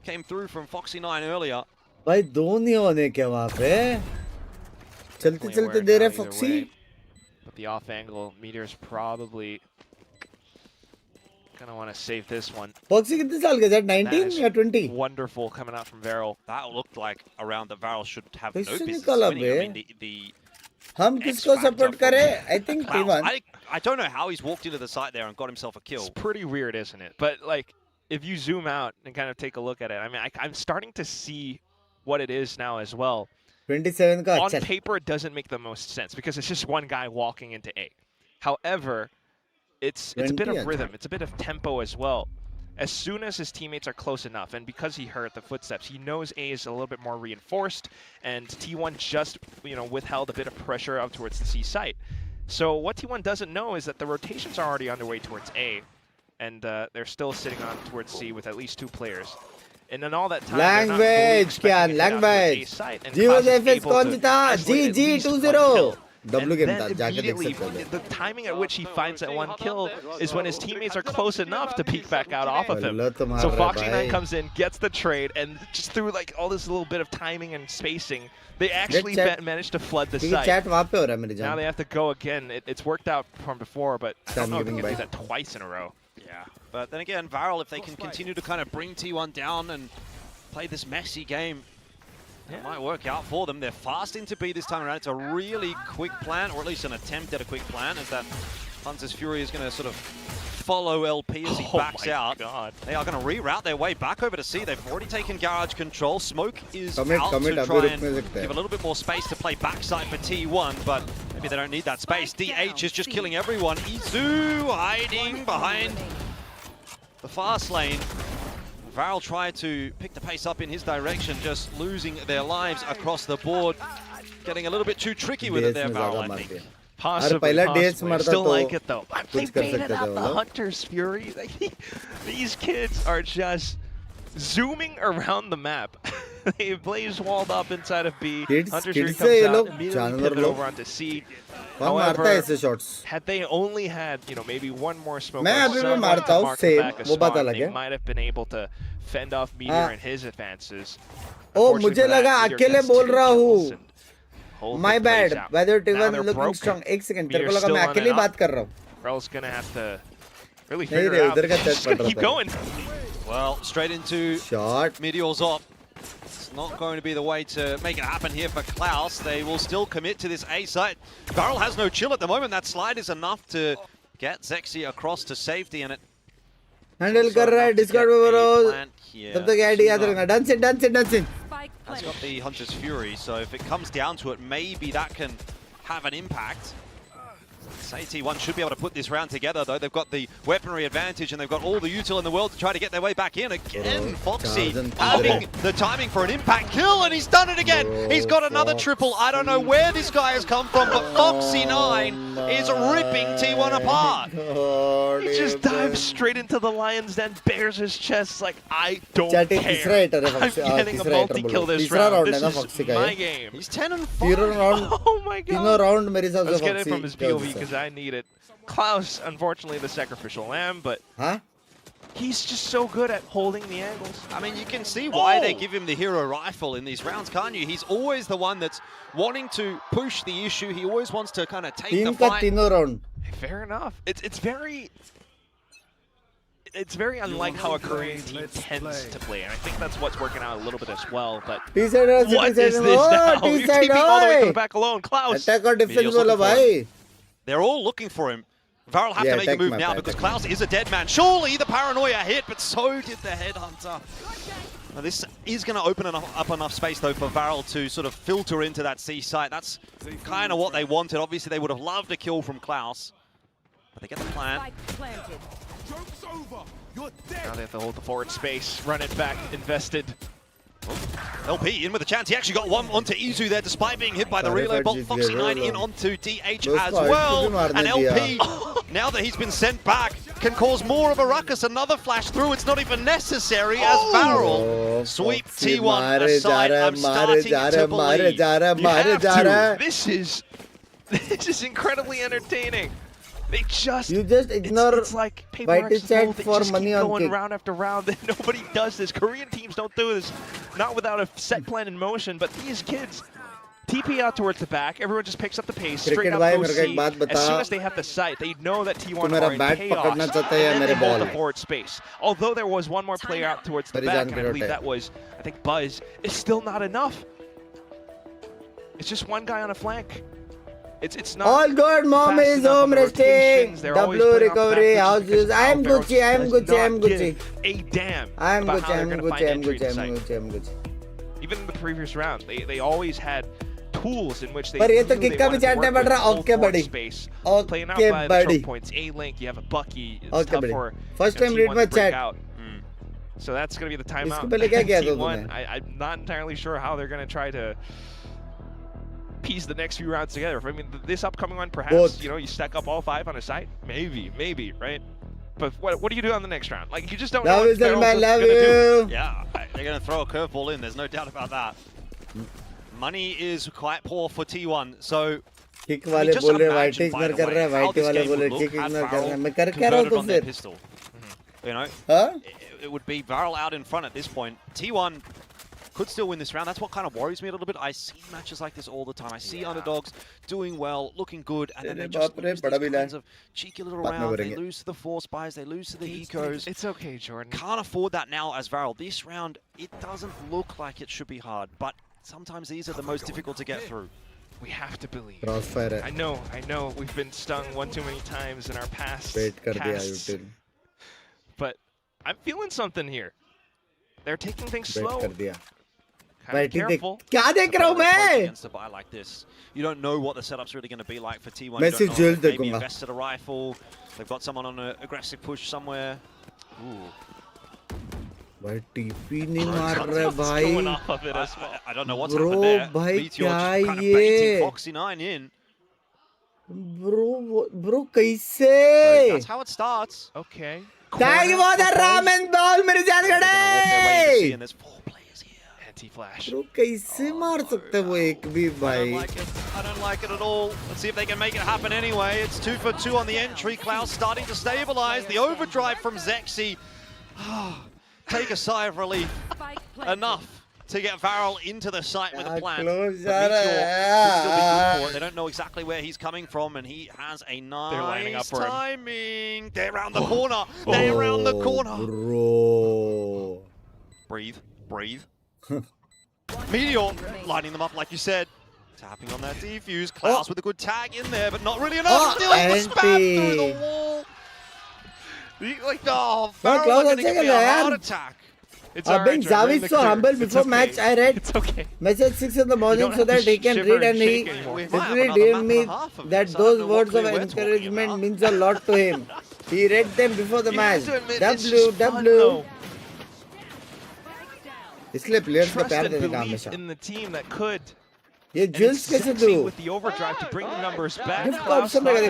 came through from Foxy9 earlier. भाई दो नहीं होने क्या वहाँ पे चलते चलते दे रहे Foxy. But the off angle, Meteor's probably gonna want to save this one. Foxy कितने साल के 19 या 20? Wonderful coming out from Varel. That looked like a round that Varel should have no कैसे business निकाला winning. I mean, bay? the हम किसको support करें? I think T1. I don't know how he's walked into the site there and got himself a kill. It's pretty weird, isn't it? But like, if you zoom out and kind of take a look at it, I mean, I'm starting to see what it is now as well. 27 का On paper, it doesn't make the most sense because it's just one guy walking into A. However, it's a bit of rhythm, it's a bit of tempo as well. As soon as his teammates are close enough, and because he heard the footsteps, he knows A is a little bit more reinforced, and T1 just, withheld a bit of pressure up towards the C site. So what T1 doesn't know is that the rotations are already underway towards A, and they're still sitting on towards C with at least 2 players. And in all that time, language, Kyan, language. GOFS कौन जीता? GG20. W game था, जाके देख सकते हो. The timing at which he finds that one kill is when his teammates are close enough to peek back out off of him. So Foxy9 comes in, gets the trade, and just through like all this little bit of timing and spacing, they actually managed to flood the site. Now they have to go again. It's worked out from before, but I don't know if they can do that twice in a row. Yeah, but then again, Varel, if they can continue to kind of bring T1 down and play this messy game, it might work out for them. They're fast into B this time around. It's a really quick plan, or at least an attempt at a quick plan, as that Hunter's Fury is going to sort of follow LP as he backs out. God. They are going to reroute their way back over to C. They've already taken garage control. Smoke is out to try and give a little bit more space to play backside for T1, but maybe they don't need that space. DH is just killing everyone. Izu hiding behind the fast lane. Varel tried to pick the pace up in his direction, just losing their lives across the board. Getting a little bit too tricky with it there, Varel, I think. Possibly. I still like it though. They baited out the Hunter's Fury. These kids are just zooming around the map. They blaze walled up inside of B. Hunter's Fury comes out, immediately pivot over onto C. However, had they only had, maybe one more smoke, they might have been able to fend off Meteor and his advances. Oh, मुझे लगा अकेले बोल रहा हूँ. My bad. Whether T1 looking strong. एक second. तेरे को लगा मैं अकेले बात कर रहा हूँ. Rel's gonna have to really figure it out. Just gonna keep going. Well, straight into Meteor's op. It's not going to be the way to make it happen here for Klaus. They will still commit to this A site. Varel has no chill at the moment. That slide is enough to get Zexy across to safety, and it handle कर रहा है discard में बरो. तब तक ID याद रखना. Dance it. That's got the Hunter's Fury, so if it comes down to it, maybe that can have an impact. Say T1 should be able to put this round together, though. They've got the weaponry advantage, and they've got all the util in the world to try to get their way back in. Again, Foxy having the timing for an impact kill, and he's done it again. He's got another triple. I don't know where this guy has come from, but Foxy9 is ripping T1 apart. He just dives straight into the lion's den, bares his chest like, I don't care. I'm getting a multi-kill this round. This is my game. He's 10-5. Oh my god. Let's get it from his POV because I need it. Klaus, unfortunately, the sacrificial lamb, but he's just so good at holding the angles. I mean, you can see why they give him the hero rifle in these rounds, can't you? He's always the one that's wanting to push the issue. He always wants to kind of take the fight. Fair enough. It's very unlike how a Korean team tends to play, and I think that's what's working out a little bit as well. But what is this now? You're keeping all the way from back alone, Klaus. They're all looking for him. Varel have to make a move now because Klaus is a dead man. Surely the paranoia hit, but so did the headhunter. Now this is going to open up enough space, though, for Varel to sort of filter into that C site. That's kind of what they wanted. Obviously, they would have loved a kill from Klaus. But they get the plan. Now they have to hold the forward space, run it back, invested. LP in with a chance. He actually got one onto Izu there despite being hit by the relay bolt. Foxy9 in onto DH as well. And LP, now that he's been sent back, can cause more of a ruckus. Another flash through. It's not even necessary as Varel sweep T1 aside. I'm starting to believe. You have to. This is incredibly entertaining. They just ignore it's like paper chat for just money keep on going kick. round after round. Nobody does this. Korean teams don't do this, not without a set plan in motion. But these kids TP out towards the back. Everyone just picks up the pace. Straight up go C. As soon as they have the sight, they know that T1 are in chaos. And then they hold the forward space. Although there was one more player out towards the back, and I believe that was, I think, Buzz. It's still not enough. It's just one guy on a flank. It's not. All good, mom is home resting. W recovery, houses. I am Gucci, I am Gucci, I am Gucci. A damn. I am about Gucci, how I they're am gonna Gucci, find I am entry Gucci, to I am site. Gucci, I am Gucci. Even in the previous round, they always had tools in which they पर ये तो knew kick they का भी wanted to चाटना work पड़ with रहा. full Okay, forward buddy. space. Okay, Playing out by the buddy. choke points. A-Link, you have a Bucky. It's Okay, tough buddy. for First time T1 read to my break chat. out. So that's going to be the timeout. इसके पहले क्या किया था T1, तूने? I'm not entirely sure how they're going to try to piece the next few rounds together. I mean, this upcoming one, perhaps, Both. you stack up all 5 on a site? Maybe, right? But what do you do on the next round? Like, you just don't know Love what is the Feral's man, love gonna do. you. Yeah, they're going to throw a curveball in. There's no doubt about that. Money is quite poor for T1, so kick वाले बोल रहे white ignore कर रहा है white वाले बोल रहे kick ignore कर रहा है मैं कर क्या रहा हूँ तो फिर You know, huh? it would be Varel out in front at this point. T1 could still win this round. That's what kind of worries me a little bit. I see matches like this all the time. I see underdogs doing well, looking good, and then they just lose these kinds of cheeky little rounds. They lose to the 4 spies, they lose to the ecos. It's okay, Jordan. Can't afford that now as Varel. This round, it doesn't look like it should be hard, but sometimes these are the most difficult to get through. We have to believe. Crossfire. I know. We've been stung one too many times in our past casts. But I'm feeling something here. They're taking things slow. Kind of careful. क्या देख रहा हूँ मैं? Against a buy like this, you don't know what the setup's really going to be like for T1. मैं सिर्फ jewels Maybe देखूँगा. invested a rifle. They've got someone on an aggressive push somewhere. Ooh. भाई TP नहीं मार रहा भाई. I don't know what's Bro, happened there. भाई Meteor क्या just kind of ये? baiting Foxy9 in. Bro कैसे? That's how it starts. Okay. Thank you for the ramen ball मेरे जान खड़े. And there's 4 players here. Anti-flash. Bro कैसे मार सकते हैं वो एक भी भाई? I don't like it at all. Let's see if they can make it happen anyway. It's 2 for 2 on the entry. Klaus starting to stabilize. The overdrive from Zexy. Take a sigh of relief. Enough to get Varel into the site with a plan. But Meteor could still be good for it. They don't know exactly where he's coming from, and he has a nice timing. They're around the corner. They're around the corner. Bro. Breathe. Meteor lining them up like you said. Tapping on that defuse. Klaus with a good tag in there, but not really enough. Still the spam through the wall. Like, Varel going to give me a heart attack. Binks, Zavi is so humble before match. I read message 6 in the morning so that he can read, and he literally DM'd me that those words of encouragement means a lot to him. He read them before the match. W. इसलिए players का प्यार देने का हमेशा. In the team that could. ये jewels कैसे दूँ? With the overdrive to bring the numbers back.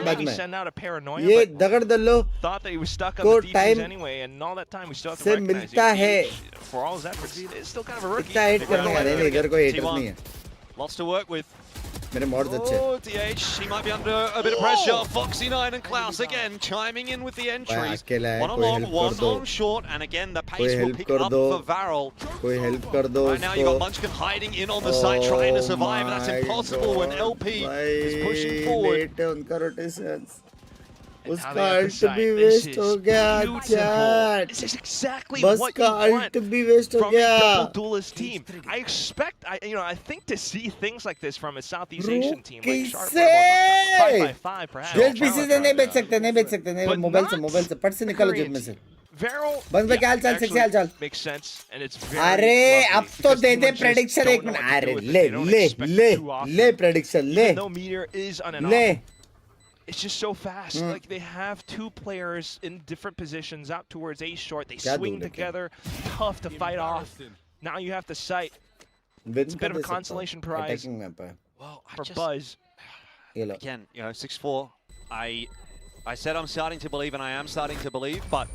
maybe send out a paranoia. ये दगड़ दल्लो thought that he was stuck on the defense anyway, and all that time we still have to recognize मिलता for all his efforts. It's still kind of a rookie. इतना hit करने का नहीं, इधर कोई haters नहीं है. Lots to work with. मेरे mods अच्छे. Oh, DH, he might be under a bit of pressure. Foxy9 and Klaus again chiming in with the entries. One on long, one on short, and again the pace will pick up for Varel. कोई help कर दो Right now you got Munchkin hiding in on the side trying to survive. That's impossible when LP is pushing forward. उनका rotations. उसका ult भी waste हो गया chat. This is exactly बस what का you want ult भी waste हो from a गया. double duelist team. I expect, I think to see things like this from a Southeast Asian team like Sharp, 5x5 perhaps. Dual pieces नहीं बेच सकते नहीं mobile से पट से निकालो जेब में से. Varel, बंद क्या हाल चाल सेक्सी हाल चाल. makes sense and it's very अरे अब तो दे दे prediction एक मिनट. अरे ले prediction ले. No meter is on an ले. It's just so fast. Like they have 2 players in different positions out towards A short. They swing together, tough to fight off. Now you have to sight. It's a bit of a consolation prize Well, for Buzz. Again, 6-4. I said I'm starting to believe, and I am starting to believe, but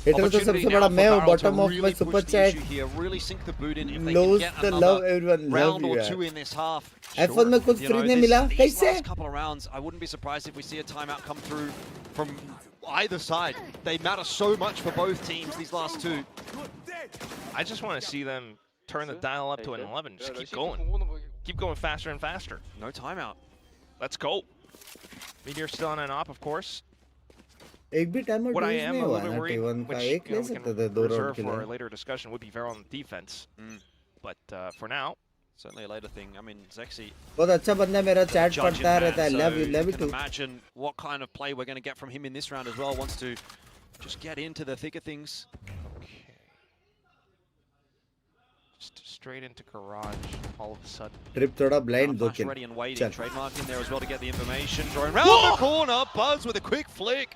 Hater तो सबसे बड़ा मैं हूँ, bottom of my super chat. Lose the love, everyone love you यार. F1 में कुछ free नहीं मिला, कैसे? Couple of rounds, I wouldn't be surprised if we see a timeout come through from either side. They matter so much for both teams, these last two. I just want to see them turn the dial up to an 11. Just keep going. Keep going faster and faster. No timeout. Let's go. Meteor's still on an op, of course. एक भी timer What I use am नहीं a हुआ little bit ना worried, T1 which का एक ले we सकते can थे 2 reserve राउंड के for a लिए. later discussion, would be Veral on defense. But for now, certainly a later thing. I mean, Zexy. बहुत अच्छा बंदा है, मेरा chat पढ़ता रहता है. Love you too. Imagine what kind of play we're going to get from him in this round as well. Wants to just get into the thick of things. Okay. Just straight into garage all of a sudden. Trip थोड़ा blind दो kill. Ready and waiting. Trademark in there as well to get the information. Drawing round the corner. Buzz with a quick flick.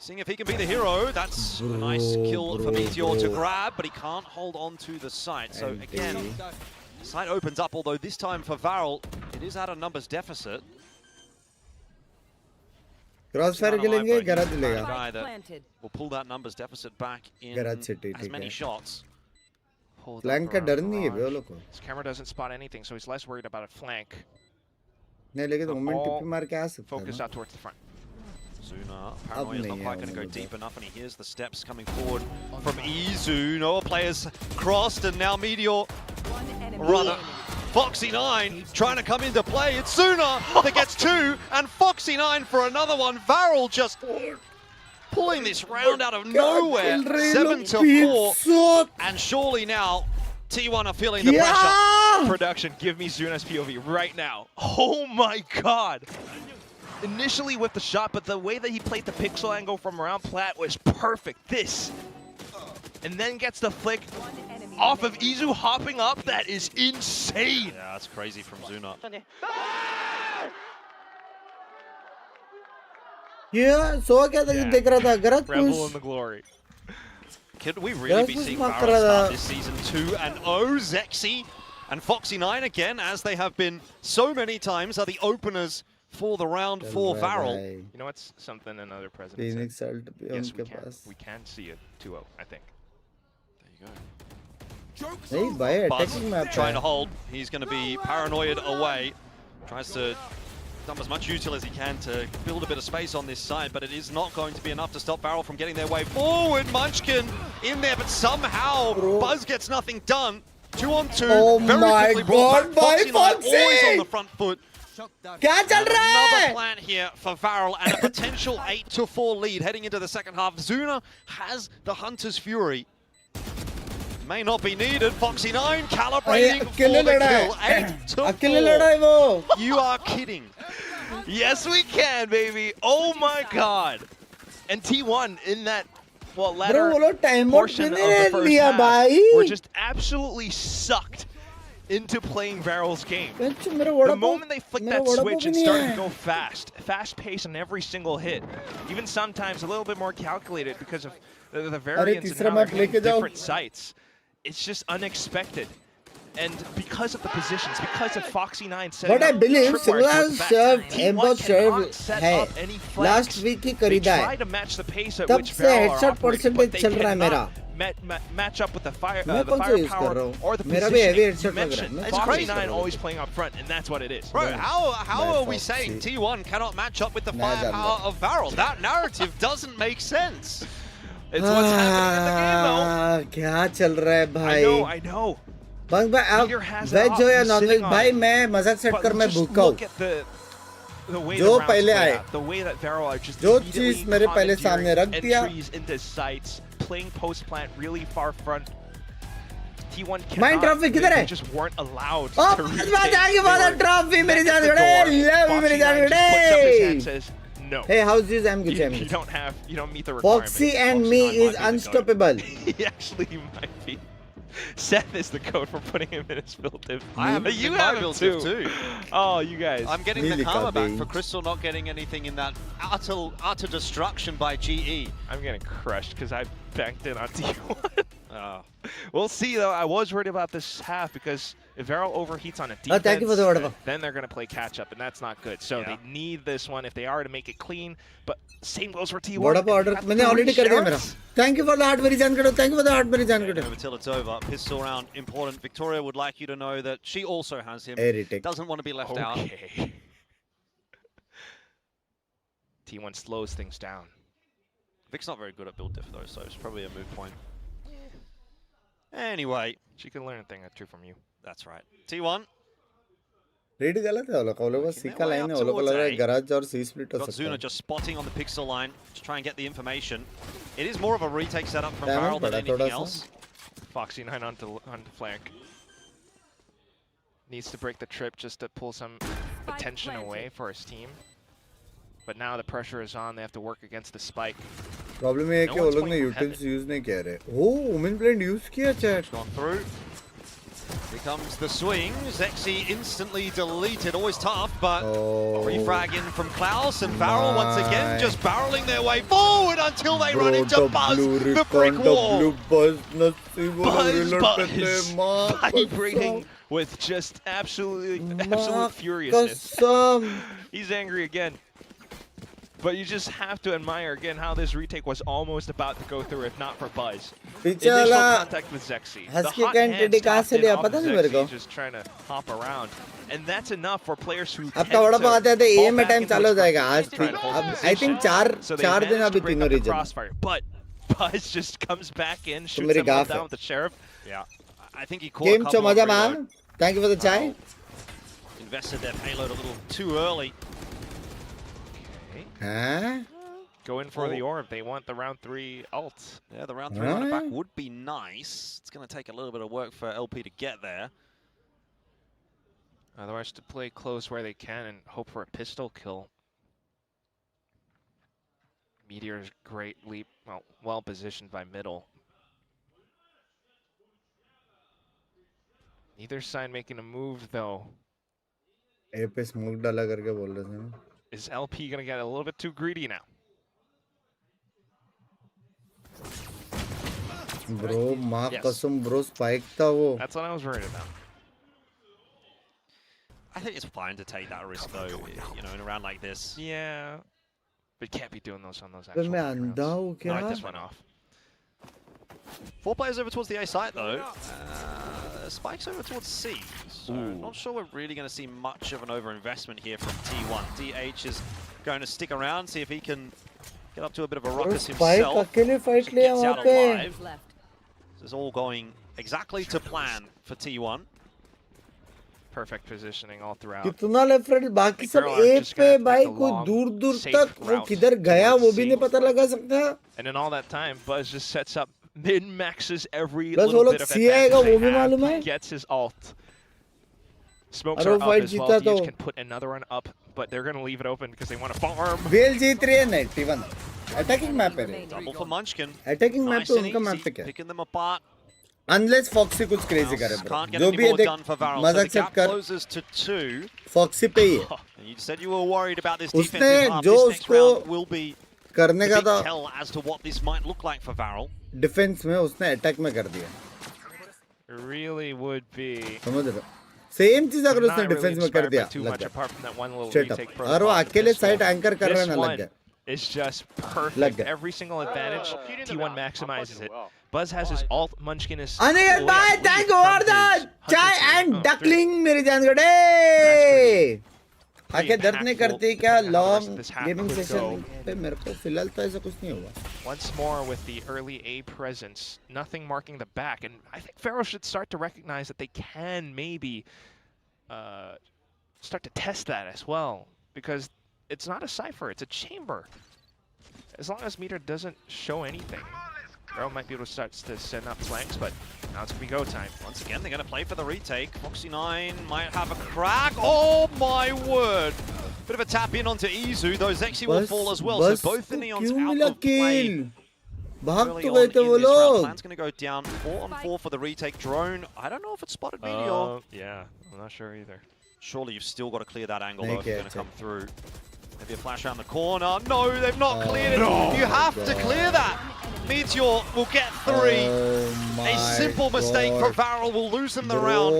Seeing if he can be the hero. That's a nice kill for Meteor to grab, but he can't hold on to the site. So again, site opens up, although this time for Varel, it is at a numbers deficit. Crossfire खेलेंगे, garage लेगा. Guy that will pull that numbers deficit back in as many shots. Flank का डर नहीं है बे वो लोग को. His camera doesn't spot anything, so he's less worried about a flank. नहीं लेकिन तो moment टिप मार के आ सकता है. Focused out towards the front. Zuna, Paranoia is not quite going to go deep enough, and he hears the steps coming forward from Izu. No players crossed, and now Meteor, rather, Foxy9 trying to come into play. It's Zuna that gets 2, and Foxy9 for another one. Varel just pulling this round out of nowhere. 7-4, and surely now T1 are feeling the pressure. Production, give me Zuna's POV right now. Oh my god! Initially with the shot, but the way that he played the pixel angle from around plat was perfect. This. And then gets the flick off of Izu hopping up. That is insane. Yeah, that's crazy from Zuna. Yeah, so क्या था देख रहा था garage push. Revel in the glory. Could we really be seeing Varel start this season 2-0? Zexy and Foxy9 again, as they have been so many times, are the openers for the round for Varel. You know what's something another president said? Yes, we can see it 2-0, I think. There you go. Hey, by attacking map. Trying to hold. He's going to be paranoid away. Tries to dump as much util as he can to build a bit of space on this side, but it is not going to be enough to stop Varel from getting their way forward. Munchkin in there, but somehow Buzz gets nothing done. 2-on-2. Oh very my quickly brought god, back. by Foxy always on the front foot. क्या चल रहा है? Another plan here for Varel and a potential 8-4 lead heading into the second half. Zuna has the Hunter's Fury. May not be needed. Foxy9 calibrating for the kill. 8-4. You are kidding. Yes, we can, baby. Oh my god. And T1 in that latter portion of the first half were just absolutely sucked into playing Varel's game. The moment they flicked that switch and started to go fast pace on every single hit, even sometimes a little bit more calculated because of the variance and how they're hitting different sites. It's just unexpected. And because of the positions, because of Foxy9 setting But I believe tripwires similar serve aimbot serve है. Last week ही खरीदा है. Try to match the pace at तब which से Varel are headshot operating, but percentage they चल रहा है मेरा. match up with the मैं कौन सा use कर रहा हूँ? or the मेरा भी heavy positioning. You headshot लग रहा है. mentioned मैं Foxy9 always playing up front, and that's what it is. Bro, how are we saying T1 cannot match up with the firepower of Varel? That narrative doesn't make sense. It's what's happening in the game, though. क्या चल रहा है भाई? I know. बस भाई आप veg हो या नॉन वेज भाई मैं मजाक सेट कर मैं भूखा हूँ. जो पहले आए, जो चीज मेरे पहले सामने रख दिया. माइन ट्रॉफी किधर है? ओ बात आगे बात ट्रॉफी मेरी जान गड़े, लव मेरी जान गड़े. No. Hey, how's this? I'm good. You don't meet the requirements. Foxy and me is unstoppable. He actually might be. Seth is the code for putting him in his build div. I have you have him too. Oh, you guys. I'm getting the karma back for Crystal not getting anything in that utter destruction by GE. I'm getting crushed because I banked in on T1. We'll see, though. I was worried about this half because if Varel overheats on a defense, then they're going to play catch-up, and that's not good. So they need this one if they are to make it clean. But same goes for T1. order. मैंने already कर दिया मेरा. Thank you for the hard Thank you for the hard Until it's over. Pistol round important. Victoria would like you to know that she also has him. Doesn't want to be left out. T1 slows things down. Vic's not very good at build diff though, so it's probably a moot point. Anyway, she can learn a thing or two from you. That's right. T1. Read गलत है वो लोग बस C का line है वो लोग लग रहा है garage और C split हो सकता है. Zuna just spotting on the pixel line to try and get the information. It is more of a retake setup from Varel than anything else. Foxy9 onto flank. Needs to break the trip just to pull some attention away for his team. But now the pressure is on. They have to work against the spike. Problem है कि वो लोग ने utils use नहीं किया रे. Oh, women blend use किया chat. Gone through. Here comes the swing. Zexy instantly deleted. Always tough, but refrag in from Klaus and Varel once again just barreling their way forward until they run into Buzz, the brick wall. Buzz vibrating with just absolute furiousness. He's angry again. But you just have to admire again how this retake was almost about to go through if not for Buzz. Initial contact with Zexy. The hot hands tapped in off of Zexy, just trying to hop around. And that's enough for players who tend to fall back into I think 4 दिन अभी तीनों region. But Buzz just comes back in, shoots him all down with the Sheriff. Yeah, I think he caught a couple of reload. Thank you for the chai. Invested their payload a little too early. Huh? Go in for the orb. They want the round 3 ult. Yeah, the round 3 run it back would be nice. It's going to take a little bit of work for LP to get there. Otherwise, to play close where they can and hope for a pistol kill. Meteor's great leap, well positioned by middle. Neither side making a move though. A पे smoke डाला करके बोल रहे थे ना. Is LP gonna get a little bit too greedy now? Bro, माँ कसम bro spike था वो. That's what I was worried about. I think it's fine to take that risk though, you know, in a round like this. Yeah, but you can't be doing those on those actual मैं अंधा हूँ क्या? Right, this went off. 4 players over towards the A site though. Spike's over towards C. So not sure we're really going to see much of an overinvestment here from T1. DH is going to stick around, see if he can get up to a bit of a ruckus himself. Gets out alive. This is all going exactly to plan for T1. Perfect positioning all throughout. कितना left बाकी सब A पे भाई कोई दूर तक वो किधर गया वो भी नहीं पता लगा सकता. And in all that time, Buzz just sets up min-maxes every little bit of advantage they have, gets his ult. Smokes are up as well, DH can put another one up, but they're going to leave it open because they want to farm. VL जीत रही है नहीं T1. Attacking map है रे. Double for Munchkin. Attacking map तो उनका map पे क्या? Picking them apart. Unless Foxy कुछ crazy करे bro. जो भी है देख मजाक से कर. Closes to 2. Foxy पे ही है. You said you were worried about this defensive half. जो this next round will be करने का था. Tell as to what this might look like for Varel. Defense में उसने attack में कर दिया. It really would be. समझ रहे हो? Same चीज अगर उसने defense में कर दिया. Straight up. और वो अकेले side anchor कर रहा है ना लग गया. It's just perfect. Every single advantage, T1 maximizes it. Buzz has his ult, Munchkin is... Aniket bhai, thank you for the chai and duckling, मेरी जान गड़े. आके दर्द नहीं करती क्या long gaming session पे मेरे को फिलहाल तो ऐसा कुछ नहीं हुआ. Once more with the early A presence, nothing marking the back, and I think Pharaoh should start to recognize that they can maybe start to test that as well, because it's not a cipher, it's a chamber. As long as Meter doesn't show anything, Pharaoh might be able to start to send up flanks, but now it's going to be go time. Once again, they're going to play for the retake. Foxy9 might have a crack. Oh my word! Bit of a tap in onto Izu, though Zexy will fall as well, so both the Neons out of play. Early on in this round. Plan's going to go down 4-on-4 for the retake. Drone, I don't know if it's spotted Meteor. Yeah, I'm not sure either. Surely you've still got to clear that angle though if you're going to come through. Maybe a flash around the corner. No, they've not cleared it. You have to clear that. Meteor will get 3. A simple mistake for Varel will lose them the round.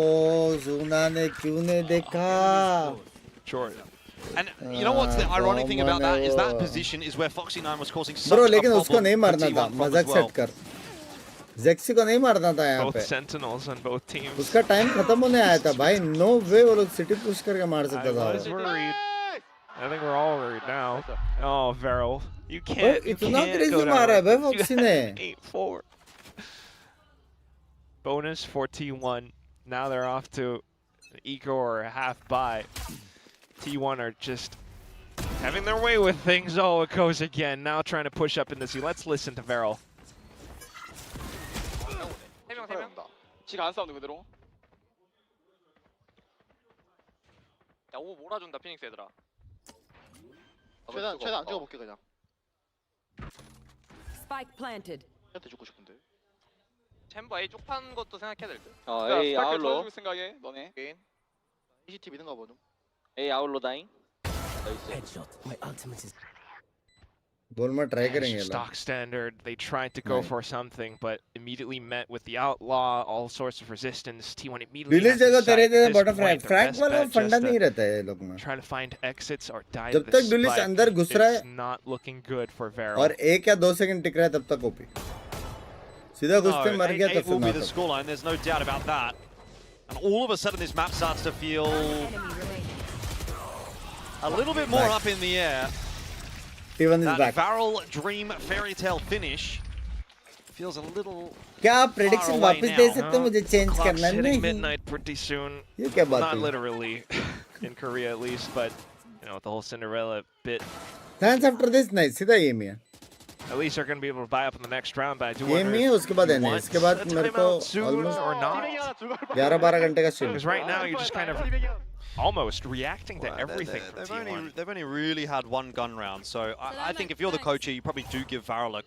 Zuna ne kyun nahi dekha? Sure. And you know what's the ironic thing about that is that position is where Foxy9 was causing such Bro, a लेकिन problem उसको नहीं for मारना था, T1 from मजाक as well. Set कर. Zexy को नहीं मारना था यहाँ Both पे. sentinels on both teams. उसका टाइम खत्म होने आया था भाई. No way वो लोग सिटी पुश करके मार सकता I था. was worried. I think we're all worried now. Oh, Varel, you can't. You इतना can't crazy go down मारा है भाई like this. Foxy You ने. had an 8-4. Bonus for T1. Now they're off to an eco or a half buy. T1 are just having their way with things. Oh, it goes again. Now trying to push up in the sea. Let's listen to Varel. 지가 안 싸우는데 그대로. 야, 오 몰아준다 피닉스 얘들아. 최대한 안 찍어볼게 그냥. Spike planted. 한테 죽고 싶은데. 챔버 A 쪽판 것도 생각해야 될 듯. A 아울로. 생각해 너네. 게임. CCTV 있는가 보죠. A 아울로 다잉. बोल मैं try करेंगे ये लोग. Stock standard. They tried to go for something, but immediately met with the outlaw, all sorts of resistance. T1 immediately. Release जगह तेरे this butterfly point, their frag best वाला bet फंडा just नहीं to रहता है ये लोग में. try to find exits or die जब to तक the दुलिस spike. अंदर घुस रहा It's है not looking good for Varel. और 1 या 2 सेकंड टिक रहा है तब तक ओपी. सीधा घुसते मर गया तब will be the से scoreline. There's no doubt about that. And all of a sudden, this map starts to feel a little bit more up in the air. T1 is That back. Varel Dream Fairy Tale finish feels a little. क्या आप prediction वापस दे सकते हो मुझे change करना Hitting नहीं. midnight pretty soon. ये क्या बात Not है? literally, in Korea at least, but you know, with the whole Cinderella bit. Dance after this नहीं सीधा ये में. At least they're going to be able to buy up in the next round, but I do ये wonder में if उसके बाद है नहीं. इसके बाद a मेरे को timeout soon almost or not. 11-12 घंटे का stream. Because right now you're just kind of almost reacting to everything from T1. They've only really had one gun round, so I think if you're the coach here, you probably do give Varel a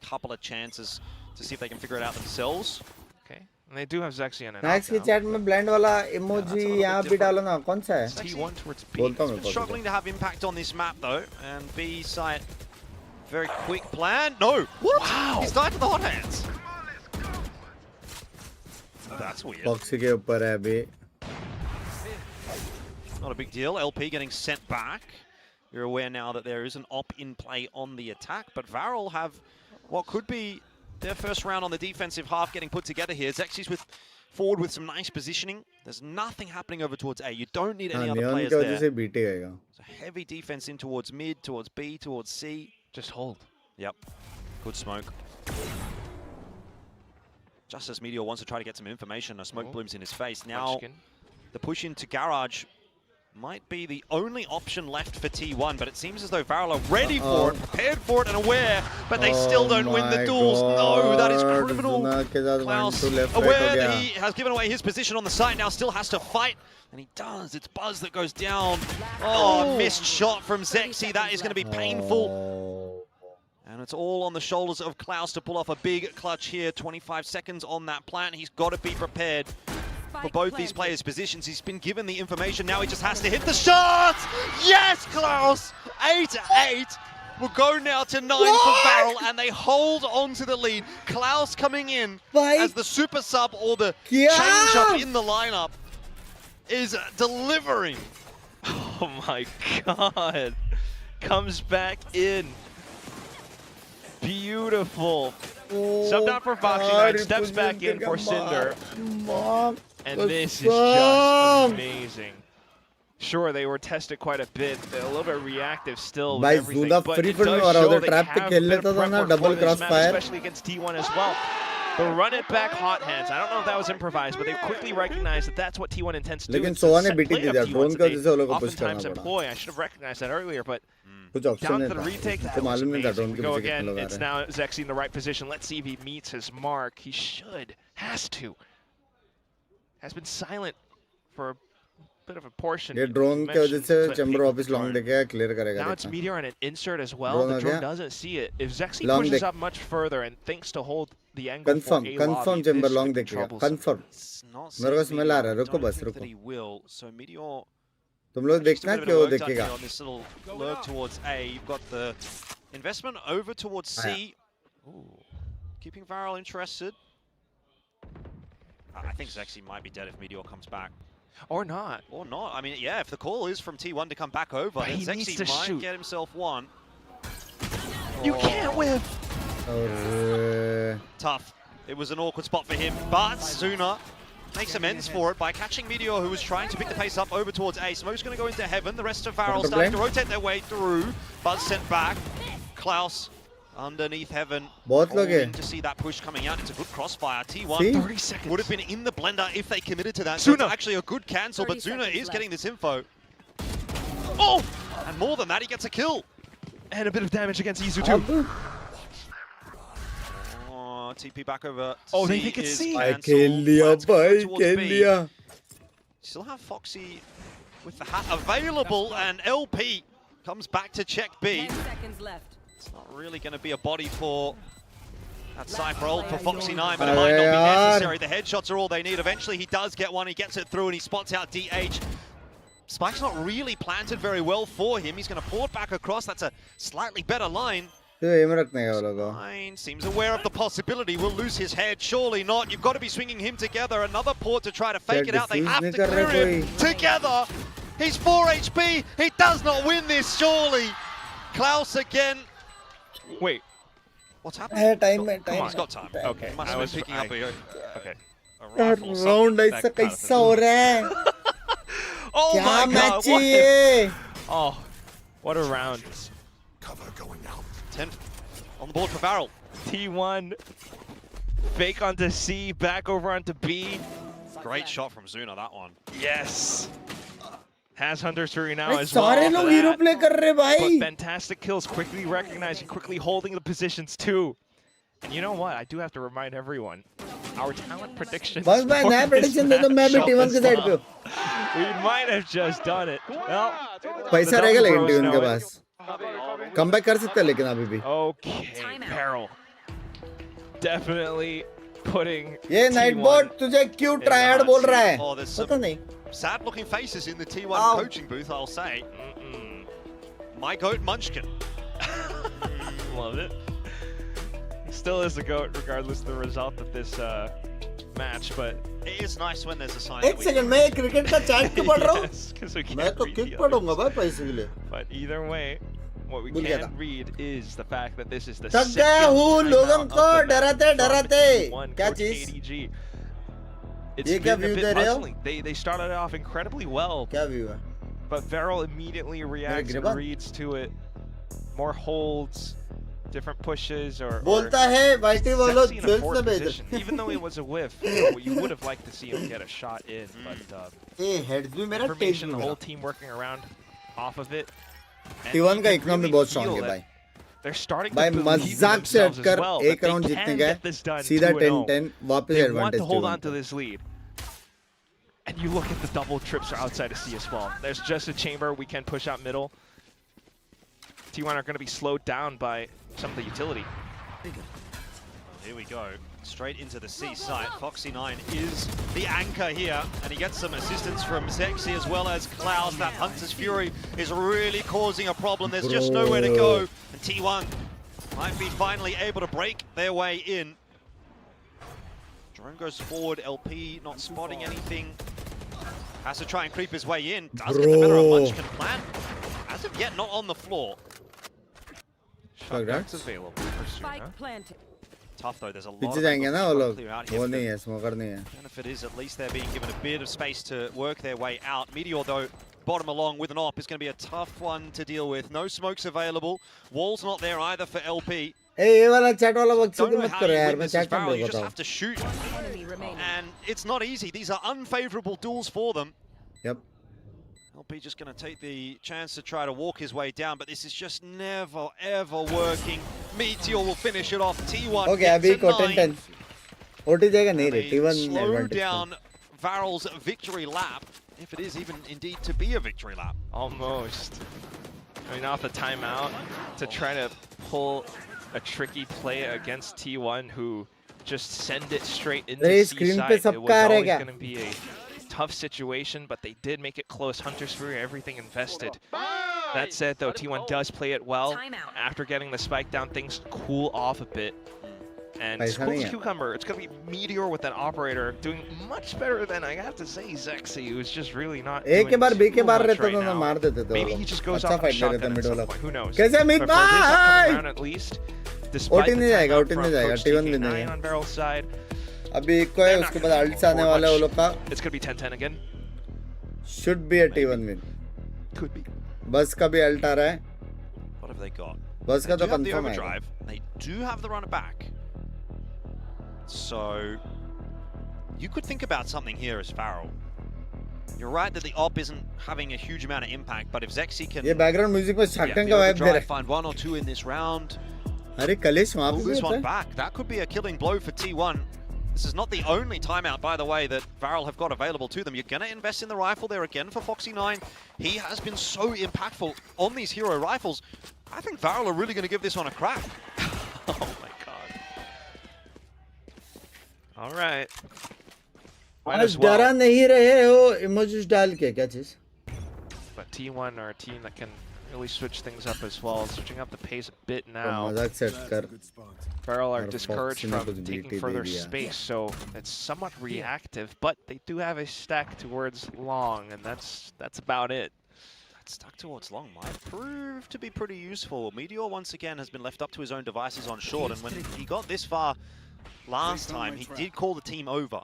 couple of chances to see if they can figure it out themselves. Okay, and they do have Zexy in it. Max की chat में blend वाला emoji यहाँ भी डालो ना. कौन सा है? T1 towards B. बोलता हूँ मैं. Struggling to have impact on this map though, and B site very quick plan. No, what? Wow, he's died to the hot hands. That's weird. Foxy के ऊपर है अभी. Not a big deal. LP getting sent back. You're aware now that there is an op in play on the attack, but Varel have what could be their first round on the defensive half getting put together here. Zexy's forward with some nice positioning. There's nothing happening over towards A. You don't need any other players there. So heavy defense in towards mid, towards B, towards C. Just hold. Yep. Good smoke. Just as Meteor wants to try to get some information, a smoke blooms in his face. Now, the push into Garage might be the only option left for T1, but it seems as though Varel are ready for it, prepared for it and aware, but they still don't win the duels. No, that is criminal. Klaus, aware that he has given away his position on the site, now still has to fight, and he does. It's Buzz that goes down. Oh, missed shot from Zexy. That is going to be painful. And it's all on the shoulders of Klaus to pull off a big clutch here. 25 seconds on that plant. He's got to be prepared for both these players' positions. He's been given the information. Now he just has to hit the shot. Yes, Klaus. 8-8. We'll go now to 9 for Varel, and they hold on to the lead. Klaus coming in as the super sub or the change up in the lineup is delivering. Oh my god. Comes back in. Beautiful. Subbed out for Foxy9, steps back in for Cinder. And this is just amazing. Sure, they were tested quite a bit. They're a little bit reactive still with everything, but it does show they have a bit of prep work for this map, especially against T1 as well. The run it back hot hands. I don't know if that was improvised, but they quickly recognized that that's what T1 intends to do. लेकिन सोहा ने BT दी थी drone का जैसे वो लोग को push करना पड़ा. I should have recognized that earlier, but कुछ down ऑप्शन to नहीं the था. retake. तो मालूम नहीं था ड्रोन के Go पीछे again. कितने लोग आ It's रहे हैं. now Zexy in the right position. Let's see if he meets his mark. He should. Has to. Has been silent for a bit of a portion. ये ड्रोन के वजह से चैम्बर वापस लॉन्ग देखेगा क्लियर करेगा. Now it's Meteor and an insert as well. The drone doesn't see it. If Zexy pushes up much further and thinks to hold the angle confirm for A lobby, chamber this long could be देखेगा. troublesome. Confirm. मेरे को smell आ रहा है. रुको बस रुको. So Meteor, तुम लोग देखना कि वो देखेगा. on this little lurk towards A, you've got the investment over towards C. Ooh. keeping Varel interested. I think Zexy might be dead if Meteor comes back. Or not. Or not. I mean, yeah, if the call is from T1 to come back over, then Zexy might get himself one. You can't whiff! Tough. It was an awkward spot for him, but Zuna makes amends for it by catching Meteor, who was trying to pick the pace up over towards A. Smoke's going to go into heaven. The rest of Varel starting to rotate their way through. Buzz sent back. Klaus underneath heaven. Hoping to see that push coming out. It's a good crossfire. T1 30 seconds. would have been in the blender if they committed to that. So it's actually a good cancel, but Zuna is getting this info. Oh! And more than that, he gets a kill. And a bit of damage against Izu too. Oh, TP back over. Oh, they think it's C. Still have Foxy with the hat available, and LP comes back to check B. 10 seconds left. It's not really going to be a body for that Cypher ult for Foxy 9, but it might not be necessary. The headshots are all they need. Eventually he does get one, he gets it through, and he spots out DH. Spike's not really planted very well for him. He's going to port back across. That's a slightly better line. Nine seems aware of the possibility. Will lose his head. Surely not. You've got to be swinging him together. Another port to try to fake it out. They have to clear him together. He's 4 HP. He does not win this, surely. Klaus again. Wait. What's happening? Time. He's got time. Okay. He must have been picking up a... Okay. Round ऐसा कैसा हो रहा है? Oh क्या my match God! ये? Oh, what a round. 10 on the board for Varel. T1 fake onto C, back over onto B. Great shot from Zuna, that one. Yes. Has Hunter's Fury now अरे as well. सारे लोग hero play कर रहे But भाई. fantastic kills, quickly recognizing, quickly holding the positions too. And you know what? I do have to remind everyone, our talent predictions. बस मैं नया prediction दे दूँ मैं भी T1 के side पे हूँ. We might have just done it. Well, पैसा रहेगा लेकिन T1 के पास. Comeback कर सकता है लेकिन अभी भी. Okay, Peril. Definitely putting. ये Nightbot तुझे क्यों tryhard बोल रहा है? Oh, there's पता नहीं. Sad looking faces in the T1 coaching booth, I'll say. My goat Munchkin. Love it. Still is the GOAT regardless of the result of this match, but it is nice when there's a sign. एक second मैं cricket का chat क्यों पढ़ रहा हूँ? Yes, 'cause we can't मैं तो read kick the पढ़ूंगा others. भाई पैसे के लिए. But either way, what we भूल गया can था. read is the fact that this is the थक second गया हूँ timeout लोगों of को the match डराते from डराते. T1 क्या Coach चीज़? KDG. It's ये क्या been a view bit दे रहे हो? puzzling. They started off incredibly well, क्या view है? but Varel immediately reacts and गिरबा? reads to it. More holds, different pushes, or बोलता है वाइटी वालों Sexy in a jewels forward में भेज position. They. Even though it was a whiff, you would have liked to see him get a shot in, but A heads भी मेरा take information, the नहीं whole हुआ. team working around off of it. And T1 you का can economy really बहुत feel strong है that भाई. They're starting भाई to believe in मजाक से themselves as हटकर well. एक that राउंड they जीतने can गए get this done सीधा 2-0. 10-10 वापस They want advantage to hold T1 on to this lead. And you look at the double trips are outside of C as well. There's just a chamber, we can push out middle. T1 are going to be slowed down by some of the utility. Here we go. Straight into the C site. Foxy 9 is the anchor here, and he gets some assistance from Zexy as well as Klaus. That Hunter's Fury is really causing a problem. There's just nowhere to go. And T1 might be finally able to break their way in. Drone goes forward. LP not spotting anything. Has to try and creep his way in. Does get the better of Munchkin plan. As of yet, not on the floor. Shotgun's available for Spike Zuna. planted. Tough though, there's a lot पीछे of जाएंगे ना वो लोग. clear out here. वो नहीं है smoker नहीं है. Benefit is at least they're being given a bit of space to work their way out. Meteor though, bottom along with an op is going to be a tough one to deal with. No smokes available. Wall's not there either for LP. ए ये वाला chat वाला बकचोदी Don't know मत how करो you यार win मैं this chat as Varel. में You just बताऊँ. have to shoot. Enemy remaining. And it's not easy. These are unfavorable duels for them. Yep. LP just going to take the chance to try to walk his way down, but this is just never, ever working. Meteor will finish it off. T1 Okay gets अभी a को 9. 10-10. OT जाएगा नहीं रे. They T1 slow advantage. down Varel's victory lap, if it is even indeed to be a victory lap. Almost. Coming off the timeout to try to pull a tricky play against T1, who just send it straight into अरे C screen side. पे It सबका was आ रहा है always क्या? going to be a tough situation, but they did make it close. Hunter's Fury, everything invested. That said, though, T1 does play it well. Timeout. After getting the spike down, things cool off a bit. And Cool's Cucumber, it's going to be Meteor with that operator doing much better than, I have to say, Zexy, who's just really not doing too much right now. Maybe he just goes off on a shotgun at some point, who knows. But for his upcoming round at least, despite the timeout from Coach TK9 on Varel's side, अभी एक को है उसके बाद अल्ट्स आने वाला है वो लोग का. It's going to be 10-10 again. Should be a T1 win. Could be. बस का भी अल्ट आ रहा है. What have they got? बस का They तो do have the कंफर्म है. overdrive. They do have the runner back. So you could think about something here as Farrell. You're right that the op isn't having a huge amount of impact, but if Zexy can ये background music में shotgun का vibe दे रहा है. find 1 or 2 in this round. अरे कलेश वहां पे this one back. That could be a killing blow for T1. This is not the only timeout, by the way, that Varel have got available to them. You're going to invest in the rifle there again for Foxy9. He has been so impactful on these hero rifles. I think Varel are really going to give this one a crack. Oh my god. All right. आज डरा नहीं रहे हो emojis डाल के क्या चीज? But T1 are a team that can really switch things up as well, switching up the pace a bit now. Varel are discouraged from taking further space, so it's somewhat reactive, but they do have a stack towards long, and that's about it. That stack towards long might prove to be pretty useful. Meteor once again has been left up to his own devices on short, and when he got this far last time, he did call the team over.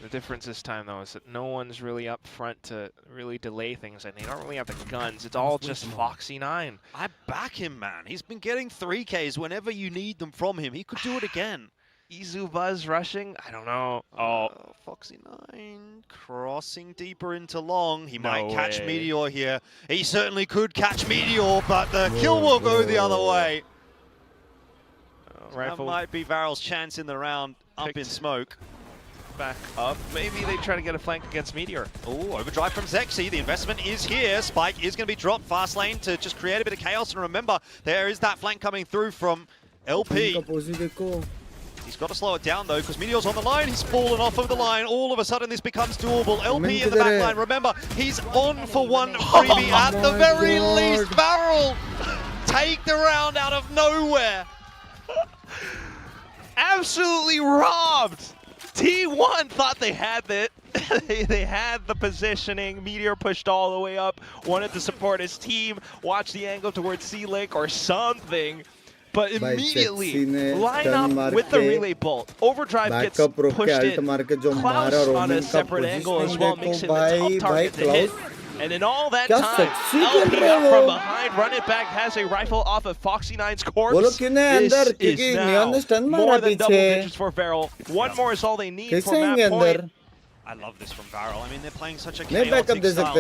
The difference this time, though, is that no one's really up front to really delay things, and they don't really have the guns. It's all just Foxy9. I back him, man. He's been getting 3Ks whenever you need them from him. He could do it again. Izu Buzz rushing? I don't know. Oh, Foxy9 crossing deeper into long. He might catch Meteor here. He certainly could catch Meteor, but the kill will go the other way. That might be Varel's chance in the round, up in smoke. Back up. Maybe they try to get a flank against Meteor. Oh, overdrive from Zexy. The investment is here. Spike is going to be dropped. Fast lane to just create a bit of chaos. And remember, there is that flank coming through from LP. He's got to slow it down, though, because Meteor's on the line. He's fallen off of the line. All of a sudden, this becomes doable. LP in the back line. Remember, he's on for one freebie at the very least. Varel take the round out of nowhere. Absolutely robbed. T1 thought they had it. They had the positioning. Meteor pushed all the way up, wanted to support his team, watch the angle towards C-Link or something, but immediately line up with the relay bolt. Overdrive gets pushed in. Klaus on a separate angle as well, makes it a tough target to hit. And in all that time, LP up from behind, run it back, has a rifle off of Foxy9's corpse. This is now more than double digits for Varel. One more is all they need for map point. I love this from Varel. I mean, they're playing such a chaotic style.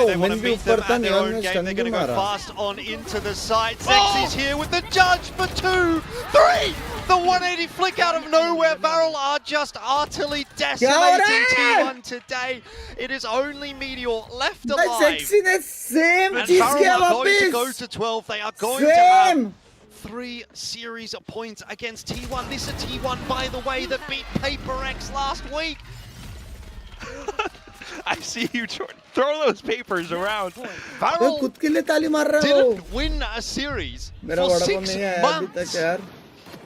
They want to beat them at their own game. They're going to go fast on into the side. Zexy's here with the judge for 2, 3. The 180 flick out of nowhere. Varel are just utterly decimating T1 today. It is only Meteor left alive. And Varel are going to go to 12. They are going to have 3 series of points against T1. This is T1, by the way, that beat PaperX last week. I see you throw those papers around. Varel didn't win a series for 6 months.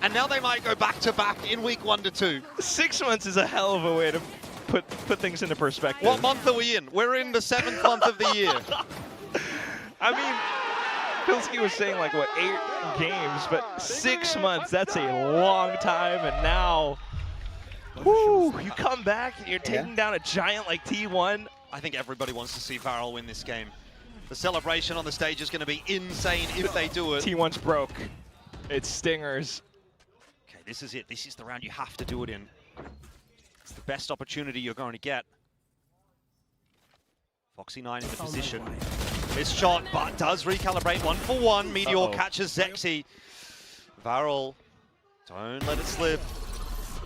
And now they might go back-to-back in week 1 to 2. 6 months is a hell of a way to put things into perspective. What month are we in? We're in the 7th month of the year. I mean, Pilsky was saying like, what, 8 games, but 6 months, that's a long time, and now, whoo, you come back, and you're taking down a giant like T1. I think everybody wants to see Varel win this game. The celebration on the stage is going to be insane if they do it. T1's broke. It's Stingers. Okay, this is it. This is the round you have to do it in. It's the best opportunity you're going to get. Foxy9 in the position. This shot, but does recalibrate 1 for 1. Meteor catches Zexy. Varel, don't let it slip.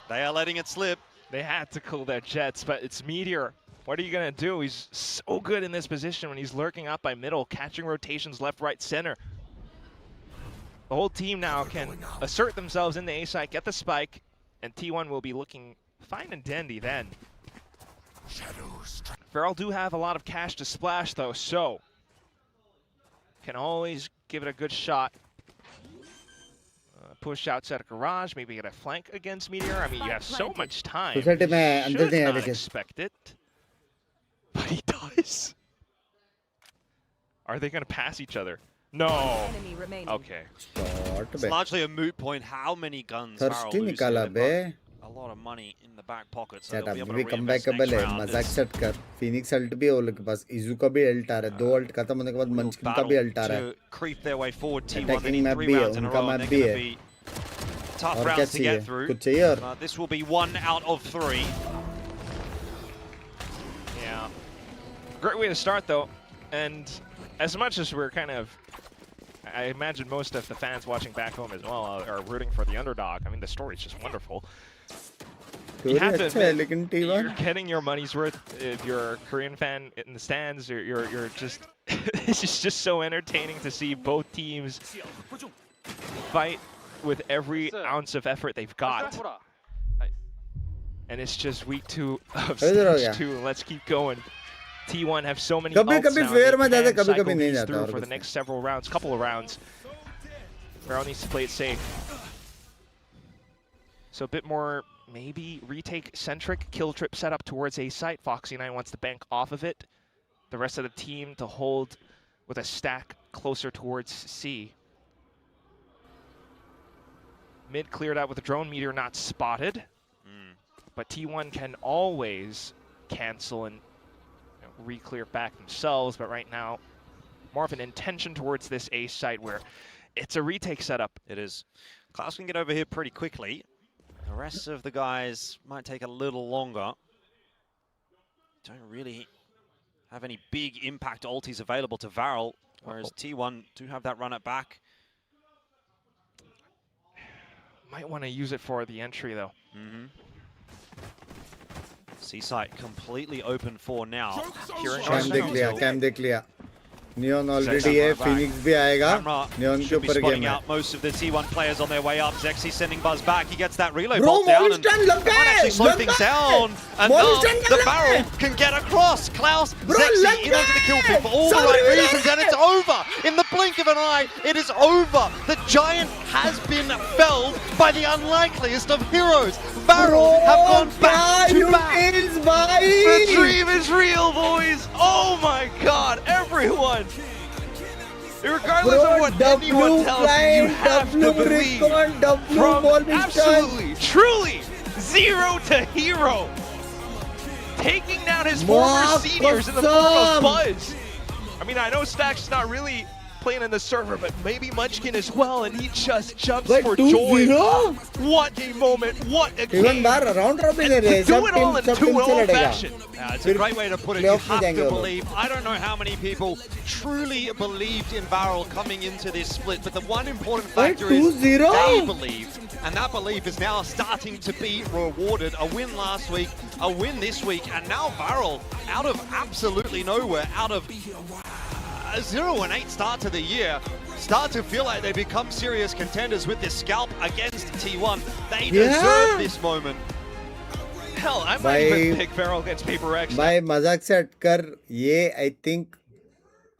They are letting it slip. They had to cool their jets, but it's Meteor. What are you going to do? He's so good in this position when he's lurking up by middle, catching rotations left, right, center. The whole team now can assert themselves in the A site, get the spike, and T1 will be looking fine and dandy then. Varel do have a lot of cash to splash, though, so can always give it a good shot. push outside of garage, maybe get a flank against Meteor. I mean, you have so much time. Society में अंदर नहीं Should आने not के. expect it, but he does. Are they going to pass each other? No. Okay. It's largely a moot point. How many guns Varel Thirsty loses निकाला बे. a lot of money in the back pocket, so Chat they'll be अब able भी to reinvest comebackable next है. round. मजाक set कर. Phoenix ult भी है उन लोग के पास. Izu का भी ult आ रहा है. 2 ult खत्म होने के बाद Munchkin का भी ult आ रहा है. To creep their way forward. T1 they Attacking need map 3 भी है. rounds in a उनका row, and map they're भी going to है. be tough और क्या rounds to चाहिए? get through. कुछ चाहिए और? This will be 1 out of 3. Yeah. Great way to start, though. And as much as we're kind of, I imagine most of the fans watching back home as well are rooting for the underdog. I mean, the story's just wonderful. You have to admit, you're getting your money's worth if you're a Korean fan in the stands. You're just, it's just so entertaining to see both teams fight with every ounce of effort they've got. And it's just week 2 of stage 2. Let's keep going. T1 have so many ults now. They can cycle these through for the next several rounds, couple of rounds. Varel needs to play it safe. So a bit more maybe retake-centric kill trip setup towards A site. Foxy9 wants to bank off of it. The rest of the team to hold with a stack closer towards C. Mid cleared out with a drone. Meteor not spotted. But T1 can always cancel and re-clear back themselves, but right now, more of an intention towards this A site where it's a retake setup. It is. Klaus can get over here pretty quickly. The rest of the guys might take a little longer. Don't really have any big impact ultis available to Varel, whereas T1 do have that run at back. Might want to use it for the entry, though. C-site completely open for now. Cam देख लिया. Neon already है. Phoenix भी आएगा. Neon के ऊपर game है. Out most of the T1 players on their way up. Zexy sending Buzz back. He gets that reload Bro, bolt down and might might actually slow things down. And now the barrel can get across. Klaus, Zexy in onto the kill feed for all the right reasons, and it's over. In the blink of an eye, it is over. The giant has been felled by the unlikeliest of heroes. Varel have gone back to back. The dream is real, boys. Oh my God, everyone. Regardless of what anyone tells you, you have to believe. From absolutely, truly, 0 to hero. Taking down his former seniors in the form of Buzz. I mean, I know Stack's not really playing in the server, but maybe Munchkin as well, and he just jumps for joy. What a moment, what a game. round robin and to do it all in 2-0 fashion. It's a great way to put it. You have to believe. I don't know how many people truly believed in Varel coming into this split, but the one important factor is they believed, and that belief is now starting to be rewarded. A win last week, a win this week, and now Varel, out of absolutely nowhere, out of a 0-8 start to the year, start to feel like they become serious contenders with this scalp against T1. They deserve this moment. Hell, I might even pick Varel against Paper X. भाई मजाक से हटकर ये I think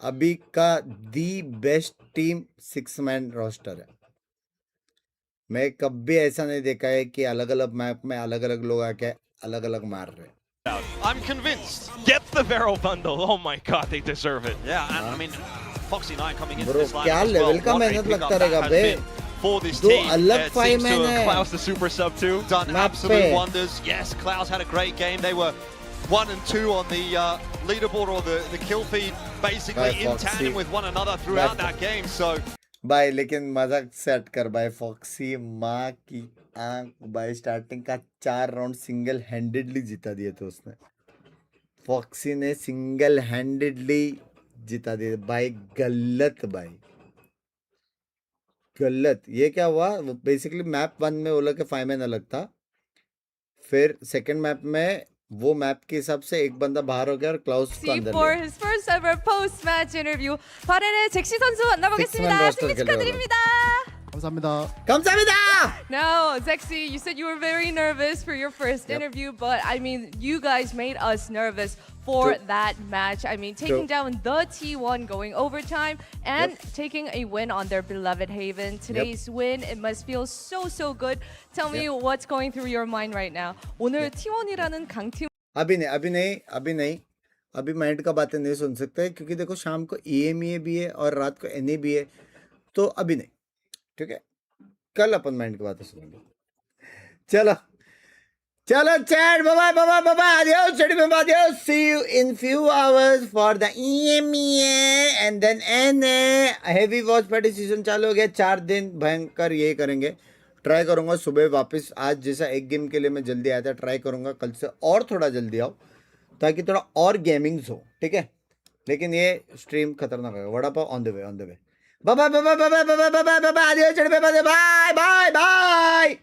अभी का the best team 6-man roster है. मैं कभी ऐसा नहीं देखा है कि अलग-अलग मैप में अलग-अलग लोग आके अलग-अलग मार रहे. I'm convinced. Get the Varel bundle. Oh my God, they deserve it. Yeah, and I mean, Foxy9 coming into this line as well. What a pickup that has been for this team. It seems to have Klaus the super sub too. Done absolute wonders. Yes, Klaus had a great game. They were 1 and 2 on the leaderboard or the kill feed, basically in tandem with one another throughout that game. So. भाई लेकिन मजाक से हटकर भाई foxy माँ की आंख भाई स्टार्टिंग का 4 राउंड सिंगल हैंडेडली जिता दिए थे उसने. फॉक्सी ने सिंगल हैंडेडली जिता दिए भाई. गलत भाई गलत. ये क्या हुआ बेसिकली मैप 1 में वो लोग के 5 मैन अलग था. फिर सेकंड मैप में वो मैप के हिसाब से एक बंदा बाहर हो गया और क्लाउस को अंदर ले. For his first ever post match interview. 발에는 잭시 선수 만나보겠습니다. 승리 축하드립니다. 감사합니다. 감사합니다. Now, Zexy, you said you were very nervous for your first interview, but I mean, you guys made us nervous for that match. I mean, taking down the T1, going overtime, and taking a win on their beloved Haven. Today's win, it must feel so good. Tell me what's going through your mind right now. 오늘 T1이라는 강팀. अभी mind का बातें नहीं सुन सकते क्योंकि देखो शाम को EMEA भी है और रात को NA भी है, तो अभी नहीं, ठीक है, कल अपन माइंड की बातें सुनेंगे. चलो चलो chat, bye bye bye bye, adios chat में adios, see you in few hours for the EMEA and then NA. Heavy watch party season चालू हो गया, 4 दिन भयंकर ये करेंगे. ट्राई करूंगा सुबह वापस, आज जैसा एक गेम के लिए मैं जल्दी आया था, ट्राई करूंगा कल से और थोड़ा जल्दी आओ ताकि थोड़ा और गेमिंग्स हो, ठीक है. लेकिन ये स्ट्रीम खतरनाक है. Vada pav on the way. Bye bye bye bye bye bye bye bye bye bye, bye bye bye.